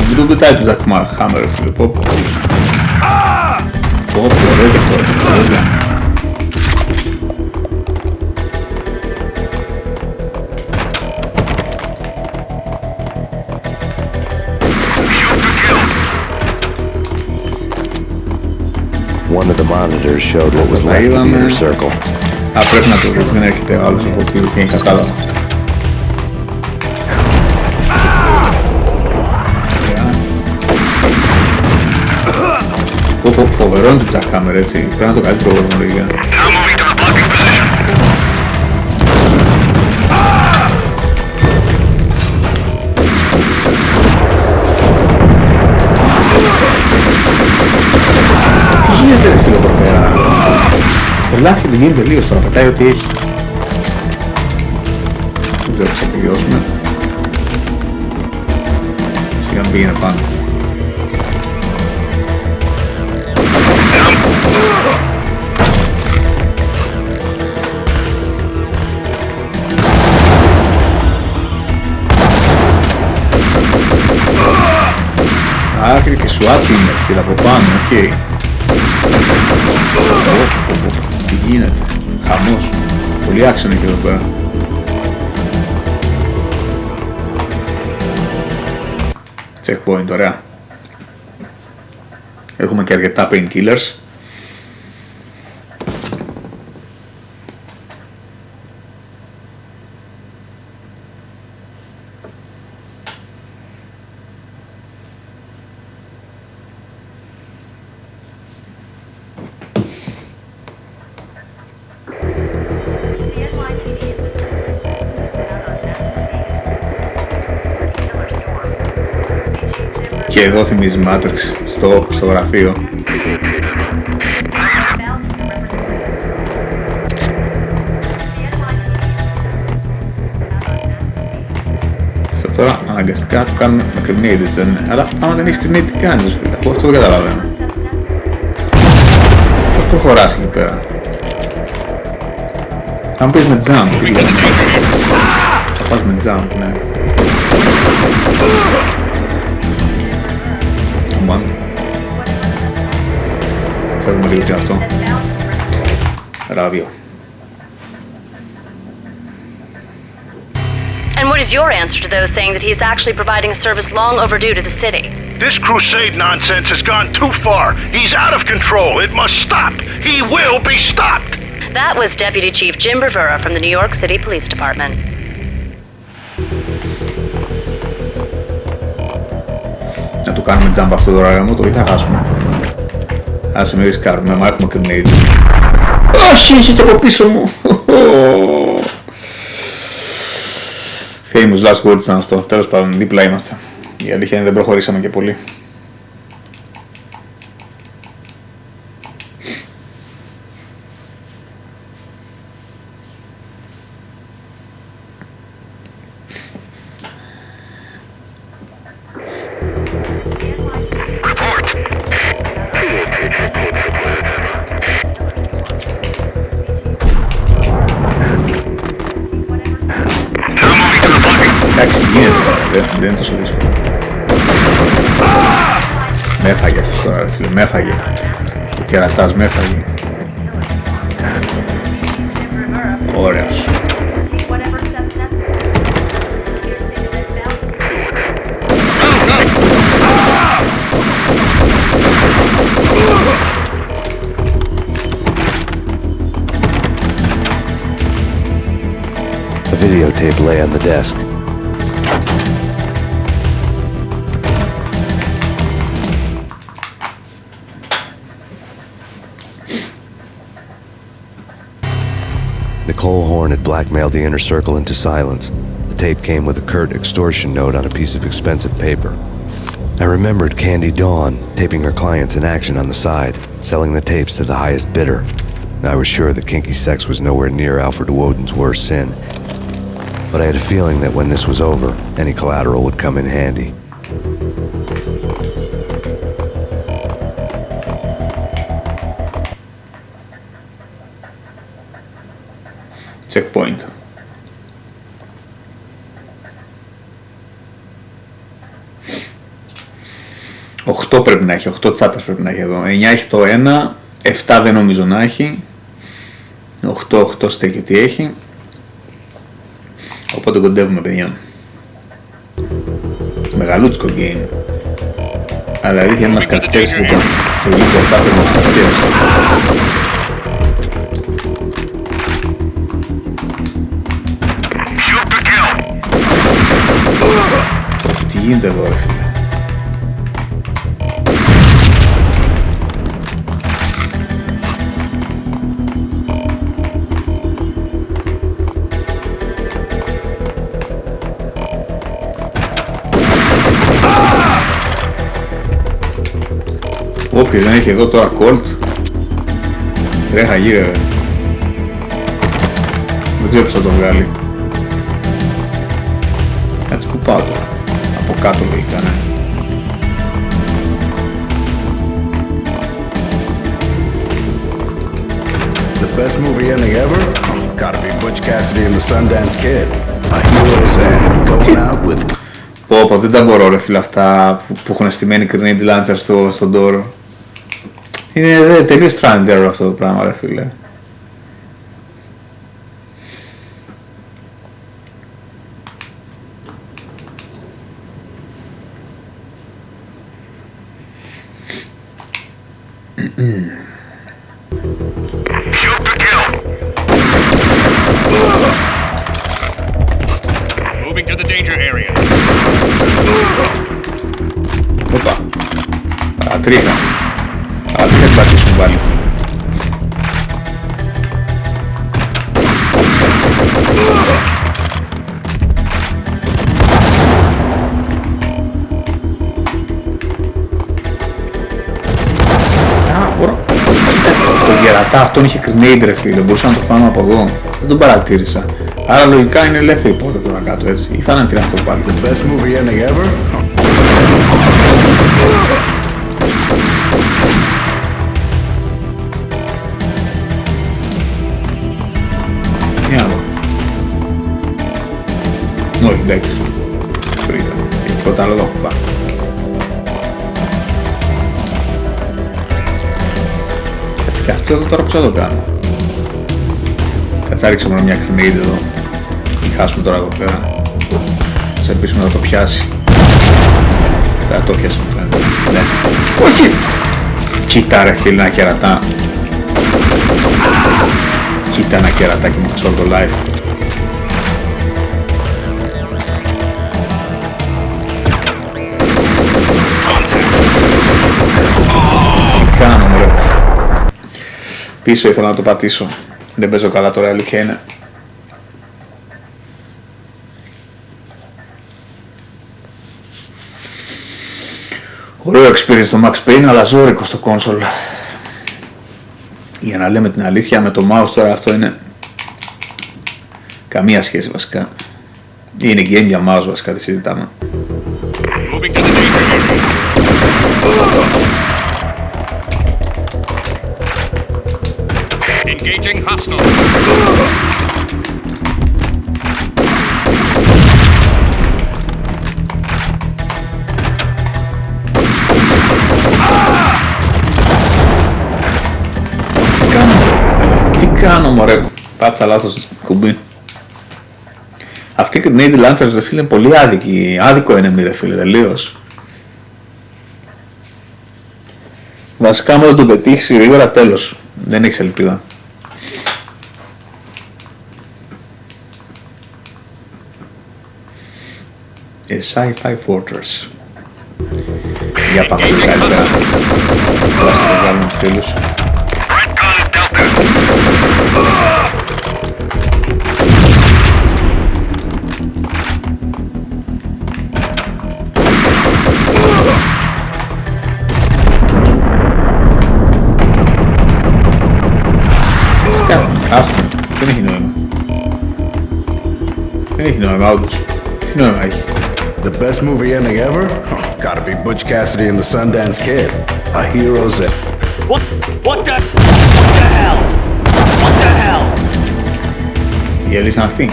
[SPEAKER 1] Μην τον πετάει του Ζακ Χάμερ, φίλε, πω, ωραίο και αυτό, ωραία.
[SPEAKER 4] One of the monitors showed what was left of the inner circle.
[SPEAKER 1] Πρέπει να το δεις, δεν έρχεται ο άλλος από εκεί και είναι κατάλαβα. Φοβερό είναι το Jackhammer, έτσι. Πρέπει να το καλύτερο ορμολογία. Τι γίνεται ρε φίλε εδώ πέρα? Τρελάθηκε το game τελείως τώρα, πετάει ό,τι έχει. Δεν ξέρω πώς θα πηγιώσουμε. Σιγά μην πήγαινε πάνω. Άκρη και SWAT είναι φίλε από πάνω, οκ. Τι γίνεται, χαμός. Πολύ άξιο εκεί εδώ πέρα. Checkpoint, ωραία. Έχουμε και αρκετά painkillers. Και εδώ θυμίζει Matrix στο γραφείο. Αυτό τώρα αναγκαστικά το κάνουμε με grenade, έτσι δεν είναι? Αλλά άμα δεν έχεις grenade τι κάνεις φίλε? Εγώ αυτό δεν καταλαβαίνω. Πώς προχωράς εκεί πέρα? Αν πεις με jump, τι λέμε? Θα πας με jump, ναι. Ξέρουμε λίγο τι είναι αυτό. Ράδιο.
[SPEAKER 2] And what is your answer to those saying that he is actually providing a service long overdue to the city?
[SPEAKER 16] This crusade nonsense has gone too far. He's out of control. It must stop. He will be stopped.
[SPEAKER 2] That was Deputy Chief Jim Rivera from the New York City Police Department.
[SPEAKER 1] Να του κάνουμε jump αυτό το ράγα μου, το ή θα χάσουμε. Άσε με ρισκάρουμε, μα έχουμε grenade. Όχι, είχε και από πίσω μου. Famous last words ήταν αυτό. Τέλος πάντων, δίπλα είμαστε. Η αλήθεια είναι δεν προχωρήσαμε και πολύ. Εντάξει, γίνεται, δεν είναι τόσο δύσκολο. Με έφαγε αυτός τώρα, φίλε, με έφαγε. Ο κερατάς με έφαγε. Ωραίος.
[SPEAKER 4] The videotape lay on the desk. Nicole Horn had blackmailed the inner circle into silence. The tape came with a curt extortion note on a piece of expensive paper. I remembered Candy Dawn taping her clients in action on the side, selling the tapes to the highest bidder. I was sure that kinky sex was nowhere near Alfred Woden's worst sin, but I had a feeling that when this was over, any collateral would come in handy.
[SPEAKER 1] Checkpoint. 8 πρέπει να έχει, 8 τσάτες πρέπει να έχει εδώ. 9 έχει το 1, 7 δεν νομίζω να έχει. 8 στέκει ότι έχει. Οπότε κοντεύουμε, παιδιά. Μεγαλούτσικο game. Αλλά αλήθεια είναι μας καθυστέρησε το γύφο τσάπερ μας καθυστέρησε. Τι γίνεται εδώ, ρε φίλε? Όποιος δεν έχει εδώ τώρα Colt, τρέχα γύρω, ρε. Δεν ξέρω πώς θα το βγάλει. Κάτσε που πάω τώρα. Από κάτω λογικά, ναι.
[SPEAKER 5] The best movie ending ever? Gotta be Butch Cassidy and the Sundance Kid. A hero's end, going out with...
[SPEAKER 1] Πω, δεν τα μπορώ ρε φίλε αυτά που έχουν στημένη grenade launcher στον τόρο. Είναι τελείως τράντερο αυτό το πράγμα ρε φίλε.
[SPEAKER 16] Shoot to kill.
[SPEAKER 9] Moving to the danger area.
[SPEAKER 1] Οπα. Παρατρίχα. Παρατρίχα την πατήσουν πάλι. Το γερατά αυτόν είχε grenade ρε φίλε, μπορούσα να το φάμε από εδώ. Δεν τον παρατήρησα. Άρα λογικά είναι ελεύθερη πόρτα τώρα κάτω έτσι. Ή θα είναι αυτό πάλι.
[SPEAKER 5] The best movie ending ever?
[SPEAKER 1] Για να δω. Όχι, εντάξει. Αυτό ήταν. Έχει τίποτα άλλο εδώ. Πάμε. Και αυτό εδώ τώρα πώς θα το κάνω. Κάτσε ρίξω μόνο μια grenade εδώ. Μην χάσουμε τώρα εδώ πέρα. Σε ελπίσουμε να το πιάσει. Θα το πιάσει μου φαίνεται. Ναι. Όχι! Κοίτα ρε φίλε, ένα κερατά. Κοίτα ένα κερατάκι μας όλο το life. Τι κάνω μωρέ. Πίσω ήθελα να το πατήσω. Δεν παίζω καλά τώρα, αλήθεια είναι. Ωραίο experience το Max Payne, αλλά ζώρικο στο console. Για να λέμε την αλήθεια, με το mouse τώρα αυτό είναι καμία σχέση βασικά. Είναι game για mouse βασικά, τι συζητάμε.
[SPEAKER 9] Engaging hostile.
[SPEAKER 1] Τι κάνω μωρέ, πάτσα λάθος κουμπί. Αυτή η grenade launcher ρε φίλε είναι πολύ άδικη, άδικο είναι ρε φίλε τελείως. Βασικά άμα δεν τον πετύχεις γρήγορα τέλος, δεν έχεις ελπίδα. A sci-fi fortress. Για πάμε και καλύτερα. Βάζω να το βγάλουμε τους φίλους. Άστο, δεν έχει νόημα. Δεν έχει νόημα όντως. Τι νόημα έχει.
[SPEAKER 5] The best movie ending ever? Gotta be Butch Cassidy and the Sundance Kid. A hero's end.
[SPEAKER 15] What the hell? What the hell?
[SPEAKER 1] Η αλήθεια είναι αυτή.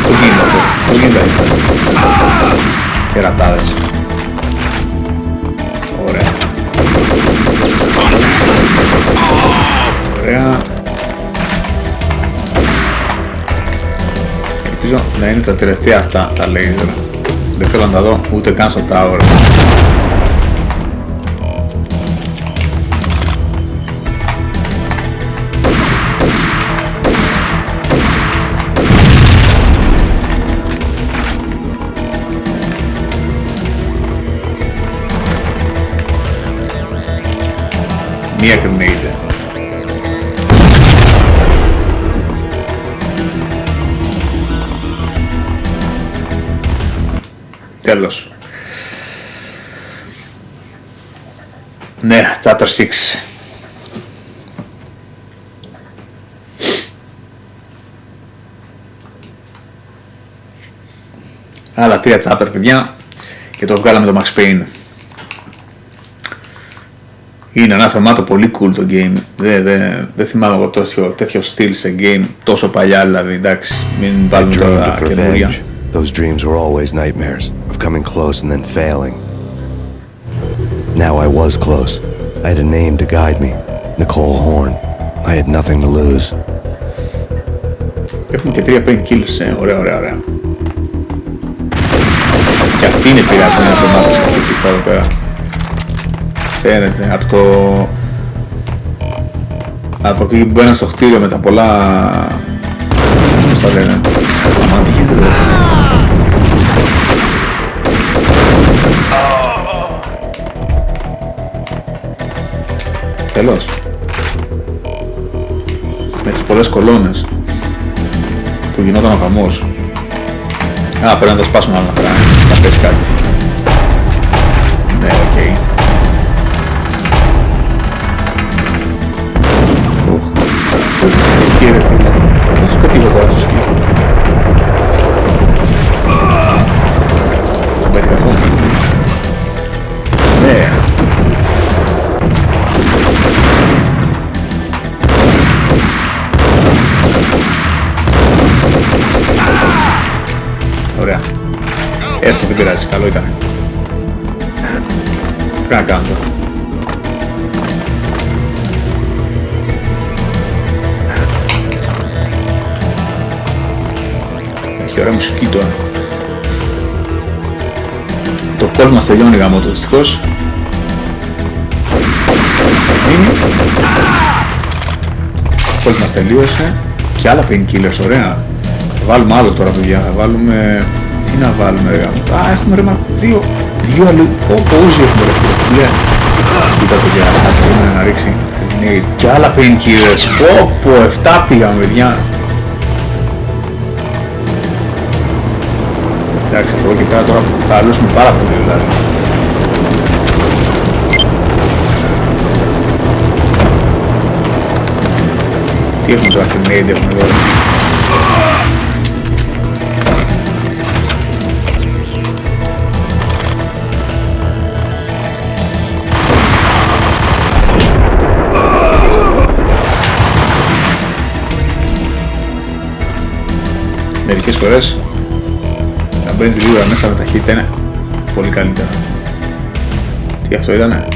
[SPEAKER 1] Πού γίνεται αυτό, πού γίνεται αυτό. Κερατάδες. Ωραία. Ωραία. Ελπίζω να είναι τα τελευταία αυτά τα laser. Δεν θέλω να τα δω ούτε καν στο tower. Μία grenade. Τέλος. Ναι, chapter 6. Άλλα 3 chapter παιδιά και το βγάλαμε το Max Payne. Είναι ένα θεμάτο πολύ cool το game. Δεν θυμάμαι εγώ τέτοιο στυλ σε game τόσο παλιά, δηλαδή, εντάξει, μην βάλουμε τώρα καινούρια.
[SPEAKER 4] Those dreams were always nightmares of coming close and then failing. Now I was close. I had a name to guide me. Nicole Horn. I had nothing to lose.
[SPEAKER 1] Έχουμε και 3 painkillers, ωραία. Και αυτή είναι πειρασμένη από το μάτι σε αυτή τη πίστα εδώ πέρα. Φαίνεται από εκεί που μπαίναν στο κτίριο με τα πολλά... πώς τα λένε... μάτι γίνεται εδώ. Τέλος. Με τις πολλές κολόνες που γινόταν ο χαμός. Πρέπει να τα σπάσουμε όλα αυτά, να πες κάτι. Ναι, οκ. Τι ρε φίλε, πώς τους πετύχω τώρα τους εκεί. Θα πέτυχε αυτό. Ναι. Ωραία. Έστω δεν πειράζει, καλό ήταν. Πρέπει να κάνω τώρα. Έχει ωραία μουσική τώρα. Το call μας τελειώνει γαμό του δυστυχώς. Το call μας τελείωσε. Και άλλα painkillers, ωραία. Θα βάλουμε άλλο τώρα, παιδιά, θα βάλουμε... Τι να βάλουμε ρε γάμο. Έχουμε ρε δύο αλλού. Ούζι έχουμε ρε φίλε. Κοίτα παιδιά, θα να ρίξει. Και άλλα painkillers. 7 πήγαμε παιδιά. Εντάξει, από εδώ και πέρα τώρα θα αλλούσουμε πάρα πολύ δηλαδή. Τι έχουμε τώρα, grenade έχουμε εδώ. Μερικές φορές να μπαίνεις γρήγορα μέσα με ταχύτητα είναι πολύ καλύτερα. Τι αυτό ήτανε?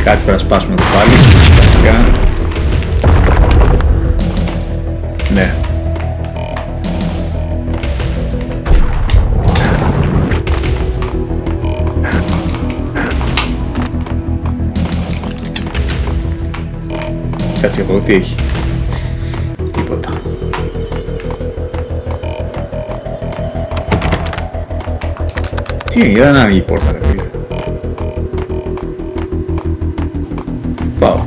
[SPEAKER 1] Κάτι πρέπει να σπάσουμε εδώ πάλι, βασικά. Ναι. Κάτσε από εδώ τι έχει. Τίποτα. Τι είναι, για να ανοίγει η πόρτα ρε φίλε. Πάω.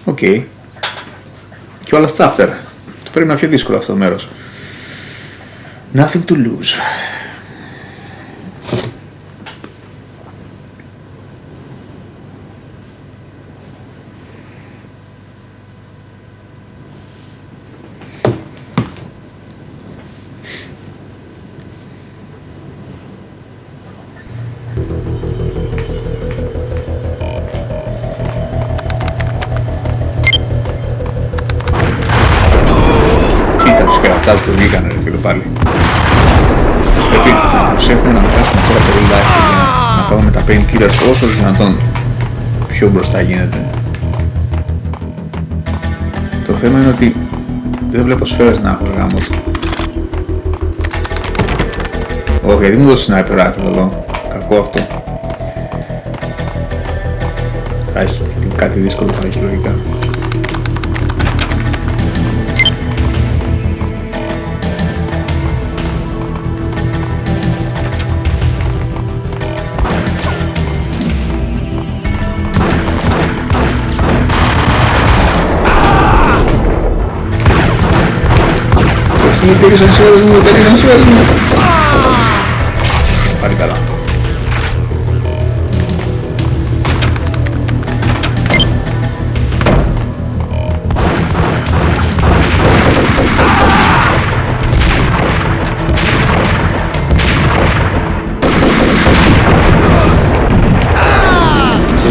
[SPEAKER 1] Οκ. Και όλα chapter. Το πρέπει να είναι πιο δύσκολο αυτό το μέρος. Nothing to lose. Που βγήκανε ρε φίλε πάλι. Πρέπει να προσέχουμε να μην χάσουμε τώρα πολύ life για να πάμε με τα painkillers όσο δυνατόν πιο μπροστά γίνεται. Το θέμα είναι ότι δεν βλέπω σφαίρες να έχω γάμο. Όχι, γιατί μου δώσει sniper rifle εδώ. Κακό αυτό. Θα έχει κάτι δύσκολο παρακυλογικά. Τελείωσαν οι σφαίρες μου, τελείωσαν οι σφαίρες μου. Πάλι καλά.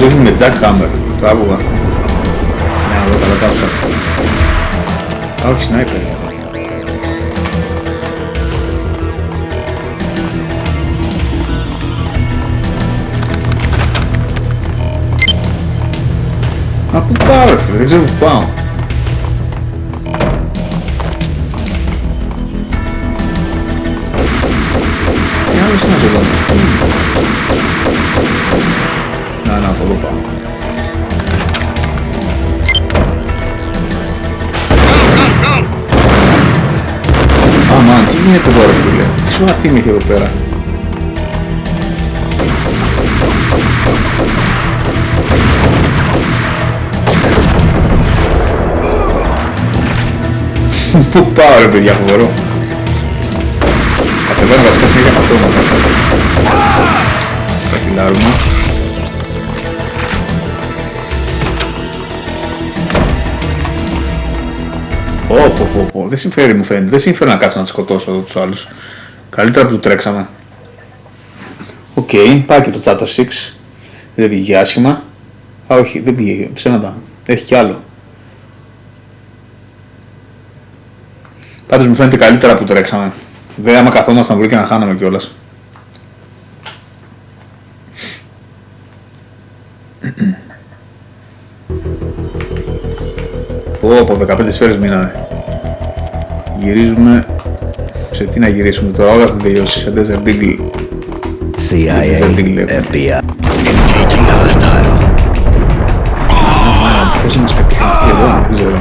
[SPEAKER 1] Νομίζω ότι με jackhammer, το άκουγα. Ναι, εδώ καλά κάψα. Α, όχι σνάιπερ. Μα πού πάω ρε φίλε, δεν ξέρω πού πάω. Άλλος ένας εδώ. Να, από εδώ πάω. Αμάν, τι γίνεται εδώ ρε φίλε. Τι σωρά τι είχε εδώ πέρα. Πού πάω ρε παιδιά, φοβερό. Κατεβαίνω βασικά συνέχεια με αυτό μου. Θα κυλάρουμε. Πω, δεν συμφέρει μου φαίνεται. Δεν συμφέρει να κάτσω να τους σκοτώσω εδώ τους άλλους. Καλύτερα που του τρέξαμε. Οκ, πάει και το chapter 6. Δεν πήγε άσχημα. Α, όχι, δεν πήγε ψέματα. Έχει κι άλλο. Πάντως μου φαίνεται καλύτερα που τρέξαμε. Δεν άμα καθόμασταν πολύ και να χάναμε κιόλας. Πω, 15 σφαίρες μείνανε. Γυρίζουμε... Σε τι να γυρίσουμε τώρα, όλα έχουν τελειώσει. Σε Desert Eagle.
[SPEAKER 4] CIA, FBI, engaging hostile.
[SPEAKER 1] Πώς μας πετύχαν αυτοί εδώ, δεν ξέρω.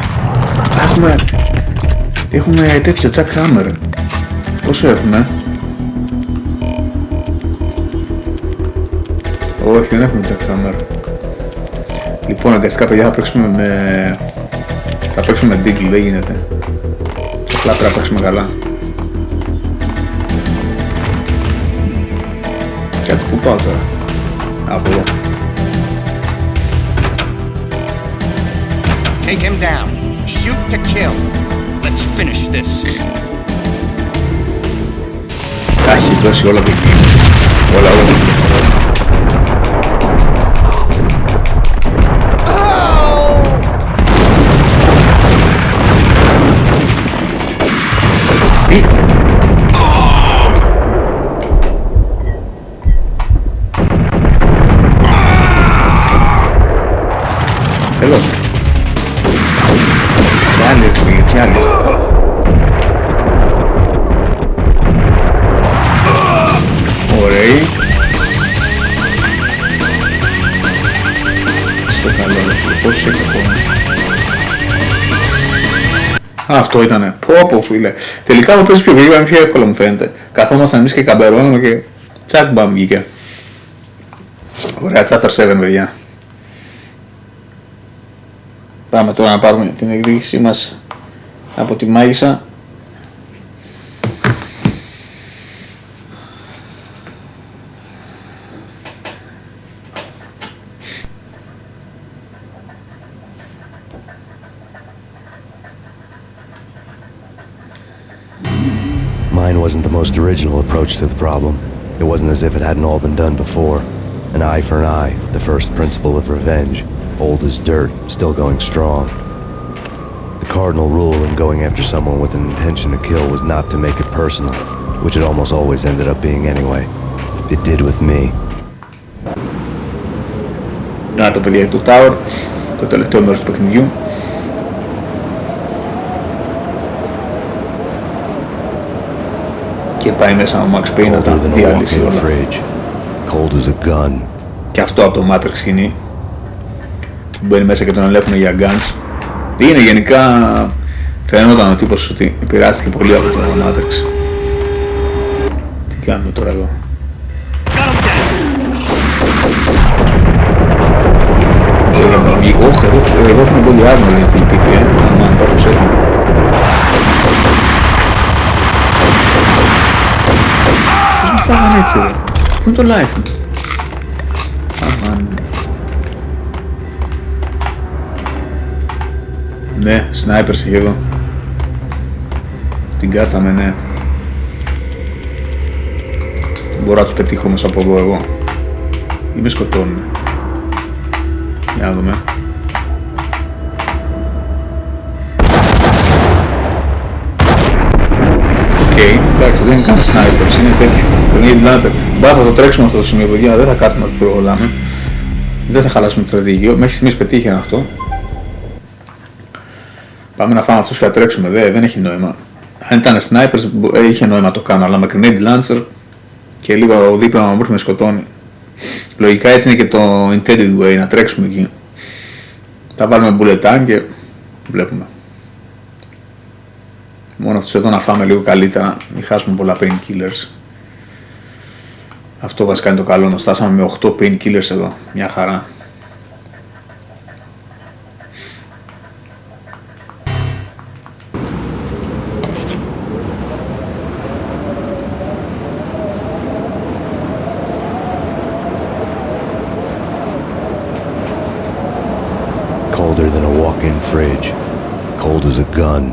[SPEAKER 1] Έχουμε τέτοιο jackhammer. Πόσο έχουμε? Όχι, δεν έχουμε jackhammer. Λοιπόν, αγκαστικά παιδιά θα παίξουμε με Deagle, δεν γίνεται. Απλά πρέπει να παίξουμε καλά. Κάτσε, πού πάω τώρα? Από εδώ.
[SPEAKER 12] Take him down. Shoot to kill. Let's finish this.
[SPEAKER 1] Τα έχει δώσει όλα το εκεί. Όλα. Τέλος. Κι άλλη. Ωραίοι. Στο καλό, πόσους έχει ακόμα. Αυτό ήτανε. Πω φίλε. Τελικά το παίζει πιο γρήγορα, είναι πιο εύκολο μου φαίνεται. Καθόμασταν εμείς και καμπερώναμε και τσακ μπαμ βγήκε. Ωραία, chapter 7 παιδιά. Πάμε τώρα να πάρουμε την εκδίκησή μας από τη μάγισσα.
[SPEAKER 4] Mine wasn't the most original approach to the problem. It wasn't as if it hadn't all been done before. An eye for an eye, the first principle of revenge. Old as dirt, still going strong. The cardinal rule in going after someone with an intention to kill was not to make it personal, which it almost always ended up being anyway. It did with me.
[SPEAKER 1] Να το παιδιά του Tower, το τελευταίο μέρος του παιχνιδιού. Και πάει μέσα ο Max Payne να τα διαλύσει όλα.
[SPEAKER 4] Cold as a gun.
[SPEAKER 1] Και αυτό από το Matrix είναι. Μπαίνει μέσα και τον ελέγχουν για guns. Είναι γενικά, φαινόταν ο τύπος ότι επηρεάστηκε πολύ από το Matrix. Τι κάνουμε τώρα εδώ? Όχι, εδώ έχουμε πολύ άδειο για την τύπη, αμάν, πάρα προσέχουμε. Πώς μου φάγανε έτσι ρε? Πού είναι το life μου? Αμάν. Ναι, σνάιπερς έχει εδώ. Την κάτσαμε, ναι. Μπορώ να τους πετύχω όμως από εδώ εγώ. Ή με σκοτώνουνε. Για να δούμε. Εντάξει, δεν είναι καν snipers, είναι τέτοιο. Grenade launcher. Μπα, θα το τρέξουμε αυτό το σημείο, παιδιά, δεν θα κάτσουμε να το προβολάμε. Δεν θα χαλάσουμε τη στρατηγική. Μέχρι στιγμής πετύχει αυτό. Πάμε να φάμε αυτούς και να τρέξουμε. Δεν έχει νόημα. Αν ήταν snipers, είχε νόημα το κάνω, αλλά με grenade launcher και λίγο δίπλα να μπορούμε να σκοτώνει. Λογικά έτσι είναι και το intended way, να τρέξουμε εκεί. Θα βάλουμε bullet time και βλέπουμε. Μόνο αυτούς εδώ να φάμε λίγο καλύτερα, μην χάσουμε πολλά painkillers. Αυτό βασικά είναι το καλό, να στάσαμε με 8 painkillers εδώ, μια χαρά.
[SPEAKER 4] Colder than a walk-in fridge. Cold as a gun.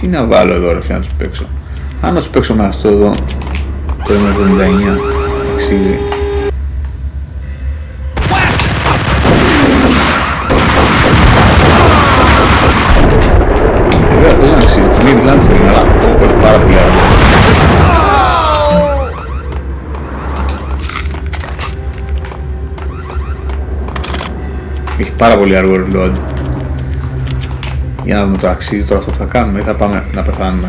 [SPEAKER 1] Τι να βάλω εδώ ρε φίλε να τους παίξω. Αν να τους παίξω με αυτό εδώ, το 79, αξίζει. Βέβαια πώς να αξίζει, το mid lancer είναι, αλλά έχει πάρα πολύ αργό. Έχει πάρα πολύ αργό reload. Για να δούμε το αξίζει τώρα αυτό που θα κάνουμε ή θα πάμε να πεθάνουμε.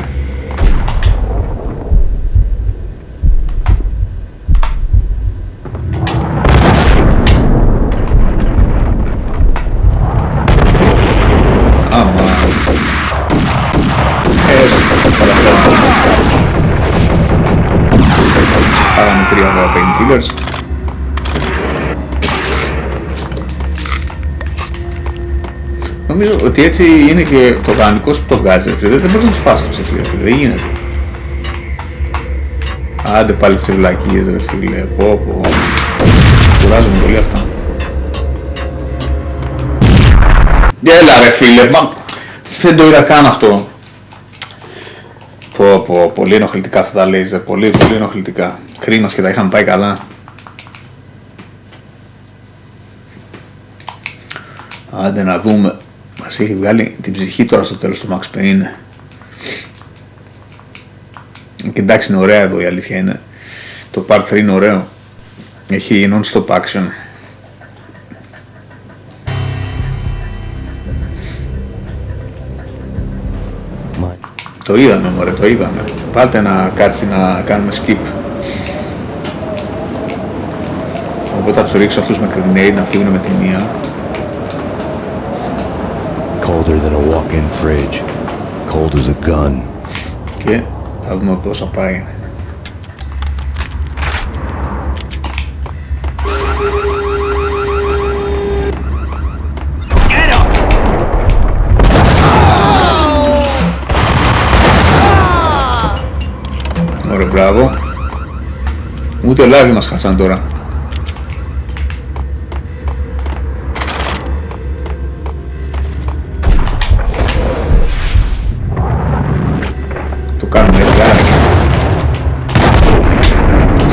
[SPEAKER 1] Άμα φάγαμε 3 painkillers. Νομίζω ότι έτσι είναι και το κανονικός που το βγάζει, δεν μπορείς να τους φάσεις τους εκεί, δεν γίνεται. Άντε πάλι τις ευλακίες ρε φίλε, πω. Κουράζομαι πολύ αυτά. Έλα ρε φίλε, δεν το είδα καν αυτό. Πω, πολύ ενοχλητικά αυτά τα λέιζερ, πολύ ενοχλητικά. Κρίμας και τα είχαμε πάει καλά. Άντε να δούμε. Μας έχει βγάλει την ψυχή τώρα στο τέλος του Max Payne. Και εντάξει είναι ωραία εδώ, η αλήθεια είναι. Το Part 3 είναι ωραίο. Έχει non-stop action. Το είδαμε μωρέ, το είδαμε. Πάτε να κάτσει να κάνουμε skip. Οπότε θα τους ρίξω αυτούς με grenade να φύγουν με τη μία.
[SPEAKER 4] Colder than a walk-in fridge. Cold as a gun.
[SPEAKER 1] Και θα δούμε πώς θα πάει. Ωραία, μπράβο. Ούτε live μας χάσαν τώρα. Κάνουμε έτσι άραγε.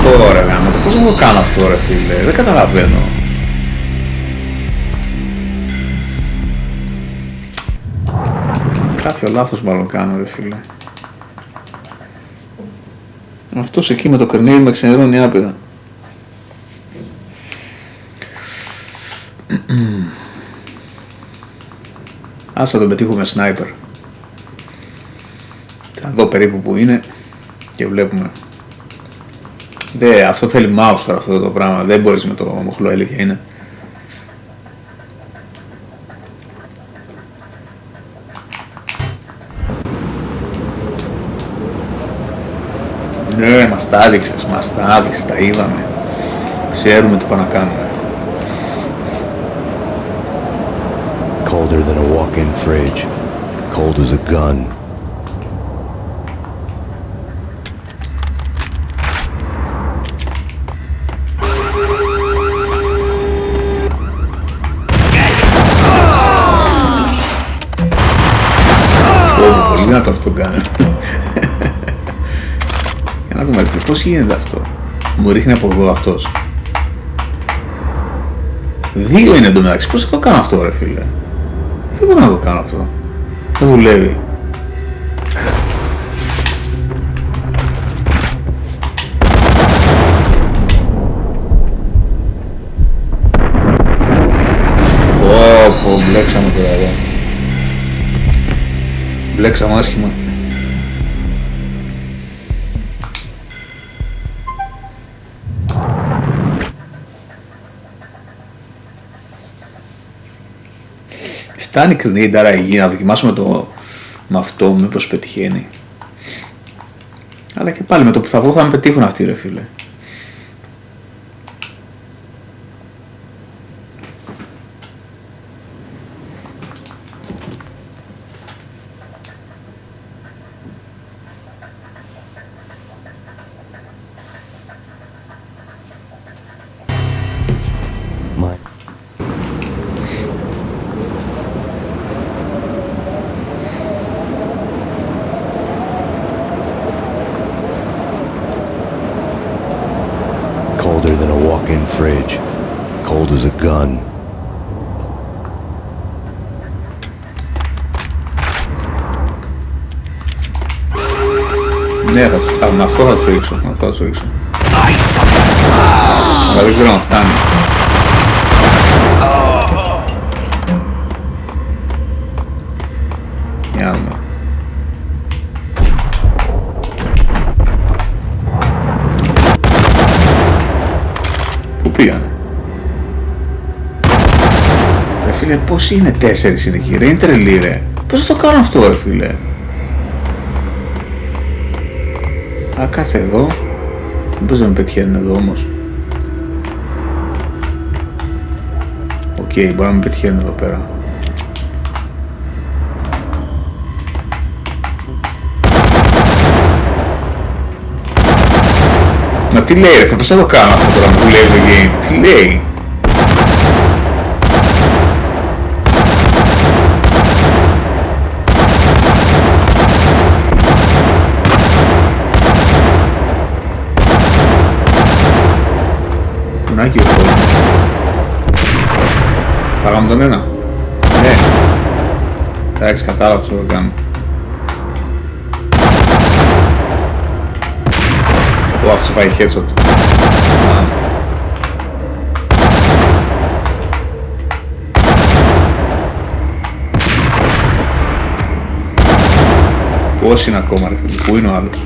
[SPEAKER 1] Τώρα γάμο, πώς να το κάνω αυτό ρε φίλε, δεν καταλαβαίνω. Κάποιο λάθος μάλλον κάνω ρε φίλε. Αυτός εκεί με το κρενίδι με ξενερώνει άπειρα. Ας θα τον πετύχουμε sniper. Θα δω περίπου που είναι και βλέπουμε. Αυτό θέλει mouse τώρα αυτό το πράγμα, δεν μπορείς με το μοχλό, αλήθεια είναι. Ναι, μας τα άδειξες, τα είδαμε. Ξέρουμε τι πάμε να κάνουμε.
[SPEAKER 4] Colder than a walk-in fridge. Cold as a gun.
[SPEAKER 1] Πολύ να το αυτό κάνει. Για να δούμε πώς γίνεται αυτό. Μου ρίχνει από εδώ αυτός. 2 είναι εντωμεταξύ. Πώς θα το κάνω αυτό ρε φίλε? Δεν μπορώ να το κάνω αυτό. Δεν δουλεύει. Πω, μπλέξαμε τώρα εδώ. Μπλέξαμε άσχημα. Φτάνει η παιχνιδάρα η γίνει, να δοκιμάσουμε το με αυτό, μήπως πετυχαίνει. Αλλά και πάλι με το που θα βγω θα με πετύχουν αυτοί ρε φίλε.
[SPEAKER 4] Colder than a walk-in fridge. Cold as a gun.
[SPEAKER 1] Ναι, αυτό θα το ρίξω. Αυτό θα το ρίξω. Αλλά δεν ξέρω αν φτάνει. Για να δούμε. Πού πήγανε? Ρε φίλε, πώς είναι 4 είναι εκεί ρε, είναι τρελή ρε. Πώς θα το κάνω αυτό ρε φίλε? Α, κάτσε εδώ. Μήπως δεν με πετυχαίνουν εδώ όμως? Οκ, μπορεί να με πετυχαίνουν εδώ πέρα. Μα τι λέει ρε φίλε, πώς θα το κάνω αυτό τώρα που λέει το game? Τι λέει? Κουνάκι ο φόλος. Πάγαμε τον ένα. Ναι. Εντάξει, κατάλαβα πώς θα το κάνω. Ω, αυτός φάει headshot. Πώς είναι ακόμα ρε φίλε, πού είναι ο άλλος?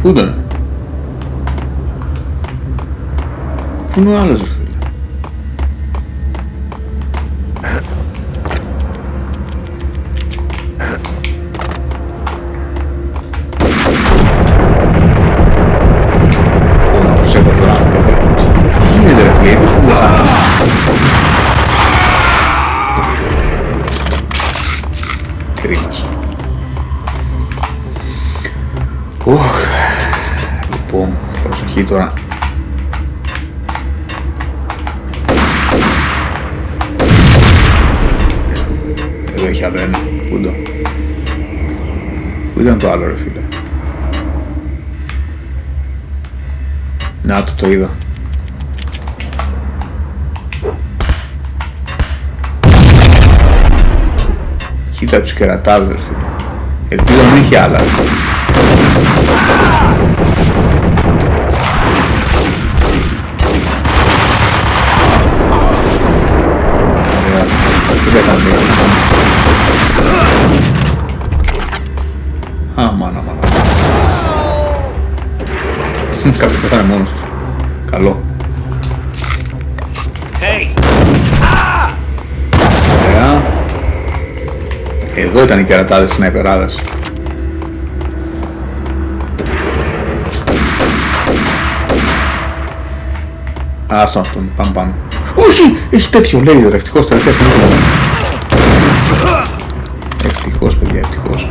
[SPEAKER 1] Πού ήταν? Πού είναι ο άλλος ρε φίλε? Τι γίνεται ρε φίλε, είναι πού κρίμας. Λοιπόν, προσοχή τώρα. Εδώ έχει άλλο ένα. Πού ήταν? Πού ήταν το άλλο ρε φίλε? Να το είδα. Κοίτα τους κερατάδες ρε φίλε. Ελπίζω να μην είχε άλλα ρε φίλε. Ωραία, δεν πέθανε μία. Α, μάνα. Κάποιος πέθανε μόνος του. Καλό. Ωραία. Εδώ ήταν οι κερατάδες σναϊπεράδες. Άστον αυτόν, πάμε πάνω. Όχι! Έχει τέτοιο λέει ρε, ευτυχώς τελευταία στιγμή. Ευτυχώς παιδιά, ευτυχώς.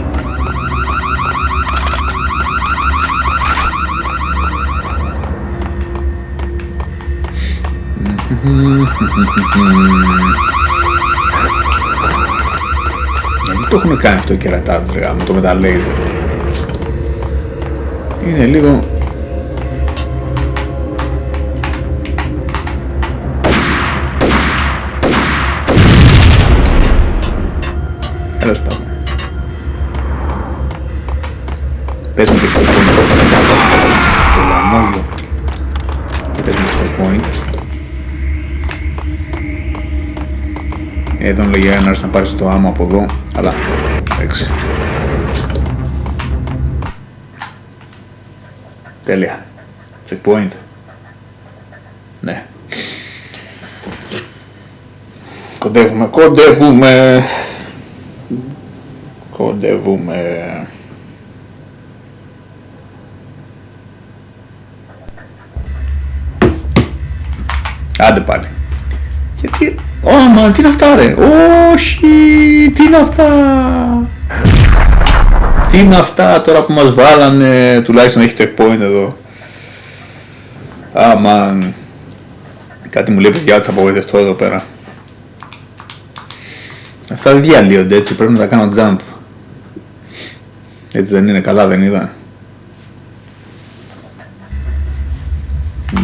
[SPEAKER 1] Γιατί το έχουν κάνει αυτό οι κερατάδες με το μεταλλέιζερ? Είναι λίγο... Τέλος πάντων. Πες μου και το λαμόγιο. Πες μου το checkpoint. Εδώ λέγει να έρθει να πάρεις το άμμο από εδώ, αλλά εντάξει. Τέλεια. Checkpoint. Ναι. Κοντεύουμε. Άντε πάλι. Γιατί... Μα τι είναι αυτά ρε. Όχι. Τι είναι αυτά. Τι είναι αυτά τώρα που μας βάλανε. Τουλάχιστον έχει checkpoint εδώ. Αμάν. Κάτι μου λέει παιδιά ότι θα απογοητευτώ εδώ πέρα. Αυτά δεν διαλύονται έτσι. Πρέπει να τα κάνω jump. Έτσι δεν είναι? Καλά δεν είδα?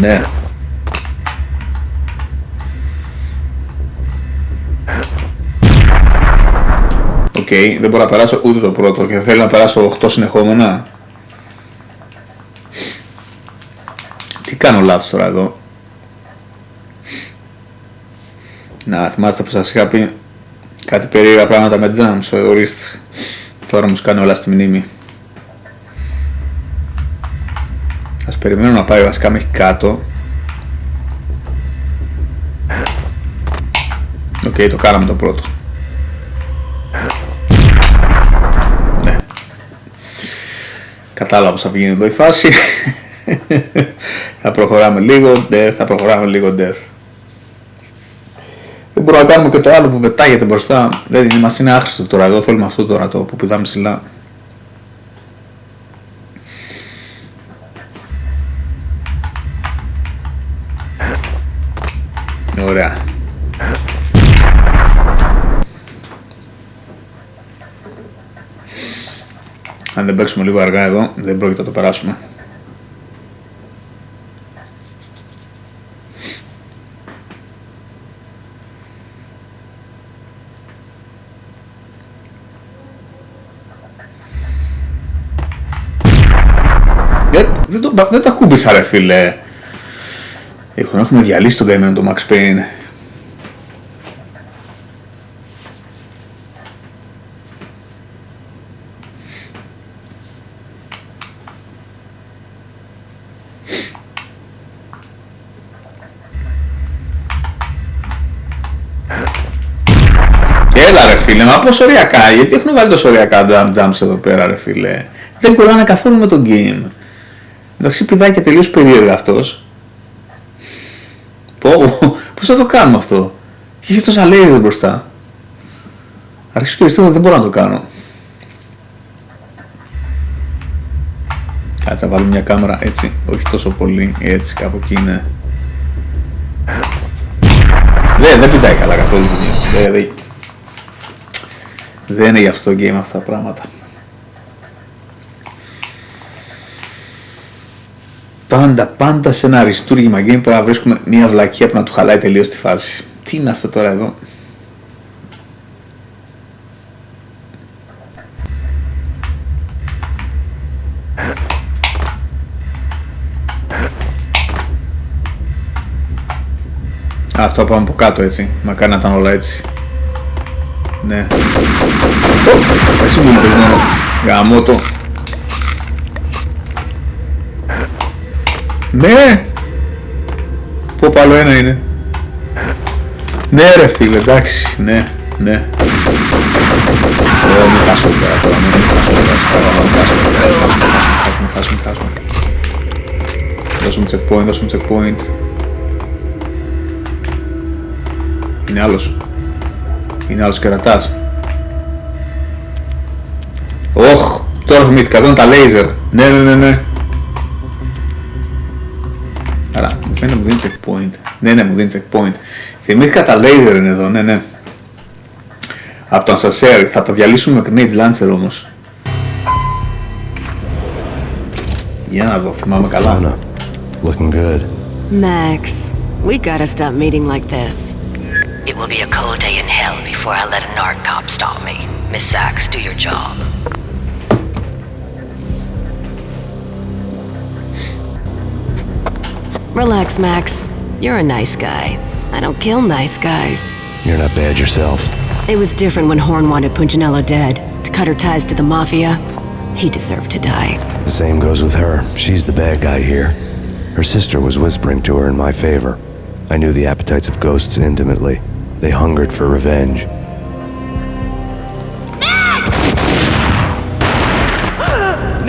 [SPEAKER 1] Ναι. Οκ, δεν μπορώ να περάσω ούτε το πρώτο και θέλω να περάσω 8 συνεχόμενα. Τι κάνω λάθος τώρα εδώ? Να, θυμάστε που σας είχα πει κάτι περίεργα πράγματα με jumps, ορίστε. Τώρα μου σκάνε όλα στη μνήμη. Ας περιμένω να πάει βασικά μέχρι κάτω. Οκ, το κάναμε το πρώτο. Ναι. Κατάλαβα πως θα πηγαίνει εδώ η φάση. Θα προχωράμε λίγο, θα προχωράμε λίγο, death. Δεν μπορούμε να κάνουμε και το άλλο που πετάγεται μπροστά. Δεν μας είναι άχρηστο τώρα. Εδώ θέλουμε αυτό τώρα το που πηδάμε ψηλά. Ωραία. Αν δεν παίξουμε λίγο αργά εδώ, δεν πρόκειται να το περάσουμε. Δεν το ακούμπησα ρε φίλε. Έχουμε διαλύσει τον καημένο το Max Payne. Έλα ρε φίλε, μα πόσο ωριακά, γιατί έχουν βάλει τόσο ωριακά jumps εδώ πέρα ρε φίλε. Δεν κολλάνε καθόλου με το game. Εντάξει, πηδάει και τελείως περίεργα αυτός. Πώς θα το κάνουμε αυτό? Και έχει τόσα laser μπροστά. Αρχίσω και πιστεύω ότι δεν μπορώ να το κάνω. Κάτσε να βάλω μια κάμερα έτσι, όχι τόσο πολύ, έτσι κάπου εκεί είναι. Δεν πηδάει καλά καθόλου. Δεν είναι για αυτό το game αυτά τα πράγματα. Πάντα σε ένα αριστούργημα game πρέπει να βρίσκουμε μια βλακεία που να του χαλάει τελείως τη φάση. Τι είναι αυτό τώρα εδώ? Αυτό πάμε από κάτω έτσι. Μακάρι να ήταν όλα έτσι. Ναι. Εσύ μου είπες μόνο. Γαμώτο. Ναι! Πω άλλο ένα είναι. Ναι ρε φίλε, εντάξει, ναι. Μην χάσω πέρα τώρα, μην χάσω. Δώσουμε checkpoint. Είναι άλλος κερατάς. Ωχ, τώρα θυμήθηκα, εδώ είναι τα laser. Ναι. Άρα, μου φαίνεται να μου δίνει checkpoint. Ναι, μου δίνει checkpoint. Θυμήθηκα τα laser είναι εδώ, ναι. Από το ασανσέρ. Θα τα διαλύσουμε με grenade launcher όμως. Για να δω, θυμάμαι καλά.
[SPEAKER 4] Looking good.
[SPEAKER 18] Max, we gotta stop meeting like this.
[SPEAKER 21] It will be a cold day in hell before I let a narc cop stop me. Miss Sachs, do your job.
[SPEAKER 18] Relax, Max. You're a nice guy. I don't kill nice guys.
[SPEAKER 4] You're not bad yourself.
[SPEAKER 18] It was different when Horn wanted Punchinello dead. To cut her ties to the Mafia. He deserved to die.
[SPEAKER 4] The same goes with her. She's the bad guy here. Her sister was whispering to her in my favor. I knew the appetites of ghosts intimately. They hungered for revenge.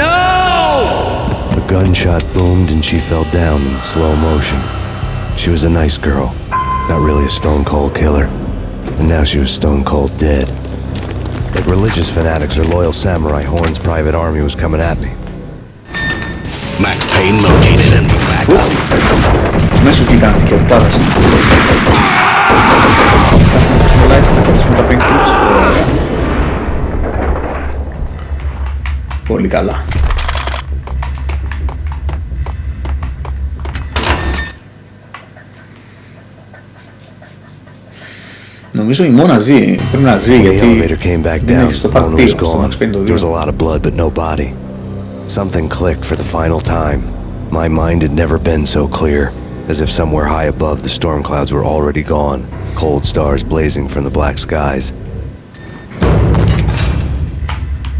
[SPEAKER 15] No!
[SPEAKER 4] A gunshot boomed and she fell down in slow motion. She was a nice girl, not really a stone-cold killer. And now she was stone-cold dead. Like religious fanatics or loyal samurai, Horn's private army was coming at me.
[SPEAKER 3] Max Payne located and backup.
[SPEAKER 1] Μέσω τι κάνεις και αυτά δες. Θα πατήσουμε τα pink clips. Πολύ καλά. Νομίζω η μόνα ζει, πρέπει να ζει γιατί δεν έχει στο part 2 στο Max Payne το 2.
[SPEAKER 4] There was a lot of blood but no body. Something clicked for the final time. My mind had never been so clear, as if somewhere high above the storm clouds were already gone, cold stars blazing from the black skies.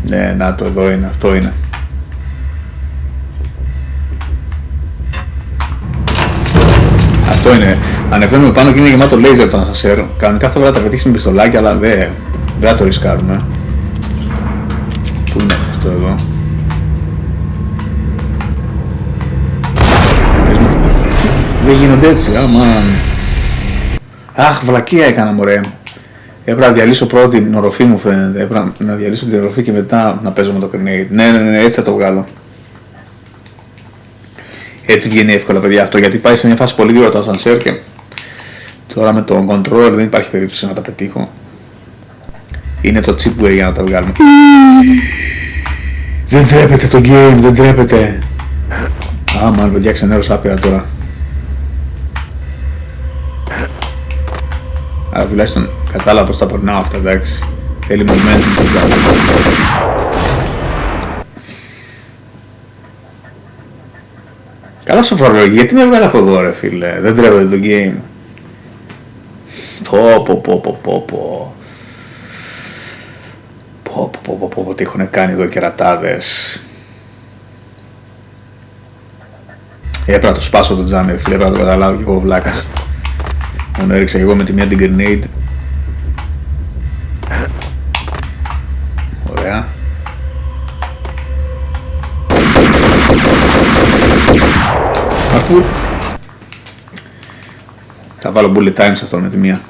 [SPEAKER 1] Ναι, να το εδώ είναι, αυτό είναι. Αυτό είναι. Ανεβαίνουμε πάνω και είναι γεμάτο λέιζερ το ασανσέρ. Κανονικά αυτά πρέπει να τα πετύχεις με πιστολάκι, αλλά δεν θα το ρισκάρουμε. Πού είναι αυτό εδώ? Δεν γίνονται έτσι, Αχ, βλακεία έκανα μωρέ. Έπρεπε να διαλύσω πρώτα την οροφή μου φαίνεται. Έπρεπε να διαλύσω την οροφή και μετά να παίζω με το grenade. Ναι, έτσι θα το βγάλω. Έτσι βγαίνει εύκολα παιδιά αυτό, γιατί πάει σε μια φάση πολύ γρήγορα το ασανσέρ και τώρα με το controller δεν υπάρχει περίπτωση να τα πετύχω. Είναι το chipway για να τα βγάλουμε. Δεν τρέπεται το game, δεν τρέπεται. Μάλλον παιδιά ξενέρωσα άπειρα τώρα. Αλλά τουλάχιστον κατάλαβα πως τα περνάω αυτά, εντάξει. Θέλει momentum το κάνω. Καλά σοφρολογία, γιατί με έβγαλε από εδώ ρε φίλε, δεν τρέπεται το game. Πω, τι έχουν κάνει εδώ κερατάδες. Έπρεπε να το σπάσω το τζάμι, φίλε, έπρεπε να το καταλάβω κι εγώ βλάκας. Μόνο έριξα εγώ με τη μία την grenade. Ωραία. Θα βάλω bullet time σε αυτό με τη μία.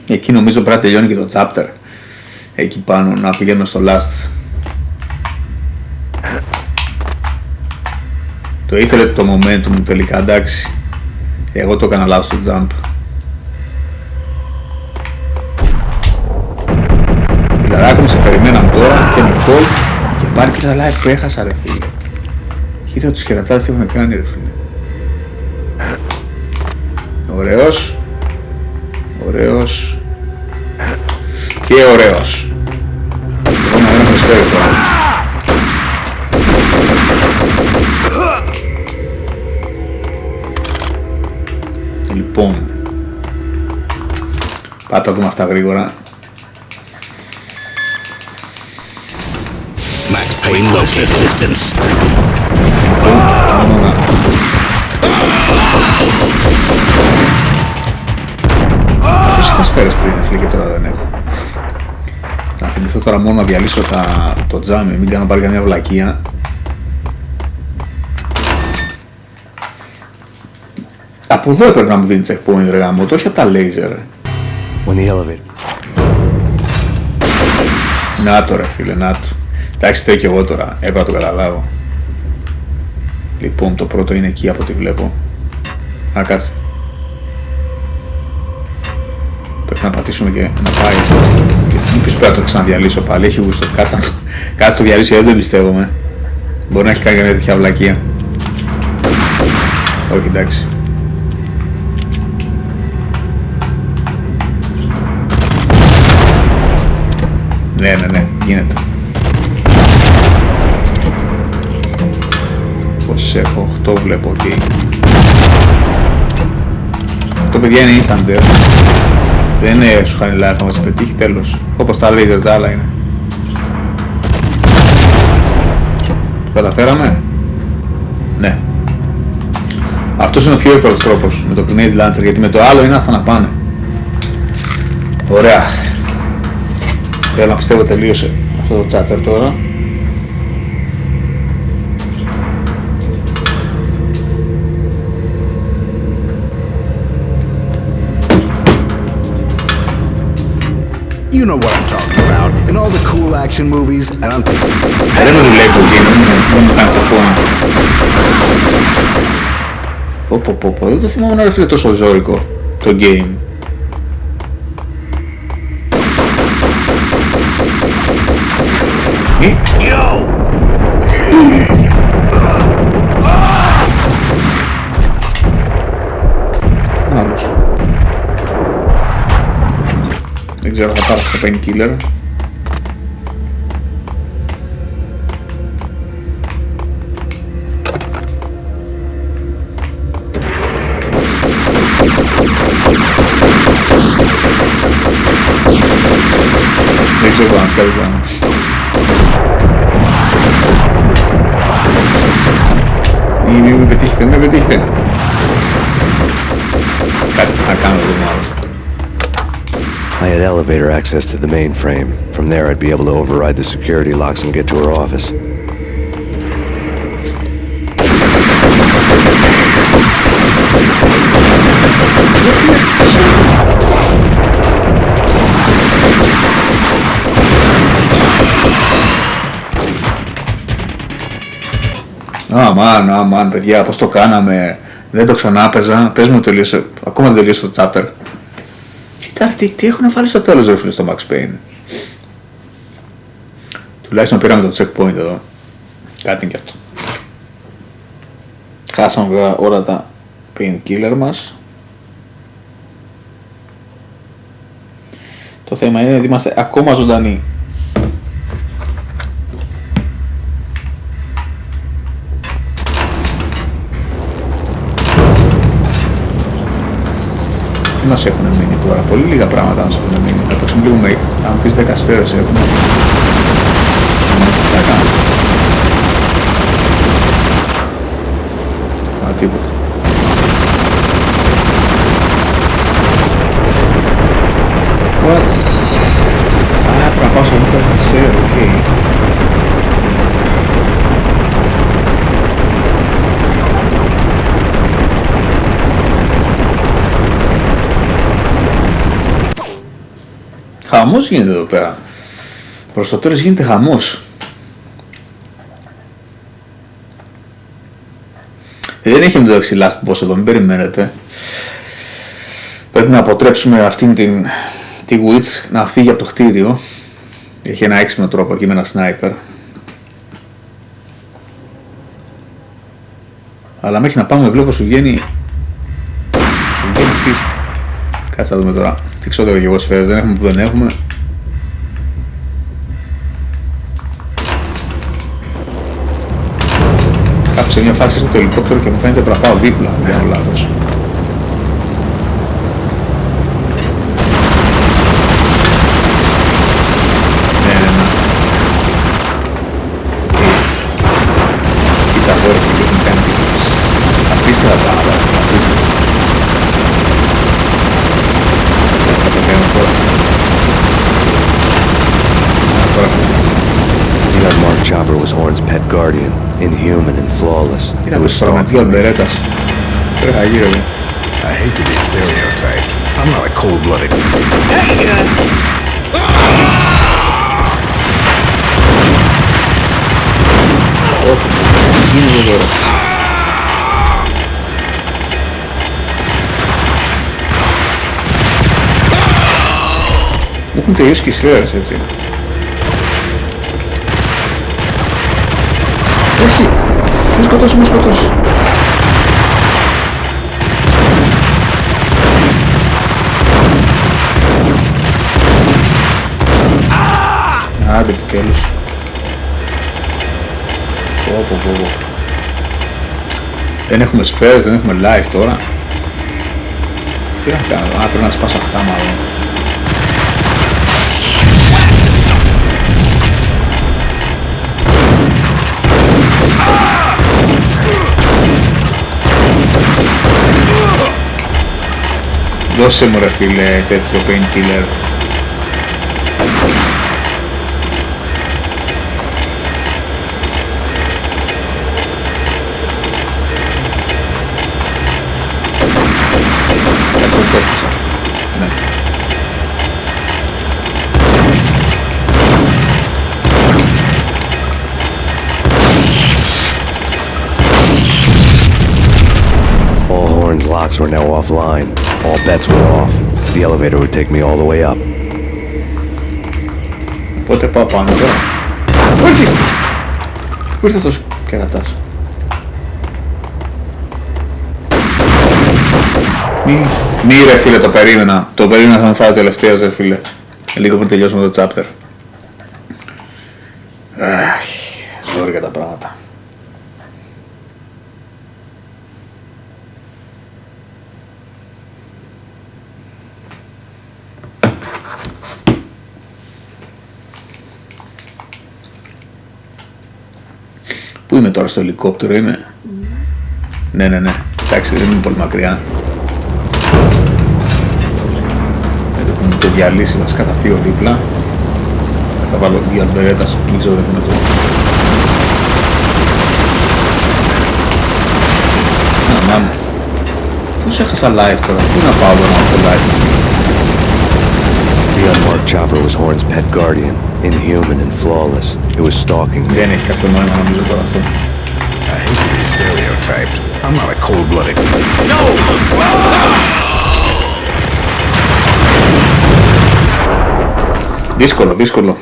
[SPEAKER 1] Εκεί νομίζω πρέπει να τελειώνει και το chapter. Εκεί πάνω να πηγαίνουμε στο last. Το ήθελε το momentum μου τελικά, εντάξει. Εγώ το έκανα λάθος στο jump. Φιλαράκο μου, σε περιμέναμε τώρα και με call και πάλι και τα live που έχασα ρε φίλε. Κοίτα τους κερατάδες τι έχουν κάνει ρε φίλε. Ωραίος. Ωραίος. Και ωραίος. Εγώ να δίνω προσφέρεις τώρα. Λοιπόν. Πάτα δούμε αυτά γρήγορα.
[SPEAKER 3] Max Payne lost assistance.
[SPEAKER 1] Πώς είχα σφαίρες πριν φίλε και τώρα δεν έχω. Να θυμηθώ τώρα μόνο να διαλύσω το τζάμι, μην κάνω πάρει καμιά βλακεία. Από εδώ έπρεπε να μου δίνει checkpoint ρε γάμο, το όχι από τα laser.
[SPEAKER 4] On the elevator.
[SPEAKER 1] Να το ρε φίλε, να το. Εντάξει, φταίει και εγώ τώρα, έπρεπε να το καταλάβω. Λοιπόν, το πρώτο είναι εκεί από ό,τι βλέπω. Α, κάτσε. Πρέπει να πατήσουμε και να πάει. Μήπως πρέπει να το ξαναδιαλύσω πάλι, έχει γούστο. Κάτσε να το διαλύσω, δεν πιστεύομαι. Μπορεί να έχει κάνει μια τέτοια βλακεία. Όχι, εντάξει. Ναι, γίνεται. Πώς έχω, 8 βλέπω, ok. Αυτό, παιδιά, είναι instant death. Δεν είναι σου χάνει life, θα μας πετύχει, τέλος. Όπως τα laser τα άλλα είναι. Το καταφέραμε. Ναι. Αυτός είναι ο πιο εύκολος τρόπος με το grenade launcher, γιατί με το άλλο είναι άστα να πάνε. Ωραία. Θέλω να πιστεύω τελείωσε αυτό το chapter τώρα.
[SPEAKER 5] You know what I'm talking about. In all the cool action movies, and I'm thinking...
[SPEAKER 1] Δεν με δουλεύει το game, δεν μου κάνεις ακόμα. Πω, δεν το θυμάμαι να ρε φίλε τόσο ζώρικο το game. Άλλος. Δεν ξέρω, θα πάρω στο painkiller. Δεν ξέρω αν θέλει πράγμα. Μην με πετύχετε. Κάτι θα κάνω εδώ μάλλον.
[SPEAKER 4] I had elevator access to the mainframe. From there, I'd be able to override the security locks and get to her office.
[SPEAKER 1] Αμάν, παιδιά, πώς το κάναμε. Δεν το ξανά παίζα. Πες μου τελείωσε. Ακόμα δεν τελείωσε το chapter. Κοιτάξτε, τι έχουν βάλει στο τέλος, ρε φίλε, στο Max Payne. Τουλάχιστον πήραμε το checkpoint εδώ. Κάτι είναι κι αυτό. Χάσαμε βέβαια όλα τα painkiller μας. Το θέμα είναι ότι είμαστε ακόμα ζωντανοί. Τι μας έχουν μείνει τώρα, πολύ λίγα πράγματα μας έχουν μείνει. Θα παίξουμε λίγο με, αν πεις 10 σφαίρες έχουμε. Τι θα κάνουμε. Α, τίποτα. What? Α, πρέπει να πάω στο Lucas Asher, οκ. Χαμός γίνεται εδώ πέρα. Προς το τέλος γίνεται χαμός. Δεν έχει μεταξύ last boss εδώ, μην περιμένετε. Πρέπει να αποτρέψουμε αυτήν τη witch να φύγει από το κτίριο. Έχει ένα έξυπνο τρόπο εκεί με ένα sniper. Αλλά μέχρι να πάμε βλέπω σου βγαίνει πίστη. Κάτσε να δούμε τώρα. Τι ξέρω και εγώ σφαίρες δεν έχουμε που δεν έχουμε. Κάπου σε μια φάση ήρθε το ελικόπτερο και μου φαίνεται πρέπει να πάω δίπλα, αν δεν κάνω λάθος. Ναι. Κοίτα εδώ ρε φίλε, έχουν κάνει απίστευτα πράγματα, απίστευτα. Κάτσε τα πεταίνω τώρα.
[SPEAKER 4] The unmarked chopper was Horn's pet guardian, inhuman and flawless.
[SPEAKER 1] Κοίτα πως πραγματική αλμπερέτας. Τρέχα γύρω μου.
[SPEAKER 5] I hate to be stereotyped. I'm not a cold-blooded...
[SPEAKER 1] γίνει εδώ τώρα? Μου έχουν τελειώσει και οι σφαίρες, έτσι. Όχι! Με σκοτώσει, με σκοτώσει. Άντε επιτέλους. Πω. Δεν έχουμε σφαίρες, δεν έχουμε live τώρα. Τι να κάνω, πρέπει να σπάσω αυτά μάλλον. Δώσε μου ρε φίλε τέτοιο painkiller. Κάτσε με κόσμησα. Ναι.
[SPEAKER 4] All Horn's locks were now offline. All bets were off. The elevator would take me all the way up.
[SPEAKER 1] Πότε πάω πάνω τώρα? Όχι! Πού ήρθε αυτός κερατάς? Μη ρε φίλε, το περίμενα. Το περίμενα, θα με φάω τελευταίος ρε φίλε. Λίγο πριν τελειώσουμε το chapter. Ζόρικα τα πράγματα. Πού είμαι τώρα, στο ελικόπτερο είμαι? Ναι. Εντάξει, δεν είναι πολύ μακριά. Εδώ που μου το διαλύσει βασικά θα φύγω δίπλα. Θα βάλω δύο αλμπερέτας, μην ξέρω δεν είναι το. Μάμ. Πώς έχασα live τώρα, πού να πάω εδώ να έχω live?
[SPEAKER 4] The unmarked chopper was Horn's pet guardian, inhuman and flawless. It was stalking me.
[SPEAKER 1] Δεν έχει κάποιο νόημα νομίζω τώρα αυτό.
[SPEAKER 5] I hate to be stereotyped. I'm not a cold-blooded. No!
[SPEAKER 1] Δύσκολο.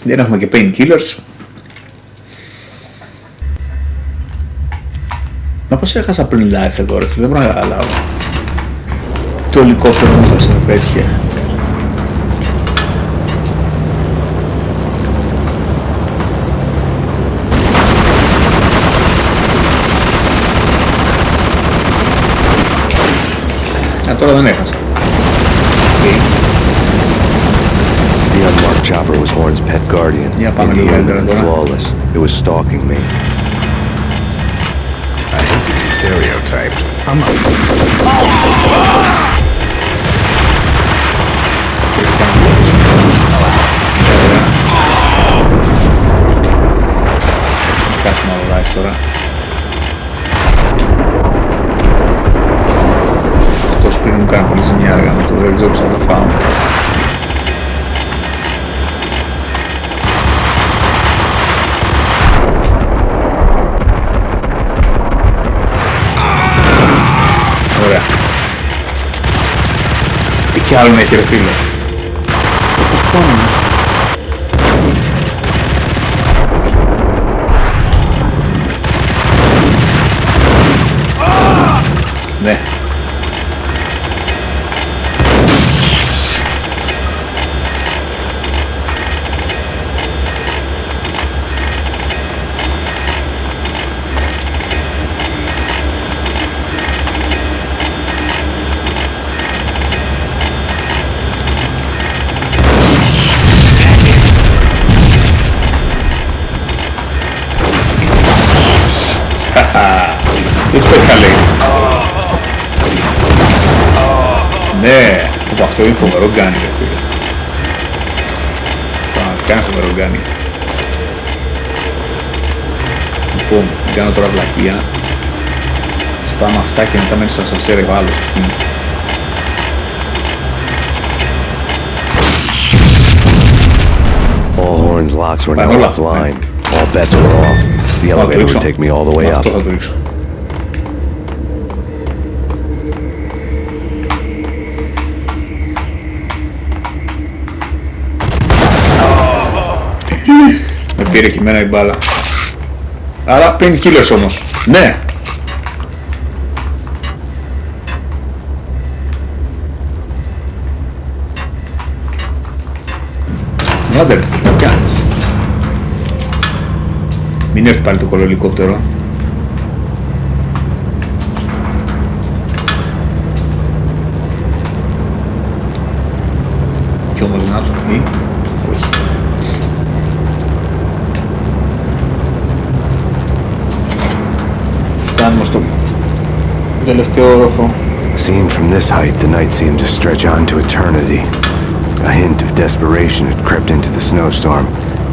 [SPEAKER 1] Δεν έχουμε και painkillers. Μα πώς έχασα πριν live εδώ ρε φίλε, δεν μπορώ να καταλάβω. Το ελικόπτερο μου θα σε πέτυχε. Τώρα δεν έχασα.
[SPEAKER 4] The unmarked chopper was Horn's pet guardian, inhuman and flawless. It was stalking me.
[SPEAKER 5] I hate to be stereotyped. I'm not.
[SPEAKER 1] Χάσουμε άλλο live τώρα. Αυτός πριν μου κάνει πολύ ζημιά αργά με το, δεν ξέρω πώς θα το φάω. Ωραία. Τι άλλο έχει ρε φίλε. Ναι. Έτσι πέτυχα λέει. Ναι, από αυτό είναι φοβερό κάνει ρε φίλε. Κάνα φοβερό κάνει. Λοιπόν, κάνω τώρα βλακεία. Σπάμε αυτά και μετά μένει στο ασανσέρ ο άλλος εκεί.
[SPEAKER 4] All Horn's locks were now offline. All bets were off. The elevator would take me all the way up.
[SPEAKER 1] Αυτό θα το ρίξω. Με πήρε και εμένα η μπάλα. Άρα πίνει killers όμως. Ναι! Άντε ρε, τι κάνεις. Μην έρθει πάλι το κολοελικόπτερο. Κι όμως να το πει. Όχι. Φτάνουμε στο τελευταίο όροφο.
[SPEAKER 4] Seen from this height, the night seemed to stretch on to eternity. A hint of desperation had crept into the snowstorm,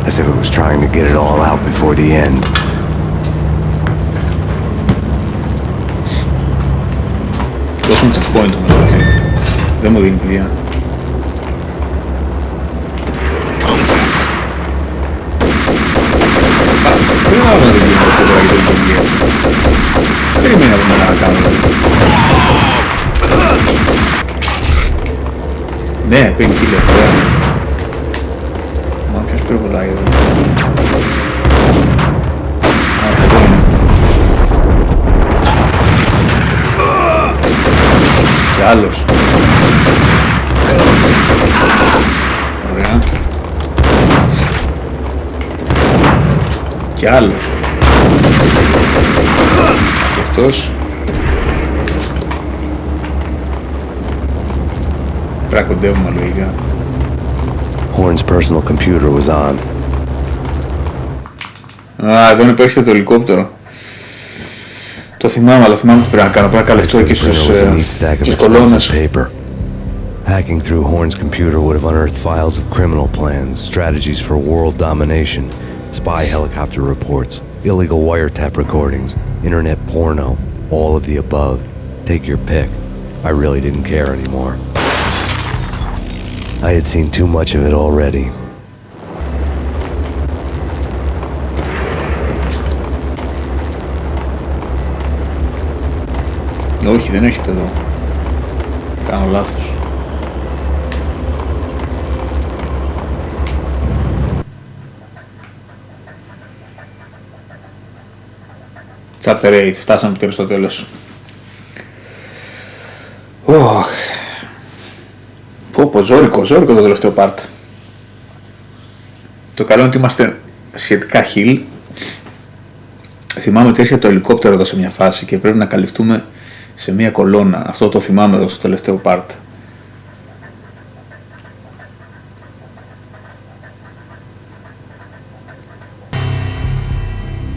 [SPEAKER 4] as if it was trying to get it all out before the end.
[SPEAKER 1] Δώσουμε checkpoint όμως, έτσι. Δεν μου δίνει παιδιά. Πρέπει να δούμε τι γίνεται τώρα για το εποχής. Περιμένει από μένα να κάνω. Ναι, πίνει killer, ωραία. Μα ποιος πυροβολάει εδώ. Α, εδώ είναι. Και άλλος. Ωραία. Και άλλος. Και αυτός. Πρέπει να κοντεύουμε λογικά.
[SPEAKER 4] Horn's personal computer was on.
[SPEAKER 1] Α, εδώ είναι που έρχεται το ελικόπτερο. Το θυμάμαι, αλλά θυμάμαι τι πρέπει να κάνω. Πρέπει να καλευτώ εκεί στις κολόνες.
[SPEAKER 4] Hacking through Horn's computer would have unearthed files of criminal plans, strategies for world domination, spy helicopter reports, illegal wiretap recordings, internet porno, all of the above. Take your pick. I really didn't care anymore. I had seen too much of it already.
[SPEAKER 1] Όχι, δεν έχετε εδώ. Κάνω λάθος. Chapter 8, φτάσαμε τέλος στο τέλος. Πω, ζόρικο το τελευταίο part. Το καλό είναι ότι είμαστε σχετικά heal. Θυμάμαι ότι έρχεται το ελικόπτερο εδώ σε μια φάση και πρέπει να καλυφθούμε σε μια κολόνα. Αυτό το θυμάμαι εδώ στο τελευταίο part.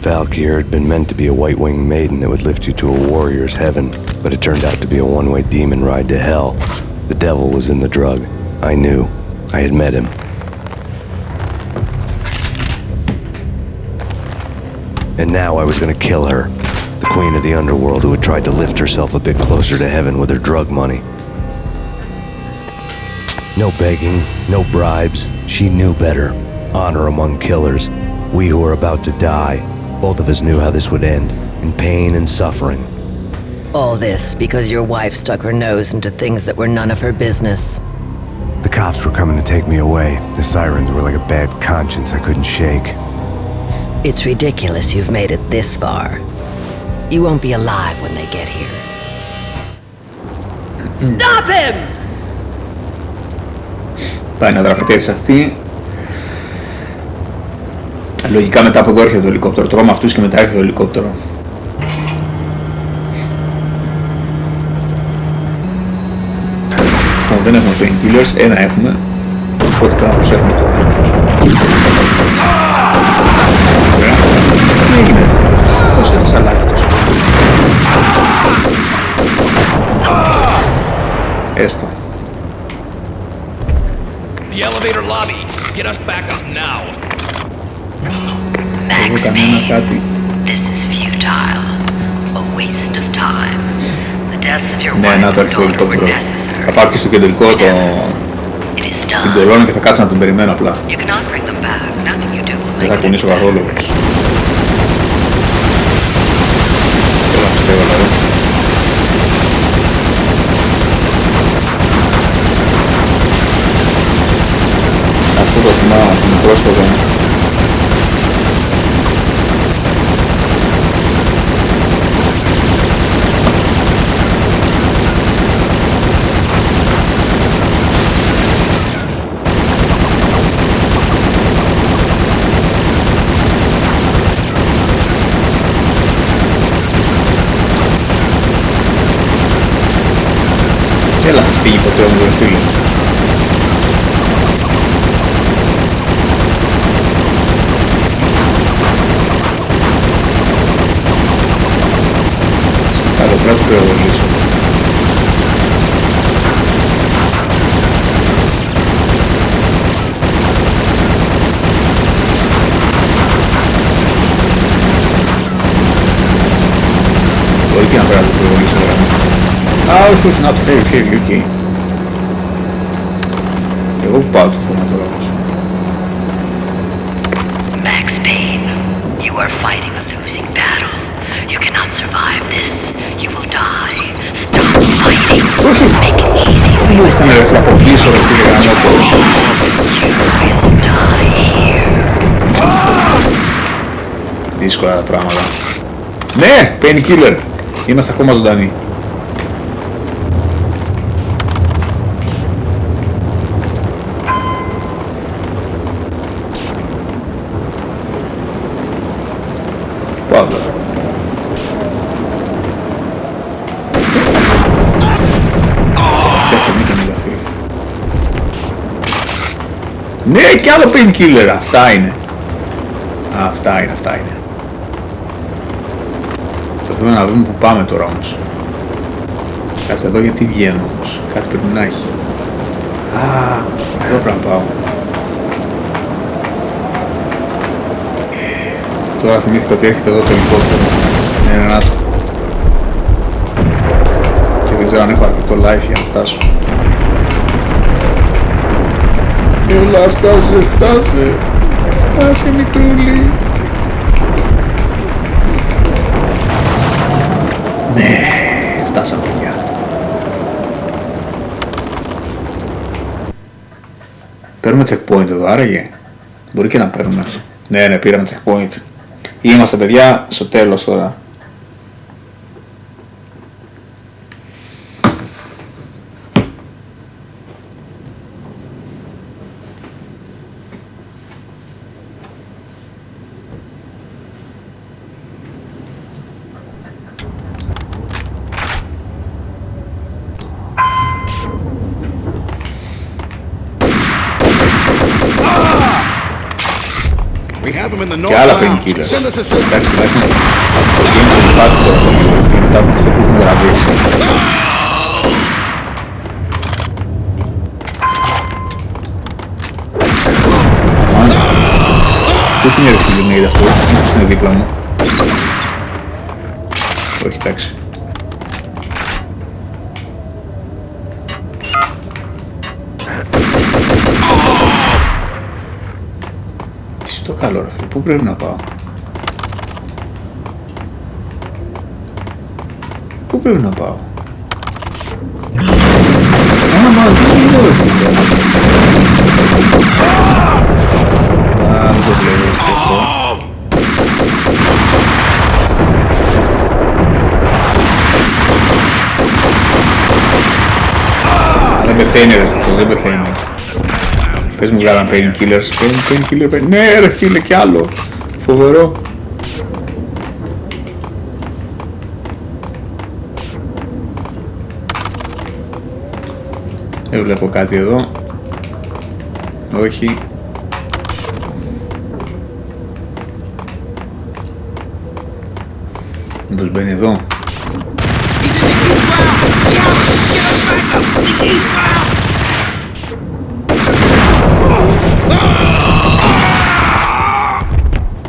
[SPEAKER 4] Valkyr had been meant to be a white-winged maiden that would lift you to a warrior's heaven, but it turned out to be a one-way demon ride to hell. The devil was in the drug. I knew. I had met him. And now I was gonna kill her. The queen of the underworld who had tried to lift herself a bit closer to heaven with her drug money. No begging, no bribes. She knew better. Honor among killers. We who were about to die. Both of us knew how this would end. In pain and suffering.
[SPEAKER 21] All this because your wife stuck her nose into things that were none of her business.
[SPEAKER 4] The cops were coming to take me away. The sirens were like a bad conscience I couldn't shake.
[SPEAKER 21] It's ridiculous you've made it this far. You won't be alive when they get here.
[SPEAKER 7] Stop him!
[SPEAKER 1] Πάει να δραπετεύσει αυτή. Λογικά μετά από εδώ έρχεται το ελικόπτερο. Τρώμε αυτούς και μετά έρχεται το ελικόπτερο. Δεν έχουμε painkillers, ένα έχουμε. Οπότε πρέπει να προσέχουμε τώρα. Ωραία. Τι έγινε αυτό. Πώς έχεις αλλάξει τόσο. Έστω.
[SPEAKER 14] The elevator lobby. Get us back up now.
[SPEAKER 10] Max Payne. This is futile. A waste of time. The deaths of your wife and daughter were necessary.
[SPEAKER 1] Θα πάω και στο κεντρικό την κολόνα και θα κάτσω να τον περιμένω απλά. Δεν θα κουνήσω καθόλου. Δεν πιστεύω δηλαδή. Αυτό το θυμάμαι από την πρόσφατα. Έλα, φύγει ποτέ όμως ρε φίλε. Καλό πράγμα πρέπει να το λύσω. Μπορεί και να πρέπει να το προβολήσω γραμμή. Α, όχι, όχι, να το φεύγει, οκ. Εγώ που πάω το θέμα τώρα όμως.
[SPEAKER 10] Max Payne, you are fighting a losing battle. You cannot survive this. You will die. Stop fighting. Make it easy for
[SPEAKER 1] yourself. Ήρθανε ρε φίλε από πίσω ρε φίλε γαμώτο.
[SPEAKER 10] You will die here.
[SPEAKER 1] Δύσκολα τα πράγματα. Ναι, Painkiller. Είμαστε ακόμα ζωντανοί. Πάντα. Ναι, κι άλλο Painkiller. Αυτά είναι. Αυτά είναι. Προσπαθούμε να δούμε που πάμε τώρα όμως. Κάτσε εδώ γιατί βγαίνω όμως. Κάτι πρέπει να έχει. Α, εδώ πρέπει να πάω. Τώρα θυμήθηκα ότι έρχεται εδώ το ελικόπτερο. Ναι, να το. Και δεν ξέρω αν έχω αρκετό life για να φτάσω. Έλα, φτάσε μικρούλι. Ναι, φτάσαμε πια. Παίρνουμε checkpoint εδώ, άραγε. Μπορεί και να παίρνουμε. Ναι, πήραμε checkpoint. Είμαστε παιδιά στο τέλος τώρα. Και άλλα Painkiller. Εντάξει, τουλάχιστον το game σε υπάρχει τώρα μετά από αυτό που έχουμε τραβήξει. Αμάνα. Πού την έριξε την grenade αυτό, μήπως είναι δίπλα μου. Όχι, εντάξει. Το καλό ρε φίλε, πού πρέπει να πάω. Πού πρέπει να πάω. Μα τι είναι ρε φίλε. Δεν το βλέπω αυτό. Δεν πεθαίνει ρε αυτός, δεν πεθαίνει. Πες μου βγάλαν Painkillers, Painkiller, ναι ρε φίλε κι άλλο, φοβερό. Δεν βλέπω κάτι εδώ, όχι. Μήπως μπαίνει εδώ.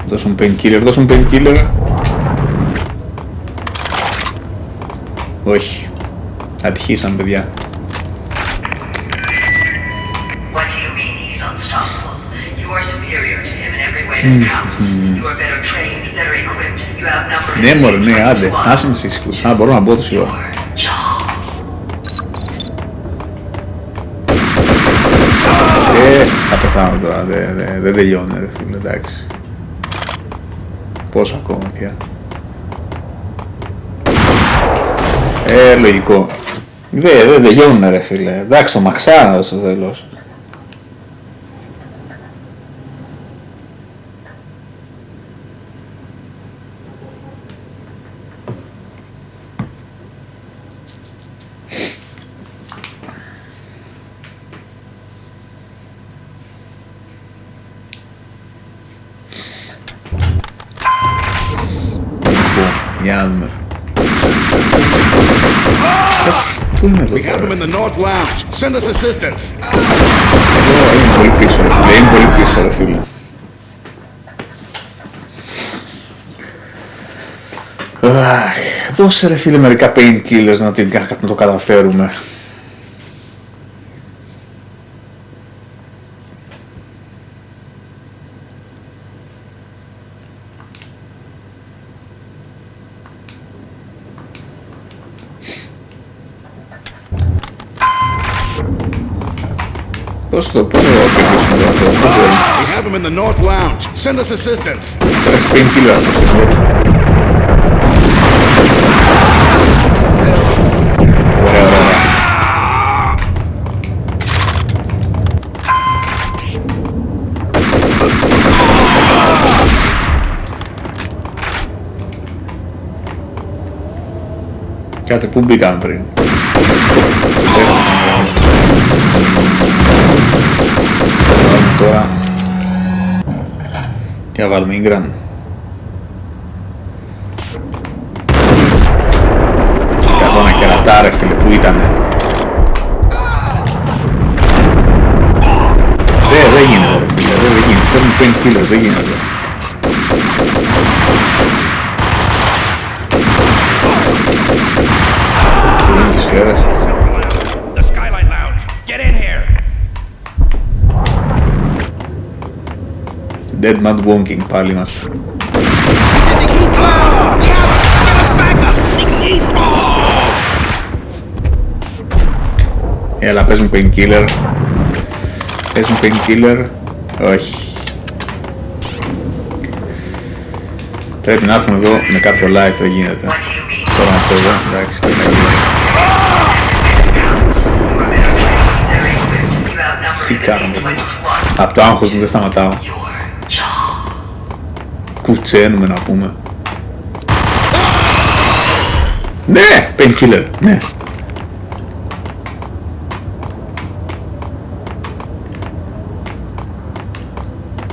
[SPEAKER 1] Δώσουν painkiller, δώσουν painkiller. Όχι. Ατυχήσαν, παιδιά. Ναι μωρέ, ναι, άντε, άσε με σύσκους. Α, μπορώ να μπω τόση ώρα. Θα πεθάνω τώρα, δεν τελειώνει ρε φίλε, εντάξει. Πόσο ακόμα πια. Λογικό. Δεν τελειώνει ρε φίλε, εντάξει το μαξάρα στο τέλος. Για να δούμε. Πού είναι εδώ τώρα? Είναι πολύ πίσω ρε φίλε, είναι πολύ πίσω ρε φίλε. Δώσε ρε φίλε μερικά painkillers να το καταφέρουμε. Πώς το πω,
[SPEAKER 16] We have him in the North Lounge. Send us assistance.
[SPEAKER 1] Τρέχει painkiller αυτός το πρώτο. Ωραία, ωραία. Κάτσε, πού μπήκαμε πριν? Τώρα για βάλουμε Ingram. Κοίτα εδώ ένα κερατά ρε φίλε, που ήτανε. Δεν γίνεται ρε φίλε, δεν γίνεται. Θέλουν painkillers, δεν γίνεται. Και σφαίρες. Dead man walking, πάλι είμαστε. Έλα, πες μου painkiller. Πες μου painkiller. Όχι. Πρέπει να έρθουμε εδώ με κάποιο live, δεν γίνεται. Τώρα αυτό εδώ, εντάξει, δεν είναι. Τι κάνουμε? Απ' το άγχος μου δεν σταματάω. Κουτσένουμε να πούμε. Ναι! Painkiller, ναι.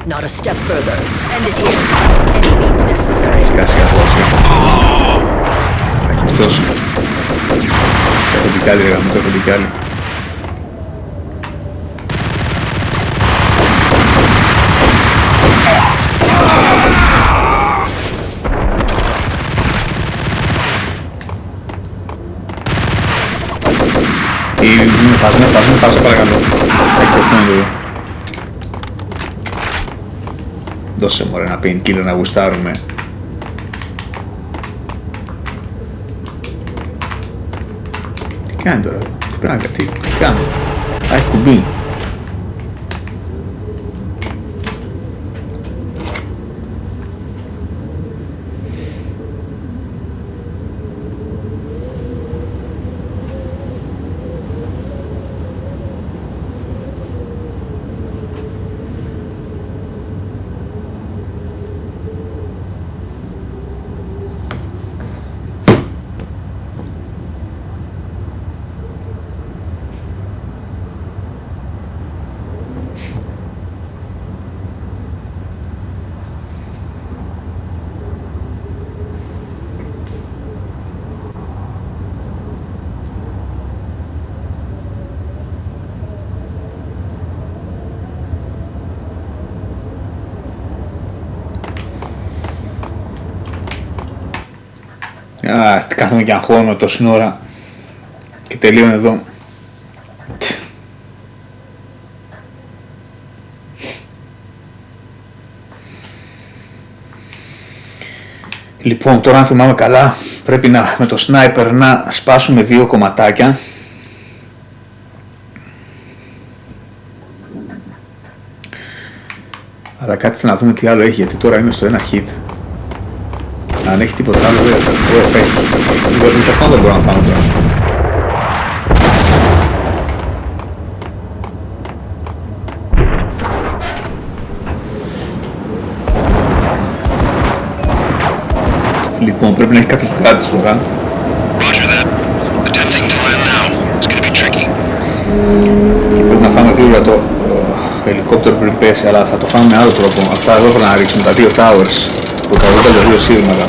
[SPEAKER 21] Not a step further. End it here. Any means necessary.
[SPEAKER 1] Σιγά σιγά θα και αυτός. Έχω δει κι άλλη ρε γάμο, έχω δει κι άλλη. Μην φας, παρακαλώ. Έχει τσεκνώνει εδώ. Δώσε μου ρε ένα painkiller να γουστάρουμε. Τι κάνει τώρα, τι πράγμα, τι κάνει. Α, έχει κουμπί. Κάθομαι και αγχώνομαι τόση ώρα και τελείωνε εδώ. Λοιπόν, τώρα αν θυμάμαι καλά, πρέπει με το σνάιπερ να σπάσουμε 2 κομματάκια. Αλλά κάτσε να δούμε τι άλλο έχει, γιατί τώρα είμαι στο ένα hit. Αν έχει τίποτα άλλο δεν έχει. Αυτό δεν μπορώ να φάμε τώρα. Λοιπόν, πρέπει να έχει κάποιους guards τώρα. Και πρέπει να φάμε γρήγορα το ελικόπτερο πριν πέσει, αλλά θα το φάμε με άλλο τρόπο. Αυτά εδώ πρέπει να ρίξουμε, τα 2 towers που καλούνται τα 2 σύρματα.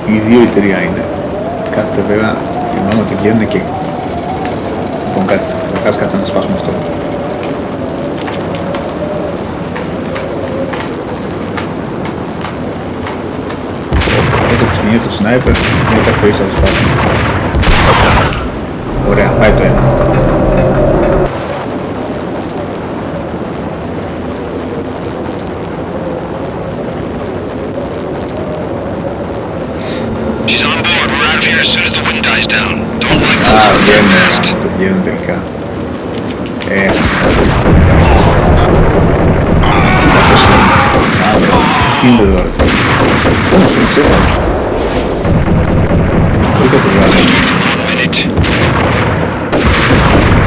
[SPEAKER 1] Οι 2 ή 3 είναι. Κάθετε βέβαια, θυμάμαι ότι βγαίνουν και... Λοιπόν, κάτσε να σπάσουμε αυτό. Έτσι όπως κινείται το sniper, είναι τα χωρίς να το σπάσουμε. Ωραία, πάει το ένα. Το βγαίνουν τελικά. Τι γίνεται εδώ ρε. Όμως το ξέφαμε. Βρήκα το βγάλω.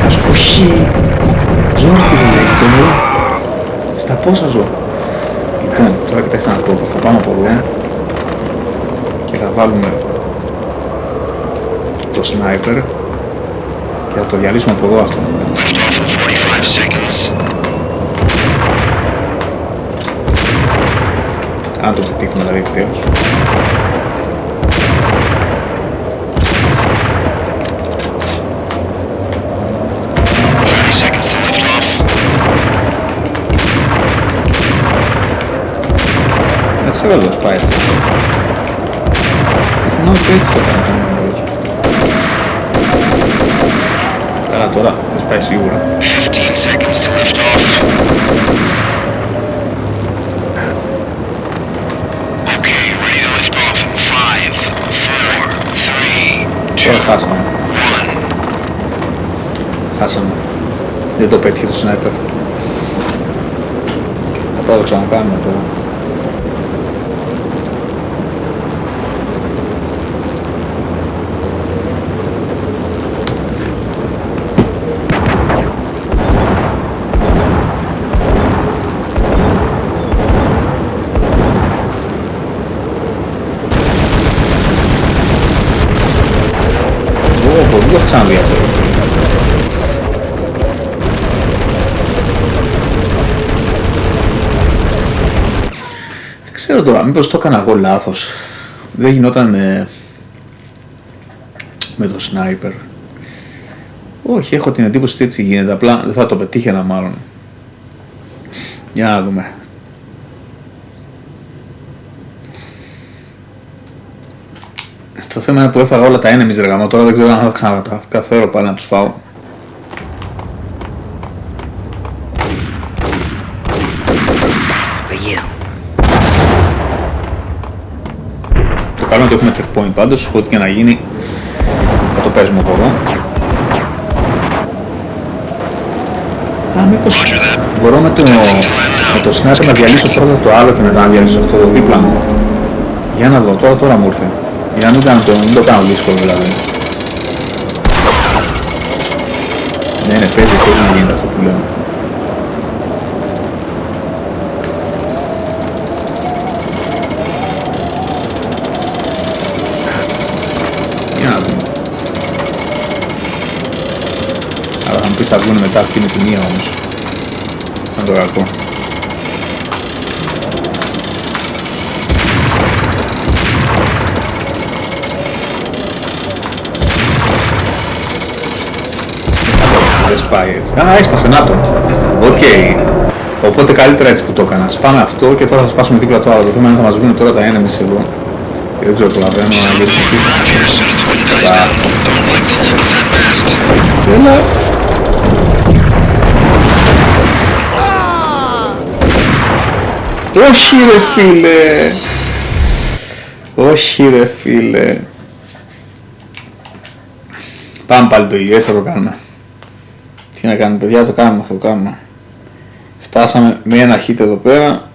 [SPEAKER 1] Θα σου πω χει. Ζω ρε φίλε, το νερό. Στα πόσα ζω. Λοιπόν, τώρα κοιτάξτε να πω. Θα πάμε από εδώ και θα βάλουμε το sniper και θα το διαλύσουμε από εδώ αυτό. Αν το πετύχουμε δηλαδή επιτέλους. Έτσι έβαλε το σπάει αυτό. Και θυμάμαι ότι έτσι το έκανε. Καλά τώρα, θα σπάει σίγουρα.
[SPEAKER 9] 15 seconds to lift off. Okay, ready to lift off in 5, 4, 3, 2,
[SPEAKER 1] τώρα χάσαμε. Χάσαμε. Δεν το πέτυχε το sniper. Θα πάω το ξανακάνουμε τώρα. Δεν το έχω ξαναδεί αυτό. Δεν ξέρω τώρα, μήπως το έκανα εγώ λάθος. Δεν γινόταν με το sniper. Όχι, έχω την εντύπωση ότι έτσι γίνεται, απλά δεν θα το πετύχαινα μάλλον. Για να δούμε. Το θέμα είναι που έφαγα όλα τα enemies ρε γαμώ, τώρα δεν ξέρω αν θα ξανακαφέρω πάλι να τους φάω. Το καλό είναι ότι έχουμε checkpoint πάντως, ό,τι και να γίνει θα το παίζουμε από εδώ. Μήπως μπορώ με το sniper να διαλύσω πρώτα το άλλο και μετά να διαλύσω αυτό το δίπλα μου. Για να δω, τώρα μου ήρθε. Για να μην το κάνω δύσκολο δηλαδή. Ναι, παίζει να γίνεται αυτό που λέω. Για να δούμε. Αλλά θα μου πεις θα βγουν μετά αυτή με τη μία όμως. Θα το κακό. Δεν σπάει έτσι. Α, έσπασε, να το. Οκ. Οπότε καλύτερα έτσι που το έκανα. Σπάμε αυτό και τώρα θα σπάσουμε δίπλα το άλλο. Το θέμα είναι θα μας βγουν τώρα τα enemies εδώ. Και δεν ξέρω προλαβαίνω να γυρίσω πίσω. Έλα. Όχι ρε φίλε. Όχι ρε φίλε. Πάμε πάλι το ίδιο, έτσι θα το κάνουμε. Τι να κάνουμε παιδιά, θα το κάνουμε. Φτάσαμε με ένα hit εδώ πέρα.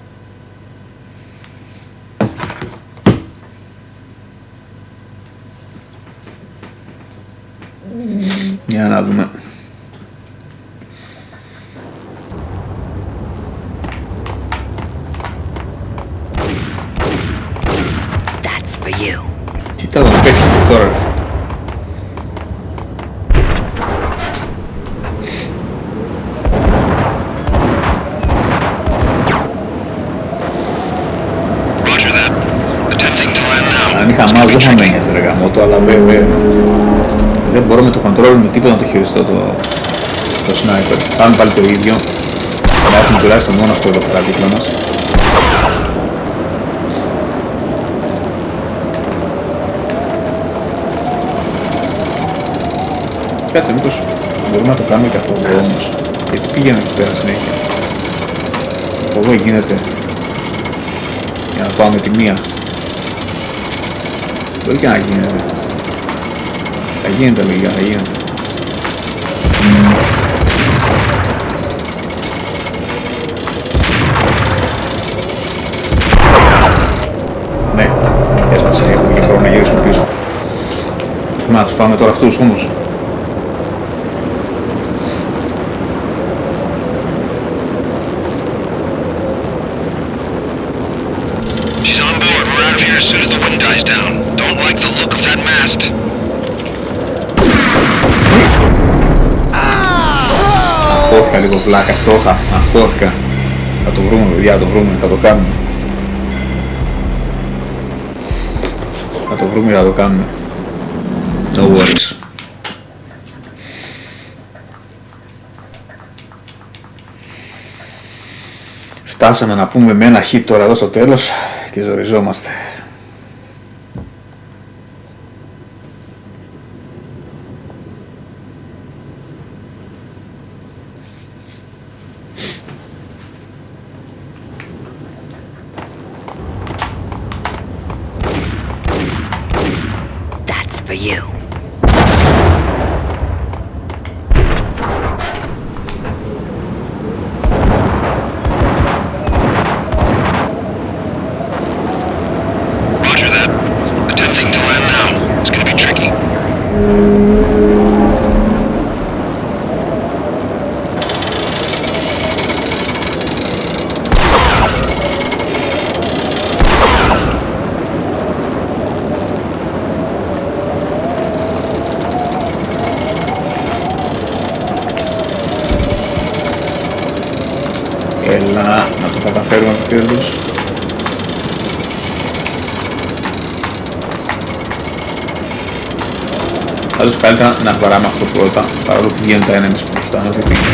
[SPEAKER 1] Για να δούμε.
[SPEAKER 21] That's for you.
[SPEAKER 1] Τι τα δω, πέτυχε τώρα. Αν είχα μάθει δεν θα με ένοιαζε ρε γαμώτο, αλλά βέβαια δεν μπορώ με το control με τίποτα να το χειριστώ το sniper. Πάμε πάλι το ίδιο, να έχουμε τουλάχιστον μόνο αυτό εδώ πέρα δίπλα μας. Κάτσε μήπως μπορούμε να το κάνουμε και από εδώ όμως, γιατί πήγαινε εκεί πέρα συνέχεια. Από εδώ γίνεται, για να πάμε τη μία. Μπορεί και να γίνεται. Θα γίνεται λίγα, θα γίνεται. Ναι, έσπασε, έχουμε και χρόνο να γυρίσουμε πίσω. Να τους φάμε τώρα αυτούς όμως.
[SPEAKER 9] As soon as the wind dies down. Don't like the look of that mast.
[SPEAKER 1] Αγχώθηκα λίγο βλάκα, στόχα, αγχώθηκα. Θα το βρούμε παιδιά, θα το βρούμε, θα το κάνουμε. Θα το βρούμε, θα το κάνουμε. No worries. Φτάσαμε να πούμε με ένα hit τώρα εδώ στο τέλος και ζοριζόμαστε.
[SPEAKER 21] For you.
[SPEAKER 9] Roger that. Attempting to land now. It's gonna be tricky.
[SPEAKER 1] Έλα, να το καταφέρουμε επιτέλους. Πάντως καλύτερα να βαράμε αυτό πρώτα, παρόλο που βγαίνουν τα enemies που φτάνουν και πήγαινε.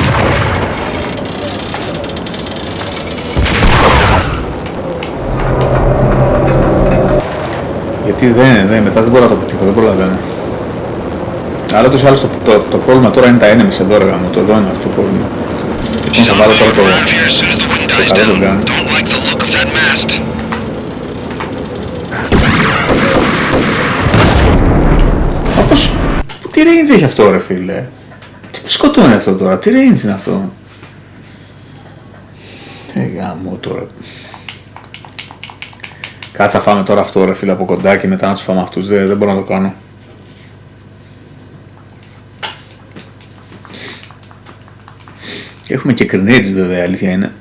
[SPEAKER 1] Γιατί δεν, μετά δεν μπορώ να το πετύχω, δεν προλαβαίνω. Αλλά τόσο άλλο το πρόβλημα τώρα είναι τα enemies εδώ ρε γάμο, το εδώ είναι αυτό το πρόβλημα. Λοιπόν, θα βάλω τώρα το καλό τον κάνω. Όπως, τι range έχει αυτό ρε φίλε, τι με σκοτώνει αυτό τώρα, τι range είναι αυτό. Τι γάμο τώρα. Κάτσα φάμε τώρα αυτό ρε φίλε από κοντά και μετά να τους φάμε αυτούς, δεν μπορώ να το κάνω. Έχουμε και grenades βέβαια, αλήθεια είναι.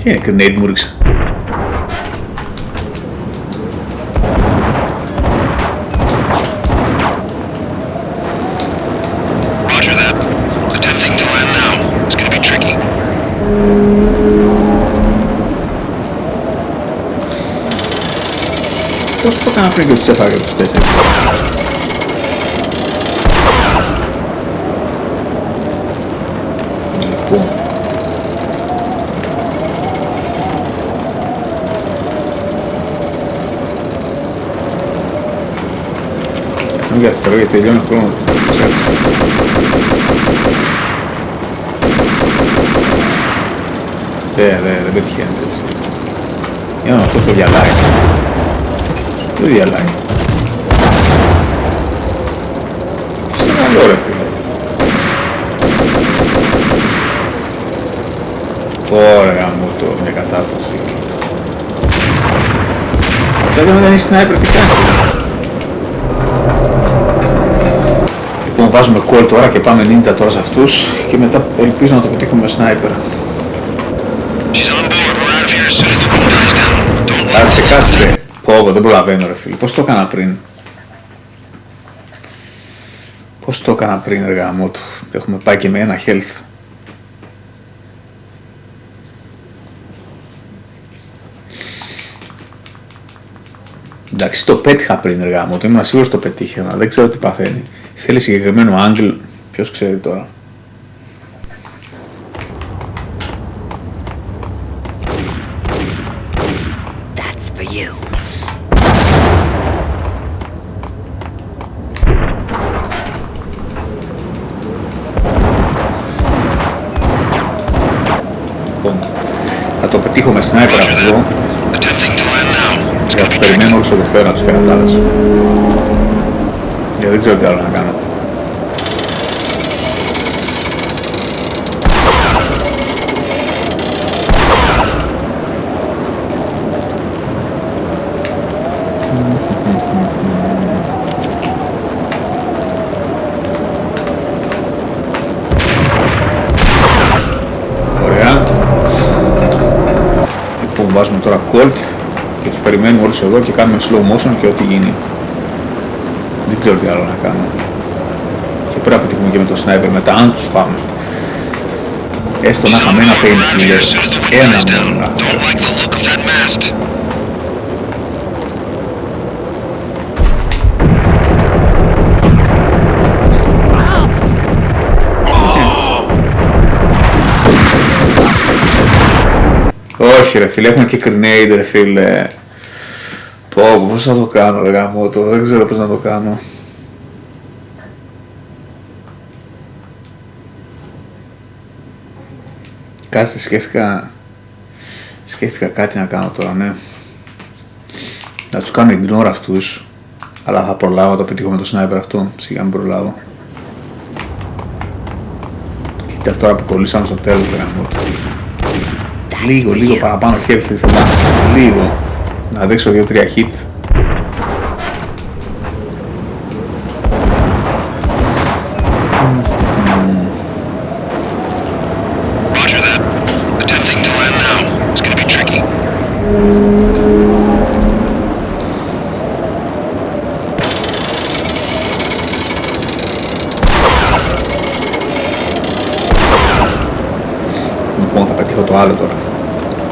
[SPEAKER 1] Τι είναι grenade μου ρίξα. Πώς το έκανα πριν και τους έφαγε τους 4. Λοιπόν. Μην καθυστερώ γιατί τελειώνει ο χρόνος. Δεν πετυχαίνεται έτσι. Για να αυτό το διαλάει. Το διαλάει. Σε καλό ρε φίλε. Ωραία μου το μια κατάσταση. Τότε μετά έχει σνάιπερ τι κάνεις. Λοιπόν βάζουμε call τώρα και πάμε ninja τώρα σε αυτούς και μετά ελπίζω να το πετύχουμε με σνάιπερ. Κάτσε. Πω, δεν προλαβαίνω ρε φίλε. Πώς το έκανα πριν. Πώς το έκανα πριν ρε γαμώτο. Έχουμε πάει και με ένα health. Εντάξει το πέτυχα πριν ρε γαμώτο. Ήμουν σίγουρος το πετύχε. Δεν ξέρω τι παθαίνει. Θέλει συγκεκριμένο angle. Ποιος ξέρει τώρα. Θα το πετύχω με σνάιπερ από εδώ και θα τους περιμένω όλους εδώ πέρα, τους περατάδες. Γιατί δεν ξέρω τι άλλο να κάνω. Βάζουμε τώρα cold και τους περιμένουμε όλους εδώ και κάνουμε slow motion και ό,τι γίνει. Δεν ξέρω τι άλλο να κάνω. Και πρέπει να πετύχουμε και με το sniper μετά αν τους φάμε. Έστω να είχαμε ένα pain killer. Ένα μόνο. Όχι ρε φίλε, έχουμε και grenade ρε φίλε. Πω, πώς θα το κάνω ρε γαμώτο, δεν ξέρω πώς να το κάνω. Κάτσε, σκέφτηκα κάτι να κάνω τώρα, ναι. Να τους κάνω ignore αυτούς, αλλά θα προλάβω να το πετύχω με το sniper αυτό, σιγά μην προλάβω. Κοίτα τώρα που κολλήσαμε στο τέλος ρε γαμώτο. Λίγο παραπάνω χέρι ήθελα, λίγο, να δείξω 2-3 hit. Λοιπόν, θα πετύχω το άλλο τώρα.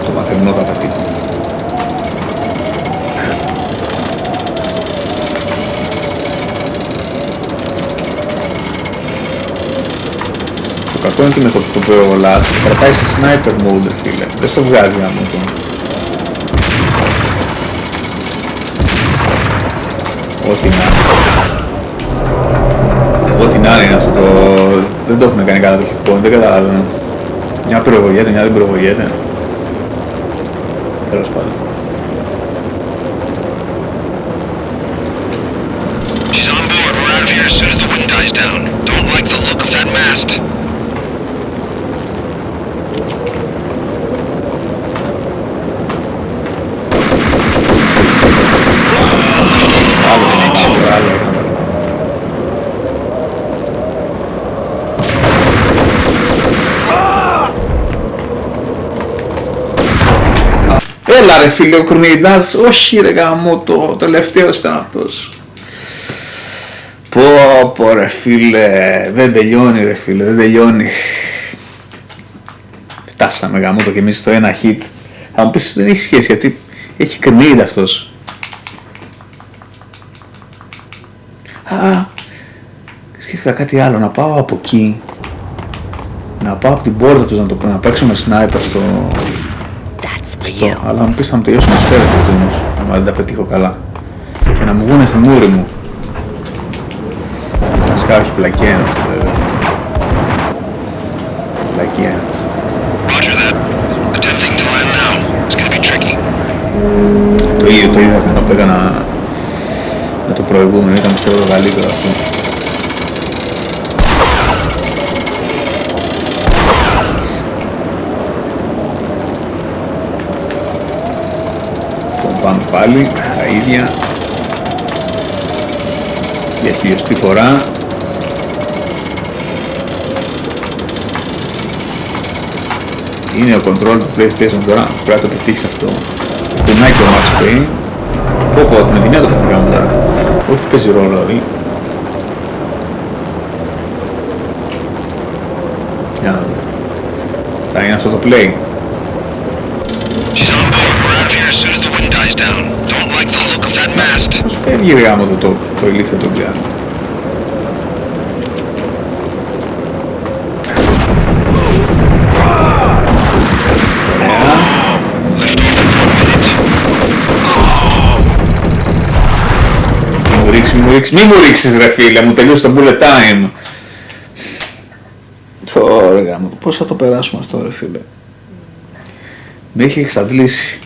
[SPEAKER 1] Το μακρινό θα πετύχω. Το κακό είναι ότι με το που το λάς κρατάει σε sniper mode φίλε. Δεν στο βγάζει άμα το. Ό,τι να είναι. Ό,τι να είναι αυτό το... Δεν το έχουν κάνει καλά το hit point, δεν καταλαβαίνω. Μια προβογιέται, μια δεν προβογιέται. Τέλος πάντων.
[SPEAKER 9] She's on board. We're out of here as soon as the wind dies down. Don't like the look of that mast.
[SPEAKER 1] Έλα ρε φίλε ο Κορνίδας, όχι ρε γάμο, το τελευταίος ήταν αυτός. Πω ρε φίλε, δεν τελειώνει ρε φίλε, δεν τελειώνει. Φτάσαμε γάμο το και εμείς στο ένα hit. Θα μου πεις δεν έχει σχέση γιατί έχει Κορνίδα αυτός. Σκέφτηκα κάτι άλλο, να πάω από εκεί, να πάω από την πόρτα τους να παίξω με σνάιπερ στο... αλλά μου πεις θα μου τελειώσουν οι σφαίρες έτσι όμως, άμα δεν τα πετύχω καλά. Και να μου βγουνε στη μούρη μου. Βασικά όχι, πλακιά είναι αυτό βέβαια. Πλακιά είναι αυτό. Το ίδιο έκανα που έκανα με το προηγούμενο, ήταν πιστεύω το καλύτερο αυτό. Πάμε πάλι, τα ίδια για χιλιοστή φορά. Είναι ο control του PlayStation τώρα, πρέπει να το πετύχεις αυτό. Κουνάει και ο Max Payne. Πω, με τη μία το πετύχαμε τώρα. Όχι παίζει ρόλο δηλαδή. Για να δούμε. Θα είναι αυτό το play. Πώς φεύγει ρε γάμο το ηλίθιο το πιάνο. Μη μου ρίξεις ρε φίλε, μου τελείωσε το bullet time. Ωραία γάμο, πώς θα το περάσουμε αυτό ρε φίλε. Με έχει εξαντλήσει.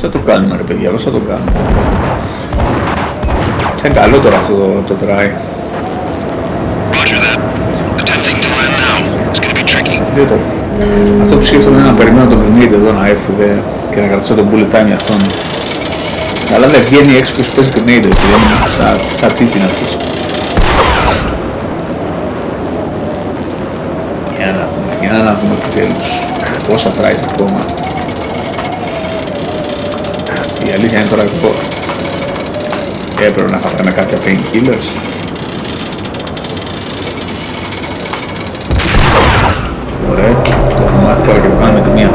[SPEAKER 1] Θα το κάνουμε ρε παιδιά, πώς θα το κάνουμε. Θα είναι καλό τώρα αυτό το try. Δεν το... Αυτό που σκέφτομαι είναι να περιμένω τον grenade εδώ να έρθει και να κρατήσω τον bullet time για αυτόν. Αλλά δεν βγαίνει έξω και σου παίζει grenade, σαν τσίτι είναι αυτός. Για να δούμε επιτέλους πόσα tries ακόμα. Η αλήθεια είναι τώρα εγώ έπρεπε να είχα με κάποια painkillers. Ωραία, το έχω μάθει τώρα και το κάνω με τη μία.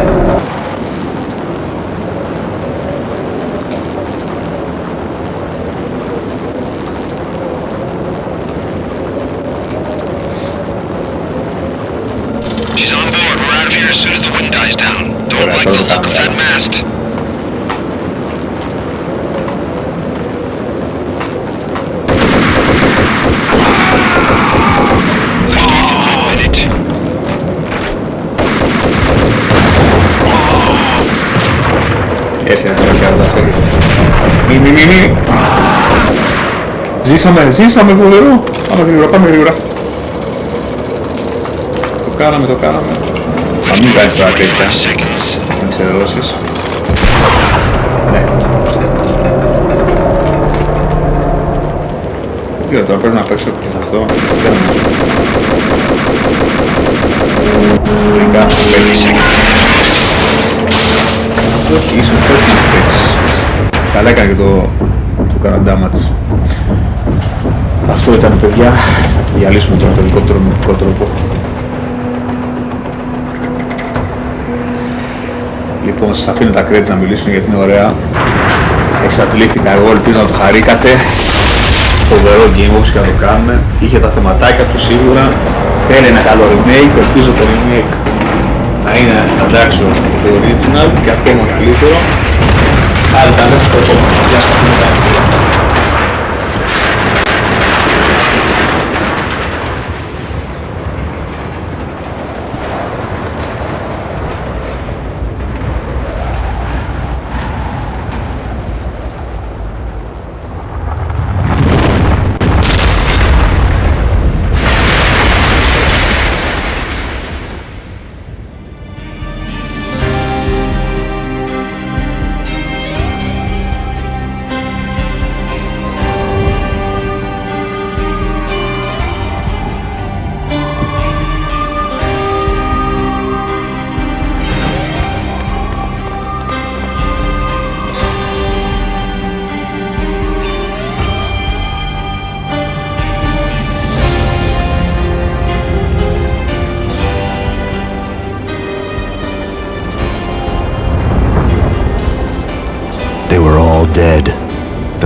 [SPEAKER 1] Ζήσαμε φοβερό. Πάμε γρήγορα. Το κάναμε. Θα μην κάνεις τώρα τέτοια. Να ξεδώσεις. Ναι. Κοίτα τώρα πρέπει να παίξω και σε αυτό. Τελικά παίξεις. Όχι, ίσως πρέπει να παίξεις. Καλά έκανε και το κάνα damage. Αυτό ήταν παιδιά, θα το διαλύσουμε τώρα το ελικόπτερο με δικό τρόπο. Λοιπόν, σας αφήνω τα credits να μιλήσουν γιατί είναι ωραία. Εξαντλήθηκα εγώ, ελπίζω να το χαρήκατε. Φοβερό game όπως και να το κάνουμε. Είχε τα θεματάκια του σίγουρα. Θέλει ένα καλό remake, ελπίζω το remake να είναι αντάξιο το original και ακόμα καλύτερο. Άλλη τα λέμε στο επόμενο. Γεια σας.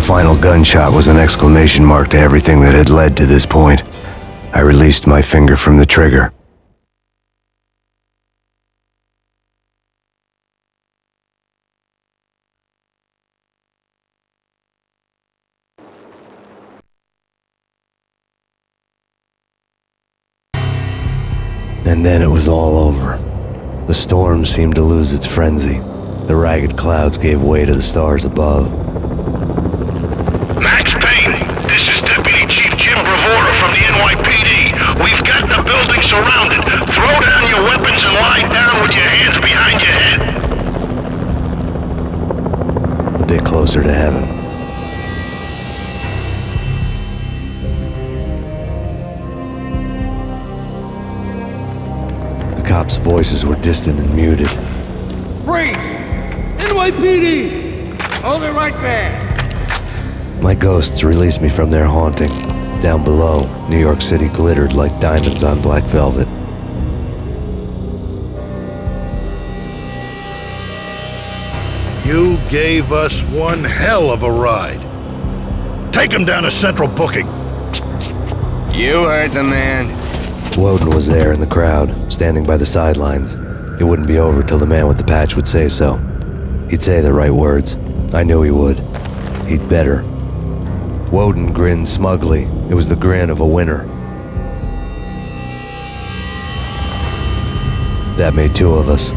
[SPEAKER 4] final gunshot was an exclamation mark to everything that had led to this point. I released my finger from the trigger. And then it was all over. The storm seemed to lose its frenzy. The ragged clouds gave way to the stars above.
[SPEAKER 16] Max Payne, this is Deputy Chief Jim Bravura from the NYPD. We've got the building surrounded. Throw down your weapons and lie down with your hands behind your head.
[SPEAKER 4] A bit closer to heaven. The cops' voices were distant and muted.
[SPEAKER 12] Freeze! NYPD! Hold it right there!
[SPEAKER 4] My ghosts released me from their haunting. Down below, New York City glittered like diamonds on black velvet.
[SPEAKER 17] You gave us one hell of a ride. Take him down to Central Booking.
[SPEAKER 6] You heard the man.
[SPEAKER 4] Woden was there in the crowd, standing by the sidelines. It wouldn't be over till the man with the patch would say so. He'd say the right words. I knew he would. He'd better. Woden grinned smugly. It was the grin of a winner. That made two of us.